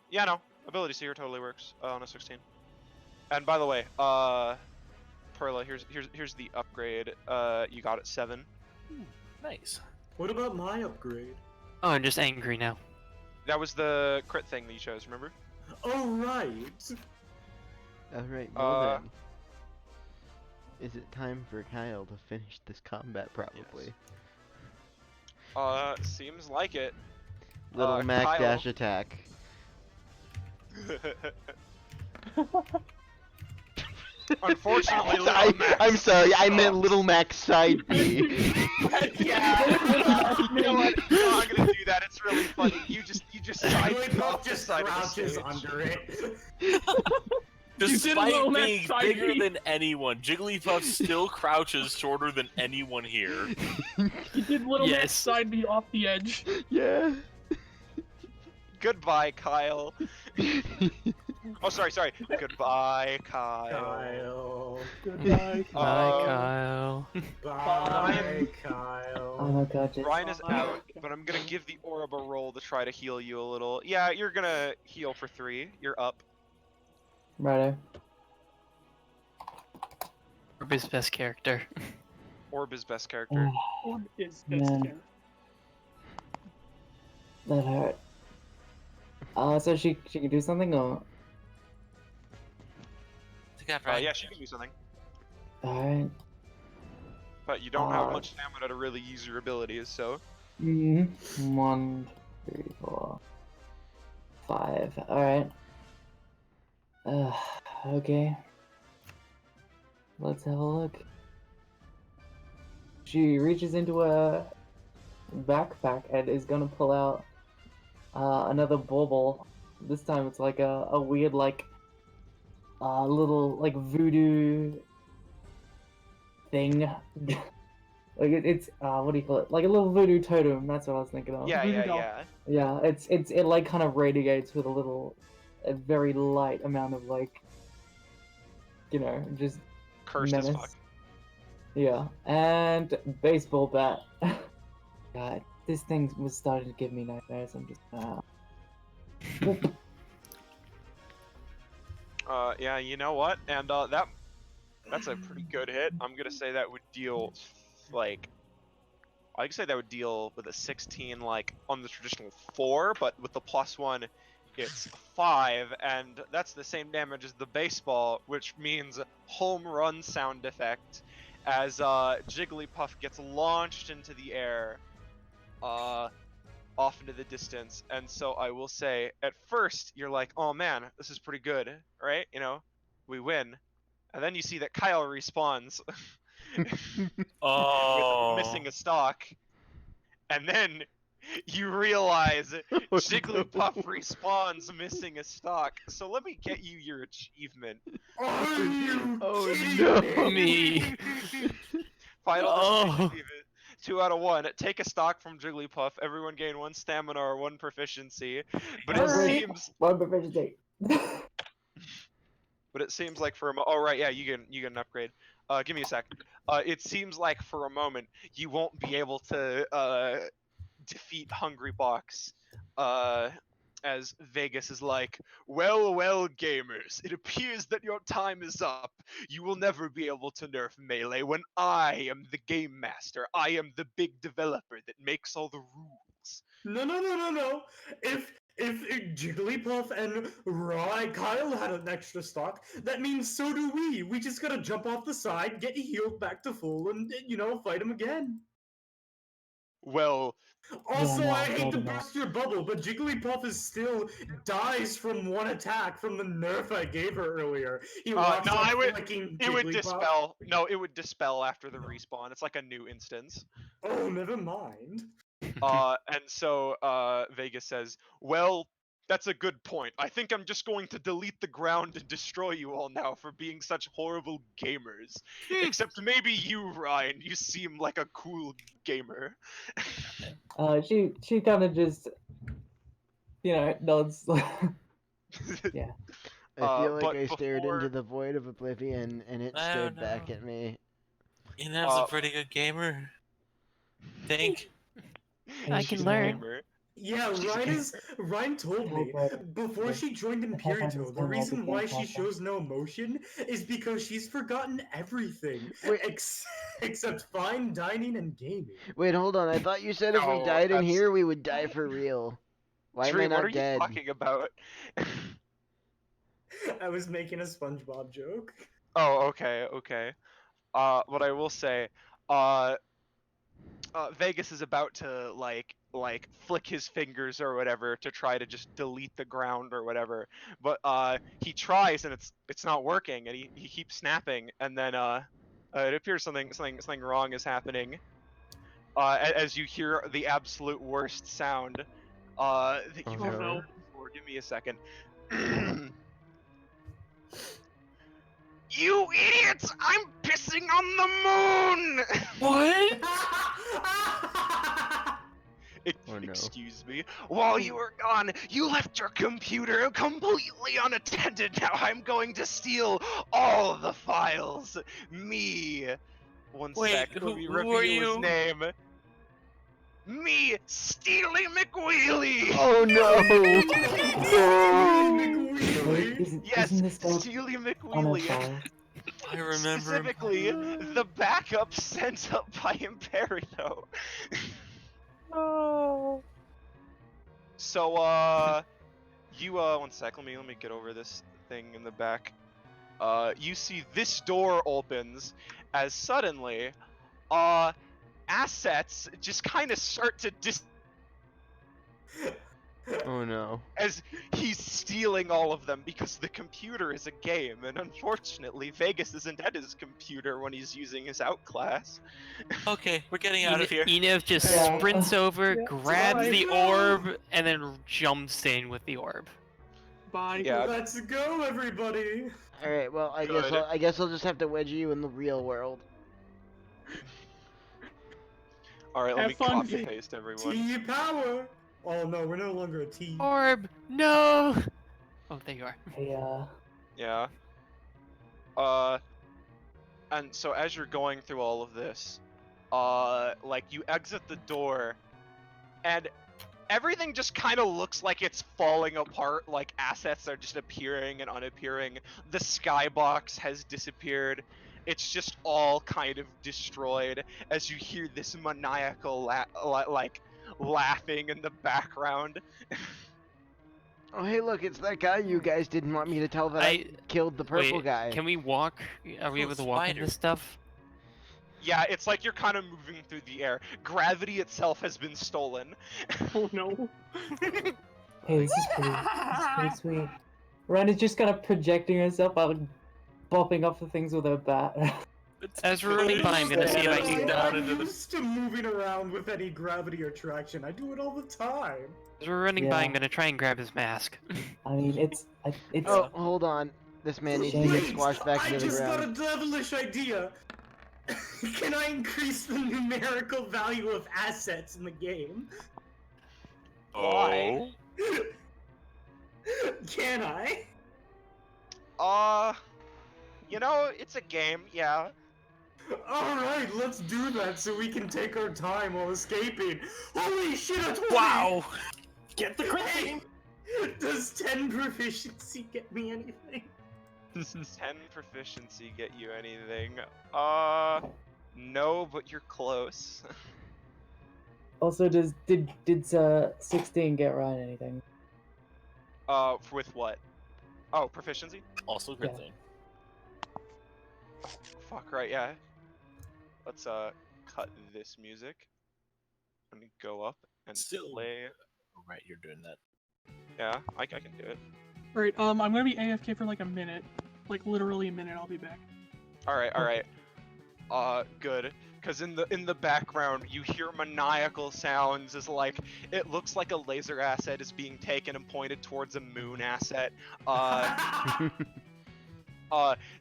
Yeah, no. Ability Seeker totally works on a 16. And by the way, Perla, here's the upgrade. You got it 7. Nice. What about my upgrade? Oh, I'm just angry now. That was the crit thing that you chose, remember? Oh, right. Alright, well then. Is it time for Kyle to finish this combat, probably? Seems like it. Little Mac Kyle. dash attack. Unfortunately, I'm sorry, I meant Little Mac side B. Yeah. You know what? No, I'm gonna do that. It's really funny. You just side Jigglypuff the just side of the crouches stage. under it. Despite little being Mac side bigger B. than anyone, Jigglypuff still crouches shorter than anyone here. You did Little Mac Yes. side me off the edge. Yeah. Goodbye, Kyle. Oh, sorry. Goodbye, Kyle. Kyle. Goodbye. Bye, Kyle. Bye, Kyle. Oh my god, just Ryan is out, but I'm gonna give the orb a roll to try to heal you a little. Yeah, you're gonna heal for 3. You're up. righto. Orb is best character. Orb is best character. Orb is best Man. character. That hurt. So she can do something or? Yeah, she can do something. Alright. But you don't have much stamina to really use your abilities, so. 1, 3, 4, 5. Alright. Okay. Let's have a look. She reaches into a backpack and is gonna pull out another bauble. This time it's like a weird like little like voodoo thing. Like it's what do you call it? Like a little voodoo totem. That's what I was thinking of. Yeah, Voodoo doll. yeah. Yeah, it like kind of radiates with a very light amount of like, you know, just Cursed menace. as fuck. Yeah, and baseball bat. God, this thing was starting to give me nightmares. I'm just Yeah, you know what? And that's a pretty good hit. I'm gonna say that would deal like I could say that would deal with a 16 like on the traditional 4, but with the +1 it's 5, and that's the same damage as the baseball, which means home run sound effect as Jigglypuff gets launched into the air off into the distance. And so I will say at first you're like, oh man, this is pretty good, right? You know, we win. And then you see that Kyle respawns with missing a stock. And then you realize Jigglypuff respawns missing a stock. So let me get you your achievement. Oh no! Me. Final Oh. destination 2 out of 1. Take a stock from Jigglypuff. Everyone gain 1 stamina or 1 proficiency. But it seems. one proficiency. But it seems like for a oh right, yeah, you get an upgrade. Give me a sec. It seems like for a moment you won't be able to defeat Hungry Box. As Vegas is like, well, gamers, it appears that your time is up. You will never be able to nerf Melee when I am the game master. I am the big developer that makes all the rules. No. If Jigglypuff and Kyle had an extra stock, that means so do we. We just gotta jump off the side, get healed back to full, and, you know, fight him again. Well, also, no, I hate to maybe not. burst your bubble, but Jigglypuff is still dies from 1 attack from the nerf I gave her earlier. He walks no, up it would Jigglypuff. dispel. No, it would dispel after the respawn. It's like a new instance. Oh, never mind. And so Vegas says, well, that's a good point. I think I'm just going to delete the ground and destroy you all now for being such horrible gamers. Except maybe you, Ryan. You seem like a cool gamer. She kind of just, you know, nods. Yeah. I feel like but I stared before- into the void of oblivion and it I stared don't back know. at me. Inev's a pretty good gamer. Think. I She's can a learn. gamer. Yeah, Ryan told me before she joined Impurito, the reason why she shows no emotion is because she's forgotten everything Wait. except fine dining and gaming. Wait, hold on. I thought you said if we No, died in that's- here, we would die for real. Why am I Dream, not what are dead? you talking about? I was making a SpongeBob joke. Oh, okay. What I will say, Vegas is about to like flick his fingers or whatever to try to just delete the ground or whatever, but he tries and it's not working, and he keeps snapping, and then it appears something wrong is happening. As you hear the absolute worst sound that you've Oh, ever no. heard before. Give me a second. You idiots! I'm pissing on the moon! What? Oh, no. Excuse me. While you were gone, you left your computer completely unattended. Now I'm going to steal all the files. Me. One Wait, sec. Let me who reveal are his you? name. Me, Steely McWheely. Oh no! No! Wait, Yes, isn't this guy Steely on a McWheely. file? I remember. Specifically, the backup sent up by Imperito. Oh. So, you, one sec, let me get over this thing in the back. You see this door opens as suddenly, assets just kind of start to Oh no. as he's stealing all of them because the computer is a game, and unfortunately, Vegas isn't at his computer when he's using his outclass. Okay, we're getting out of here. Enev just Yeah. sprints over, Yeah. grabs Bye. the orb, and then jumps in with the orb. Bye. Yeah. Let's go, everybody. All right. Well, Good. I guess I'll just have to wedge you in the real world. Alright, let Have me fun, copy V. paste everyone. T power. Oh no, we're no longer a T. Orb, no! Oh, there you are. Yeah. And so as you're going through all of this, like you exit the door, and everything just kind of looks like it's falling apart, like assets are just appearing and unappearing. The skybox has disappeared. It's just all kind of destroyed as you hear this maniacal laughing in the background. Oh, hey, look, it's that guy you guys didn't want me to tell that I killed the purple Wait, guy. can we walk? Are we Oh, able to walk in spider. this stuff? Yeah, it's like you're kind of moving through the air. Gravity itself has been stolen. Oh no. Hey, this is pretty sweet. Ren is just kind of projecting herself out, bopping off the things with her bat. As we're running by, I'm gonna see if I can. I'm used to moving around with any gravity or traction. I do it all the time. As we're running by, Yeah. I'm gonna try and grab his mask. I mean, it's Oh, hold on. This man needs to get Wait, squashed back I into the just got ground. a devilish idea. Can I increase the numerical value of assets in the game? Oh. Can I? You know, it's a game, yeah. Alright, let's do that so we can take our time while escaping. Holy shit, a 20! Wow. Get the crit! Hey, does 10 proficiency get me anything? Does 10 proficiency get you anything? No, but you're close. Also, did 16 get Ryan anything? With what? Oh, proficiency? Also good Yeah. thing. Fuck, right, yeah. Let's, cut this music. Let me go up and Still. play. Oh, right, you're doing that. Yeah, I can do it. Alright, I'm gonna be AFK for like a minute. Like literally a minute, I'll be back. Alright. Good. Cause in the background you hear maniacal sounds as like it looks like a laser asset is being taken and pointed towards a moon asset.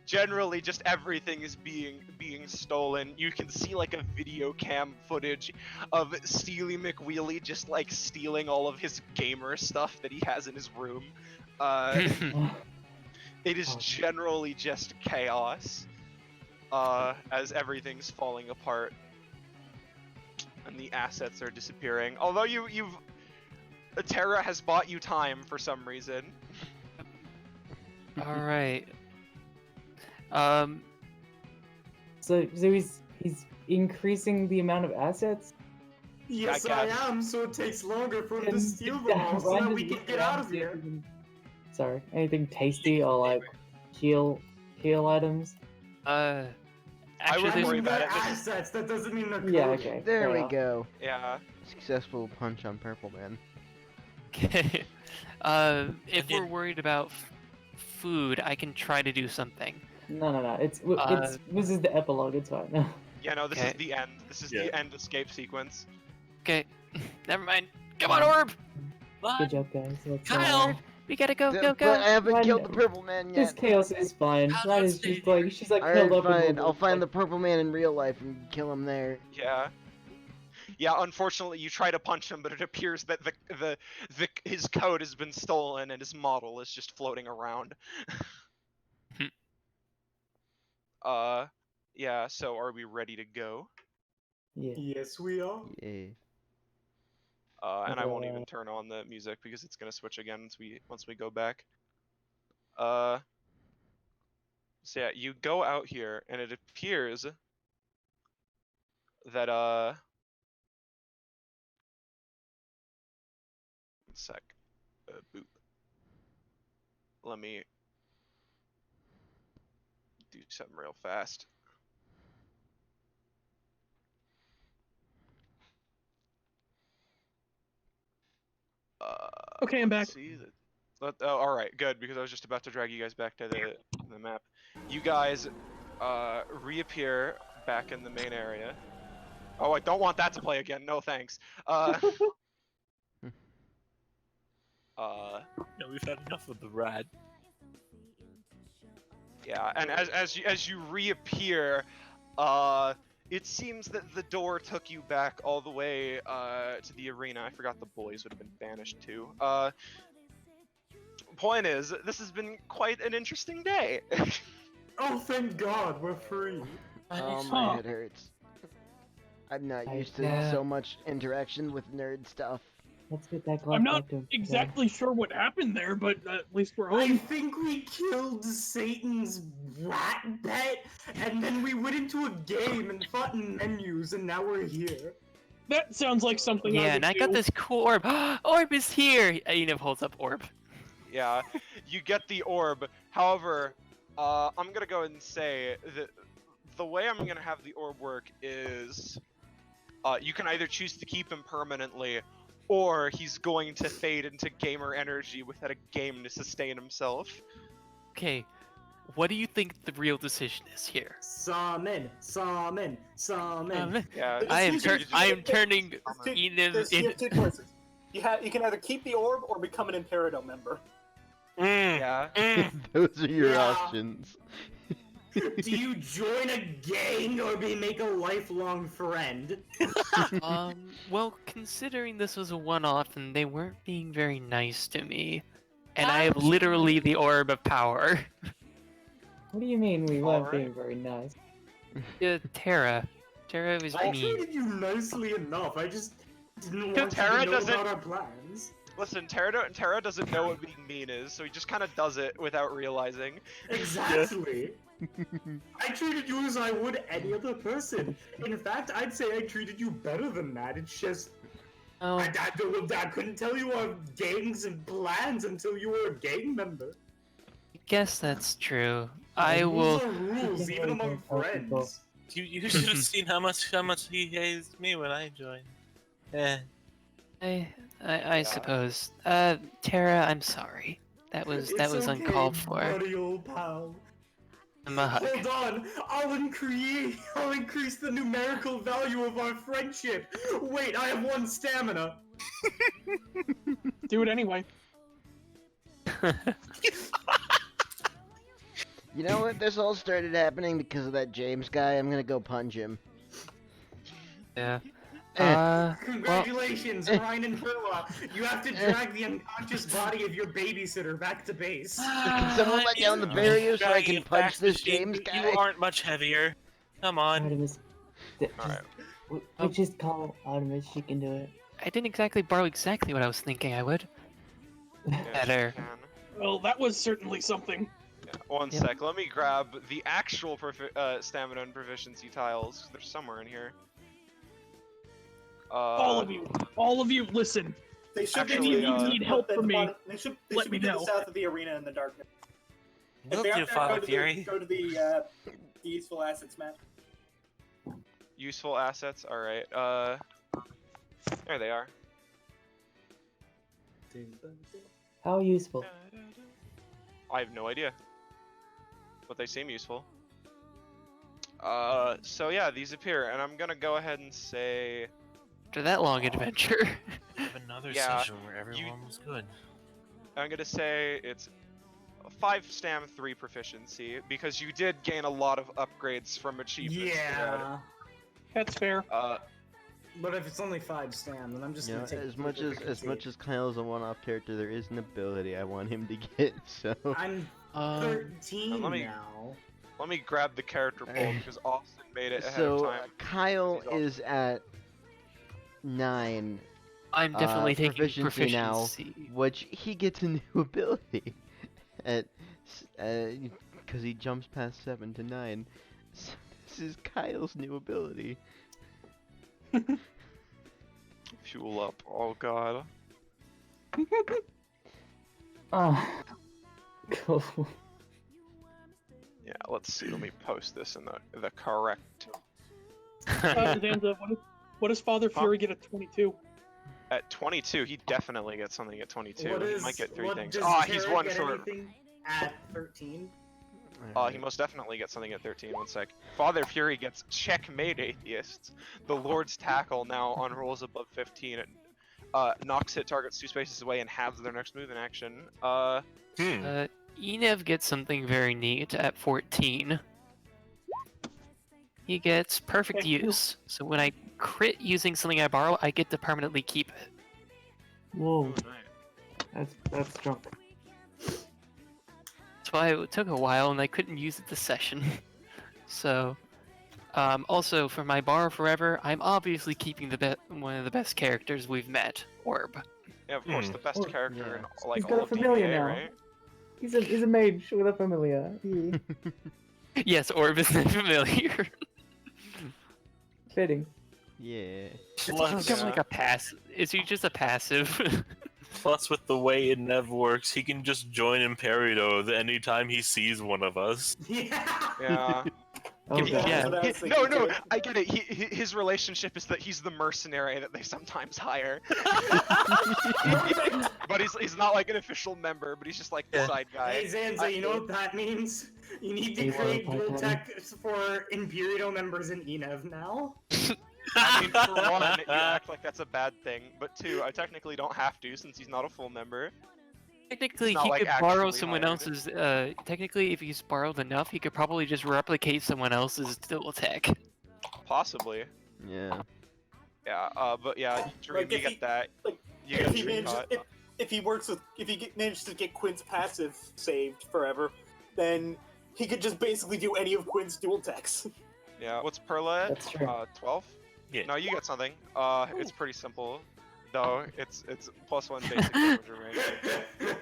Generally just everything is being stolen. You can see like a video cam footage of Steely McWheelie just like stealing all of his gamer stuff that he has in his room. It is generally just chaos. As everything's falling apart and the assets are disappearing. Although Terra has bought you time for some reason. All right. So he's increasing the amount of assets. Yes, I I guess. am, so it takes longer for him to And steal them all so Ryan that we just can look get around out to of see if here. he can- Sorry, anything tasty or like heal items? I Actually, wouldn't I worry mean, about they're it. This- assets, that doesn't mean they're Yeah, coded. okay. There fair we enough. go. Yeah. Successful punch on Purple Man. okay. If we're worried about food, I can try to do something. No. It's this is the epilogue. It's fine. Yeah, no, this is Okay. the end. This is Yeah. the end escape sequence. Okay, never mind. Come on, Orb! Good job, guys. Let's, Kyle! We gotta go, go, But I go! haven't Ryan, killed the Purple Man This yet. chaos is fine. How Ryan does is just they- like she's like Alright, curled up in fine. the I'll find the like, Purple Man in real life and kill him there. Yeah. Yeah, unfortunately you try to punch him, but it appears that his code has been stolen and his model is just floating around. Yeah, so are we ready to go? Yeah. Yes, we are. Yeah. And I won't even turn on the music because it's gonna switch again once we go back. So yeah, you go out here, and it appears that one sec, boop. Let me do something real fast. Okay, I'm back. Let's see. Oh, all right, good, because I was just about to drag you guys back to the map. You guys reappear back in the main area. Oh, I don't want that to play again. No thanks. Yeah, we've had enough of the rad. Yeah, and as you reappear, it seems that the door took you back all the way to the arena. I forgot the boys would have been banished too. Point is, this has been quite an interesting day. Oh, thank God, we're free. Oh, my head hurts. I'm not used to so much interaction with nerd stuff. Let's get that I'm not back to him. exactly sure what happened there, but at least we're I home. think we killed Satan's rat pet, and then we went into a game and fought in menus, and now we're here. That sounds like something I Yeah, would and I got do. this cool orb. Orb is here! Enif holds up orb. Yeah, you get the orb. However, I'm gonna go ahead and say that the way I'm gonna have the orb work is, you can either choose to keep him permanently, or he's going to fade into gamer energy without a game to sustain himself. Okay, what do you think the real decision is here? Summon, summon, summon. Yeah, I am There's turning two- Enif you have two choices. You can either keep the orb or become an Imperial member. Yeah. Those are your Yeah. options. Do you join a gang or make a lifelong friend? Well, considering this was a one-off and they weren't being very nice to me, and I have literally the orb of power. What do you mean we weren't Alright. being very nice? Terra was I mean. treated you nicely enough. I just didn't want Terra you to know doesn't- about our plans. Listen, Terra doesn't know what being mean is, so he just kind of does it without realizing. Exactly. I treated you as I would any other person. In fact, I'd say I treated you better than that. It's just Oh, I couldn't tell you our gangs and plans until you were a gang member. I guess that's true. I will. Rules are rules, even among friends. You should have seen how much he hates me when I joined. I suppose. Terra, I'm sorry. That was It's uncalled okay, for. buddy, old pal. I'm a hug. Hold on, I'll increase the numerical value of our friendship. Wait, I have 1 stamina. Do it anyway. You know what? This all started happening because of that James guy. I'm gonna go punch him. Yeah. Congratulations, Ryan and Perla. You have to drag the unconscious body of your babysitter back to base. Can someone let down the barrier so I can punch this James guy? You aren't much heavier. Come on. Artemis. Alright. We just call Artemis, she can do it. I didn't exactly borrow exactly what I was thinking I would. Better. Well, that was certainly something. Yeah, one sec, let me grab the actual stamina and proficiency tiles. They're somewhere in here. All of you, listen. They should Actually, If you need help at from the me, bottom- They should let be me to know. the south of the arena in the darkness. If Look, they you aren't there, Father Fury. go to the useful assets map. Useful assets, alright. There they are. How useful? I have no idea. But they seem useful. So yeah, these appear, and I'm gonna go ahead and say... After that long adventure. Have another Yeah, session where everyone was good. I'm gonna say it's 5 stam, 3 proficiency, because you did gain a lot of upgrades from achievements. Yeah. That's fair. But if it's only 5 stam, then I'm just You know, gonna take as the much as proficiency. Kyle's a one-off character, there is an ability I want him to get. So I'm Um, 13 let me- now. Let me grab the character poll, because Austin made it ahead so of time. Kyle He's is at 9 I'm definitely taking proficiency now, proficiency. which he gets a new ability. At because he jumps past 7 to 9. So this is Kyle's new ability. Fuel up. Oh god. Cool. Yeah, let's see. Let me post this in the correct. Zanza, what does Father Fury get at 22? At 22, he definitely gets something at 22. What He is, might get 3 what, things. does Ah, he's Tara one get short. anything at 13? He most definitely gets something at 13. One sec. Father Fury gets Checkmate Atheists. The Lord's Tackle now on rolls above 15. It knocks hit targets 2 spaces away and halves their next move in action. Enev gets something very neat at 14. He gets perfect use. So when I crit using something I borrow, I get to permanently keep it. Whoa. That's drunk. That's why it took a while and I couldn't use it this session. So, also for my borrow forever, I'm obviously keeping one of the best characters we've met, Orb. Yeah, of course, the best character in like He's all got a of familiar DBA, now. right? He's a mage with a familiar. Yes, Orb is familiar. Fitting. Yeah. It's kind of like a pass. Is he just a passive? Plus, with the way Nev works, he can just join Imperito anytime he sees one of us. Yeah. Oh, Yeah. God. No, I get it. His relationship is that he's the mercenary that they sometimes hire. But he's not like an official member, but he's just like the side guy. Hey Zanza, you know what that means? You need to create dual tech for Imperial members in Enev now. I mean, for one, you act like that's a bad thing, but two, I technically don't have to since he's not a full member. Technically, It's not he like could borrow actually someone hired. else's. Technically, if he's borrowed enough, he could probably just replicate someone else's dual tech. Possibly. Yeah. Yeah, but yeah, Dream, Like, you if get he- that. like, You get If he Dream manages, caught. if he works with, manages to get Quinn's passive saved forever, then he could just basically do any of Quinn's dual techs. Yeah, what's Perla at? That's true. 12? Yeah. No, you get something. It's pretty simple. Though, it's +1 basic damage range.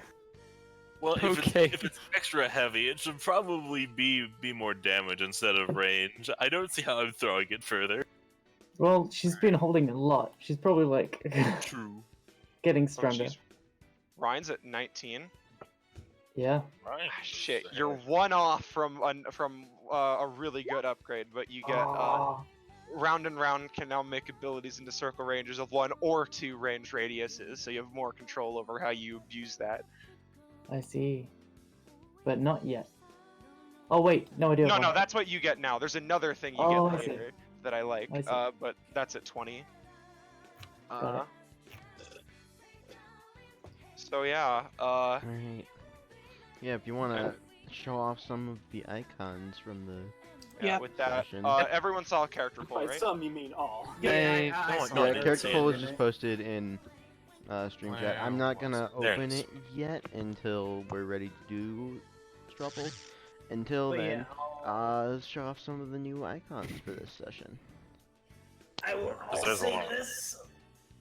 Well, Okay. if it's extra heavy, it should probably be more damage instead of range. I don't see how I'm throwing it further. Well, she's been holding a lot. She's probably like True. getting Oh, stronger. jeez. Ryan's at 19. Yeah. Right. Ah, shit, you're one off from a really good upgrade, but you get Ah, round and round can now make abilities into circle ranges of 1 or 2 range radiuses, so you have more control over how you abuse that. I see. But not yet. Oh wait, no, I do. have No, one. that's what you get now. There's another thing you Oh, get I see. later that I like, I see. but that's at 20. Got So yeah, Alright. Yeah, if you want to show off some of the icons from the Yeah. with that, session. everyone saw character poll, By right? some, you mean all. Yay. I No, saw no, Yeah, I that. didn't character say poll is anything. just posted in stream chat. I'm not gonna There it open is. it yet until we're ready to do Strupple. Until But then, yeah, show off some of the new icons for this session. I will This is a say lot. this.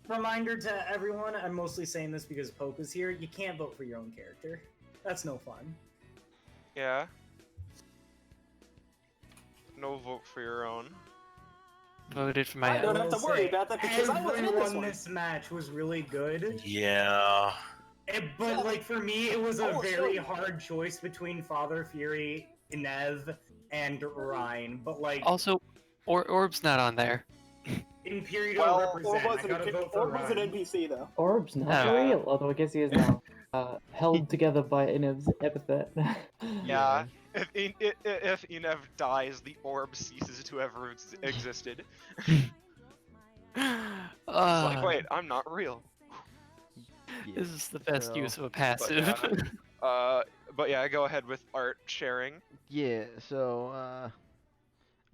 Reminder to everyone, I'm mostly saying this because Poke is here. You can't vote for your own character. That's no fun. Yeah. No vote for your own. Voted for I my don't own. have to worry about that because I wasn't in this everyone one. this match was really good. Yeah. But like for me, it was a Oh, very so- hard choice between Father Fury, Nev, and Ryan. But like Also, Orb's not on there. Imperial Well, represent, I gotta vote for Orb was an Ryan. NPC though. Orb's not Ah. real, although I guess he is now. Held together by Inev's epithet. Yeah. If Enev dies, the orb ceases to ever existed. It's like, wait, I'm not real. Yeah. This is the best So- use of a passive. But yeah, go ahead with art sharing. Yeah, so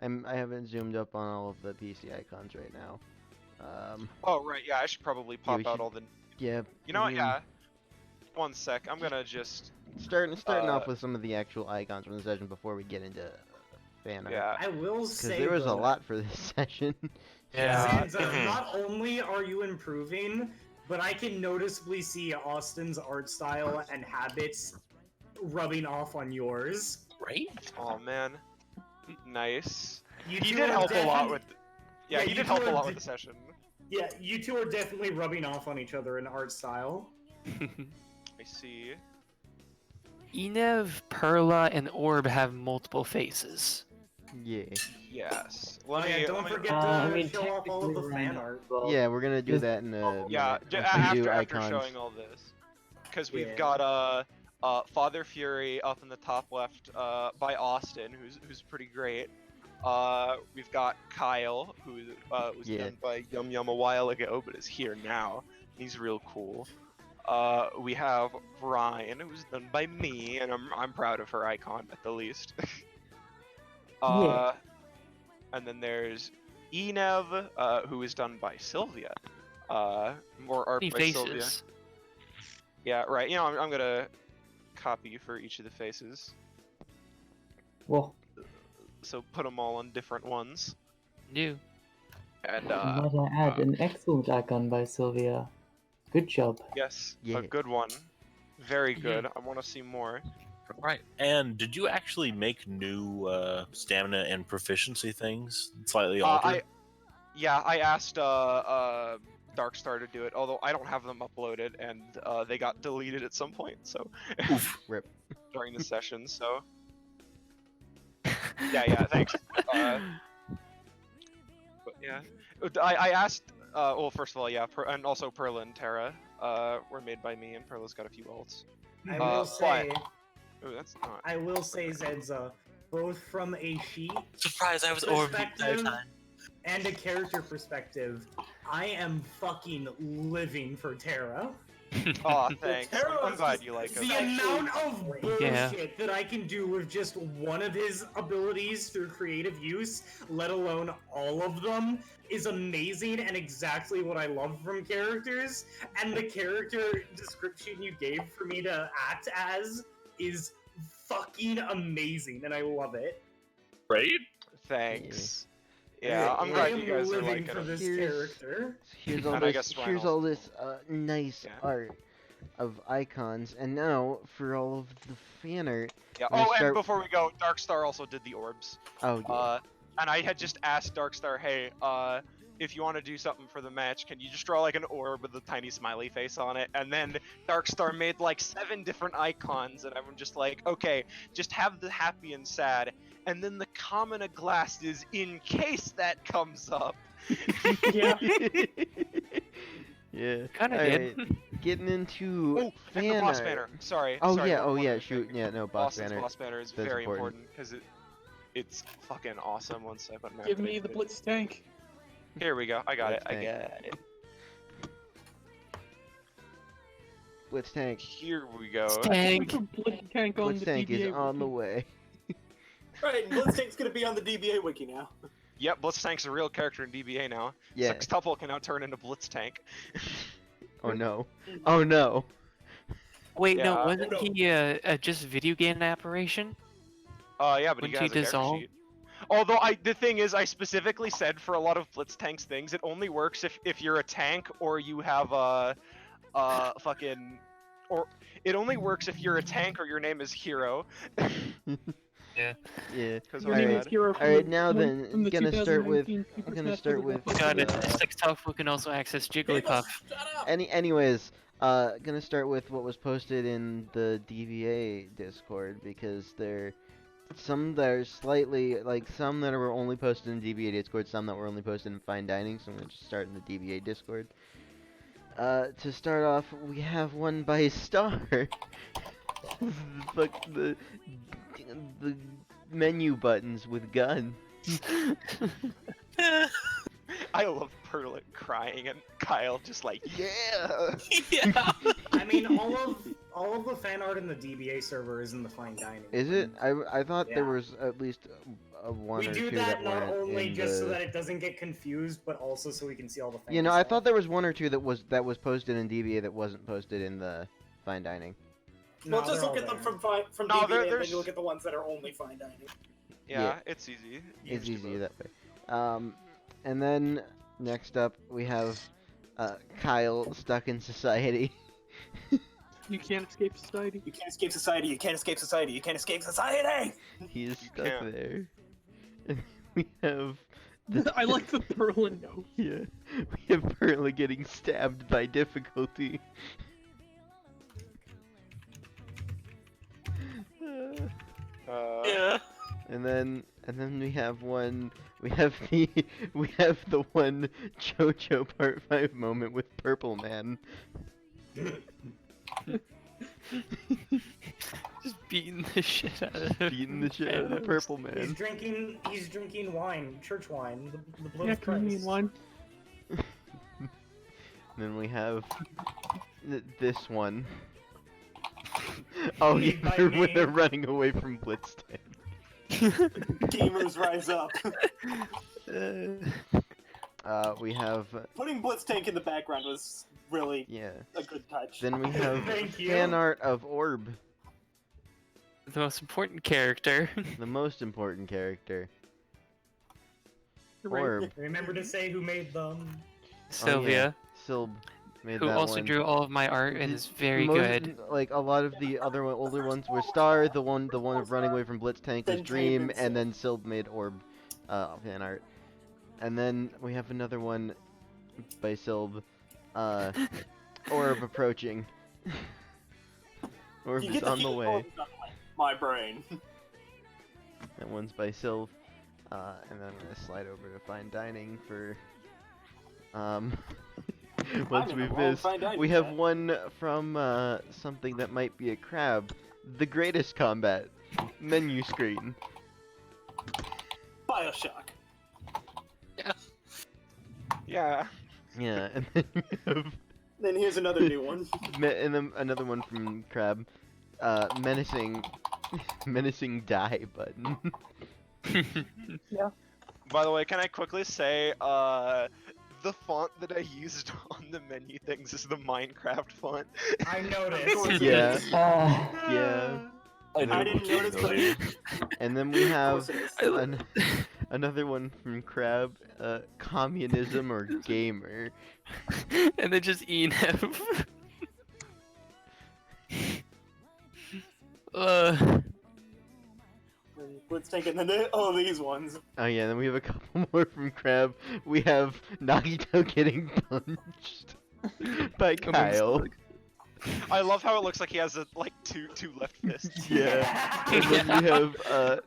I haven't zoomed up on all of the PC icons right now. Oh right, yeah, I should probably pop we out should- all the. Yeah. You know I what? mean, Yeah. One sec, I'm gonna just. Starting off with some of the actual icons from the session before we get into fan art. Yeah. I will Because say there was a though, lot for this session. Yeah. Zanza, not only are you improving, but I can noticeably see Austin's art style and habits rubbing off on yours. Right? Oh man, nice. You He two did are help a lot definitely- with. Yeah, Yeah, he you did two help a are lot de- with the session. Yeah, you two are definitely rubbing off on each other in art style. I see. Enev, Perla, and Orb have multiple faces. Yeah. Yes. Oh Let yeah, me. don't let me- forget I to mean, show off all of the technically fan Ryan art. well, Yeah, we're gonna do just- that in a Yeah, minute once we do after icons. showing all this, because we've Yeah. got Father Fury up in the top left by Austin, who's pretty great. We've got Kyle, who was Yeah. done by Yum Yum a while ago, but is here now. He's real cool. We have Ryan, who's done by me, and I'm proud of her icon at the least. Yeah. And then there's Enev, who is done by Sylvia. More art Many by Sylvia. faces. Yeah, right. You know, I'm gonna copy for each of the faces, Well, so put them all on different ones. New. And might I add, an excellent icon by Sylvia. Good job. yes, Yeah. a good one. Very good. I want to see more. Right. And did you actually make new stamina and proficiency things slightly altered? I asked Darkstar to do it, although I don't have them uploaded, and they got deleted at some point. So Rip. during the session. So yeah. Thanks. But yeah, I asked. Well, first of all, yeah, and also Perla and Terra were made by me, and Perla's got a few ults. I will say, Oh, that's not. I will say, Zanza, both from a sheet Surprise! I was Orb the entire perspective time. and a character perspective, I am fucking living for Terra. Oh, thanks. Terra I'm was glad just- you like The him. amount of bullshit Yeah. that I can do with just one of his abilities through creative use, let alone all of them, is amazing and exactly what I love from characters. And the character description you gave for me to act as is fucking amazing, and I love it. Right? Thanks. Yeah, Yeah, I'm yeah. glad I you am guys are living liking for him. this Here's- character. Here's all And I this. guess Ryan Here's all also this nice Yeah. art of icons, and now for all of the fan art. Yeah. I'm gonna Oh, and start- before we go, Darkstar also did the orbs. Oh yeah. And I had just asked Darkstar, hey, if you want to do something for the match, can you just draw like an orb with a tiny smiley face on it? And then Darkstar made like 7 different icons, and I'm just like, okay, just have the happy and sad. And then the common of glass is in case that comes up. Yeah. Yeah. Kinda Alright, did. getting into Oh, and the fan boss art. banner. Sorry. Oh sorry, yeah. one Oh more yeah. thing. Shoot. Yeah. No boss Austin's banner. boss banner is That's very important. important because it's fucking awesome. Once I button Give me the Blitz tank. Here we go. I got it. Blitz I tank. got it. Blitz tank. Here we go. Tank. Blitz tank on Blitz the tank is DBA on the wiki. way. Right, Blitztank's gonna be on the DBA wiki now. Yep, Blitztank's a real character in DBA now. Yeah. Sextuple can now turn into Blitztank. Oh no. Oh no. Wait, no, Yeah. wasn't he just video game apparition? Yeah, but Wouldn't he he has a character dissolve? sheet. Although the thing is, I specifically said for a lot of Blitztank's things, it only works if you're a tank or you have fucking, or it only works if you're a tank or your name is Hero. Yeah. Because Your name is Hero from Alright, the- now from then, the gonna start with. 2019 I'm Super gonna Smash start Bros. with. God, Sextuple can also access Jigglypuff. Anyways, gonna start with what was posted in the DVA Discord because some that are slightly some that were only posted in DVA Discord, some that were only posted in Fine Dining. So I'm gonna just start in the DVA Discord. To start off, we have one by Star. Fuck the menu buttons with guns. I love Perlet crying and Kyle just like, yeah. Yeah. I mean, all of the fan art in the DBA server is in the fine dining. Is it? I thought there Yeah. was at least a one We or do two that not weren't only in just so the... that it doesn't get confused, but also so we can see all the fan You know, I stuff. thought there was one or two that was posted in DBA that wasn't posted in the Fine Dining. No, Well, just they're look all at them there. from No, DBA, and then there's- you look at the ones that are only fine dining. Yeah, it's easy. You It's just do easy both. that way. And then next up we have Kyle stuck in society. You can't escape society. You can't escape society. You can't escape society. You can't escape society. He is You stuck can't. there. And we have the I like the Perlin note. yeah. We have Perla getting stabbed by difficulty. Yeah. And then we have one. We have the one JoJo Part 5 moment with Purple Man. Just beating the shit out of him. Beating the shit out of the Purple He's Man. drinking wine, church wine, the blood Yeah, of communion Christ. wine. Then we have this one. Oh yeah, Made by when they're me. running away from Blitztank. Gamers rise up. We have Putting Blitztank in the background was really yeah. a good touch. Then we have Thank you. fan art of Orb, The most important character. the most important character. Right. Orb. Remember to say who made them. Sylvia, Silb made who that also one. drew all of my art and is very Most- good. Like a lot of the other older ones were Star, the one of running away from Blitztank was Then Dream, Dream and and then Silb made Orb fan art. And then we have another one by Silb, Orb approaching. Orb You is get on the feeling, way. "Oh, it's not my brain." That one's by Silv. And then I'm gonna slide over to Fine Dining for once in the we've wrong missed. Fine Dining We have chat. one from something that might be a crab. The Greatest Combat menu screen. Bioshock. Yeah. Yeah, and then we have Then here's another new one. and then another one from Crab. Menacing die button. By the way, can I quickly say, the font that I used on the menu things is the Minecraft font. I noticed. Yeah. Uh, Yeah. I didn't notice, but And then we have course it is. another one from Crab, communism or gamer. And then just ENF. Blitztank, and then these ones. Oh yeah, then we have a couple more from Crab. We have Nagito getting punched by Kyle. I love how it looks like he has like two left fists. Yeah. And then we have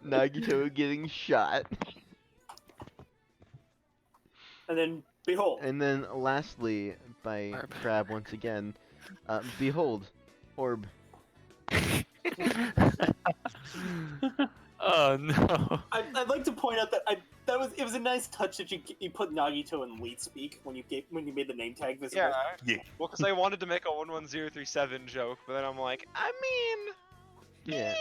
Nagito getting shot. And then, behold. And then lastly, by Orb. Crab once again, behold, Orb. Oh no. I'd like to point out that it was a nice touch that you put Nagito in lead speak when you made the name tag visible. Yeah. Yeah. Well, because I wanted to make a 11037 joke, but then I'm like, I mean, Yeah.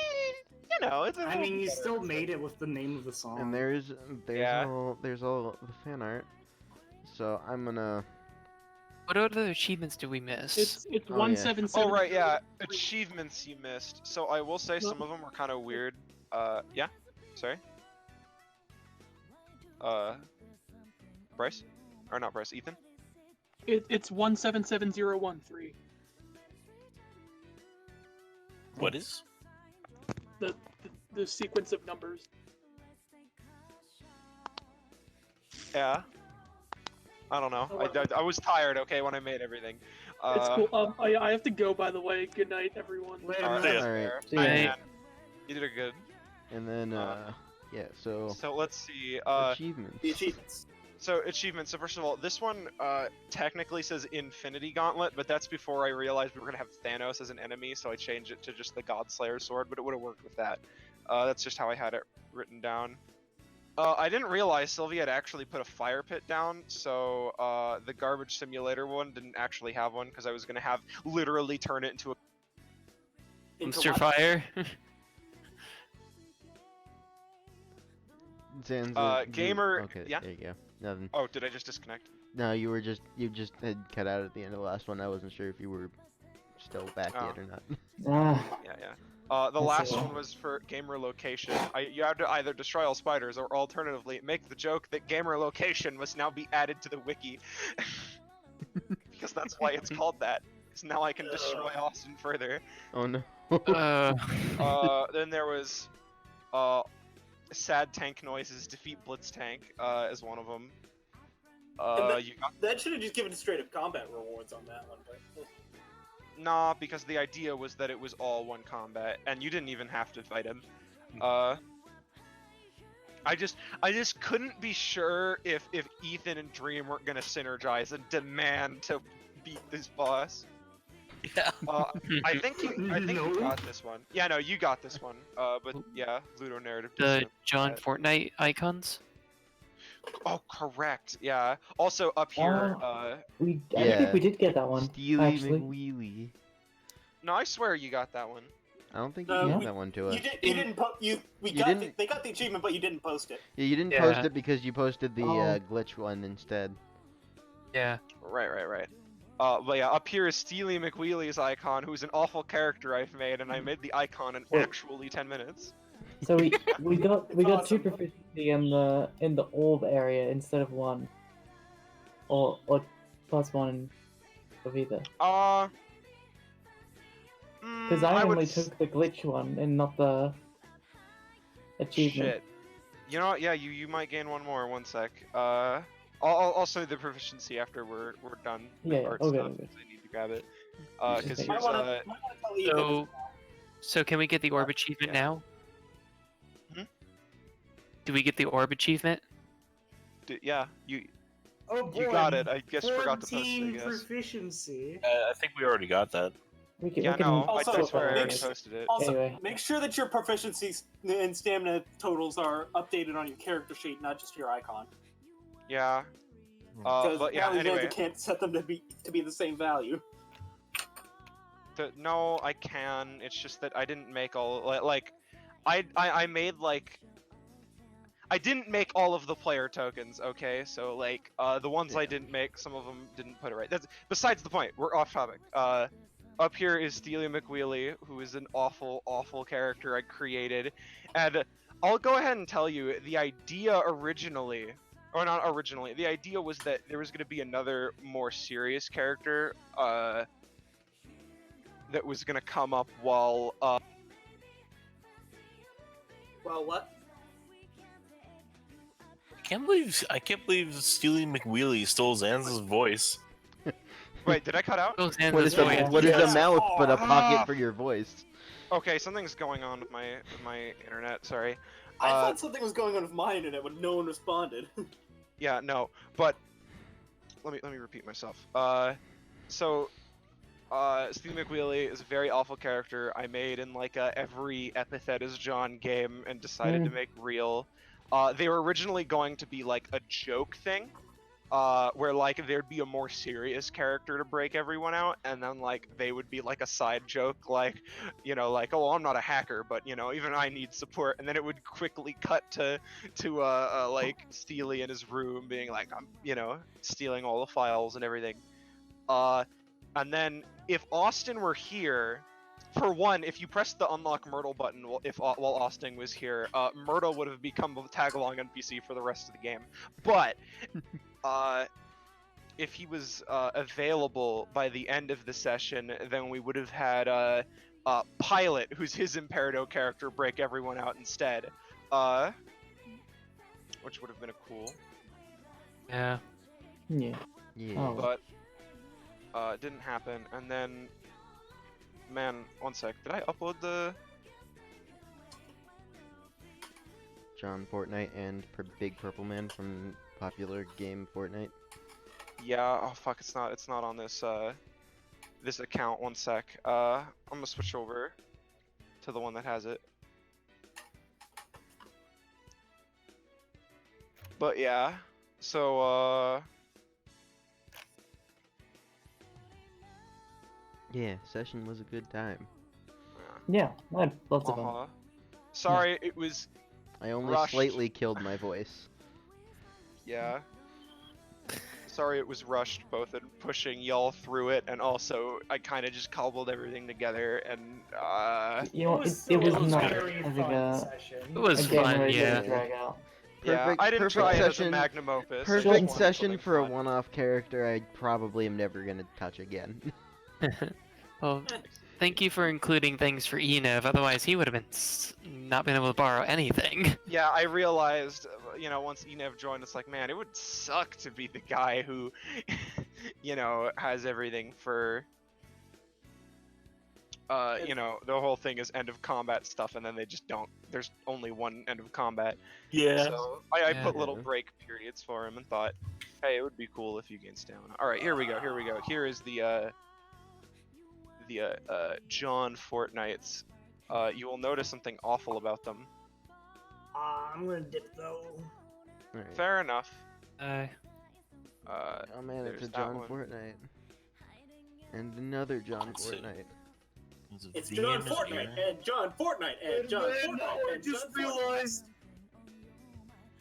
you know, it's. I mean, you still made it with the name of the song. And there's Yeah. all the fan art. So I'm gonna. What other achievements do we miss? It's Oh, yeah. 177. Oh right, yeah. Achievements you missed. So I will say some of them were kind of weird. Yeah. Sorry. Bryce, or not Bryce, Ethan. It's 177013. What is? The sequence of numbers. Yeah. I don't know. I was tired. Okay, when I made everything. It's cool. I have to go, by the way. Good night, everyone. Later. Alright, See ya. that's Alright. fair. See ya. Man, you did it good. And then yeah. So So let's see. achievements. The achievements. So achievements. So first of all, this one technically says Infinity Gauntlet, but that's before I realized we were gonna have Thanos as an enemy, so I changed it to just the Godslayer sword. But it would have worked with that. That's just how I had it written down. I didn't realize Sylvia had actually put a fire pit down, so the garbage simulator one didn't actually have one because I was gonna have literally turn it into a. Mr. Fire. Zanza. Gamer- Okay. yeah? There you go. Nothing. Oh, did I just disconnect? No, you just had cut out at the end of the last one. I wasn't sure if you were still back Oh. yet or not. Yeah. The I last see. one was for gamer location. You have to either destroy all spiders or alternatively make the joke that gamer location must now be added to the wiki. Because that's why it's called that. So now I can destroy Austin further. Oh no. Then there was sad tank noises, defeat blitz tank as one of them. You got That should have just given straight up combat rewards on that one, but nah, because the idea was that it was all one combat, and you didn't even have to fight him. I just couldn't be sure if Ethan and Dream weren't gonna synergize and demand to beat this boss. Yeah. I think you got this one. Yeah, no, you got this one. But yeah, Ludo narrative. The dissonance. John Fortnite icons. Oh, correct. Yeah. Also up here. I Yeah. think we did get that one. Steely actually. McWheelie. No, I swear you got that one. I don't think you No, gave we- that one to us. you didn't. They got the achievement, but you didn't post it. Yeah, you didn't Yeah. post it because you posted the Oh. glitch one instead. Yeah. Right. But yeah, up here is Steely McWheelie's icon, who's an awful character I've made, and I made the icon in Wait. actually 10 minutes. So we got two awesome. proficiency in the orb area instead of one, or plus one of either. Because I would only s- took the glitch one and not the achievement. Shit. You know what? Yeah, you might gain one more. 1 sec. I'll show you the proficiency after we're done. with Yeah, art okay, stuff, okay. 'cause I need to grab it. Okay. Because Might here's wanna tell Ethan. So can we get the orb achievement yeah. now? Hmm? Do we get the orb achievement? yeah, you Oh boy. got it. I guess forgot to post it. I 14 guess. proficiency. I think we already got that. We can, Yeah, we can no, Also, I swear I already make- posted it. Also, Anyway. make sure that your proficiency and stamina totals are updated on your character sheet, not just your icon. Yeah. Because But yeah, apparently anyway. Zanza can't set them to be the same value. No, I can. It's just that I didn't make all like I made like I didn't make all of the player tokens, okay? So like the ones I didn't make, some of them didn't put it right. That's besides the point. We're off topic. Up here is Steely McWheelie, who is an awful character I created. And I'll go ahead and tell you, the idea originally, or not originally, the idea was that there was going to be another more serious character that was going to come up while Well, what? I can't believe Steely McWheelie stole Zanza's voice. Wait, did I cut out? Bill What is, Zanza's voice. what is a Yes. mouth but a Ah. pocket for your voice? Okay, something's going on with my internet. Sorry. I thought something was going on with my internet, but no one responded. Yeah, no, but let me repeat myself. So Steve McWheelie is a very awful character I made in like a every epithet is John game and decided to make real. They were originally going to be like a joke thing, where like there'd be a more serious character to break everyone out, and then like they would be like a side joke, like, you know, like, oh, I'm not a hacker, but you know, even I need support, and then it would quickly cut to like Steely in his room being like, I'm, you know, stealing all the files and everything. And then if Austin were here, for one, if you pressed the unlock Myrtle button while Austin was here, Myrtle would have become a tag-along NPC for the rest of the game. But if he was available by the end of the session, then we would have had Pilot, who's his Imperado character, break everyone out instead. Which would have been a cool. Yeah. Yeah. Yeah. Oh. But it didn't happen. And then, man, 1 sec. Did I upload the? John Fortnite and Big Purple Man from popular game Fortnite. Yeah. Oh fuck! It's not on this this account. 1 sec. I'm gonna switch over to the one that has it. But yeah. So Yeah, session was a good time. Yeah, I had lots of fun. uh-huh. Sorry, it was. I only Rushed. slightly killed my voice. Yeah. Sorry it was rushed, both in pushing y'all through it, and also I kind of just cobbled everything together, and You know, it was not very having fun a, session. It was a game fun, where it yeah. didn't drag out. yeah, Perfect- I didn't perfect try it as a session- magnum opus. I just Perfect wanted session something for a fun. one-off character I probably am never gonna touch again. Well, thank you for including things for Enev, otherwise he would have been not been able to borrow anything. Yeah, I realized, once Enev joined, it's like, man, it would suck to be the guy who, has everything for, the whole thing is end of combat stuff, and then they just don't. There's only one end of combat. Yeah. So I Yeah. put little break periods for him and thought, hey, it would be cool if you gain stamina. All right, here we go. Here is the John Fortnites. You will notice something awful about them. I'm gonna dip though. Alright. Fair enough. Oh man, it's a there's that John one. Fortnite. And another John That's it. Fortnite. It's John Fortnite and John Fortnite and John Fortnite. I just realized.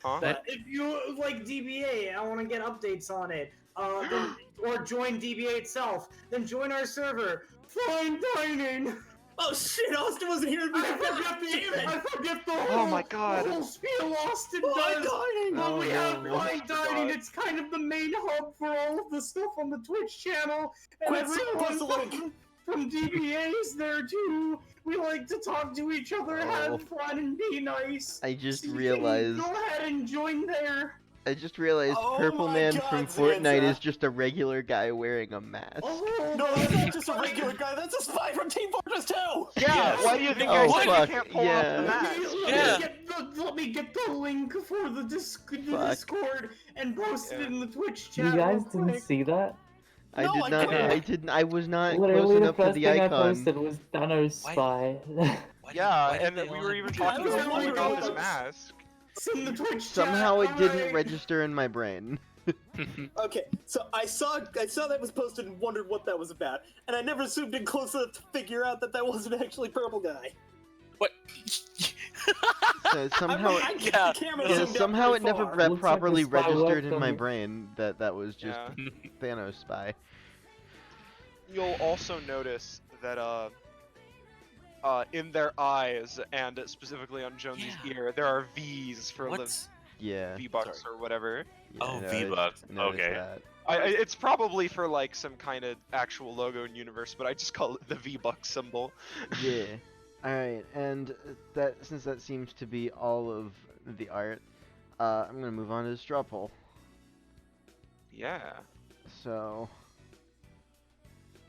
Huh? That- If you like DBA, I want to get updates on it. Then, or join DBA itself. Then join our server. Fine dining. Oh shit! Austin wasn't here. I forget the whole. Oh my god. The whole spiel Austin does. When we have fine dining, it's kind of the main hub for all of the stuff on the Twitch channel, and everyone from DBA is there too. We like to talk to each other, have fun, and be nice. I just So you can realized. Go ahead and join there. I just realized Oh Purple my Man God, from Fortnite Zanza. is just a regular guy wearing a mask. Oh, No, that's not just a regular guy. That's a spy from Team Fortress 2. Yeah. Why do you think Oh, I said fuck, you can't pull yeah. off the mask? Let me get the link for the Discord and post it in the Twitch chat. You guys real didn't quick. see that? I No, did I not. couldn't. I didn't. I was not close Literally, the enough to first the thing I icon. posted was Thanos spy. Yeah, and we were even talking have about one of about this those. mask. It's in the Twitch Somehow chat. it didn't alright. register in my brain. Okay, so I saw that was posted and wondered what that was about, and I never zoomed in close enough to figure out that that wasn't actually Purple Guy. What? So somehow, I kept Yeah. the camera yeah, zoomed out somehow pretty it never far. re- Looks like the properly spy registered worked in on my you. brain that that was just Yeah. Thanos spy. You'll also notice that in their eyes and specifically on Jonesy's ear, there are V's for What's? Yeah. V-Bucks or whatever. Yeah, Oh, I noticed- V-Bucks. I noticed Okay. that. It's probably for like some kind of actual logo in universe, but I just call it the V-Buck symbol. Yeah. Alright, and that since that seems to be all of the art, I'm gonna move on to the straw poll. Yeah. So,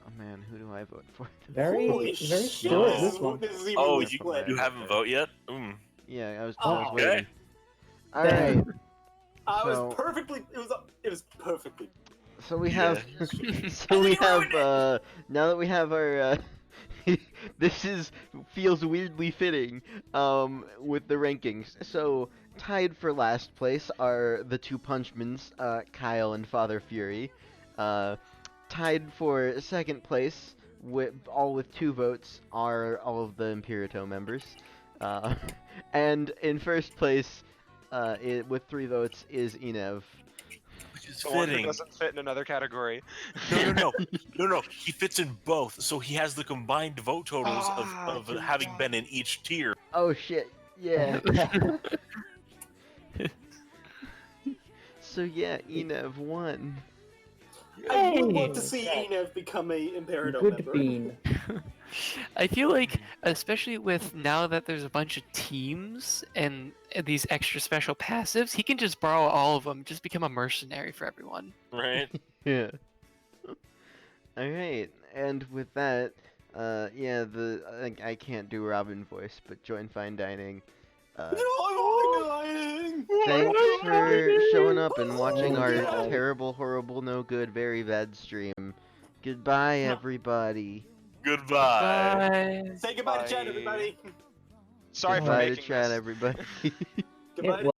oh man, who do I vote for? Very, Holy very shit, short, this one. This is even Oh, less you, split. you haven't voted yet? Mm. Yeah, I was Oh, waiting. Damn. Alright, I was So- perfectly. It was perfectly. so we have, now that we have our, this feels weirdly fitting, with the rankings. So, tied for last place are the two Punchmans, Kyle and Father Fury. Tied for second place, with 2 votes, are all of the Imperato members. And in first place, with 3 votes, is Enev. Which is The one who fitting. doesn't fit in another category. No. He fits in both, so he has the combined vote totals of you're having right. been in each tier. Oh shit, yeah. So yeah, Enev won. I would love to Hey. see Enev become a Imperato Good member. bean. I feel like, especially with now that there's a bunch of teams and these extra special passives, he can just borrow all of them, just become a mercenary for everyone. Right? Yeah. Alright, and with that, yeah, I can't do Robin voice, but join Fine Dining. Thanks for showing up and watching our terrible, horrible, no good, very bad stream. Goodbye, everybody. Goodbye. Bye. Say goodbye to Bye. chat, everybody. Sorry for Goodbye to making chat, this. everybody. Goodbye. It